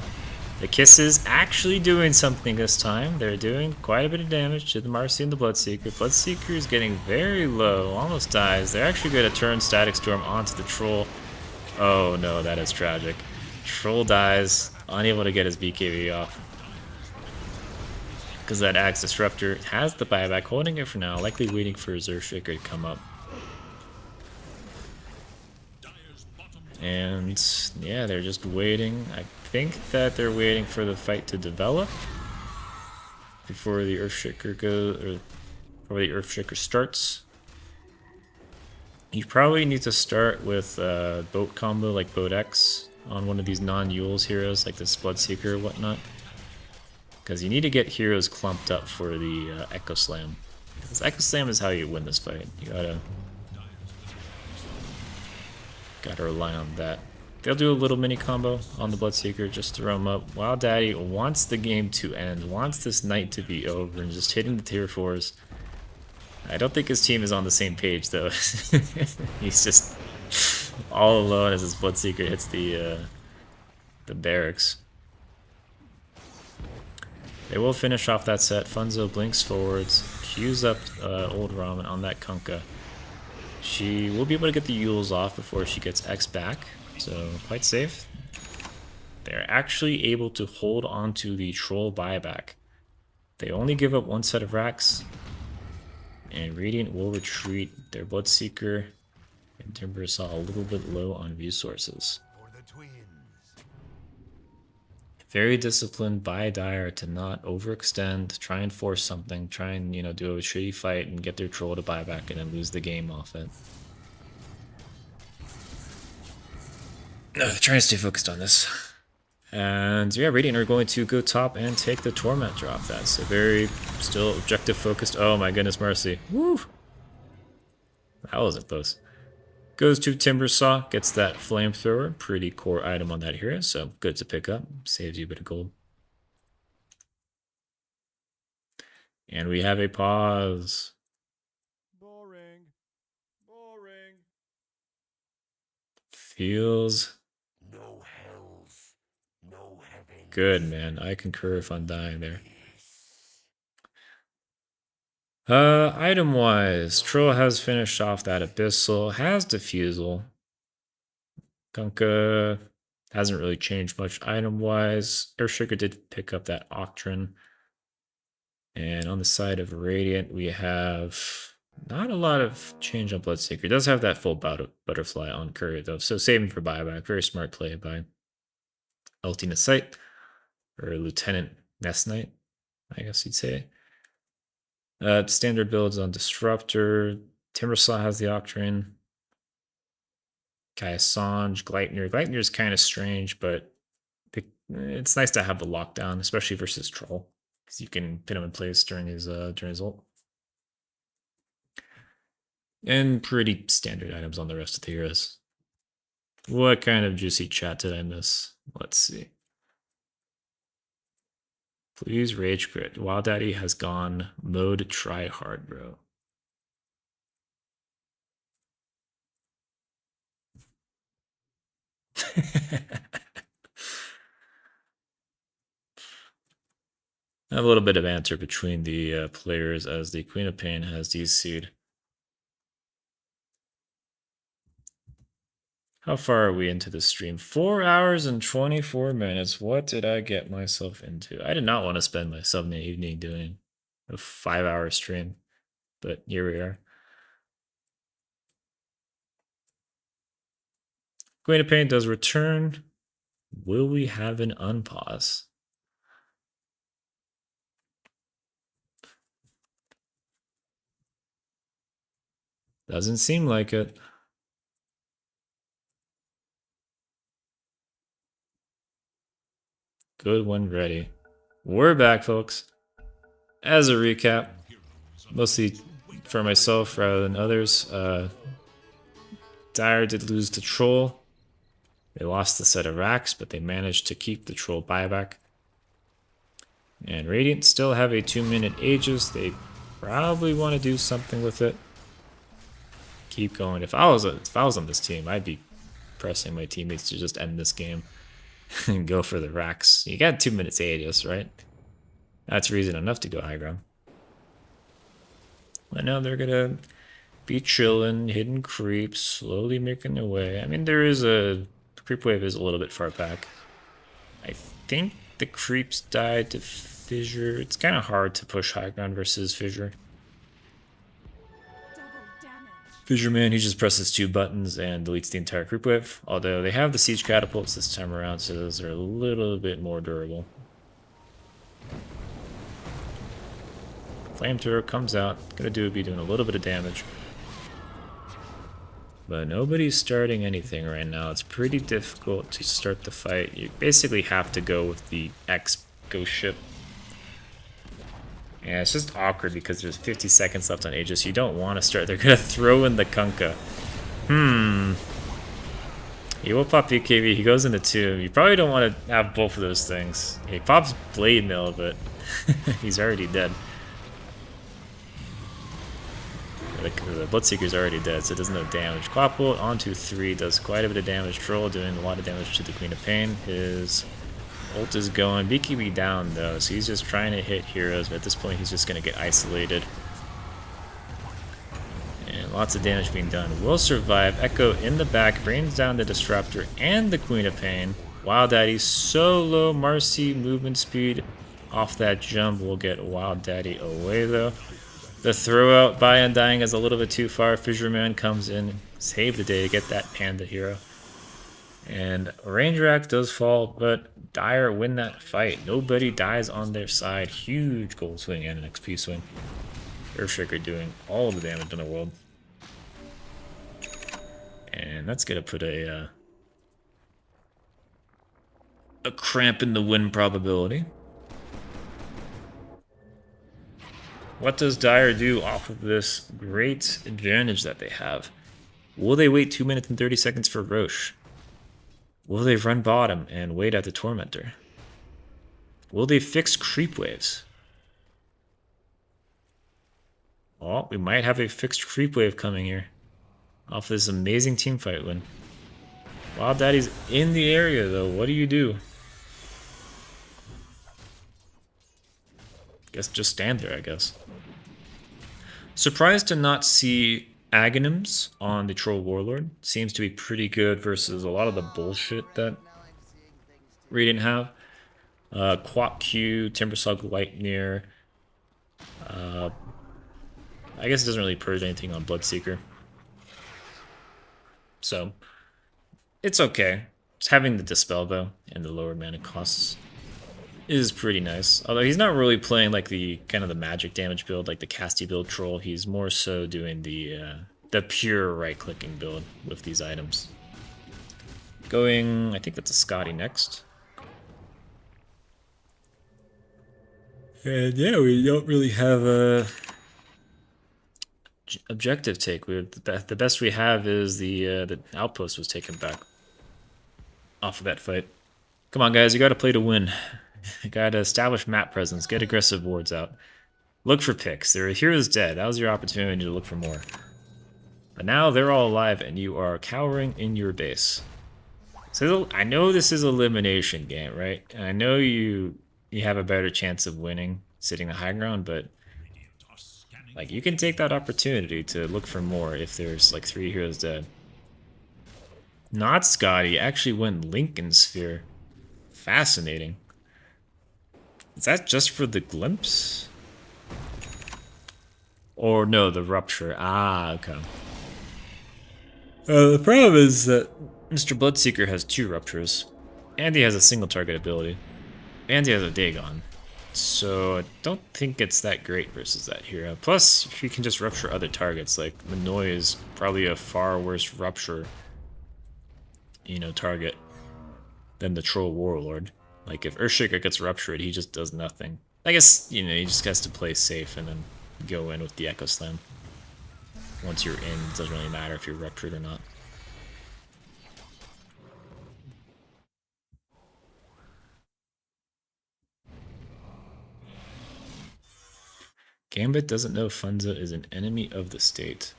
The kisses actually doing something this time. They're doing quite a bit of damage to the Marcy and the Bloodseeker. Bloodseeker is getting very low, almost dies. They're actually going to turn Static Storm onto the Troll. Oh no, that is tragic. Troll dies, unable to get his BKB off. Because that Axe Disruptor has the buyback, holding it for now, likely waiting for his Earthshaker to come up. And yeah, they're just waiting. I think that they're waiting for the fight to develop before the Earthshaker goes, or before the Earthshaker starts. You probably need to start with boat combo like bo3 on one of these non-Yules heroes like this Bloodseeker or whatnot. Because you need to get heroes clumped up for the Echo Slam. Because Echo Slam is how you win this fight. You gotta rely on that. They'll do a little mini combo on the Bloodseeker, just throw him up. Wild Daddy wants the game to end, wants this night to be over, and just hitting the tier 4s. I don't think his team is on the same page though. He's just all alone as his Bloodseeker hits the barracks. They will finish off that set. Funzo blinks forwards, queues up Old Ramen on that Kunkka. She will be able to get the Yules off before she gets X back, so quite safe. They're actually able to hold on to the Troll buyback. They only give up one set of racks, and Radiant will retreat. Their Bloodseeker and Timber Saw a little bit low on resources. Very disciplined by Dire to not overextend, try and force something, try and, do a shitty fight and get their Troll to buy back and then lose the game off it. No, trying to stay focused on this. And yeah, Radiant are going to go top and take the Tormentor off that. So very still objective focused. Oh my goodness mercy. Woo! That wasn't close. Goes to Timber Saw, gets that Flamethrower, pretty core item on that hero, so good to pick up, saves you a bit of gold. And we have a pause. Boring. Boring. Feels no hells, no heaven. Good, man. I concur if I'm dying there. Item-wise, Troll has finished off that Abyssal, has Diffusal. Kunkka hasn't really changed much item-wise. Earthshaker did pick up that Octron. And on the side of Radiant, we have not a lot of change on Bloodseeker. It does have that full butterfly on Courier, though, so saving for buyback. Very smart play by Altina Sight, or Lieutenant Nest Knight, I guess you'd say. Standard builds on Disruptor. Timbersaw has the Octane. Kaisange, Gleipnir. Gleipnir is kind of strange, but it's nice to have the lockdown, especially versus Troll, because you can pin him in place during his ult. And pretty standard items on the rest of the heroes. What kind of juicy chat did I miss? Let's see. Please rage quit. Wild Daddy has gone mode try hard, bro. A little bit of banter between the players as the Queen of Pain has DC'd. How far are we into the stream? 4 hours and 24 minutes. What did I get myself into? I did not want to spend my Sunday evening doing a 5-hour stream, but here we are. Queen of Pain does return. Will we have an unpause? Doesn't seem like it. Good one, ready. We're back, folks. As a recap, mostly for myself rather than others, Dire did lose to Troll. They lost the set of racks, but they managed to keep the Troll buyback. And Radiant still have a 2-minute Aegis. They probably want to do something with it. Keep going. If I was on this team, I'd be pressing my teammates to just end this game and go for the racks. You got 2 minutes Aegis, right? That's reason enough to go high ground. But no, they're gonna be chilling, hidden creeps, slowly making their way. I mean, there is a creep wave is a little bit far back. I think the creeps died to fissure. It's kind of hard to push high ground versus fissure. Fisherman, he just presses 2 buttons and deletes the entire creep wave. Although they have the siege catapults this time around, so those are a little bit more durable. Flamethrower comes out, gonna be doing a little bit of damage. But nobody's starting anything right now. It's pretty difficult to start the fight. You basically have to go with the X ghost ship. Yeah, it's just awkward because there's 50 seconds left on Aegis. You don't want to start. They're going to throw in the Kunkka. He will pop BKB. He goes into 2. You probably don't want to have both of those things. He pops Blade Mill, but he's already dead. The Bloodseeker's already dead, so it does no damage. Quapple onto 3 does quite a bit of damage. Troll doing a lot of damage to the Queen of Pain. His ult is going. BKB down though, so he's just trying to hit heroes, but at this point he's just going to get isolated. And lots of damage being done. Will survive. Echo in the back, brings down the Disruptor and the Queen of Pain. Wild Daddy so low. Marcy movement speed off that jump will get Wild Daddy away though. The throw out by Undying is a little bit too far. Fisherman comes in, save the day, get that Panda hero. And Ranger Axe does fall, but Dire win that fight. Nobody dies on their side. Huge gold swing and an XP swing. Earthshaker doing all the damage in the world. And that's gonna put a cramp in the win probability. What does Dire do off of this great advantage that they have? Will they wait 2 minutes and 30 seconds for Roche? Will they run bottom and wait at the Tormentor? Will they fix creep waves? Oh, we might have a fixed creep wave coming here. Off this amazing teamfight win. Wild Daddy's in the area though, what do you do? Guess just stand there, I guess. Surprised to not see Aghanims on the Troll Warlord. Seems to be pretty good versus a lot of the bullshit that we didn't have. Quap Q, Timberslug Lightmere. I guess it doesn't really purge anything on Bloodseeker. So, it's okay. Just having the Dispel though, and the lower mana costs is pretty nice. Although he's not really playing like the kind of the magic damage build, like the casty build troll. He's more so doing the pure right-clicking build with these items. Going, I think that's a Scotty next. And yeah, we don't really have a objective take. The best we have is the outpost was taken back off of that fight. Come on, guys, you got to play to win. You got to establish map presence, get aggressive wards out. Look for picks. There are heroes dead. That was your opportunity to look for more. But now they're all alive and you are cowering in your base. So I know this is elimination game, right? And I know you have a better chance of winning sitting the high ground, but like you can take that opportunity to look for more if there's like 3 heroes dead. Not Scotty, actually went Lincoln Sphere. Fascinating. Is that just for the glimpse? Or no, the rupture. Ah, okay. The problem is that Mr. Bloodseeker has 2 ruptures. And he has a single target ability. And he has a Dagon. So I don't think it's that great versus that hero. Plus, if you can just rupture other targets, like Minoy is probably a far worse rupture, target than the Troll Warlord. Like if Earthshaker gets ruptured, he just does nothing. I guess, he just has to play safe and then go in with the Echo Slam. Once you're in, it doesn't really matter if you're ruptured or not. Gambit doesn't know Funzo is an enemy of the state.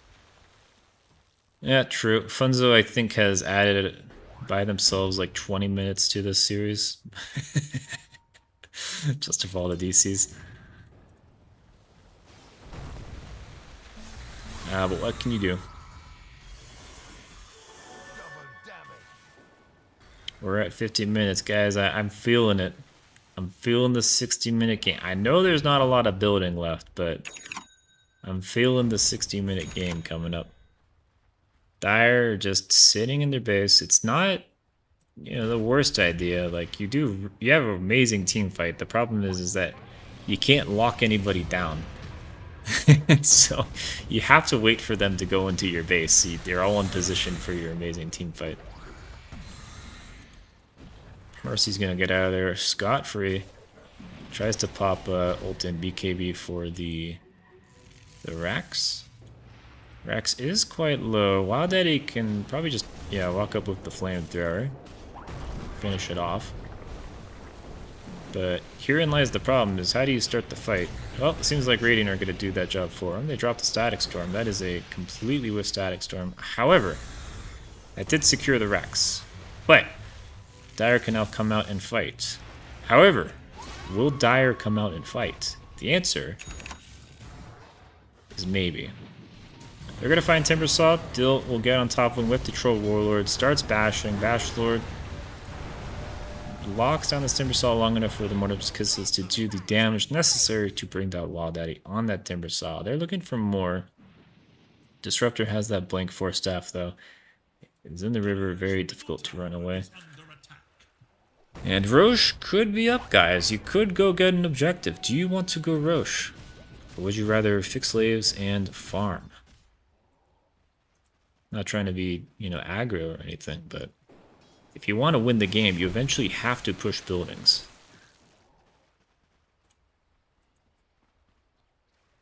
Yeah, true. Funzo, I think, has added by themselves like 20 minutes to this series. Just of all the DCs. But what can you do? We're at 50 minutes, guys. I'm feeling it. I'm feeling the 60-minute game. I know there's not a lot of building left, but I'm feeling the 60-minute game coming up. Dire just sitting in their base. It's not, the worst idea. Like you have an amazing team fight. The problem is that you can't lock anybody down. So you have to wait for them to go into your base. See, they're all in position for your amazing team fight. Mercy's gonna get out of there scot-free. Tries to pop ult and BKB for the Rax. Rax is quite low. Wild Eddie can probably just, walk up with the flamethrower. Finish it off. But herein lies the problem, is how do you start the fight? Well, it seems like Radiant are going to do that job for him. They dropped the Static Storm. That is a completely with Static Storm. However, that did secure the Rax. But Dire can now come out and fight. However, will Dire come out and fight? The answer is maybe. They're going to find Timbersaw. Dill will get on top of him with the Troll Warlord. Starts bashing. Bashlord locks down the Timbersaw long enough for the Mortis Kisses to do the damage necessary to bring down Wild Daddy on that Timbersaw. They're looking for more. Disruptor has that blank Force Staff though. It's in the river, very difficult to run away. And Roche could be up, guys. You could go get an objective. Do you want to go Roche? Or would you rather fix slaves and farm? Not trying to be, aggro or anything, but if you want to win the game, you eventually have to push buildings.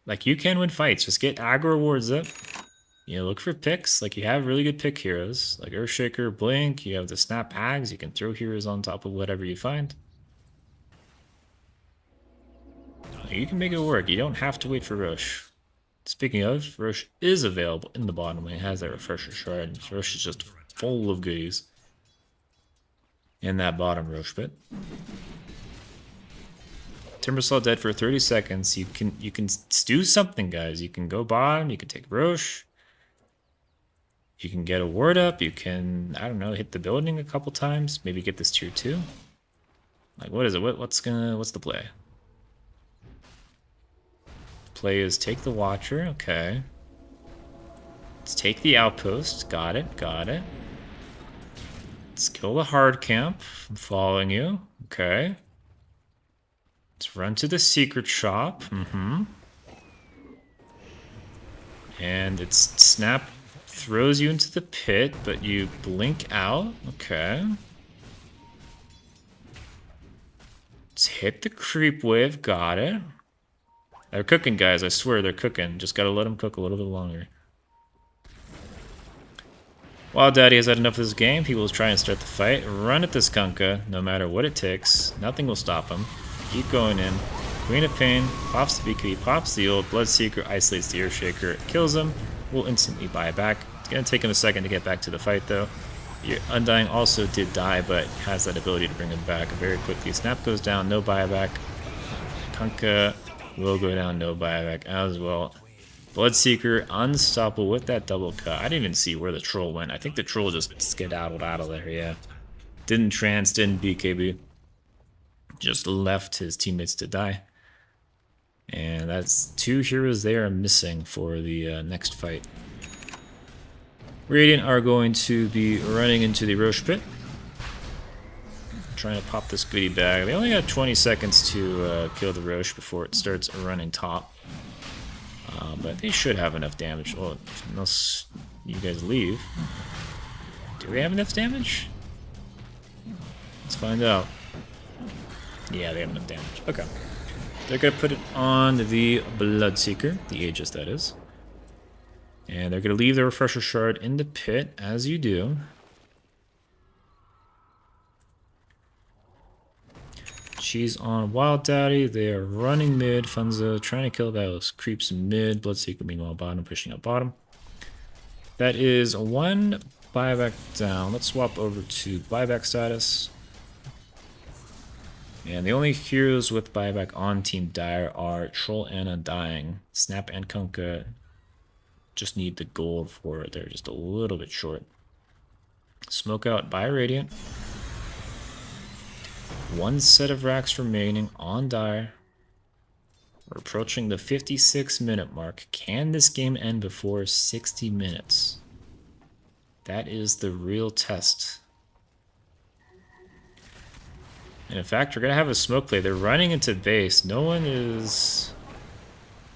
Like, you can win fights. Just get aggro wards up. Look for picks. Like, you have really good pick heroes. Like Earthshaker, Blink. You have the Snap Hags. You can throw heroes on top of whatever you find. You can make it work. You don't have to wait for Roche. Speaking of, Roche is available in the bottom lane. It has that Refresher Shard. Roche is just full of goodies. In that bottom Roche bit. Timbersaw dead for 30 seconds. You can do something, guys. You can go bottom. You can take Roche. You can get a ward up. You can, I don't know, hit the building a couple times. Maybe get this tier 2. Like, what is it? What's the play? Play is take the Watcher. Okay. Let's take the Outpost. Got it. Let's kill the hard camp. I'm following you. Okay. Let's run to the secret shop. And it's Snap throws you into the pit, but you blink out. Okay. Let's hit the creep wave. Got it. They're cooking, guys. I swear they're cooking. Just gotta let them cook a little bit longer. Wild Daddy has had enough of this game. He will try and start the fight. Run at this Kunkka, no matter what it takes. Nothing will stop him. Keep going in. Queen of Pain pops the BKB, pops the old Bloodseeker, isolates the Earthshaker, kills him. Will instantly buy back. It's gonna take him a second to get back to the fight, though. Your Undying also did die, but has that ability to bring him back very quickly. Snap goes down, no buyback. Kunkka will go down, no buyback as well. Bloodseeker unstoppable with that double cut. I didn't even see where the troll went. I think the troll just skedaddled out of there, yeah. Didn't trance, didn't BKB. Just left his teammates to die. And that's 2 heroes they are missing for the next fight. Radiant are going to be running into the Roche pit. Trying to pop this goodie bag. They only got 20 seconds to kill the Roche before it starts running top. But they should have enough damage. Well, unless you guys leave. Do we have enough damage? Let's find out. Yeah, they have enough damage. Okay. They're going to put it on the Bloodseeker, the Aegis that is. And they're going to leave the Refresher Shard in the pit, as you do. She's on Wild Daddy. They are running mid. Funzo trying to kill those creeps in mid. Bloodseeker meanwhile bottom, pushing up bottom. That is 1 buyback down. Let's swap over to buyback status. And the only heroes with buyback on Team Dire are Troll and Undying. Snap and Kunkka just need the gold for it. They're just a little bit short. Smoke out by Radiant. One set of racks remaining on Dire. We're approaching the 56-minute mark. Can this game end before 60 minutes? That is the real test. And in fact, we're going to have a smoke play. They're running into base. No one is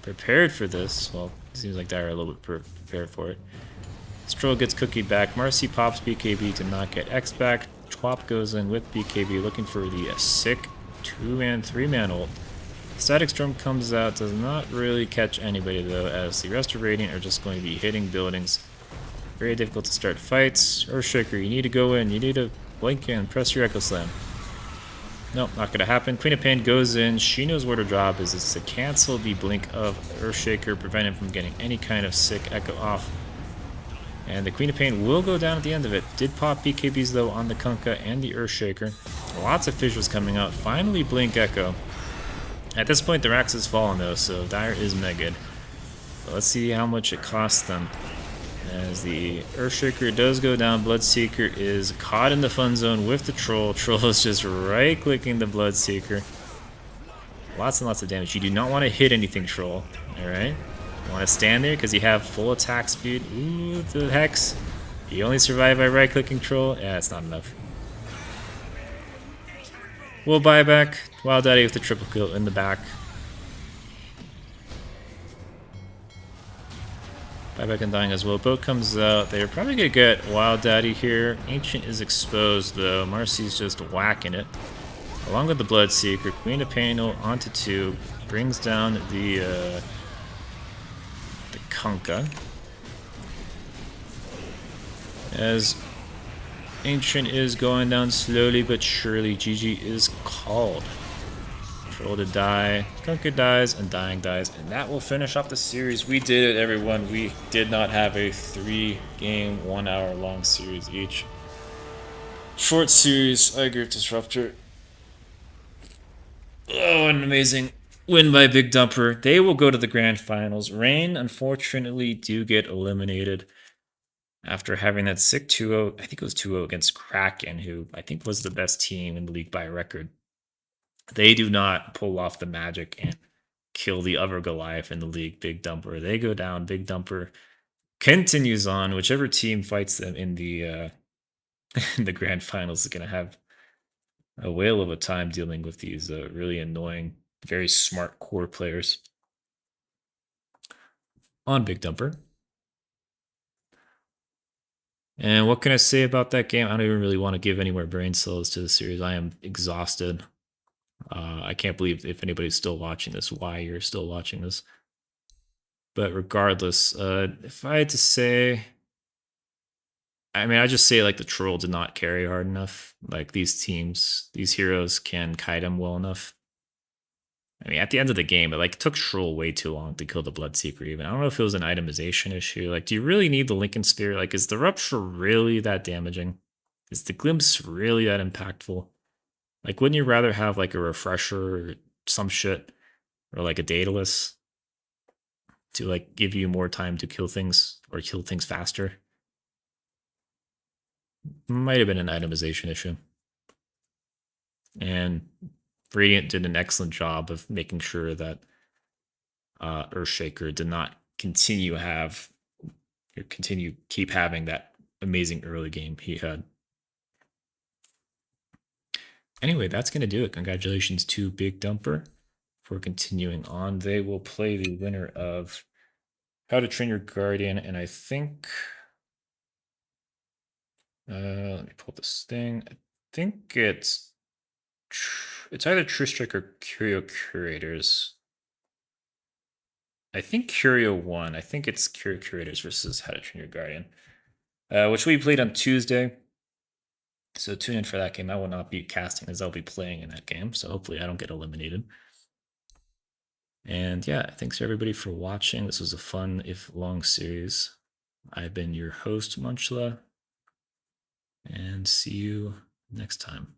prepared for this. Well, it seems like they're a little bit prepared for it. Stroll gets cookied back. Marcy pops BKB to not get X back. Twop goes in with BKB looking for the sick 2-man, 3-man ult. Static Storm comes out, does not really catch anybody though, as the rest of Radiant are just going to be hitting buildings. Very difficult to start fights. Earthshaker, you need to go in. You need to blink in. Press your Echo Slam. Nope, not going to happen. Queen of Pain goes in. She knows what her job is. It's to cancel the blink of Earthshaker, prevent him from getting any kind of sick Echo off. And the Queen of Pain will go down at the end of it. Did pop BKBs though on the Kunkka and the Earthshaker. Lots of fissures coming out. Finally Blink Echo. At this point the Rax has fallen though, so Dire is megaed. But let's see how much it costs them. As the Earthshaker does go down, Bloodseeker is caught in the fun zone with the Troll. Troll is just right-clicking the Bloodseeker. Lots and lots of damage. You do not want to hit anything, Troll. Alright? You want to stand there because you have full attack speed. Ooh, the Hex. You only survive by right-clicking Troll. Yeah, it's not enough. We'll buy back. Wild Daddy with the triple kill in the back. Buyback and dying as well. Boat comes out. They're probably going to get Wild Daddy here. Ancient is exposed though. Marcy's just whacking it. Along with the Bloodseeker. Queen of Pain onto 2. Brings down the Kunkka. As Ancient is going down slowly but surely. GG is called. Troll to die, Kunkka dies, and Dying dies, and that will finish off the series. We did it, everyone. We did not have a 3-game, 1-hour-long series each. Short series, I agree with Disruptor. Oh, an amazing win by Big Dumper. They will go to the grand finals. Rain, unfortunately, do get eliminated after having that sick 2-0. I think it was 2-0 against Kraken, who I think was the best team in the league by record. They do not pull off the magic and kill the other Goliath in the league, Big Dumper. They go down. Big Dumper continues on. Whichever team fights them in the in the grand finals is going to have a whale of a time dealing with these really annoying, very smart core players. On Big Dumper. And what can I say about that game? I don't even really want to give any more brain cells to the series. I am exhausted. I can't believe if anybody's still watching this, why you're still watching this. But regardless, if I had to say, I mean, I just say like the Troll did not carry hard enough. Like these teams, these heroes can kite him well enough. I mean, at the end of the game, it like took Troll way too long to kill the Bloodseeker even. I don't know if it was an itemization issue. Like, do you really need the Lincoln Sphere? Like, is the Rupture really that damaging? Is the Glimpse really that impactful? Like, wouldn't you rather have like a refresher or some shit, or like a Daedalus to like give you more time to kill things or kill things faster? Might have been an itemization issue. And Radiant did an excellent job of making sure that Earthshaker did not keep having that amazing early game he had. Anyway, that's going to do it. Congratulations to Big Dumper for continuing on. They will play the winner of How to Train Your Guardian, and I think... let me pull this thing. I think it's either True Strike or Curio Curators. I think Curio won. I think it's Curio Curators versus How to Train Your Guardian, which we played on Tuesday. So tune in for that game. I will not be casting as I'll be playing in that game. So hopefully I don't get eliminated. And yeah, thanks everybody for watching. This was a fun, if long, series. I've been your host, Munchla. And see you next time.